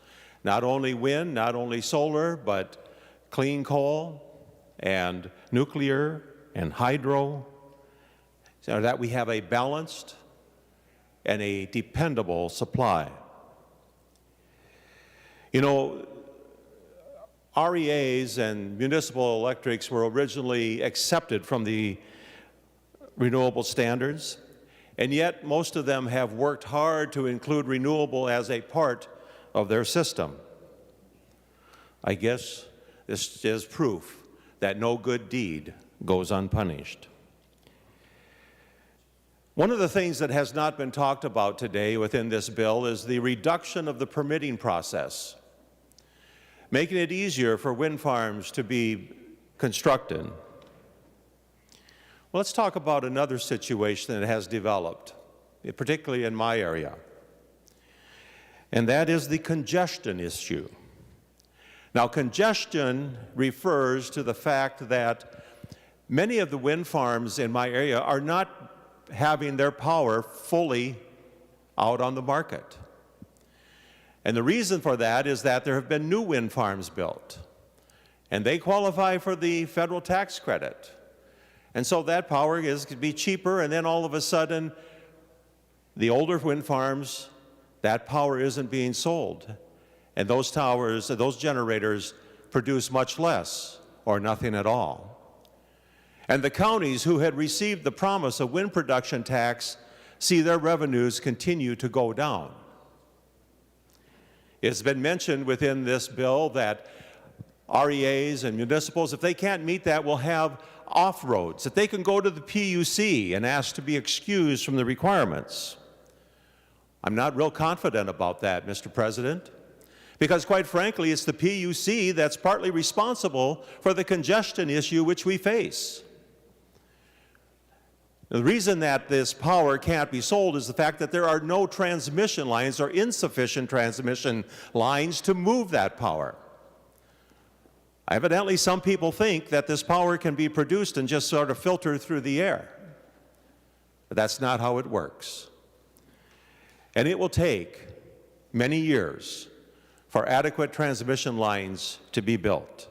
[SPEAKER 19] Not only wind, not only solar, but clean coal and nuclear and hydro, so that we have a balanced and a dependable supply. You know, REAs and municipal electrics were originally accepted from the renewable standards, and yet most of them have worked hard to include renewable as a part of their system. I guess this is proof that no good deed goes unpunished. One of the things that has not been talked about today within this bill is the reduction of the permitting process, making it easier for wind farms to be constructed. Well, let's talk about another situation that has developed, particularly in my area, and that is the congestion issue. Now, congestion refers to the fact that many of the wind farms in my area are not having their power fully out on the market. And the reason for that is that there have been new wind farms built, and they qualify for the federal tax credit. And so that power is to be cheaper, and then all of a sudden, the older wind farms, that power isn't being sold. And those towers, those generators produce much less or nothing at all. And the counties who had received the promise of wind production tax see their revenues continue to go down. It's been mentioned within this bill that REAs and municipals, if they can't meet that, will have off-roads, that they can go to the PUC and ask to be excused from the requirements. I'm not real confident about that, Mr. President, because quite frankly, it's the PUC that's partly responsible for the congestion issue which we face. The reason that this power can't be sold is the fact that there are no transmission lines or insufficient transmission lines to move that power. Evidently, some people think that this power can be produced and just sort of filter through the air. But that's not how it works. And it will take many years for adequate transmission lines to be built.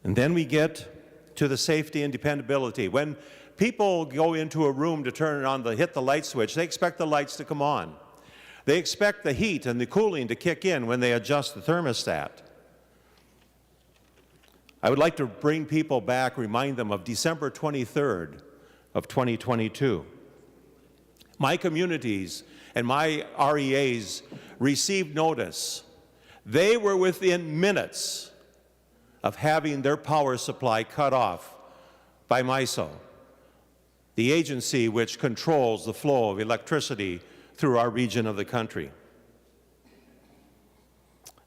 [SPEAKER 19] And then we get to the safety and dependability. When people go into a room to turn on hit the light switch, they expect the lights to come on. They expect the heat and the cooling to kick in when they adjust the thermostat. I would like to bring people back, remind them of December 23rd of 2022. My communities and my REAs received notice. They were within minutes of having their power supply cut off by MISO, the agency which controls the flow of electricity through our region of the country.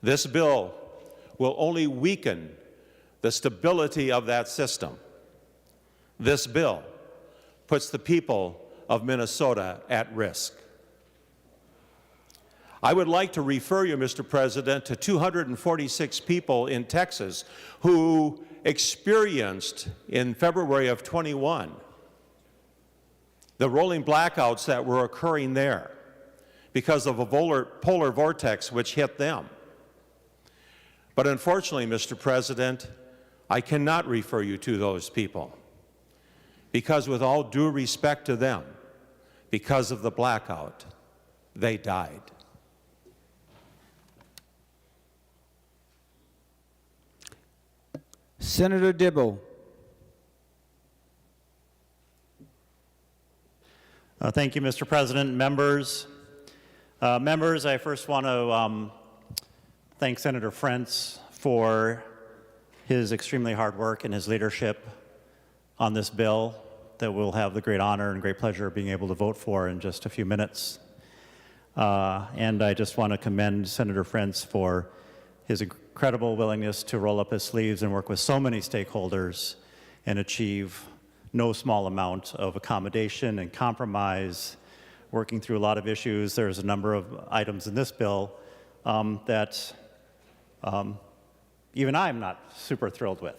[SPEAKER 19] This bill will only weaken the stability of that system. This bill puts the people of Minnesota at risk. I would like to refer you, Mr. President, to 246 people in Texas who experienced in February of 21 the rolling blackouts that were occurring there because of a polar vortex which hit them. But unfortunately, Mr. President, I cannot refer you to those people because with all due respect to them, because of the blackout, they died.
[SPEAKER 1] Senator Dibble.
[SPEAKER 8] Thank you, Mr. President. Members, I first want to thank Senator Frentz for his extremely hard work and his leadership on this bill that we'll have the great honor and great pleasure of being able to vote for in just a few minutes. And I just want to commend Senator Frentz for his incredible willingness to roll up his sleeves and work with so many stakeholders and achieve no small amount of accommodation and compromise, working through a lot of issues. There's a number of items in this bill that even I'm not super thrilled with,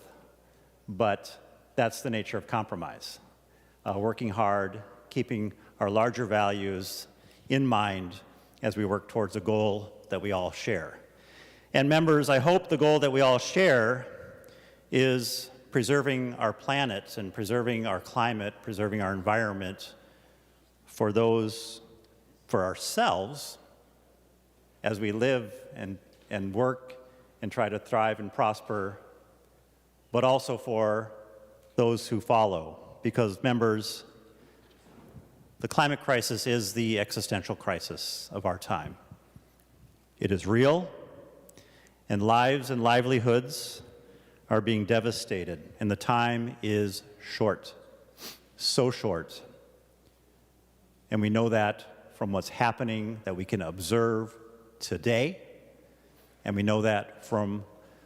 [SPEAKER 8] but that's the nature of compromise. Working hard, keeping our larger values in mind as we work towards a goal that we all share. And members, I hope the goal that we all share is preserving our planet and preserving our climate, preserving our environment for ourselves as we live and work and try to thrive and prosper, but also for those who follow. Because members, the climate crisis is the existential crisis of our time. It is real, and lives and livelihoods are being devastated, and the time is short, so short. And we know that from what's happening that we can observe today, and we know that from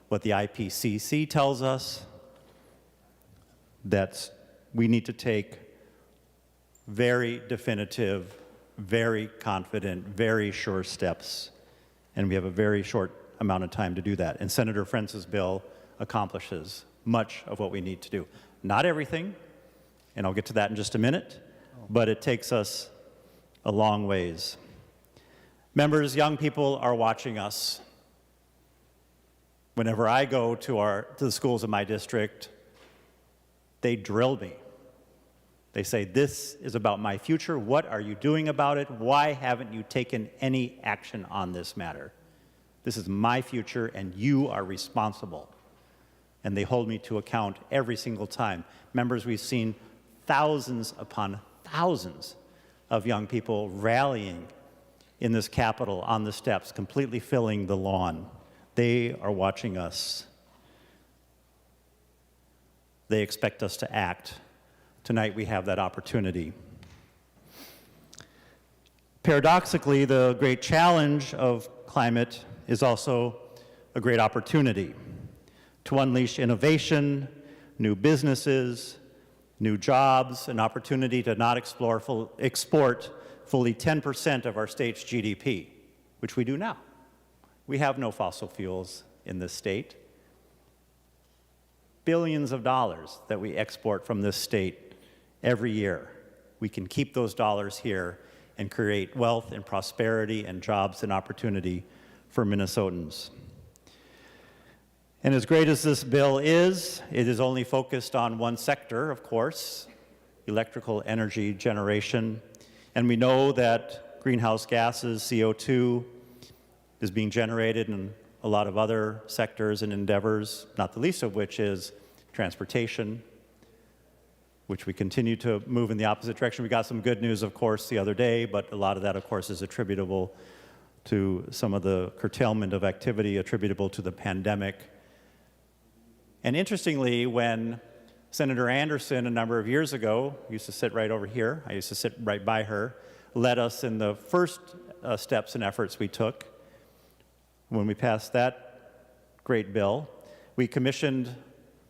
[SPEAKER 8] what the IPCC tells us, that we need to take very definitive, very confident, very sure steps, and we have a very short amount of time to do that. And Senator Frentz's bill accomplishes much of what we need to do. Not everything, and I'll get to that in just a minute, but it takes us a long ways. Members, young people are watching us. Whenever I go to the schools in my district, they drill me. They say, "This is about my future. What are you doing about it? Why haven't you taken any action on this matter? This is my future, and you are responsible." And they hold me to account every single time. Members, we've seen thousands upon thousands of young people rallying in this Capitol on the steps, completely filling the lawn. They are watching us. They expect us to act. Tonight we have that opportunity. Paradoxically, the great challenge of climate is also a great opportunity to unleash innovation, new businesses, new jobs, an opportunity to not export fully 10% of our state's GDP, which we do now. We have no fossil fuels in this state. Billions of dollars that we export from this state every year. We can keep those dollars here and create wealth and prosperity and jobs and opportunity for Minnesotans. And as great as this bill is, it is only focused on one sector, of course, electrical energy generation. And we know that greenhouse gases, CO2, is being generated in a lot of other sectors and endeavors, not the least of which is transportation, which we continue to move in the opposite direction. We got some good news, of course, the other day, but a lot of that, of course, is attributable to some of the curtailment of activity attributable to the pandemic. And interestingly, when Senator Anderson, a number of years ago, used to sit right over here, I used to sit right by her, led us in the first steps and efforts we took when we passed that great bill. We commissioned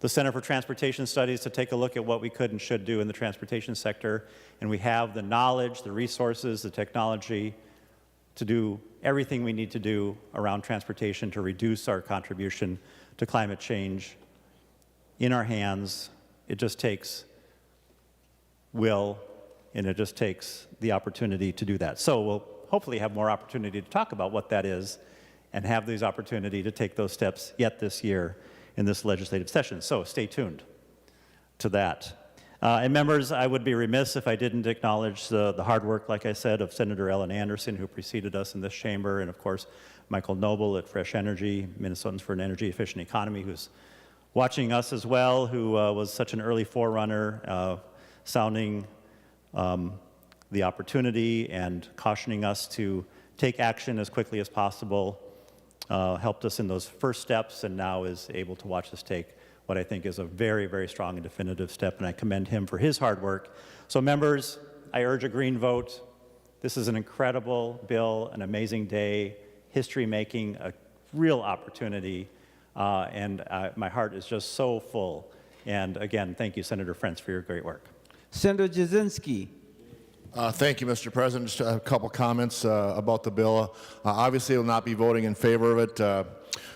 [SPEAKER 8] the Center for Transportation Studies to take a look at what we could and should do in the transportation sector, and we have the knowledge, the resources, the technology to do everything we need to do around transportation to reduce our contribution to climate change in our hands. It just takes will, and it just takes the opportunity to do that. So we'll hopefully have more opportunity to talk about what that is and have these opportunity to take those steps yet this year in this legislative session. So stay tuned to that. And members, I would be remiss if I didn't acknowledge the hard work, like I said, of Senator Ellen Anderson, who preceded us in this chamber, and of course, Michael Noble at Fresh Energy, Minnesotans for an Energy Efficient Economy, who's watching us as well, who was such an early forerunner, sounding the opportunity and cautioning us to take action as quickly as possible, helped us in those first steps, and now is able to watch us take what I think is a very, very strong and definitive step, and I commend him for his hard work. So members, I urge a green vote. This is an incredible bill, an amazing day, history-making, a real opportunity, and my heart is just so full. And again, thank you, Senator Frentz, for your great work.
[SPEAKER 1] Senator Jasinski.
[SPEAKER 3] Thank you, Mr. President. Just a couple comments about the bill. Obviously, I will not be voting in favor of it. A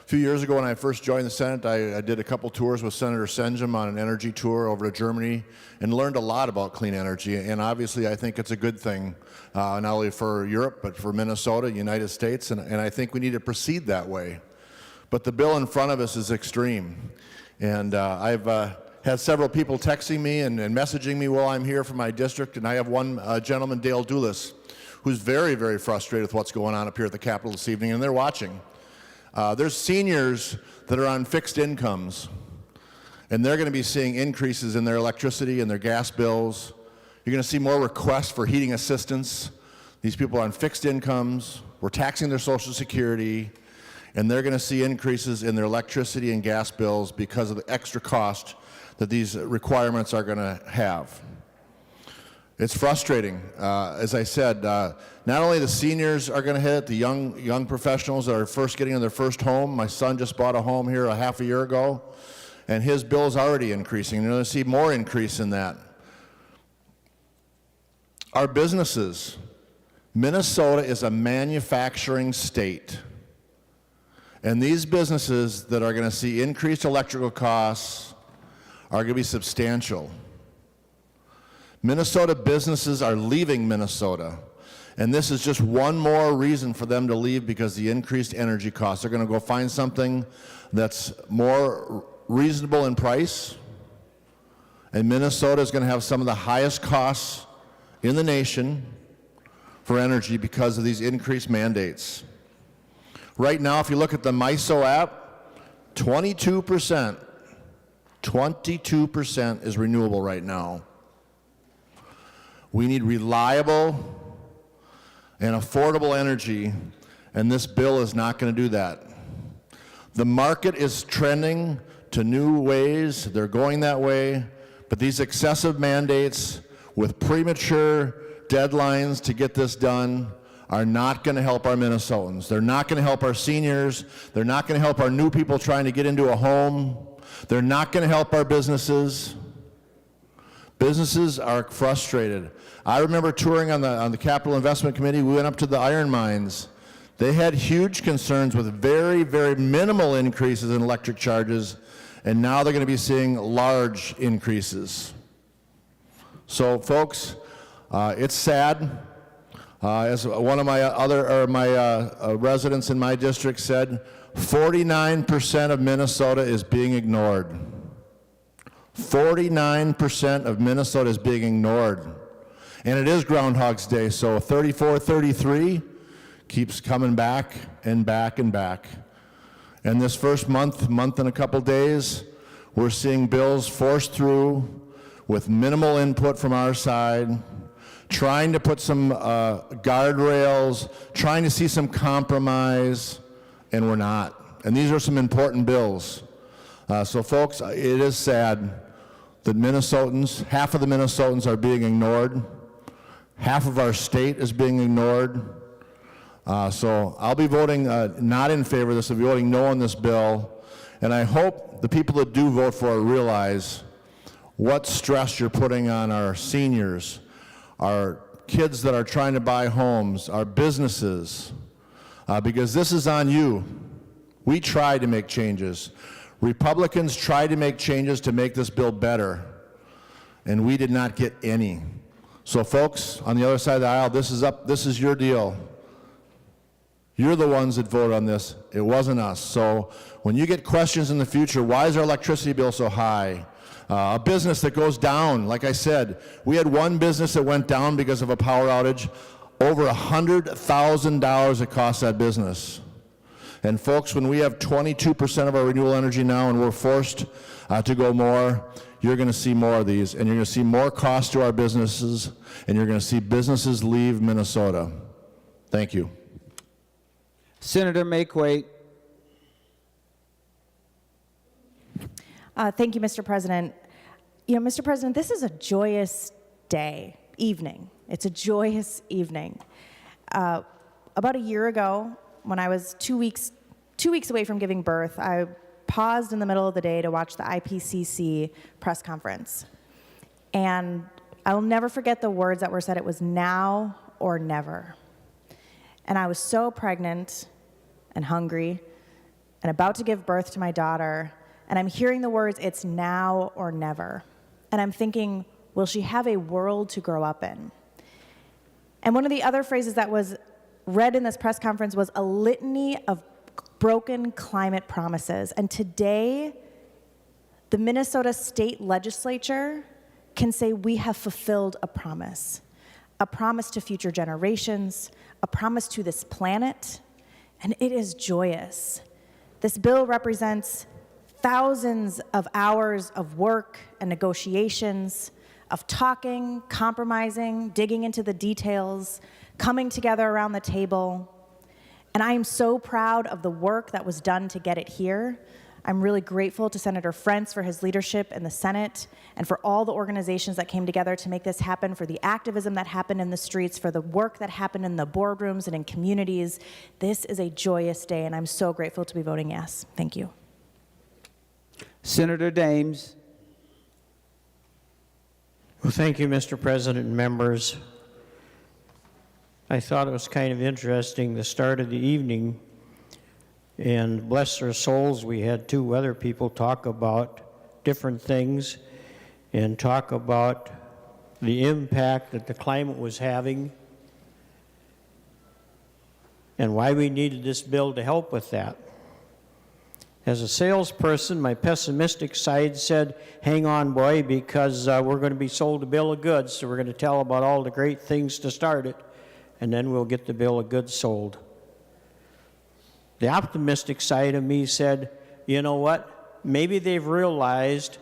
[SPEAKER 3] few years ago when I first joined the Senate, I did a couple tours with Senator Senjum on an energy tour over to Germany and learned a lot about clean energy. And obviously, I think it's a good thing, not only for Europe, but for Minnesota, United States, and I think we need to proceed that way. But the bill in front of us is extreme. And I've had several people texting me and messaging me while I'm here from my district, and I have one gentleman, Dale Doulis, who's very, very frustrated with what's going on up here at the Capitol this evening, and they're watching. There's seniors that are on fixed incomes, and they're going to be seeing increases in their electricity and their gas bills. You're going to see more requests for heating assistance. These people are on fixed incomes. We're taxing their Social Security, and they're going to see increases in their electricity and gas bills because of the extra cost that these requirements are going to have. It's frustrating. As I said, not only the seniors are going to hit it, the young professionals that are first getting in their first home. My son just bought a home here a half a year ago, and his bill is already increasing. You're going to see more increase in that. Our businesses. Minnesota is a manufacturing state. And these businesses that are going to see increased electrical costs are going to be substantial. Minnesota businesses are leaving Minnesota, and this is just one more reason for them to leave because the increased energy costs. They're going to go find something that's more reasonable in price, and Minnesota is going to have some of the highest costs in the nation for energy because of these increased mandates. Right now, if you look at the MISO app, 22% is renewable right now. We need reliable and affordable energy, and this bill is not going to do that. The market is trending to new ways. They're going that way. But these excessive mandates with premature deadlines to get this done are not going to help our Minnesotans. They're not going to help our seniors. They're not going to help our new people trying to get into a home. They're not going to help our businesses. Businesses are frustrated. I remember touring on the Capital Investment Committee. We went up to the iron mines. They had huge concerns with very, very minimal increases in electric charges, and now they're going to be seeing large increases. So, folks, it's sad. As one of my residents in my district said, 49% of Minnesota is being ignored. 49% of Minnesota is being ignored. And it is Groundhog's Day, so 34, 33 keeps coming back and back and back. And this first month and a couple days, we're seeing bills forced through with minimal input from our side, trying to put some guardrails, trying to see some compromise, and we're not. And these are some important bills. So folks, it is sad that Minnesotans, half of the Minnesotans are being ignored. Half of our state is being ignored. So I'll be voting not in favor of this. I'll be voting no on this bill. And I hope the people that do vote for it realize what stress you're putting on our seniors, our kids that are trying to buy homes, our businesses, because this is on you. We tried to make changes. Republicans tried to make changes to make this bill better, and we did not get any. So folks, on the other side of the aisle, this is your deal. You're the ones that voted on this. It wasn't us. So when you get questions in the future, why is our electricity bill so high? A business that goes down, like I said, we had one business that went down because of a power outage. Over $100,000 it cost that business. And folks, when we have 22% of our renewable energy now and we're forced to go more, you're going to see more of these, and you're going to see more cost to our businesses, and you're going to see businesses leave Minnesota. Thank you.
[SPEAKER 1] Senator Makewaite.
[SPEAKER 2] Thank you, Mr. President. You know, Mr. President, this is a joyous evening. It's a joyous evening. About a year ago, when I was 2 weeks away from giving birth, I paused in the middle of the day to watch the IPCC press conference. And I will never forget the words that were said. It was now or never. And I was so pregnant and hungry and about to give birth to my daughter, and I'm hearing the words, it's now or never. And I'm thinking, will she have a world to grow up in? And one of the other phrases that was read in this press conference was a litany of broken climate promises. And today, the Minnesota State Legislature can say we have fulfilled a promise to future generations, a promise to this planet, and it is joyous. This bill represents thousands of hours of work and negotiations, of talking, compromising, digging into the details, coming together around the table. And I am so proud of the work that was done to get it here. I'm really grateful to Senator Frentz for his leadership in the Senate and for all the organizations that came together to make this happen, for the activism that happened in the streets, for the work that happened in the boardrooms and in communities. This is a joyous day, and I'm so grateful to be voting yes. Thank you.
[SPEAKER 1] Senator Dames.
[SPEAKER 20] Well, thank you, Mr. President and members. I thought it was kind of interesting, the start of the evening, and bless their souls, we had two other people talk about different things and talk about the impact that the climate was having and why we needed this bill to help with that. As a salesperson, my pessimistic side said, hang on, boy, because we're going to be sold a bill of goods, so we're going to tell about all the great things to start it, and then we'll get the bill of goods sold. The optimistic side of me said, you know what? Maybe they've realized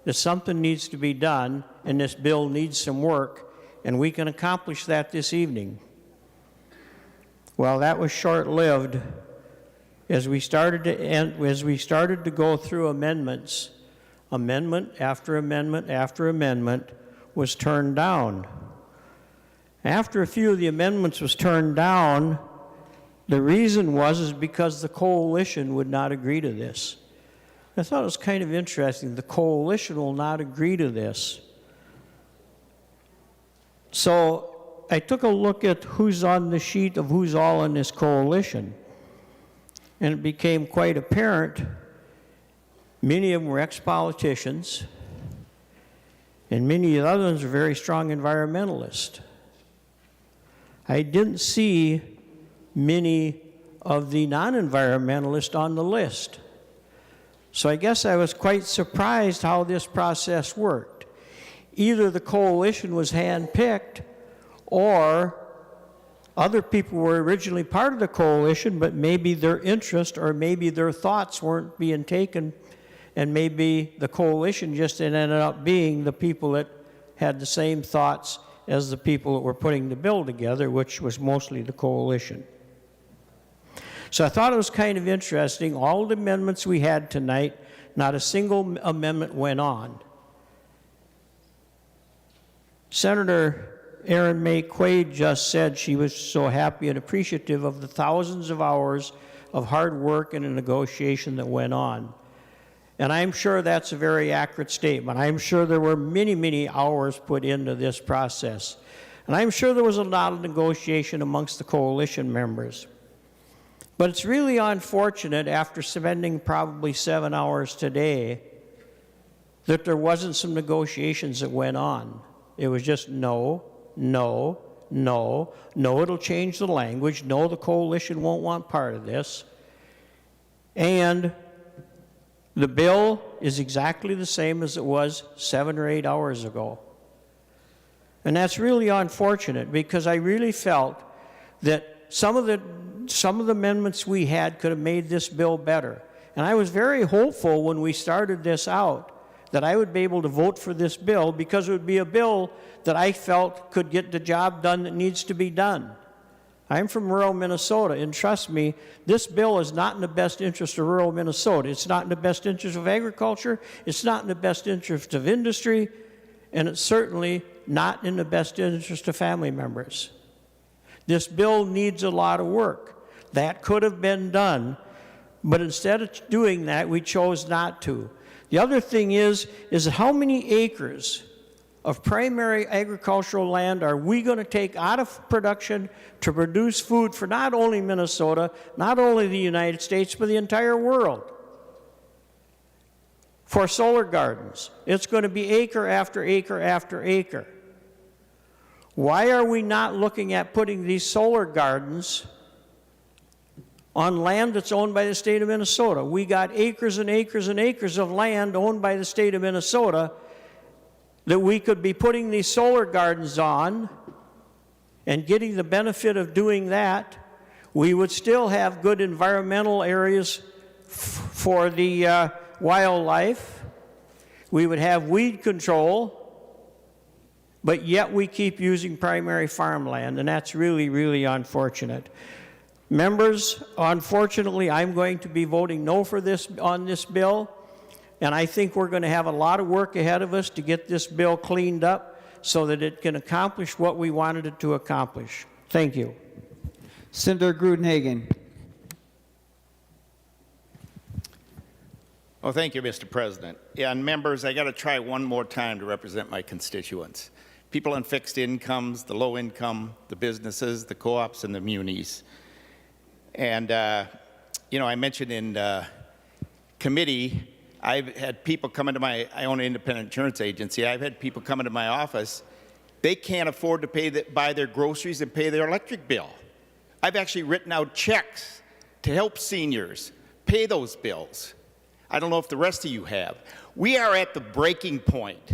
[SPEAKER 20] that something needs to be done, and this bill needs some work, and we can accomplish that this evening. Well, that was short-lived. as we started to go through amendments, amendment after amendment after amendment was turned down. After a few of the amendments was turned down, the reason was because the coalition would not agree to this. I thought it was kind of interesting. The coalition will not agree to this. So I took a look at who's on the sheet of who's all in this coalition. And it became quite apparent many of them were ex-politicians, and many of the others were very strong environmentalists. I didn't see many of the non-environmentalists on the list. So I guess I was quite surprised how this process worked. Either the coalition was handpicked, or other people were originally part of the coalition, but maybe their interest or maybe their thoughts weren't being taken, and maybe the coalition just ended up being the people that had the same thoughts as the people that were putting the bill together, which was mostly the coalition. So I thought it was kind of interesting. All the amendments we had tonight, not a single amendment went on. Senator Erin May Quaid just said she was so happy and appreciative of the thousands of hours of hard work and a negotiation that went on. And I'm sure that's a very accurate statement. I'm sure there were many, many hours put into this process. And I'm sure there was a lot of negotiation amongst the coalition members. But it's really unfortunate, after spending probably 7 hours today, that there wasn't some negotiations that went on. It was just no, no, no, no, it'll change the language, no, the coalition won't want part of this. And the bill is exactly the same as it was 7 or 8 hours ago. And that's really unfortunate, because I really felt that some of the amendments we had could have made this bill better. And I was very hopeful when we started this out that I would be able to vote for this bill, because it would be a bill that I felt could get the job done that needs to be done. I'm from rural Minnesota, and trust me, this bill is not in the best interest of rural Minnesota. It's not in the best interest of agriculture, it's not in the best interest of industry, and it's certainly not in the best interest of family members. This bill needs a lot of work. That could have been done, but instead of doing that, we chose not to. The other thing is how many acres of primary agricultural land are we going to take out of production to produce food for not only Minnesota, not only the United States, but the entire world? For solar gardens, it's going to be acre after acre after acre. Why are we not looking at putting these solar gardens on land that's owned by the state of Minnesota? We got acres and acres and acres of land owned by the state of Minnesota that we could be putting these solar gardens on and getting the benefit of doing that. We would still have good environmental areas for the wildlife. We would have weed control, but yet we keep using primary farmland, and that's really, really unfortunate. Members, unfortunately, I'm going to be voting no for this on this bill, and I think we're going to have a lot of work ahead of us to get this bill cleaned up so that it can accomplish what we wanted it to accomplish. Thank you.
[SPEAKER 1] Senator Grudenhagen.
[SPEAKER 18] Well, thank you, Mr. President. Yeah, and members, I got to try one more time to represent my constituents. People on fixed incomes, the low income, the businesses, the co-ops, and the munis. And, I mentioned in committee, I've had people come into I own an independent insurance agency. I've had people come into my office. They can't afford to buy their groceries and pay their electric bill. I've actually written out checks to help seniors pay those bills. I don't know if the rest of you have. We are at the breaking point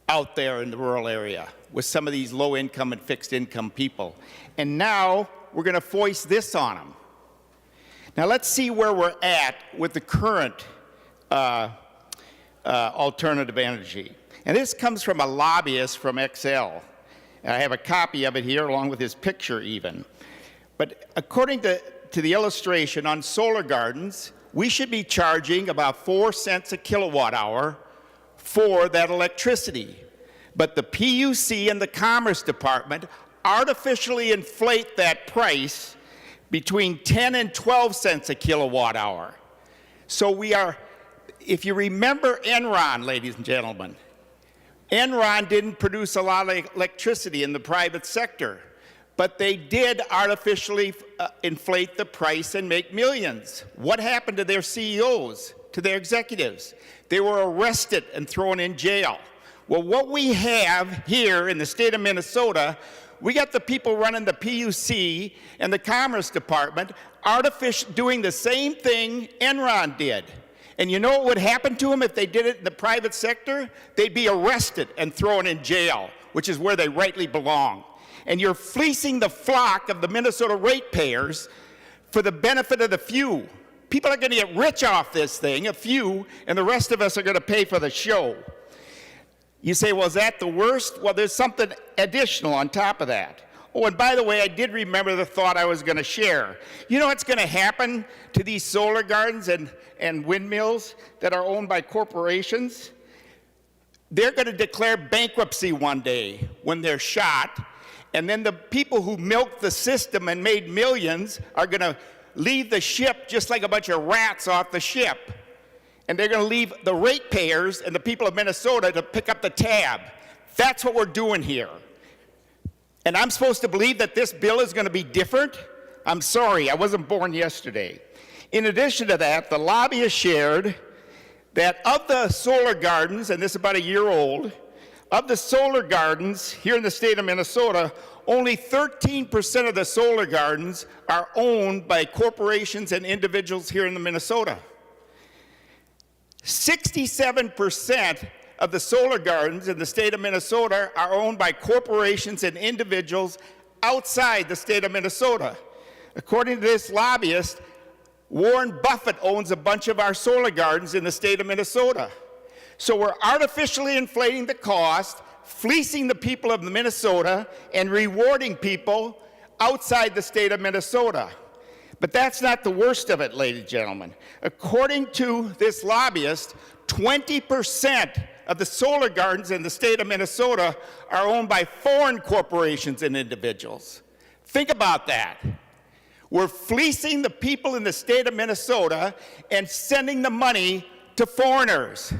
[SPEAKER 18] out there in the rural area with some of these low income and fixed income people. And now we're going to foist this on them. Now let's see where we're at with the current alternative energy. And this comes from a lobbyist from XL. I have a copy of it here along with his picture even. But according to to the illustration on solar gardens, we should be charging about 4 cents a kilowatt hour for that electricity. But the PUC and the Commerce Department artificially inflate that price between 10 and 12 cents a kilowatt hour. So we are, if you remember Enron, ladies and gentlemen, Enron didn't produce a lot of electricity in the private sector, but they did artificially inflate the price and make millions. What happened to their CEOs, to their executives? They were arrested and thrown in jail. Well, what we have here in the state of Minnesota, we got the people running the PUC and the Commerce Department doing the same thing Enron did. And you know what would happen to them if they did it in the private sector? They'd be arrested and thrown in jail, which is where they rightly belong. And you're fleecing the flock of the Minnesota ratepayers for the benefit of the few. People are going to get rich off this thing, a few, and the rest of us are going to pay for the show. You say, well, is that the worst? Well, there's something additional on top of that. Oh, and by the way, I did remember the thought I was going to share. You know what's going to happen to these solar gardens and windmills that are owned by corporations? They're going to declare bankruptcy one day when they're shot, and then the people who milked the system and made millions are going to leave the ship just like a bunch of rats off the ship. And they're going to leave the ratepayers and the people of Minnesota to pick up the tab. That's what we're doing here. And I'm supposed to believe that this bill is going to be different? I'm sorry, I wasn't born yesterday. In addition to that, the lobbyists shared that of the solar gardens, and this is about a year old, of the solar gardens here in the state of Minnesota, only 13% of the solar gardens are owned by corporations and individuals here in Minnesota. 67% of the solar gardens in the state of Minnesota are owned by corporations and individuals outside the state of Minnesota. According to this lobbyist, Warren Buffett owns a bunch of our solar gardens in the state of Minnesota. So we're artificially inflating the cost, fleecing the people of Minnesota, and rewarding people outside the state of Minnesota. But that's not the worst of it, ladies and gentlemen. According to this lobbyist, 20% of the solar gardens in the state of Minnesota are owned by foreign corporations and individuals. Think about that. We're fleecing the people in the state of Minnesota and sending the money to foreigners.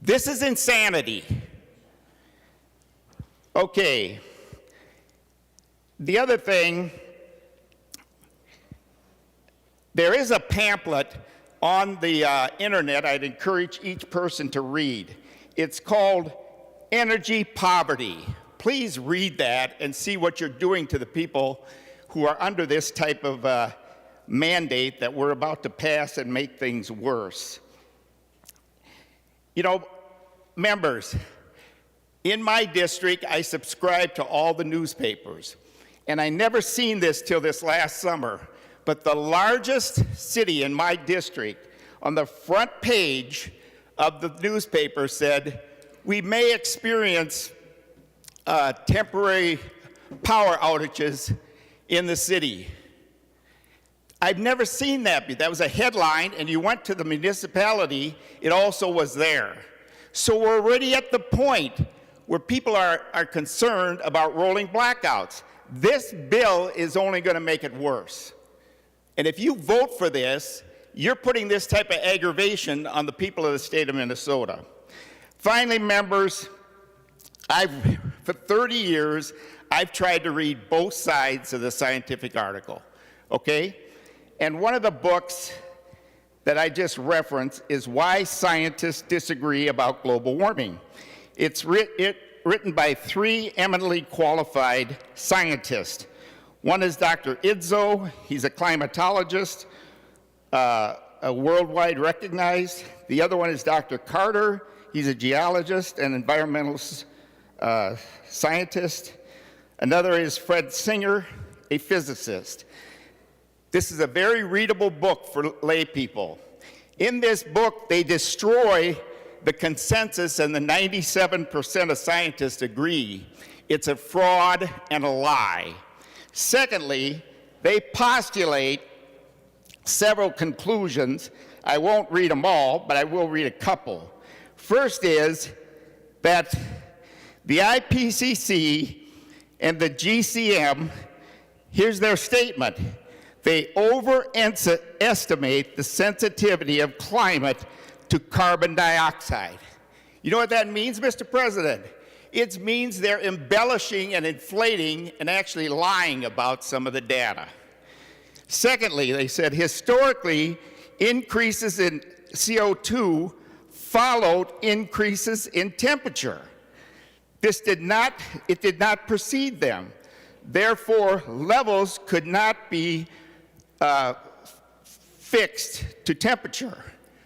[SPEAKER 18] This is insanity. Okay. The other thing, there is a pamphlet on the internet I'd encourage each person to read. It's called Energy Poverty. Please read that and see what you're doing to the people who are under this type of mandate that we're about to pass and make things worse. You know, members, in my district, I subscribe to all the newspapers. And I never seen this till this last summer. But the largest city in my district, on the front page of the newspaper said, we may experience temporary power outages in the city. I've never seen that. That was a headline, and you went to the municipality, it also was there. So we're already at the point where people are concerned about rolling blackouts. This bill is only going to make it worse. And if you vote for this, you're putting this type of aggravation on the people of the state of Minnesota. Finally, members, for 30 years, I've tried to read both sides of the scientific article, okay? And one of the books that I just referenced is Why Scientists Disagree About Global Warming. It's written by 3 eminently qualified scientists. One is Dr. Izzo. He's a climatologist, a worldwide recognized. The other one is Dr. Carter. He's a geologist and environmental scientist. Another is Fred Singer, a physicist. This is a very readable book for lay people. In this book, they destroy the consensus, and the 97% of scientists agree it's a fraud and a lie. Secondly, They postulate several conclusions. I won't read them all, but I will read a couple. First is that the IPCC and the GCM, here's their statement, they overestimate the sensitivity of climate to carbon dioxide. You know what that means, Mr. President? It means they're embellishing and inflating and actually lying about some of the data. Secondly, they said historically, increases in CO2 followed increases in temperature. It did not precede them. Therefore, levels could not be fixed to temperature.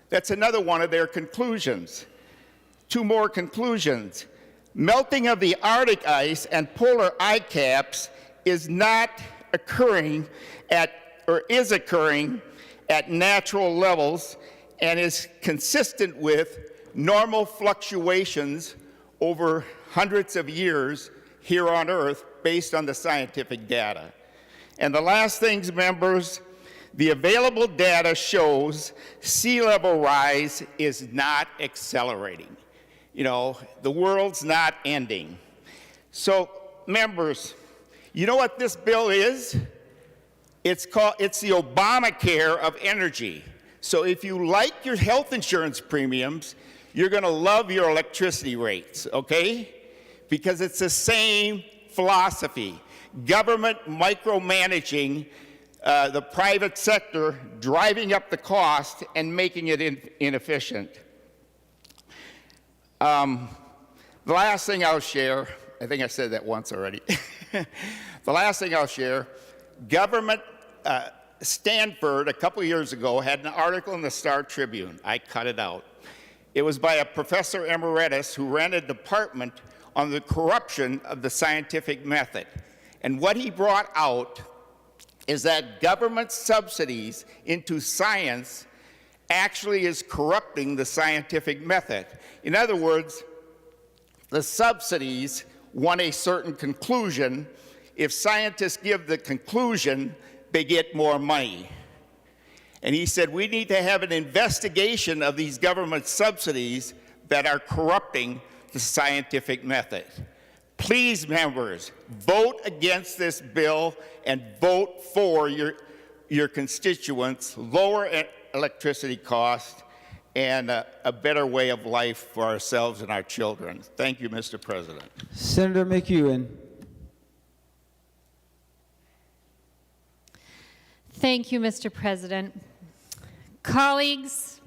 [SPEAKER 18] That's another one of their conclusions. Two more conclusions. Melting of the Arctic ice and polar ice caps is not occurring at, or is occurring at natural levels and is consistent with normal fluctuations over hundreds of years here on Earth based on the scientific data. And the last things, members, the available data shows sea level rise is not accelerating. You know, the world's not ending. So, members, you know what this bill is? It's the Obamacare of energy. So if you like your health insurance premiums, you're going to love your electricity rates, okay? Because it's the same philosophy. Government micromanaging the private sector, driving up the cost and making it inefficient. The last thing I'll share, I think I said that once already. The last thing I'll share, government, Stanford a couple years ago had an article in the Star Tribune. I cut it out. It was by a professor emeritus who ran a department on the corruption of the scientific method. And what he brought out is that government subsidies into science actually is corrupting the scientific method. In other words, the subsidies want a certain conclusion. If scientists give the conclusion, they get more money. And he said, we need to have an investigation of these government subsidies that are corrupting the scientific method. Please, members, vote against this bill and vote for your constituents, lower electricity costs, and a better way of life for ourselves and our children. Thank you, Mr. President.
[SPEAKER 1] Senator McEwen.
[SPEAKER 14] Thank you, Mr. President. Colleagues,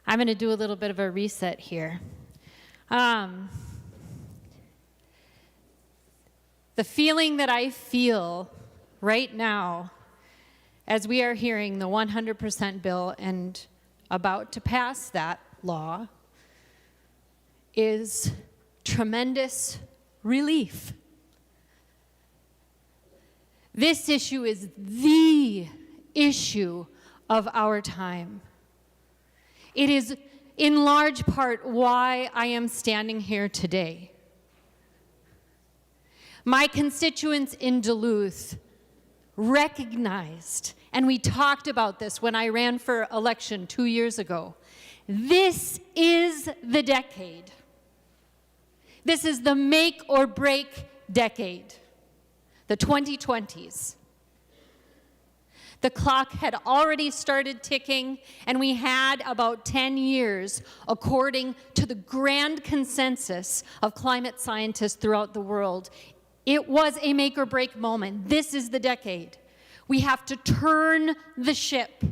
[SPEAKER 14] I'm going to do a little bit of a reset here. The feeling that I feel right now as we are hearing the 100% bill and about to pass that law is tremendous relief. This issue is the issue of our time. It is in large part why I am standing here today. My constituents in Duluth recognized, and we talked about this when I ran for election 2 years ago, this is the decade. This is the make or break decade, the 2020s. The clock had already started ticking, and we had about 10 years, according to the grand consensus of climate scientists throughout the world. It was a make or break moment. This is the decade. We have to turn the ship.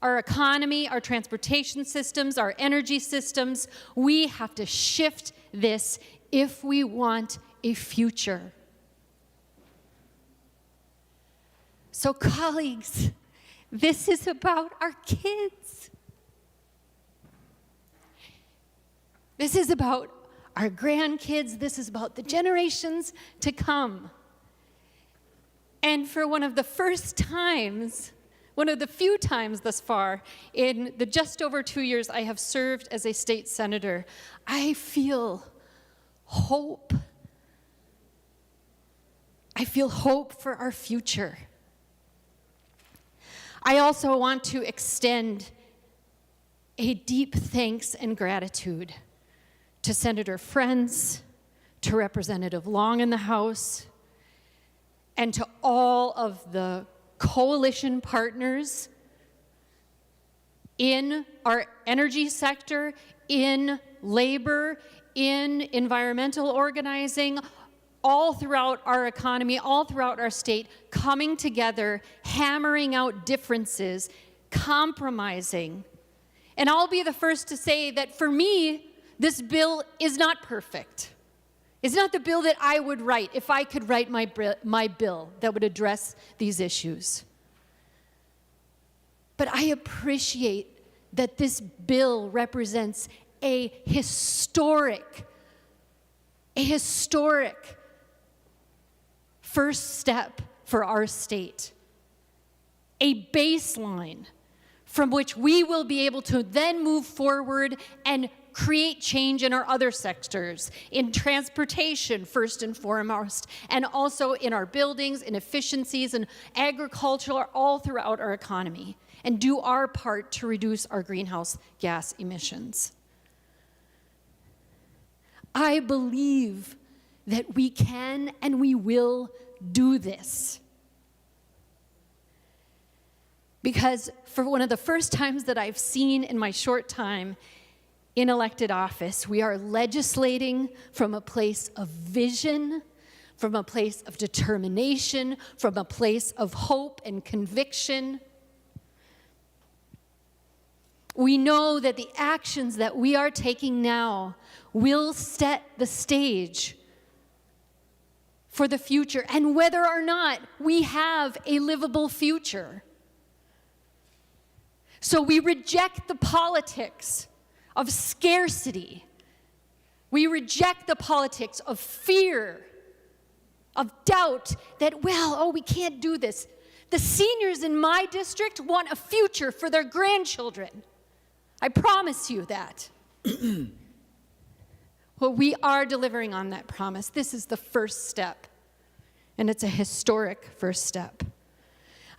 [SPEAKER 14] Our economy, our transportation systems, our energy systems, we have to shift this if we want a future. So, colleagues, this is about our kids. This is about our grandkids. This is about the generations to come. And for one of the first times, one of the few times thus far, in the just over 2 years I have served as a state senator, I feel hope. I feel hope for our future. I also want to extend a deep thanks and gratitude to Senator Frentz, to Representative Long in the House, and to all of the coalition partners in our energy sector, in labor, in environmental organizing, all throughout our economy, all throughout our state, coming together, hammering out differences, compromising. And I'll be the first to say that for me, this bill is not perfect. It's not the bill that I would write if I could write my bill that would address these issues. But I appreciate that this bill represents a historic first step for our state, a baseline from which we will be able to then move forward and create change in our other sectors, in transportation first and foremost, and also in our buildings, in efficiencies, and agriculture, all throughout our economy, and do our part to reduce our greenhouse gas emissions. I believe that we can and we will do this. Because for one of the first times that I've seen in my short time in elected office, we are legislating from a place of vision, from a place of determination, from a place of hope and conviction. We know that the actions that we are taking now will set the stage for the future, and whether or not we have a livable future. So we reject the politics of scarcity. We reject the politics of fear, of doubt that, we can't do this. The seniors in my district want a future for their grandchildren. I promise you that. Well, we are delivering on that promise. This is the first step, and it's a historic first step.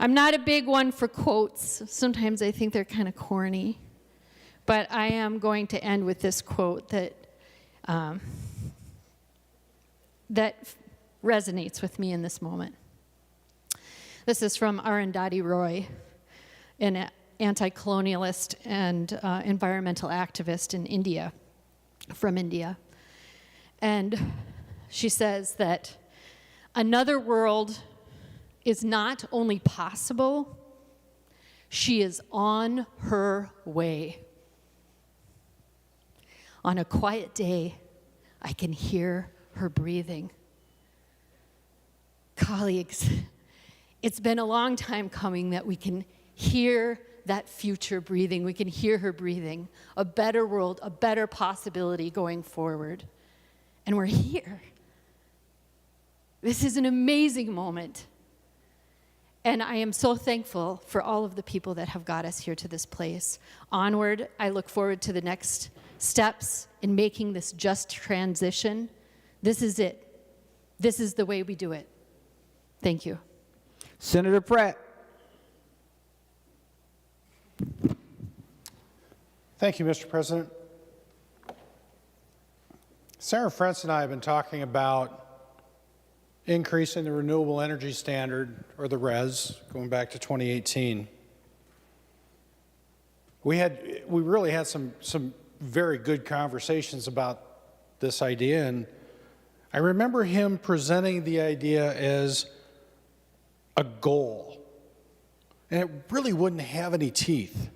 [SPEAKER 14] I'm not a big one for quotes. Sometimes I think they're kind of corny. But I am going to end with this quote that resonates with me in this moment. This is from Arundhati Roy, an anti-colonialist and environmental activist in India, from India. And she says that another world is not only possible, she is on her way. On a quiet day, I can hear her breathing. Colleagues, it's been a long time coming that we can hear that future breathing. We can hear her breathing. A better world, a better possibility going forward. And we're here. This is an amazing moment. And I am so thankful for all of the people that have got us here to this place. Onward, I look forward to the next steps in making this just transition. This is it. This is the way we do it. Thank you.
[SPEAKER 1] Senator Pratt.
[SPEAKER 13] Thank you, Mr. President. Senator Frentz and I have been talking about increasing the renewable energy standard, or the RES, going back to 2018. We really had some very good conversations about this idea, and I remember him presenting the idea as a goal, and it really wouldn't have any teeth.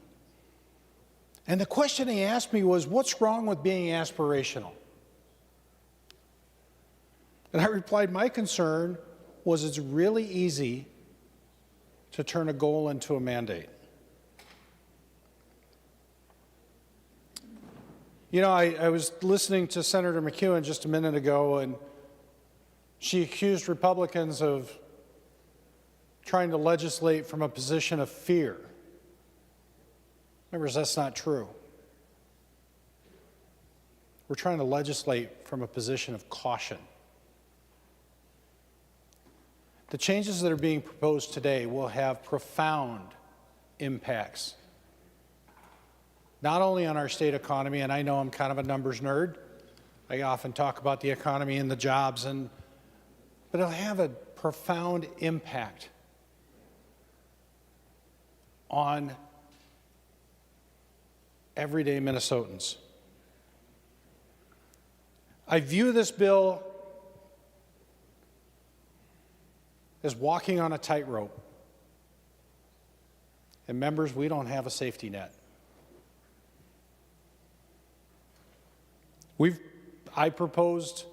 [SPEAKER 13] And the question he asked me was, what's wrong with being aspirational? And I replied, my concern was it's really easy to turn a goal into a mandate. You know, I was listening to Senator McEwen just a minute ago, and she accused Republicans of trying to legislate from a position of fear. Members, that's not true. We're trying to legislate from a position of caution. The changes that are being proposed today will have profound impacts, not only on our state economy, and I know I'm kind of a numbers nerd. I often talk about the economy and the jobs, but it'll have a profound impact on everyday Minnesotans. I view this bill as walking on a tightrope. And members, we don't have a safety net. I proposed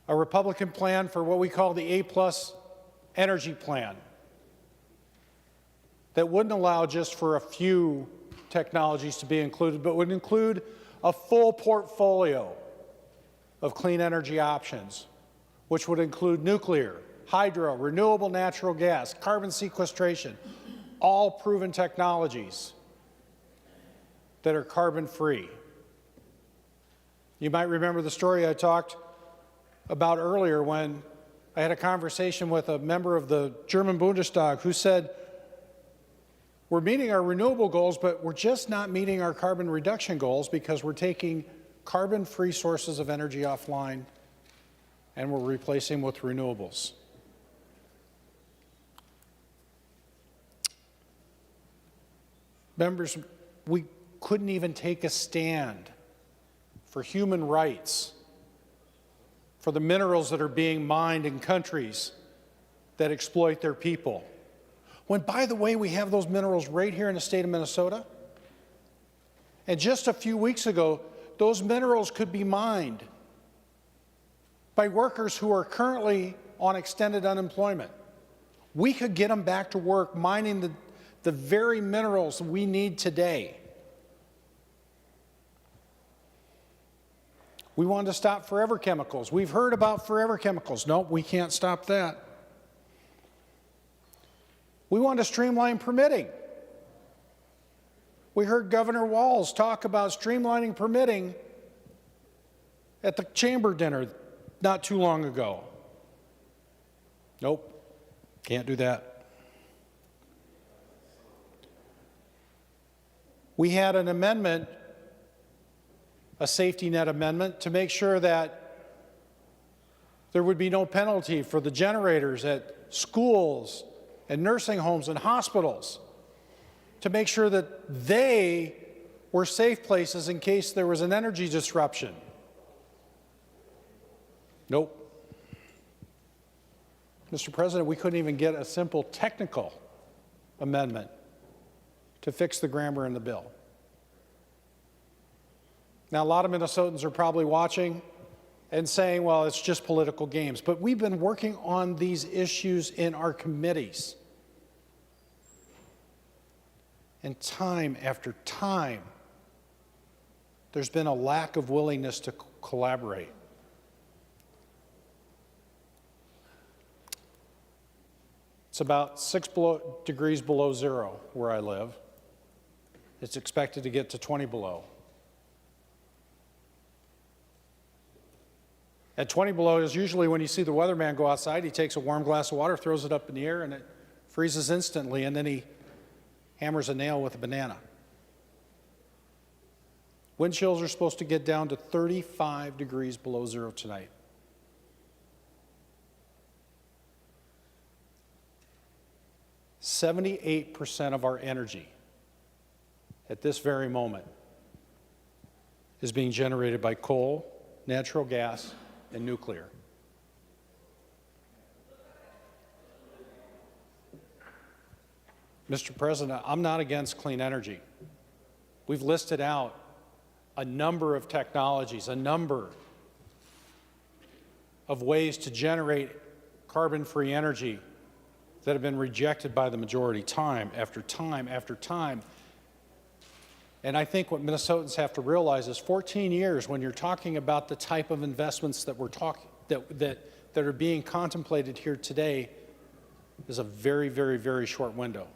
[SPEAKER 13] a Republican plan for what we call the A+ energy plan that wouldn't allow just for a few technologies to be included, but would include a full portfolio of clean energy options, which would include nuclear, hydro, renewable natural gas, carbon sequestration, all proven technologies that are carbon-free. You might remember the story I talked about earlier when I had a conversation with a member of the German Bundestag who said, we're meeting our renewable goals, but we're just not meeting our carbon reduction goals because we're taking carbon-free sources of energy offline and we're replacing with renewables. Members, we couldn't even take a stand for human rights, for the minerals that are being mined in countries that exploit their people. When, by the way, we have those minerals right here in the state of Minnesota. And just a few weeks ago, those minerals could be mined by workers who are currently on extended unemployment. We could get them back to work mining the very minerals we need today. We wanted to stop forever chemicals. We've heard about forever chemicals. Nope, we can't stop that. We want to streamline permitting. We heard Governor Walz talk about streamlining permitting at the chamber dinner not too long ago. Nope, can't do that. We had an amendment, a safety net amendment, to make sure that there would be no penalty for the generators at schools and nursing homes and hospitals, to make sure that they were safe places in case there was an energy disruption. Nope. Mr. President, we couldn't even get a simple technical amendment to fix the grammar in the bill. Now, a lot of Minnesotans are probably watching and saying, well, it's just political games. But we've been working on these issues in our committees. And time after time, there's been a lack of willingness to collaborate. It's about 6 degrees below zero where I live. It's expected to get to 20 below. At 20 below is usually when you see the weatherman go outside, he takes a warm glass of water, throws it up in the air, and it freezes instantly, and then he hammers a nail with a banana. Wind chills are supposed to get down to 35 degrees below zero tonight. %78% of our energy at this very moment is being generated by coal, natural gas, and nuclear. Mr. President, I'm not against clean energy. We've listed out a number of technologies, a number of ways to generate carbon-free energy that have been rejected by the majority time after time after time. And I think what Minnesotans have to realize is 14 years, when you're talking about the type of investments that we're talking that are being contemplated here today, is a very, very, very short window.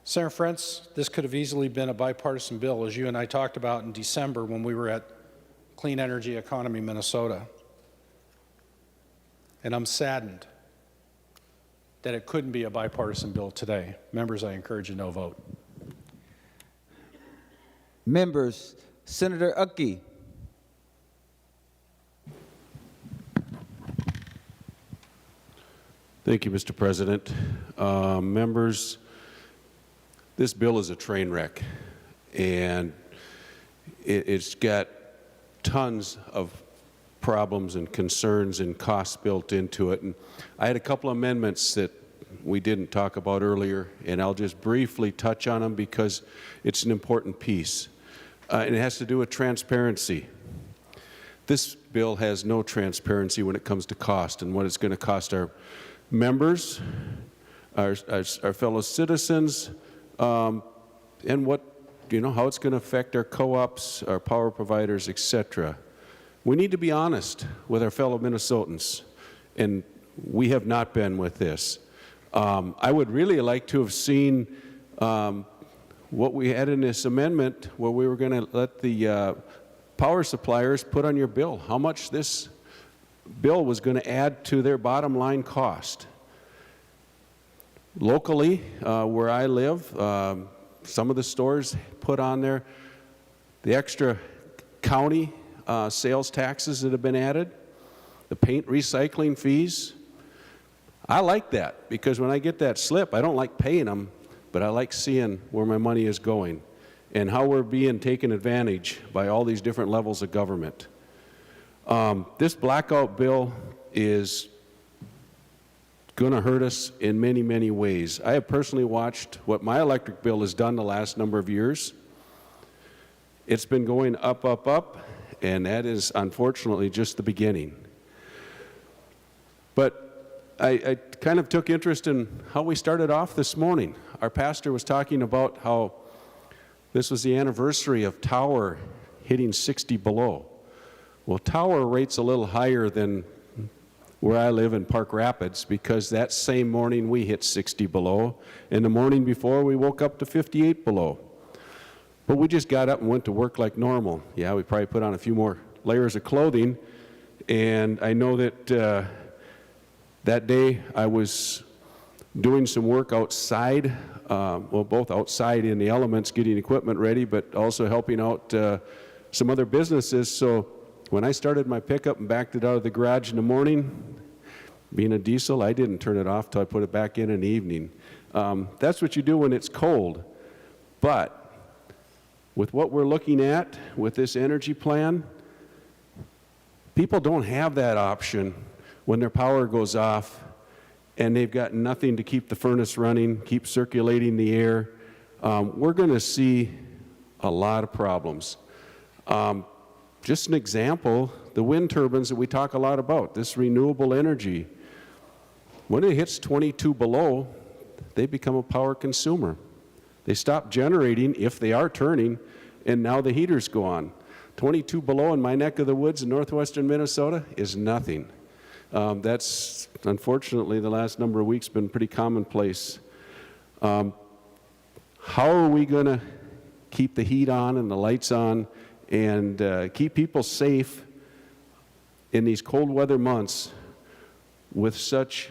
[SPEAKER 13] Senator Frentz, this could have easily been a bipartisan bill, as you and I talked about in December when we were at clean energy economy, Minnesota. And I'm saddened that it couldn't be a bipartisan bill today. Members, I encourage a no vote.
[SPEAKER 1] Members, Senator Uckey.
[SPEAKER 12] Thank you, Mr. President. Members, this bill is a train wreck, and it's got tons of problems and concerns and costs built into it. And I had a couple amendments that we didn't talk about earlier, and I'll just briefly touch on them because it's an important piece. And it has to do with transparency. This bill has no transparency when it comes to cost and what it's going to cost our members, our fellow citizens, and what, how it's going to affect our co-ops, our power providers, etc. We need to be honest with our fellow Minnesotans, and we have not been with this. I would really like to have seen what we had in this amendment where we were going to let the power suppliers put on your bill how much this bill was going to add to their bottom line cost. Locally, where I live, some of the stores put on there the extra county sales taxes that have been added, the paint recycling fees. I like that because when I get that slip, I don't like paying them, but I like seeing where my money is going and how we're being taken advantage by all these different levels of government. This blackout bill is going to hurt us in many, many ways. I have personally watched what my electric bill has done the last number of years. It's been going up, up, up, and that is unfortunately just the beginning. But I kind of took interest in how we started off this morning. Our pastor was talking about how this was the anniversary of Tower hitting 60 below. Well, Tower rates a little higher than where I live in Park Rapids because that same morning we hit 60 below, and the morning before we woke up to 58 below. But we just got up and went to work like normal. Yeah, we probably put on a few more layers of clothing, and I know that that day I was doing some work outside, well, both outside in the elements getting equipment ready, but also helping out some other businesses. So when I started my pickup and backed it out of the garage in the morning, being a diesel, I didn't turn it off till I put it back in the evening. That's what you do when it's cold. But with what we're looking at with this energy plan, people don't have that option when their power goes off and they've got nothing to keep the furnace running, keep circulating the air. We're going to see a lot of problems. Just an example, the wind turbines that we talk a lot about, this renewable energy, when it hits 22 below, they become a power consumer. They stop generating if they are turning, and now the heaters go on. 22 below in my neck of the woods in northwestern Minnesota is nothing. That's, unfortunately, the last number of weeks been pretty commonplace. How are we going to keep the heat on and the lights on and keep people safe in these cold weather months with such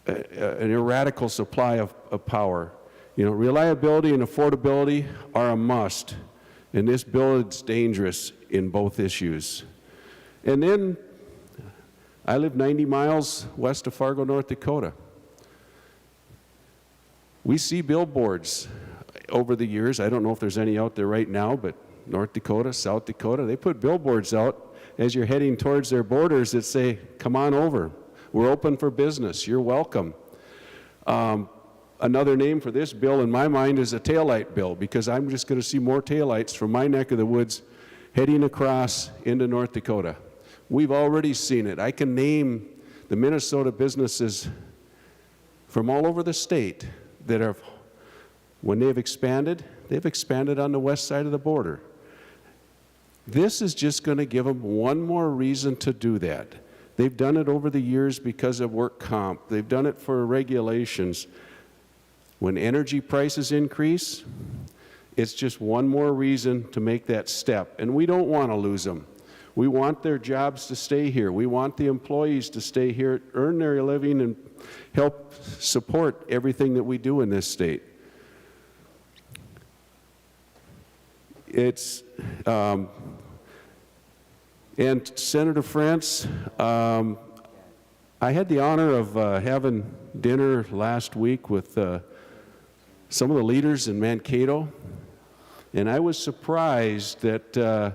[SPEAKER 12] an erratical supply of power? Reliability and affordability are a must, and this bill is dangerous in both issues. And then I live 90 miles west of Fargo, North Dakota. We see billboards over the years. I don't know if there's any out there right now, but North Dakota, South Dakota, they put billboards out as you're heading towards their borders that say, come on over. We're open for business. You're welcome. Another name for this bill in my mind is a taillight bill, because I'm just going to see more taillights from my neck of the woods heading across into North Dakota. We've already seen it. I can name the Minnesota businesses from all over the state that have, when they've expanded on the west side of the border. This is just going to give them one more reason to do that. They've done it over the years because of work comp. They've done it for regulations. When energy prices increase, it's just one more reason to make that step. And we don't want to lose them. We want their jobs to stay here. We want the employees to stay here, earn their living, and help support everything that we do in this state. It's, and Senator Frentz, I had the honor of having dinner last week with some of the leaders in Mankato, and I was surprised that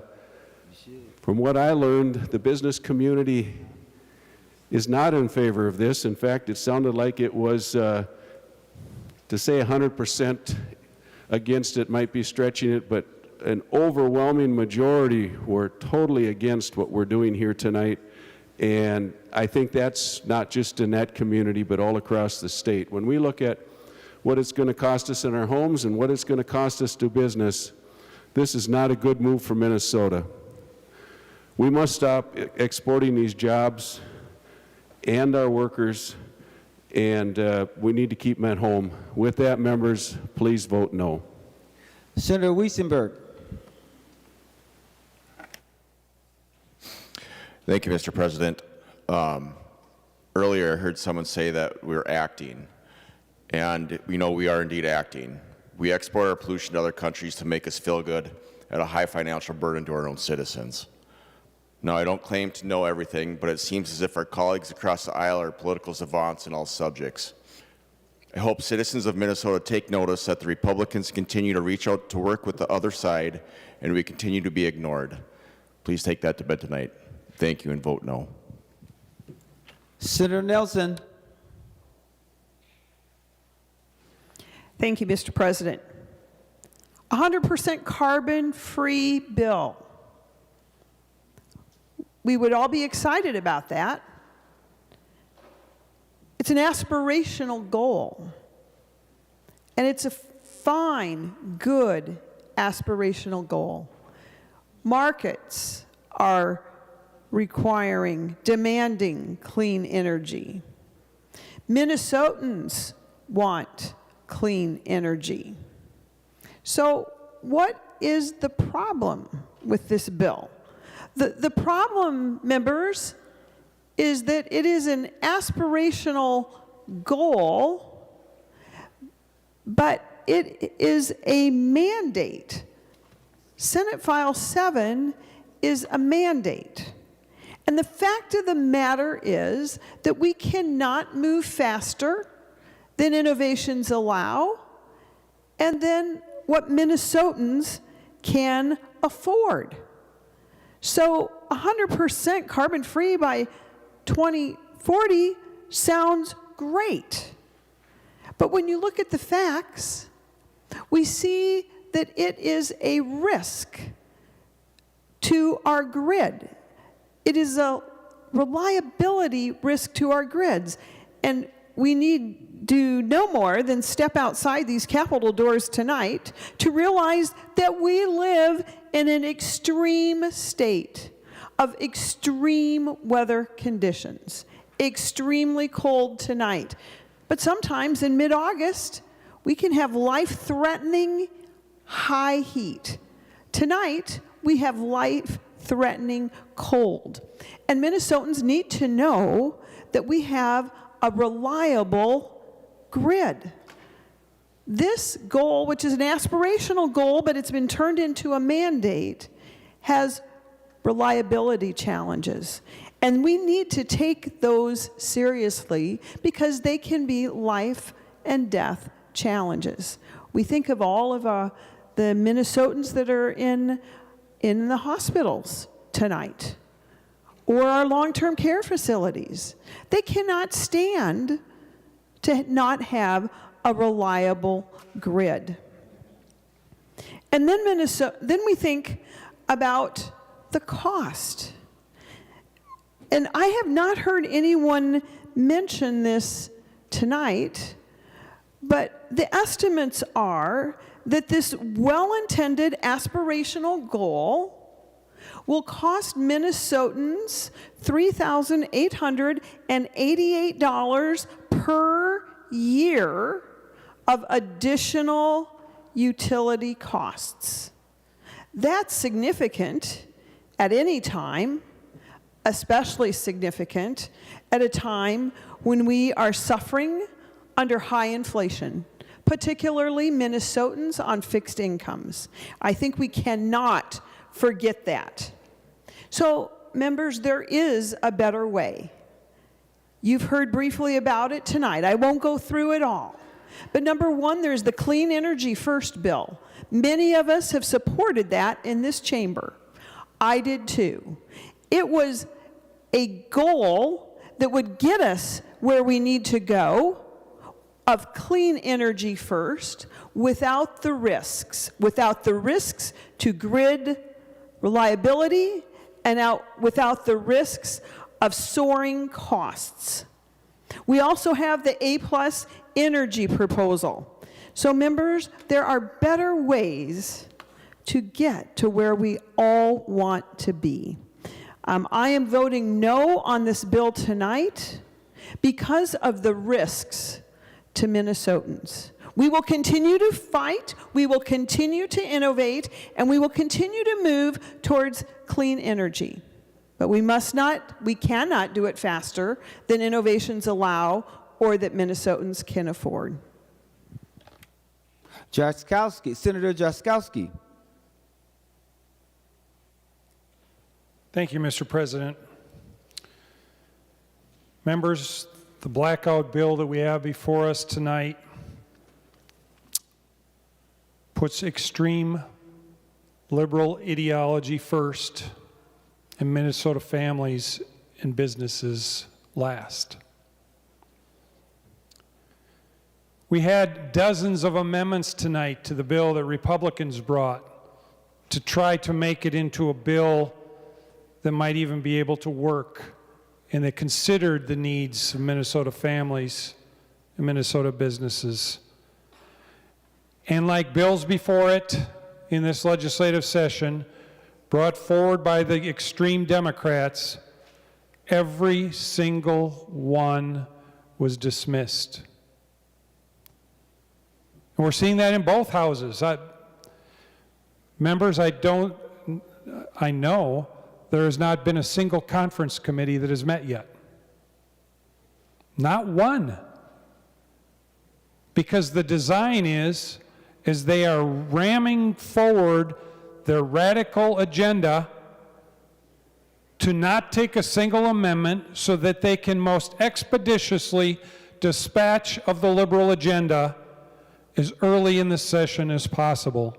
[SPEAKER 12] from what I learned, the business community is not in favor of this. In fact, it sounded like it was, to say 100% against it might be stretching it, but an overwhelming majority were totally against what we're doing here tonight. And I think that's not just in that community, but all across the state. When we look at what it's going to cost us in our homes and what it's going to cost us to business, this is not a good move for Minnesota. We must stop exporting these jobs and our workers, and we need to keep them at home. With that, members, please vote no.
[SPEAKER 1] Senator Weissenberg.
[SPEAKER 17] Thank you, Mr. President. Earlier, I heard someone say that we're acting, and we know we are indeed acting. We export our pollution to other countries to make us feel good at a high financial burden to our own citizens. Now, I don't claim to know everything, but it seems as if our colleagues across the aisle are political savants in all subjects. I hope citizens of Minnesota take notice that the Republicans continue to reach out to work with the other side, and we continue to be ignored. Please take that to bed tonight. Thank you, and vote no.
[SPEAKER 1] Senator Nelson.
[SPEAKER 7] Thank you, Mr. President. 100% carbon-free bill. We would all be excited about that. It's an aspirational goal. And it's a fine, good aspirational goal. Markets are requiring, demanding clean energy. Minnesotans want clean energy. So what is the problem with this bill? The problem, members, is that it is an aspirational goal, but it is a mandate. Senate File 7 is a mandate. And the fact of the matter is that we cannot move faster than innovations allow and then what Minnesotans can afford. So 100% carbon-free by 2040 sounds great. But when you look at the facts, we see that it is a risk to our grid. It is a reliability risk to our grids. And we need do no more than step outside these Capitol doors tonight to realize that we live in an extreme state of extreme weather conditions. Extremely cold tonight. But sometimes in mid-August, we can have life-threatening high heat. Tonight, we have life-threatening cold. And Minnesotans need to know that we have a reliable grid. This goal, which is an aspirational goal, but it's been turned into a mandate, has reliability challenges. And we need to take those seriously because they can be life and death challenges. We think of all of the Minnesotans that are in the hospitals tonight or our long-term care facilities. They cannot stand to not have a reliable grid. And then we think about the cost. And I have not heard anyone mention this tonight, but the estimates are that this well-intended aspirational goal will cost Minnesotans $3,888 per year of additional utility costs. That's significant at any time, especially significant at a time when we are suffering under high inflation, particularly Minnesotans on fixed incomes. I think we cannot forget that. So, members, there is a better way. You've heard briefly about it tonight. I won't go through it all. But number one, there's the Clean Energy First bill. Many of us have supported that in this chamber. I did too. It was a goal that would get us where we need to go of clean energy first without the risks to grid reliability and without the risks of soaring costs. We also have the A+ energy proposal. So members, there are better ways to get to where we all want to be. I am voting no on this bill tonight because of the risks to Minnesotans. We will continue to fight, we will continue to innovate, and we will continue to move towards clean energy. But we cannot do it faster than innovations allow or that Minnesotans can afford.
[SPEAKER 1] Jaskowski, Senator Jaskowski.
[SPEAKER 5] Thank you, Mr. President. Members, the blackout bill that we have before us tonight puts extreme liberal ideology first and Minnesota families and businesses last. We had dozens of amendments tonight to the bill that Republicans brought to try to make it into a bill that might even be able to work and that considered the needs of Minnesota families and Minnesota businesses. And like bills before it in this legislative session, brought forward by the extreme Democrats, every single one was dismissed. And we're seeing that in both houses. Members, I know there has not been a single conference committee that has met yet. Not one. Because the design is they are ramming forward their radical agenda to not take a single amendment so that they can most expeditiously dispatch of the liberal agenda as early in the session as possible.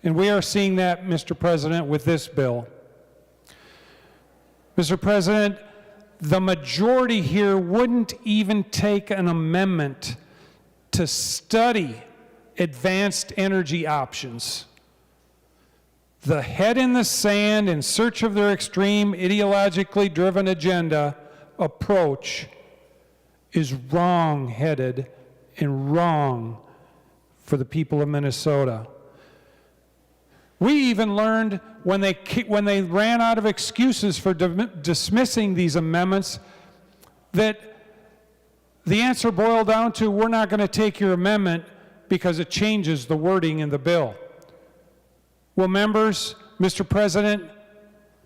[SPEAKER 5] And we are seeing that, Mr. President, with this bill. Mr. President, the majority here wouldn't even take an amendment to study advanced energy options. The head in the sand in search of their extreme ideologically driven agenda approach is wrong-headed and wrong for the people of Minnesota. We even learned when they ran out of excuses for dismissing these amendments that the answer boiled down to, we're not going to take your amendment because it changes the wording in the bill. Well, members, Mr. President,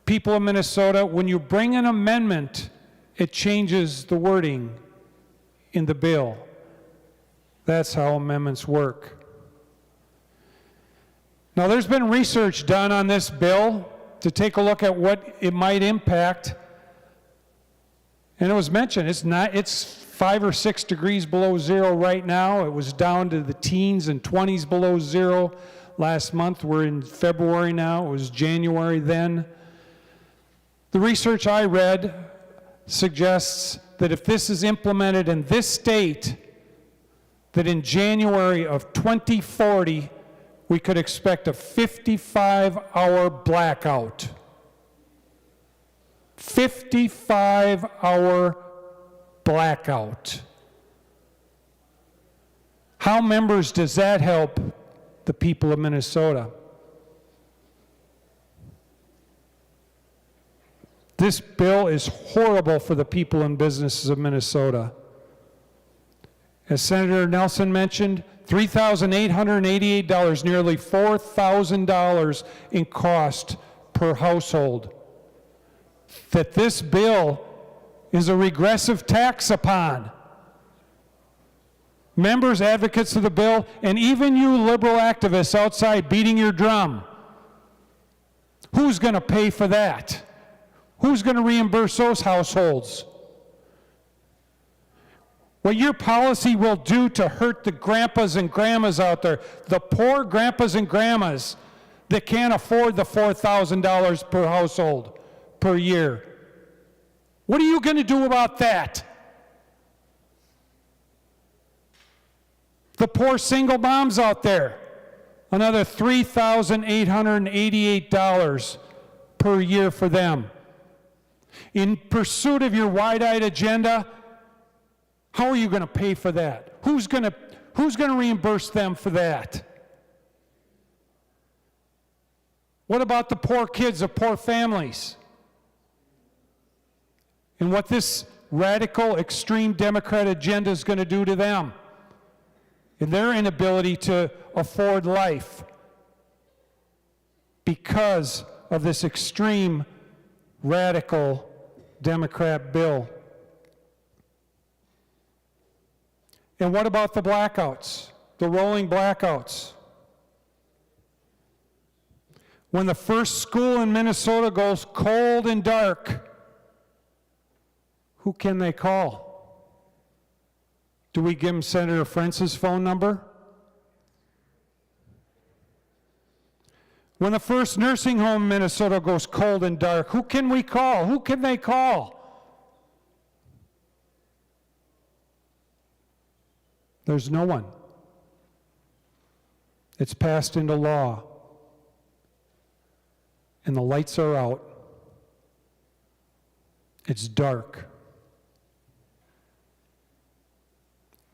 [SPEAKER 5] people of Minnesota, when you bring an amendment, it changes the wording in the bill. That's how amendments work. Now, there's been research done on this bill to take a look at what it might impact. And it was mentioned, it's 5 or 6 degrees below zero right now. It was down to the teens and 20s below zero last month. We're in February now. It was January then. The research I read suggests that if this is implemented in this state, that in January of 2040, we could expect a 55-hour blackout. 55-hour blackout. How, members, does that help the people of Minnesota? This bill is horrible for the people and businesses of Minnesota. As Senator Nelson mentioned, $3,888, nearly $4,000 in cost per household. That this bill is a regressive tax upon. Members, advocates of the bill, and even you liberal activists outside beating your drum, who's going to pay for that? Who's going to reimburse those households? What your policy will do to hurt the grandpas and grandmas out there, the poor grandpas and grandmas that can't afford the $4,000 per household per year. What are you going to do about that? The poor single moms out there, another $3,888 per year for them. In pursuit of your wide-eyed agenda, how are you going to pay for that? Who's going to reimburse them for that? What about the poor kids of poor families? And what this radical, extreme Democrat agenda is going to do to them and their inability to afford life because of this extreme, radical Democrat bill. And what about the blackouts, the rolling blackouts? When the first school in Minnesota goes cold and dark, who can they call? Do we give them Senator Frentz's phone number? When the first nursing home in Minnesota goes cold and dark, who can we call? Who can they call? There's no one. It's passed into law. And the lights are out. It's dark.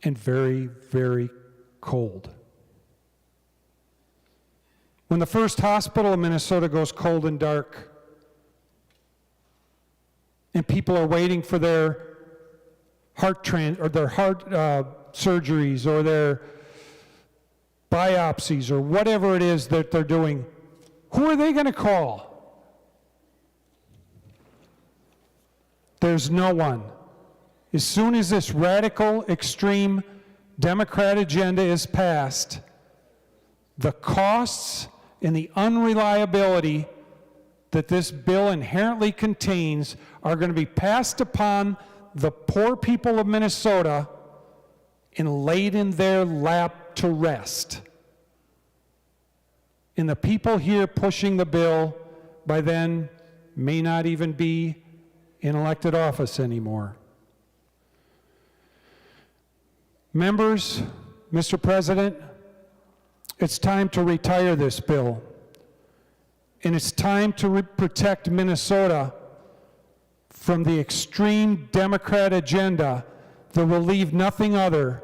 [SPEAKER 5] And very, very cold. When the first hospital in Minnesota goes cold and dark, and people are waiting for their heart surgeries or their biopsies or whatever it is that they're doing, who are they going to call? There's no one. As soon as this radical, extreme Democrat agenda is passed, the costs and the unreliability that this bill inherently contains are going to be passed upon the poor people of Minnesota and laid in their lap to rest. And the people here pushing the bill by then may not even be in elected office anymore. Members, Mr. President, it's time to retire this bill. And it's time to protect Minnesota from the extreme Democrat agenda that will leave nothing other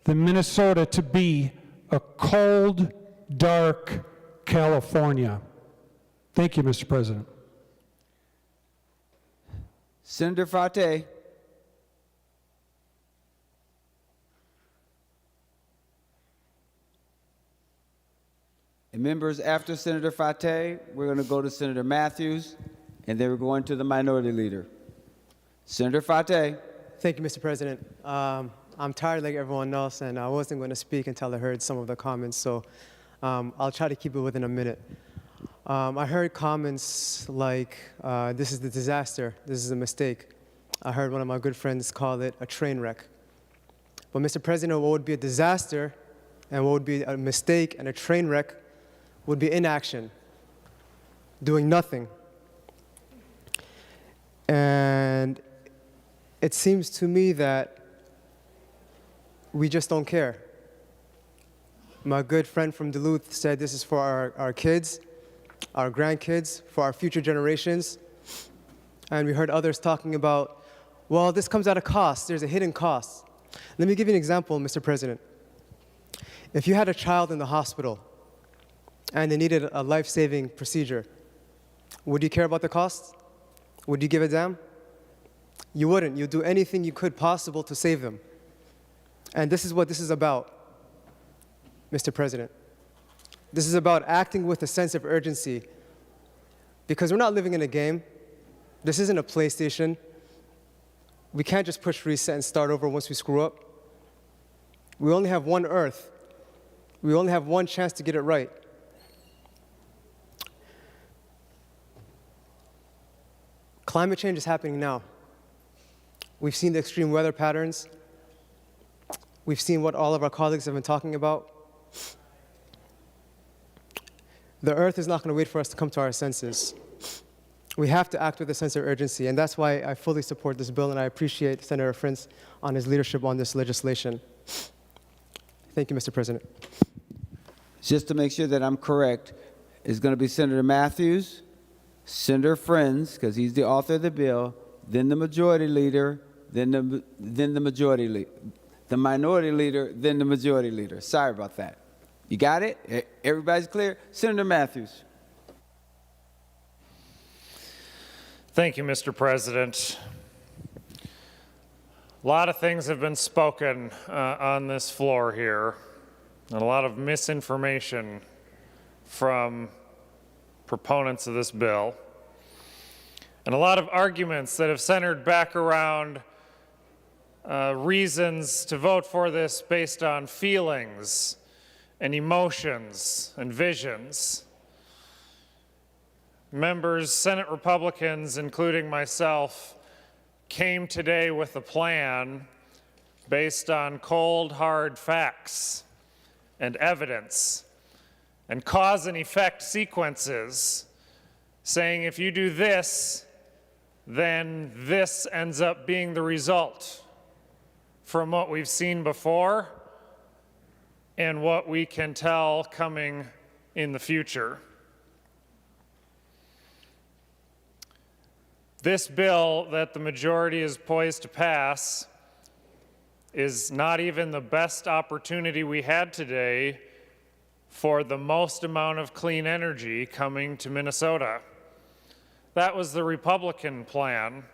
[SPEAKER 5] than Minnesota to be a cold, dark California. Thank you, Mr. President.
[SPEAKER 1] Senator Fate. And members, after Senator Fate, we're going to go to Senator Matthews, and then we're going to the minority leader. Senator Fate.
[SPEAKER 11] Thank you, Mr. President. I'm tired like everyone else, and I wasn't going to speak until I heard some of the comments, so I'll try to keep it within a minute. I heard comments like, this is the disaster, this is a mistake. I heard one of my good friends call it a train wreck. But Mr. President, what would be a disaster and what would be a mistake and a train wreck would be inaction, doing nothing. And it seems to me that we just don't care. My good friend from Duluth said this is for our kids, our grandkids, for our future generations. And we heard others talking about, well, this comes at a cost. There's a hidden cost. Let me give you an example, Mr. President. If you had a child in the hospital and they needed a life-saving procedure, would you care about the cost? Would you give a damn? You wouldn't. You'd do anything you could possible to save them. And this is what this is about, Mr. President. This is about acting with a sense of urgency, because we're not living in a game. This isn't a PlayStation. We can't just push reset and start over once we screw up. We only have one Earth. We only have one chance to get it right. Climate change is happening now. We've seen the extreme weather patterns. We've seen what all of our colleagues have been talking about. The Earth is not going to wait for us to come to our senses. We have to act with a sense of urgency, and that's why I fully support this bill, and I appreciate Senator Frentz on his leadership on this legislation. Thank you, Mr. President.
[SPEAKER 1] Just to make sure that I'm correct, it's going to be Senator Matthews, Senator Frentz, because he's the author of the bill, then the majority leader, then the majority leader, the minority leader, then the majority leader. Sorry about that. You got it? Everybody's clear? Senator Matthews.
[SPEAKER 4] Thank you, Mr. President. A lot of things have been spoken on this floor here, and a lot of misinformation from proponents of this bill, and a lot of arguments that have centered back around reasons to vote for this based on feelings and emotions and visions. Members, Senate Republicans, including myself, came today with a plan based on cold, hard facts and evidence and cause and effect sequences, saying if you do this, then this ends up being the result from what we've seen before and what we can tell coming in the future. This bill that the majority is poised to pass is not even the best opportunity we had today for the most amount of clean energy coming to Minnesota. That was the Republican plan,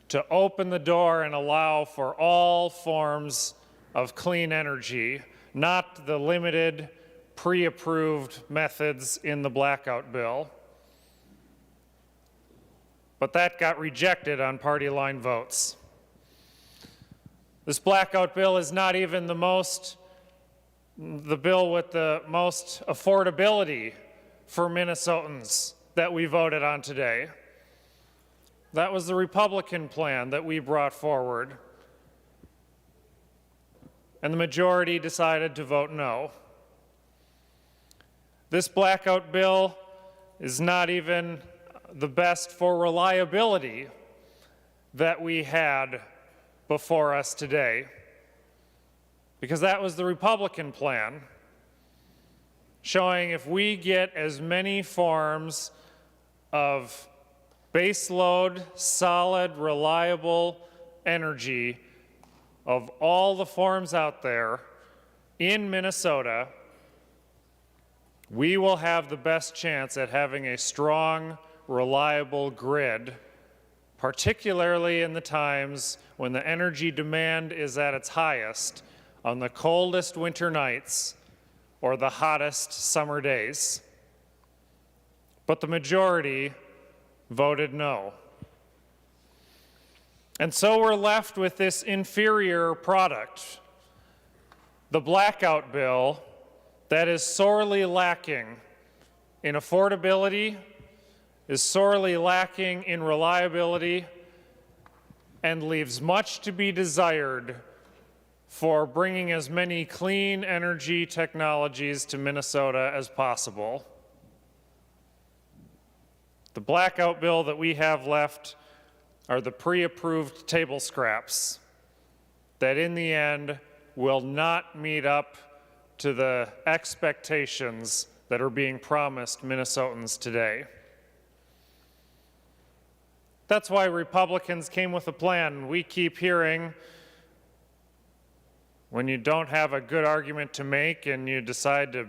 [SPEAKER 4] to open the door and allow for all forms of clean energy, not the limited pre-approved methods in the blackout bill. But that got rejected on party line votes. This blackout bill is not even the bill with the most affordability for Minnesotans that we voted on today. That was the Republican plan that we brought forward. And the majority decided to vote no. This blackout bill is not even the best for reliability that we had before us today, because that was the Republican plan, showing if we get as many forms of baseload, solid, reliable energy of all the forms out there in Minnesota, we will have the best chance at having a strong, reliable grid, particularly in the times when the energy demand is at its highest, on the coldest winter nights or the hottest summer days. But the majority voted no. And so we're left with this inferior product, the blackout bill, that is sorely lacking in affordability, is sorely lacking in reliability, and leaves much to be desired for bringing as many clean energy technologies to Minnesota as possible. The blackout bill that we have left are the pre-approved table scraps that in the end will not meet up to the expectations that are being promised Minnesotans today. That's why Republicans came with a plan. We keep hearing, when you don't have a good argument to make and you decide to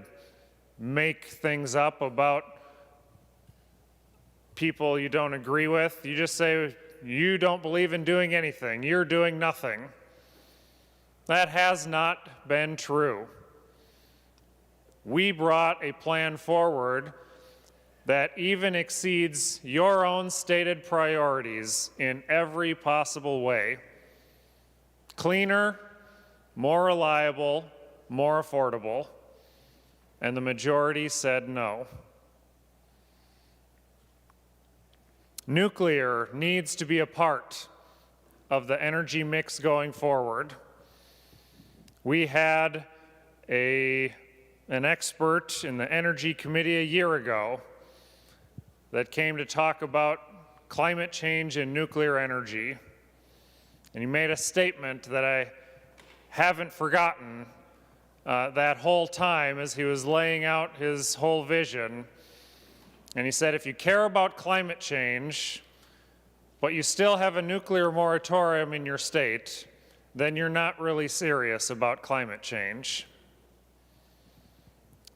[SPEAKER 4] make things up about people you don't agree with, you just say, you don't believe in doing anything. You're doing nothing. That has not been true. We brought a plan forward that even exceeds your own stated priorities in every possible way. Cleaner, more reliable, more affordable. And the majority said no. Nuclear needs to be a part of the energy mix going forward. We had an expert in the Energy Committee a year ago that came to talk about climate change and nuclear energy. And he made a statement that I haven't forgotten that whole time as he was laying out his whole vision. And he said, if you care about climate change, but you still have a nuclear moratorium in your state, then you're not really serious about climate change.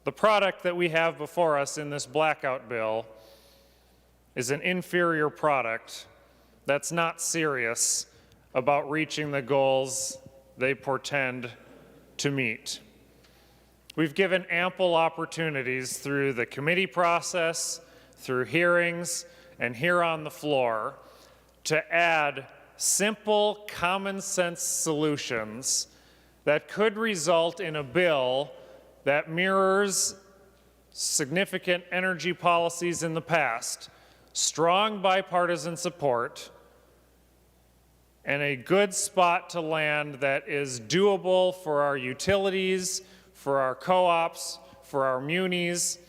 [SPEAKER 4] The product that we have before us in this blackout bill is an inferior product that's not serious about reaching the goals they portend to meet. We've given ample opportunities through the committee process, through hearings, and here on the floor to add simple, common sense solutions that could result in a bill that mirrors significant energy policies in the past, strong bipartisan support, and a good spot to land that is doable for our utilities, for our co-ops, for our munis,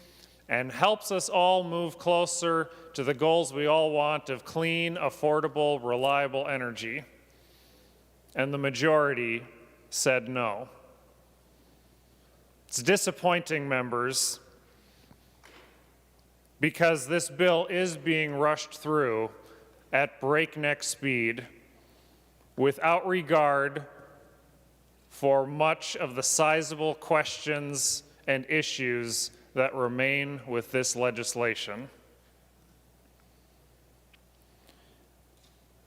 [SPEAKER 4] and helps us all move closer to the goals we all want of clean, affordable, reliable energy. And the majority said no. It's disappointing, members, because this bill is being rushed through at breakneck speed without regard for much of the sizable questions and issues that remain with this legislation.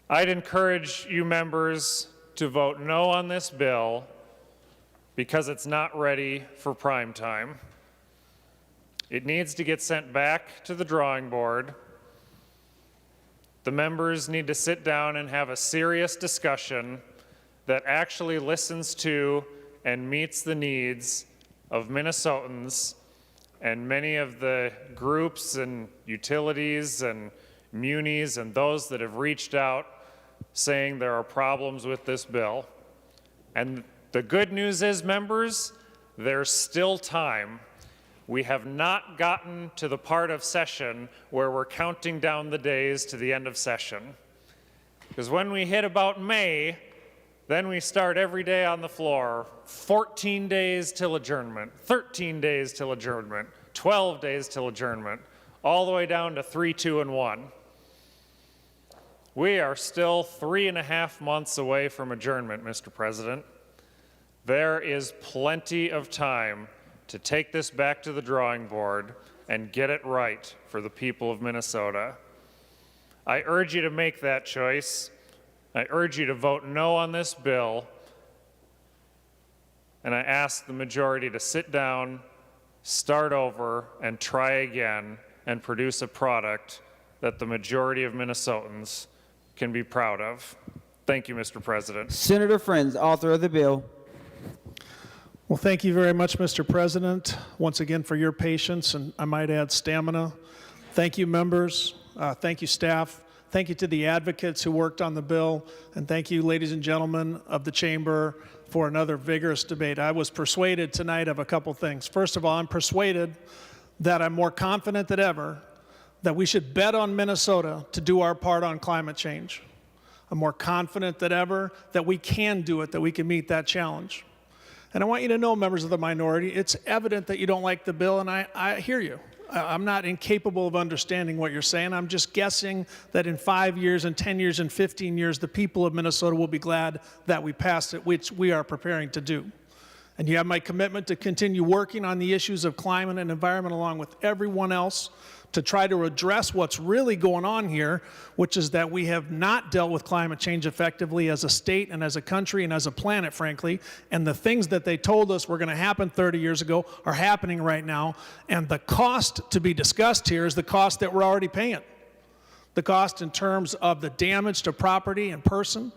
[SPEAKER 4] I'd encourage you members to vote no on this bill because it's not ready for prime time. It needs to get sent back to the drawing board. The members need to sit down and have a serious discussion that actually listens to and meets the needs of Minnesotans and many of the groups and utilities and munis and those that have reached out saying there are problems with this bill. And the good news is, members, there's still time. We have not gotten to the part of session where we're counting down the days to the end of session. Because when we hit about May, then we start every day on the floor, 14 days till adjournment, 13 days till adjournment, 12 days till adjournment, all the way down to 3, 2, and 1. We are still 3.5 months away from adjournment, Mr. President. There is plenty of time to take this back to the drawing board and get it right for the people of Minnesota. I urge you to make that choice. I urge you to vote no on this bill, and I ask the majority to sit down, start over, and try again and produce a product that the majority of Minnesotans can be proud of. Thank you, Mr. President.
[SPEAKER 1] Senator Frentz, author of the bill.
[SPEAKER 6] Well, thank you very much, Mr. President, once again for your patience, and I might add stamina. Thank you, members. Thank you, staff. Thank you to the advocates who worked on the bill, and thank you, ladies and gentlemen of the chamber, for another vigorous debate. I was persuaded tonight of a couple things. First of all, I'm persuaded that I'm more confident than ever that we should bet on Minnesota to do our part on climate change. I'm more confident than ever that we can do it, that we can meet that challenge. And I want you to know, members of the minority, it's evident that you don't like the bill, and I hear you. I'm not incapable of understanding what you're saying. I'm just guessing that in 5 years and 10 years and 15 years, the people of Minnesota will be glad that we passed it, which we are preparing to do. And you have my commitment to continue working on the issues of climate and environment along with everyone else to try to address what's really going on here, which is that we have not dealt with climate change effectively as a state and as a country and as a planet, frankly. And the things that they told us were going to happen 30 years ago are happening right now. And the cost to be discussed here is the cost that we're already paying. The cost in terms of the damage to property and person,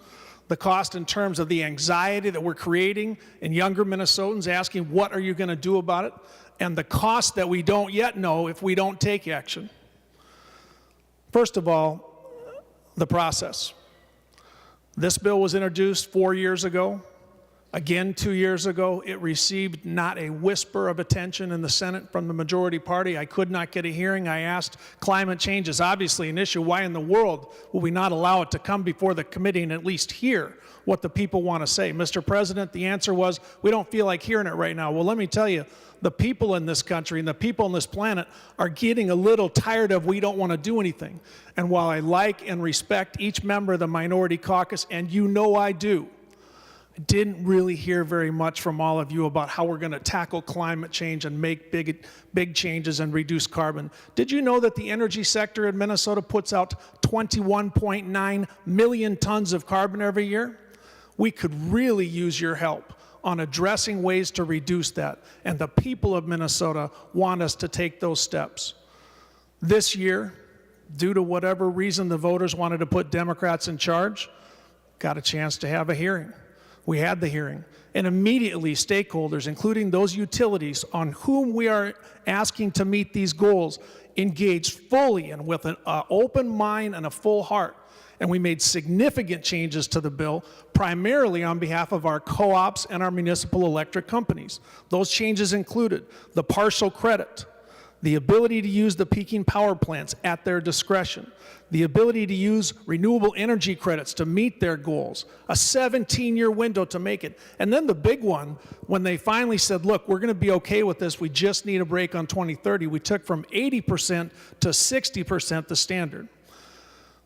[SPEAKER 6] the cost in terms of the anxiety that we're creating in younger Minnesotans asking, what are you going to do about it? And the cost that we don't yet know if we don't take action. First of all, the process. This bill was introduced 4 years ago. Again, 2 years ago, it received not a whisper of attention in the Senate from the majority party. I could not get a hearing. I asked, climate change is obviously an issue. Why in the world will we not allow it to come before the committee and at least hear what the people want to say? Mr. President, the answer was, we don't feel like hearing it right now. Well, let me tell you, the people in this country and the people on this planet are getting a little tired of we don't want to do anything. And while I like and respect each member of the minority caucus, and you know I do, I didn't really hear very much from all of you about how we're going to tackle climate change and make big changes and reduce carbon. Did you know that the energy sector in Minnesota puts out 21.9 million tons of carbon every year? We could really use your help on addressing ways to reduce that, and the people of Minnesota want us to take those steps. This year, due to whatever reason the voters wanted to put Democrats in charge, got a chance to have a hearing. We had the hearing, and immediately stakeholders, including those utilities on whom we are asking to meet these goals, engaged fully and with an open mind and a full heart. And we made significant changes to the bill, primarily on behalf of our co-ops and our municipal electric companies. Those changes included the partial credit, the ability to use the peaking power plants at their discretion, the ability to use renewable energy credits to meet their goals, a 17-year window to make it. And then the big one, when they finally said, look, we're going to be okay with this, we just need a break on 2030, we took from 80% to 60% the standard.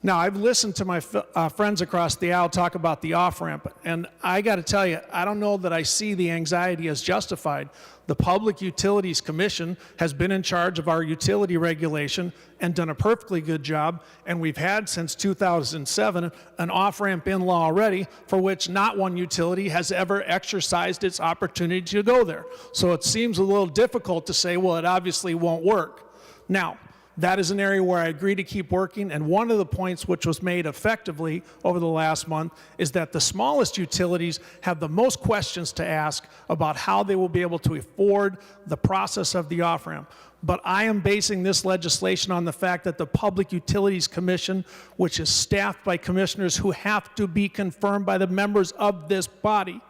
[SPEAKER 6] Now, I've listened to my friends across the aisle talk about the off-ramp, and I got to tell you, I don't know that I see the anxiety as justified. The Public Utilities Commission has been in charge of our utility regulation and done a perfectly good job, and we've had since 2007 an off-ramp in law already for which not one utility has ever exercised its opportunity to go there. So it seems a little difficult to say, well, it obviously won't work. Now, that is an area where I agree to keep working, and one of the points which was made effectively over the last month is that the smallest utilities have the most questions to ask about how they will be able to afford the process of the off-ramp. But I am basing this legislation on the fact that the Public Utilities Commission, which is staffed by commissioners who have to be confirmed by the members of this body,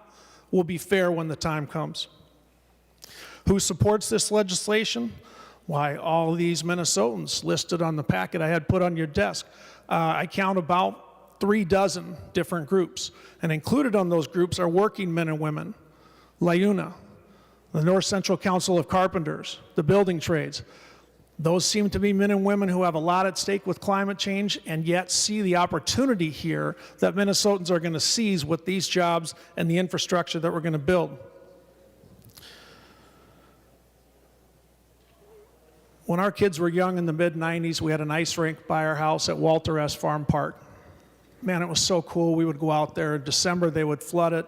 [SPEAKER 6] will be fair when the time comes. Who supports this legislation? Why, all these Minnesotans listed on the packet I had put on your desk. I count about 36 different groups, and included on those groups are working men and women, LIUNA, the North Central Council of Carpenters, the building trades. Those seem to be men and women who have a lot at stake with climate change and yet see the opportunity here that Minnesotans are going to seize with these jobs and the infrastructure that we're going to build. When our kids were young in the mid-90s, we had an ice rink by our house at Walter S. Farm Park. Man, it was so cool. We would go out there in December, they would flood it.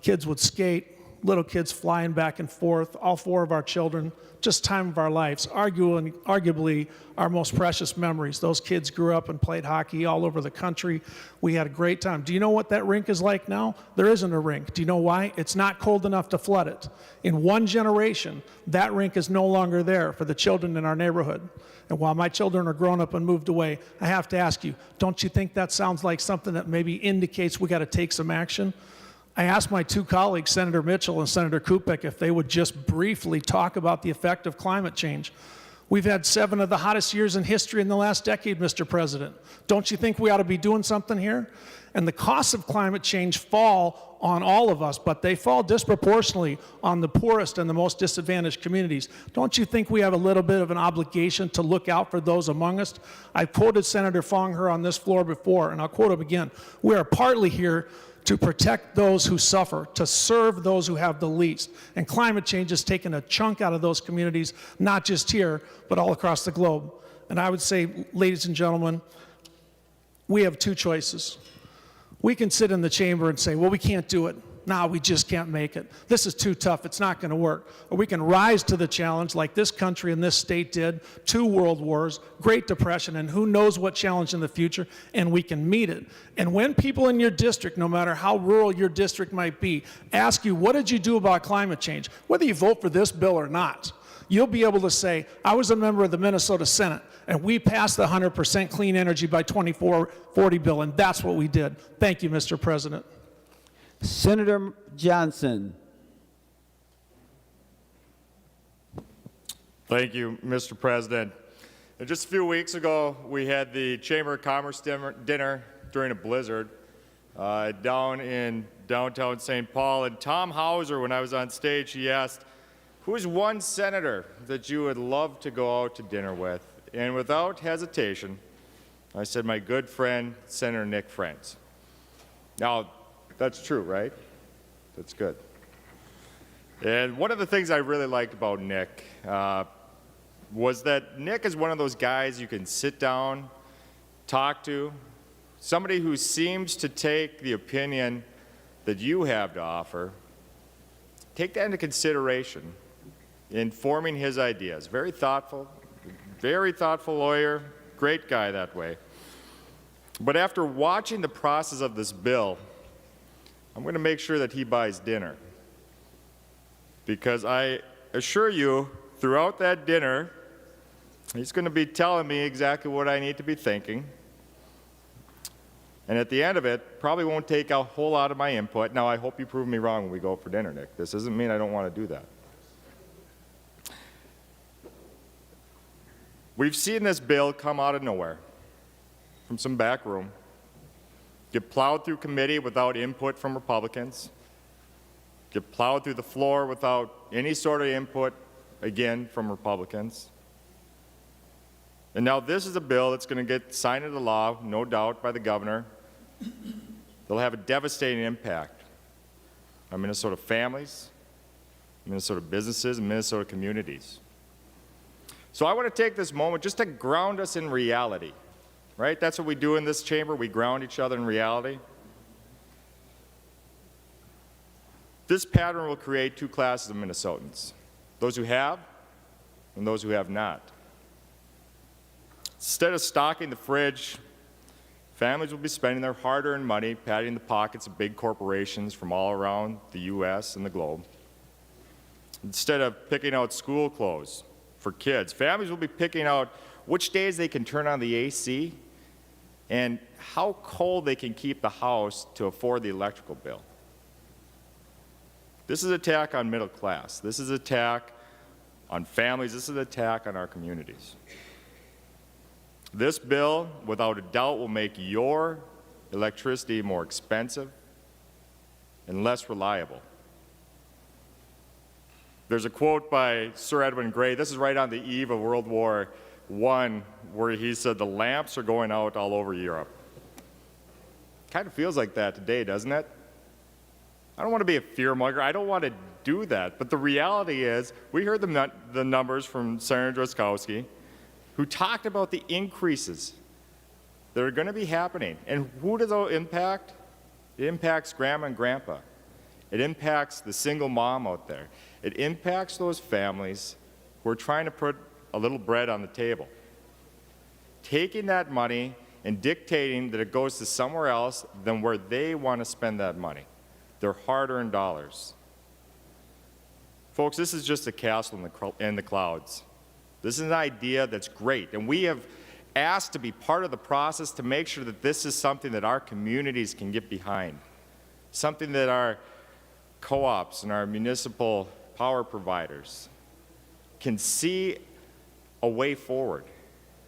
[SPEAKER 6] Kids would skate, little kids flying back and forth, all four of our children, just time of our lives, arguably our most precious memories. Those kids grew up and played hockey all over the country. We had a great time. Do you know what that rink is like now? There isn't a rink. Do you know why? It's not cold enough to flood it. In one generation, that rink is no longer there for the children in our neighborhood. And while my children are grown up and moved away, I have to ask you, don't you think that sounds like something that maybe indicates we got to take some action? I asked my two colleagues, Senator Mitchell and Senator Kupek, if they would just briefly talk about the effect of climate change. We've had 7 of the hottest years in history in the last decade, Mr. President. Don't you think we ought to be doing something here? And the costs of climate change fall on all of us, but they fall disproportionately on the poorest and the most disadvantaged communities. Don't you think we have a little bit of an obligation to look out for those among us? I've quoted Senator Fong here on this floor before, and I'll quote him again. We are partly here to protect those who suffer, to serve those who have the least. And climate change has taken a chunk out of those communities, not just here, but all across the globe. And I would say, ladies and gentlemen, we have two choices. We can sit in the chamber and say, well, we can't do it. No, we just can't make it. This is too tough. It's not going to work. Or we can rise to the challenge like this country and this state did, 2 world wars, Great Depression, and who knows what challenge in the future, and we can meet it. And when people in your district, no matter how rural your district might be, ask you, what did you do about climate change? Whether you vote for this bill or not, you'll be able to say, I was a member of the Minnesota Senate, and we passed the 100% clean energy by 2040 bill, and that's what we did. Thank you, Mr. President.
[SPEAKER 1] Senator Johnson.
[SPEAKER 16] Thank you, Mr. President. Just a few weeks ago, we had the Chamber of Commerce dinner during a blizzard down in downtown St. Paul. And Tom Hauser, when I was on stage, he asked, who's one senator that you would love to go out to dinner with? And without hesitation, I said, my good friend, Senator Nick Frentz. Now, that's true, right? That's good. And one of the things I really liked about Nick was that Nick is one of those guys you can sit down, talk to, somebody who seems to take the opinion that you have to offer, take that into consideration in forming his ideas. Very thoughtful lawyer, great guy that way. But after watching the process of this bill, I'm going to make sure that he buys dinner. Because I assure you, throughout that dinner, he's going to be telling me exactly what I need to be thinking. And at the end of it, probably won't take a whole lot of my input. Now, I hope you prove me wrong when we go out for dinner, Nick. This doesn't mean I don't want to do that. We've seen this bill come out of nowhere, from some back room, get plowed through committee without input from Republicans, get plowed through the floor without any sort of input, again, from Republicans. And now this is a bill that's going to get signed into law, no doubt, by the governor. They'll have a devastating impact on Minnesota families, Minnesota businesses, and Minnesota communities. So I want to take this moment just to ground us in reality. Right? That's what we do in this chamber. We ground each other in reality. This pattern will create 2 classes of Minnesotans, those who have and those who have not. Instead of stocking the fridge, families will be spending their hard-earned money padding the pockets of big corporations from all around the U.S. and the globe. Instead of picking out school clothes for kids, families will be picking out which days they can turn on the AC and how cold they can keep the house to afford the electrical bill. This is an attack on middle class. This is an attack on families. This is an attack on our communities. This bill, without a doubt, will make your electricity more expensive and less reliable. There's a quote by Sir Edwin Grey. This is right on the eve of World War I, where he said, the lamps are going out all over Europe. Kind of feels like that today, doesn't it? I don't want to be a fearmonger. I don't want to do that. But the reality is, we heard the numbers from Senator Drazkowski, who talked about the increases that are going to be happening. And who does it impact? It impacts grandma and grandpa. It impacts the single mom out there. It impacts those families who are trying to put a little bread on the table. Taking that money and dictating that it goes to somewhere else than where they want to spend that money, their hard-earned dollars. Folks, this is just a castle in the clouds. This is an idea that's great, and we have asked to be part of the process to make sure that this is something that our communities can get behind, something that our co-ops and our municipal power providers can see a way forward.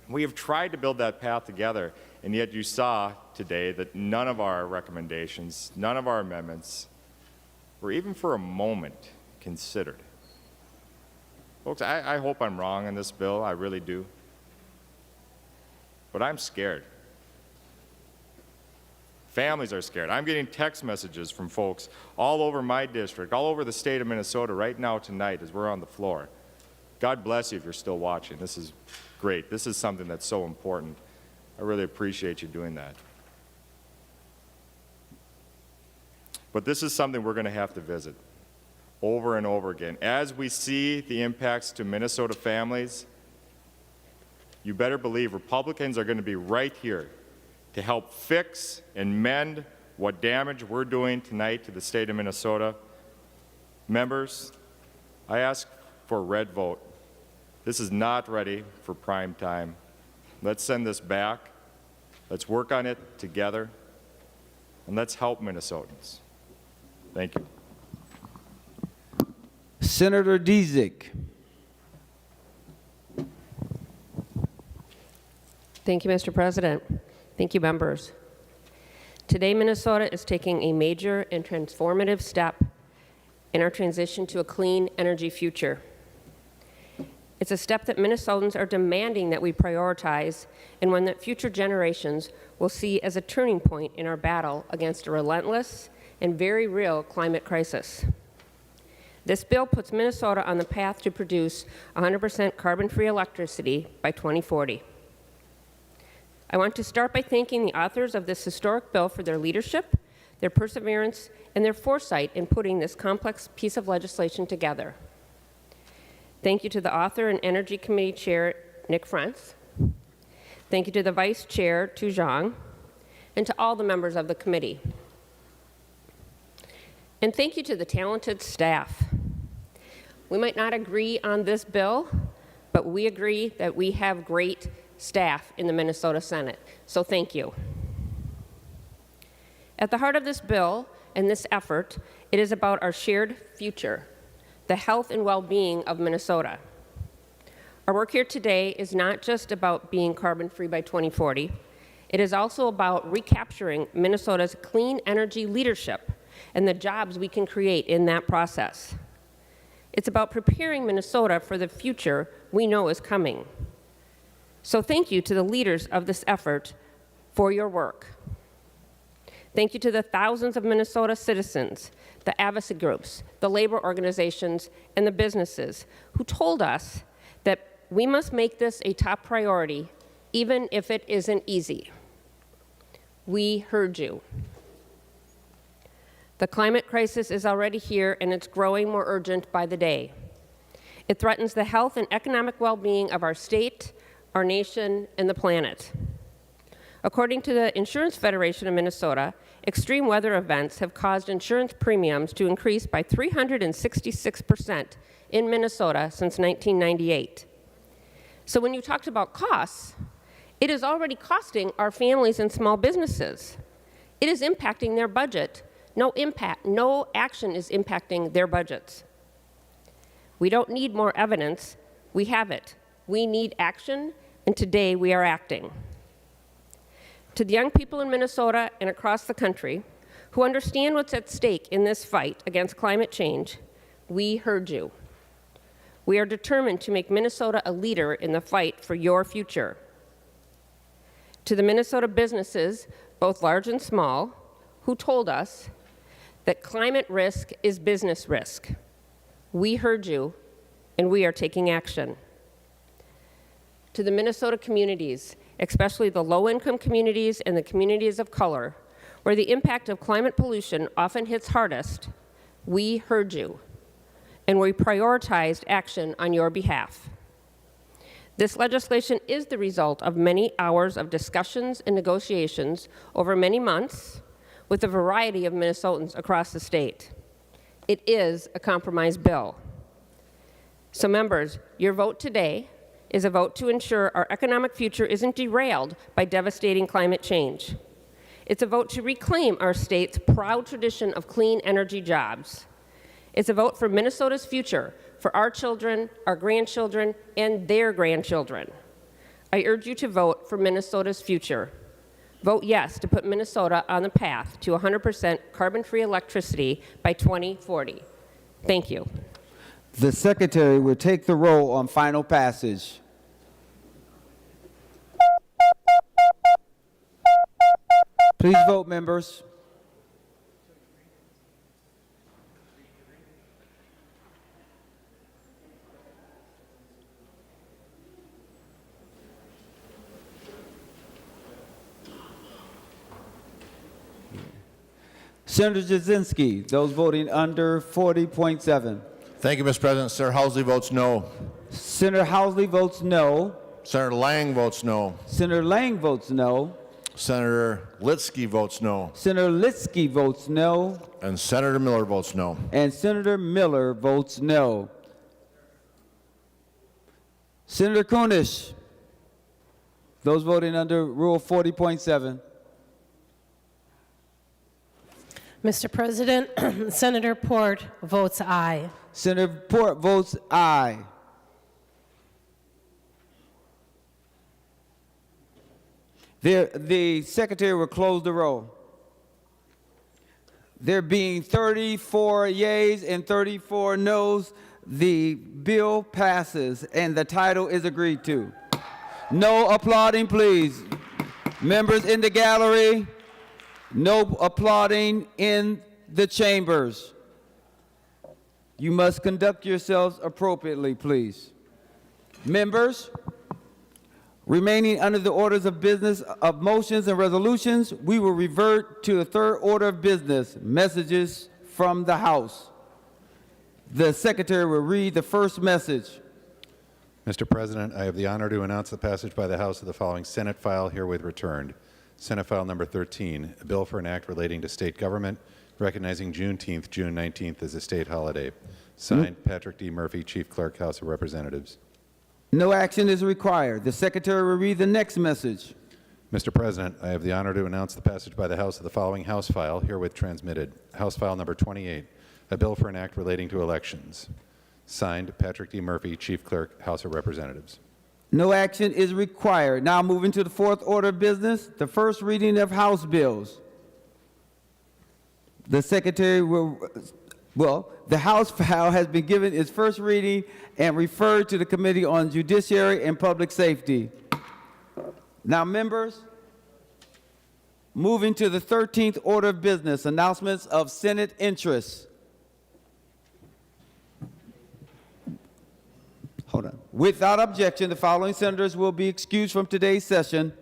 [SPEAKER 16] We have tried to build that path together, and yet you saw today that none of our recommendations, none of our amendments were even for a moment considered. Folks, I hope I'm wrong on this bill, I really do. But I'm scared. Families are scared. I'm getting text messages from folks all over my district, all over the state of Minnesota right now tonight as we're on the floor. God bless you if you're still watching. This is great. This is something that's so important. I really appreciate you doing that. But this is something we're going to have to visit over and over again. As we see the impacts to Minnesota families, you better believe Republicans are going to be right here to help fix and mend what damage we're doing tonight to the state of Minnesota. Members, I ask for a red vote. This is not ready for prime time. Let's send this back. Let's work on it together. And let's help Minnesotans. Thank you.
[SPEAKER 1] Senator Dzik.
[SPEAKER 10] Thank you, Mr. President. Thank you, members. Today, Minnesota is taking a major and transformative step in our transition to a clean energy future. It's a step that Minnesotans are demanding that we prioritize, and one that future generations will see as a turning point in our battle against a relentless and very real climate crisis. This bill puts Minnesota on the path to produce 100% carbon-free electricity by 2040. I want to start by thanking the authors of this historic bill for their leadership, their perseverance, and their foresight in putting this complex piece of legislation together. Thank you to the author and Energy Committee Chair, Nick Frentz. Thank you to the Vice Chair, Tu Zhang, and to all the members of the committee. And thank you to the talented staff. We might not agree on this bill, but we agree that we have great staff in the Minnesota Senate, so thank you. At the heart of this bill and this effort, it is about our shared future, the health and well-being of Minnesota. Our work here today is not just about being carbon-free by 2040. It is also about recapturing Minnesota's clean energy leadership and the jobs we can create in that process. It's about preparing Minnesota for the future we know is coming. So thank you to the leaders of this effort for your work. Thank you to the thousands of Minnesota citizens, the advocacy groups, the labor organizations, and the businesses who told us that we must make this a top priority, even if it isn't easy. We heard you. The climate crisis is already here, and it's growing more urgent by the day. It threatens the health and economic well-being of our state, our nation, and the planet. According to the Insurance Federation of Minnesota, extreme weather events have caused insurance premiums to increase by 366% in Minnesota since 1998. So when you talked about costs, it is already costing our families and small businesses. It is impacting their budget. No action is impacting their budgets. We don't need more evidence. We have it. We need action, and today we are acting. To the young people in Minnesota and across the country who understand what's at stake in this fight against climate change, we heard you. We are determined to make Minnesota a leader in the fight for your future. To the Minnesota businesses, both large and small, who told us that climate risk is business risk, we heard you, and we are taking action. To the Minnesota communities, especially the low-income communities and the communities of color, where the impact of climate pollution often hits hardest, we heard you, and we prioritized action on your behalf. This legislation is the result of many hours of discussions and negotiations over many months with a variety of Minnesotans across the state. It is a compromise bill. So members, your vote today is a vote to ensure our economic future isn't derailed by devastating climate change. It's a vote to reclaim our state's proud tradition of clean energy jobs. It's a vote for Minnesota's future, for our children, our grandchildren, and their grandchildren. I urge you to vote for Minnesota's future. Vote yes to put Minnesota on the path to 100% carbon-free electricity by 2040. Thank you.
[SPEAKER 1] The Secretary will take the roll on final passage. Please vote, members. Senator Jasinski, those voting under 40.7.
[SPEAKER 3] Thank you, Mr. President. Senator Housley votes no.
[SPEAKER 1] Senator Housley votes no.
[SPEAKER 3] Senator Lang votes no.
[SPEAKER 1] Senator Lang votes no.
[SPEAKER 3] Senator Litsky votes no.
[SPEAKER 1] Senator Litsky votes no.
[SPEAKER 3] And Senator Miller votes no.
[SPEAKER 1] And Senator Miller votes no. Senator Kunish, those voting under Rule 40.7.
[SPEAKER 15] Mr. President, Senator Port votes aye.
[SPEAKER 1] Senator Port votes aye. The secretary will close the roll. There being 34 yeas and 34 noes, the bill passes and the title is agreed to. No applauding, please. Members in the gallery, no applauding in the chambers. You must conduct yourselves appropriately, please. Members, remaining under the orders of business of motions and resolutions, we will revert to the third order of business, messages from the House. The secretary will read the first message.
[SPEAKER 21] Mr. President, I have the honor to announce the passage by the House of the following Senate file herewith returned. Senate file number 13, a bill for an act relating to state government, recognizing Juneteenth, June 19th as a state holiday. Signed, Patrick D. Murphy, Chief Clerk, House of Representatives.
[SPEAKER 1] No action is required. The secretary will read the next message.
[SPEAKER 21] Mr. President, I have the honor to announce the passage by the House of the following House file herewith transmitted. House file number 28, a bill for an act relating to elections. Signed, Patrick D. Murphy, Chief Clerk, House of Representatives.
[SPEAKER 1] No action is required. Now moving to the fourth order of business, the first reading of House bills. The secretary will, the House file has been given its first reading and referred to the Committee on Judiciary and Public Safety. Now, members, moving to the 13th order of business, announcements of Senate interests. Hold on. Without objection, the following senators will be excused from today's session.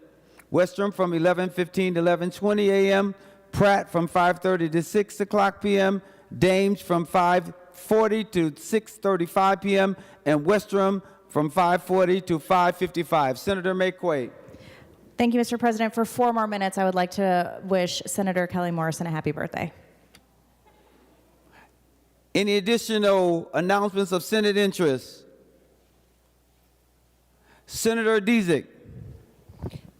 [SPEAKER 1] Westrom from 11:15 to 11:20 a.m., Pratt from 5:30 to 6 o'clock p.m., Dames from 5:40 to 6:35 p.m., and Westrom from 5:40 to 5:55. Senator McQuaid.
[SPEAKER 2] Thank you, Mr. President. For 4 more minutes, I would like to wish Senator Kelly Morrison a happy birthday.
[SPEAKER 1] Any additional announcements of Senate interests? Senator Dzik.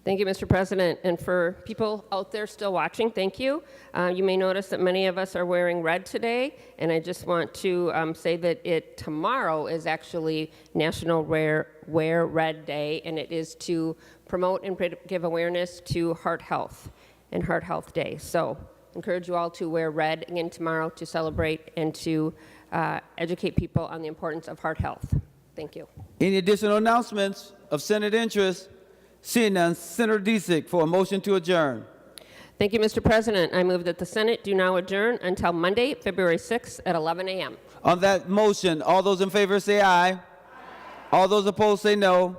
[SPEAKER 10] Thank you, Mr. President. And for people out there still watching, thank you. You may notice that many of us are wearing red today, and I just want to say that tomorrow is actually National Wear Red Day, and it is to promote and give awareness to heart health and Heart Health Day. So I encourage you all to wear red again tomorrow to celebrate and to educate people on the importance of heart health. Thank you.
[SPEAKER 1] Any additional announcements of Senate interest? Seeing none, Senator Dzik for a motion to adjourn.
[SPEAKER 10] Thank you, Mr. President. I move that the Senate do now adjourn until Monday, February 6th at 11 a.m.
[SPEAKER 1] On that motion, all those in favor say aye. Aye. All those opposed say no.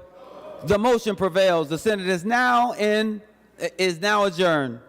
[SPEAKER 1] The motion prevails. The Senate is now adjourned.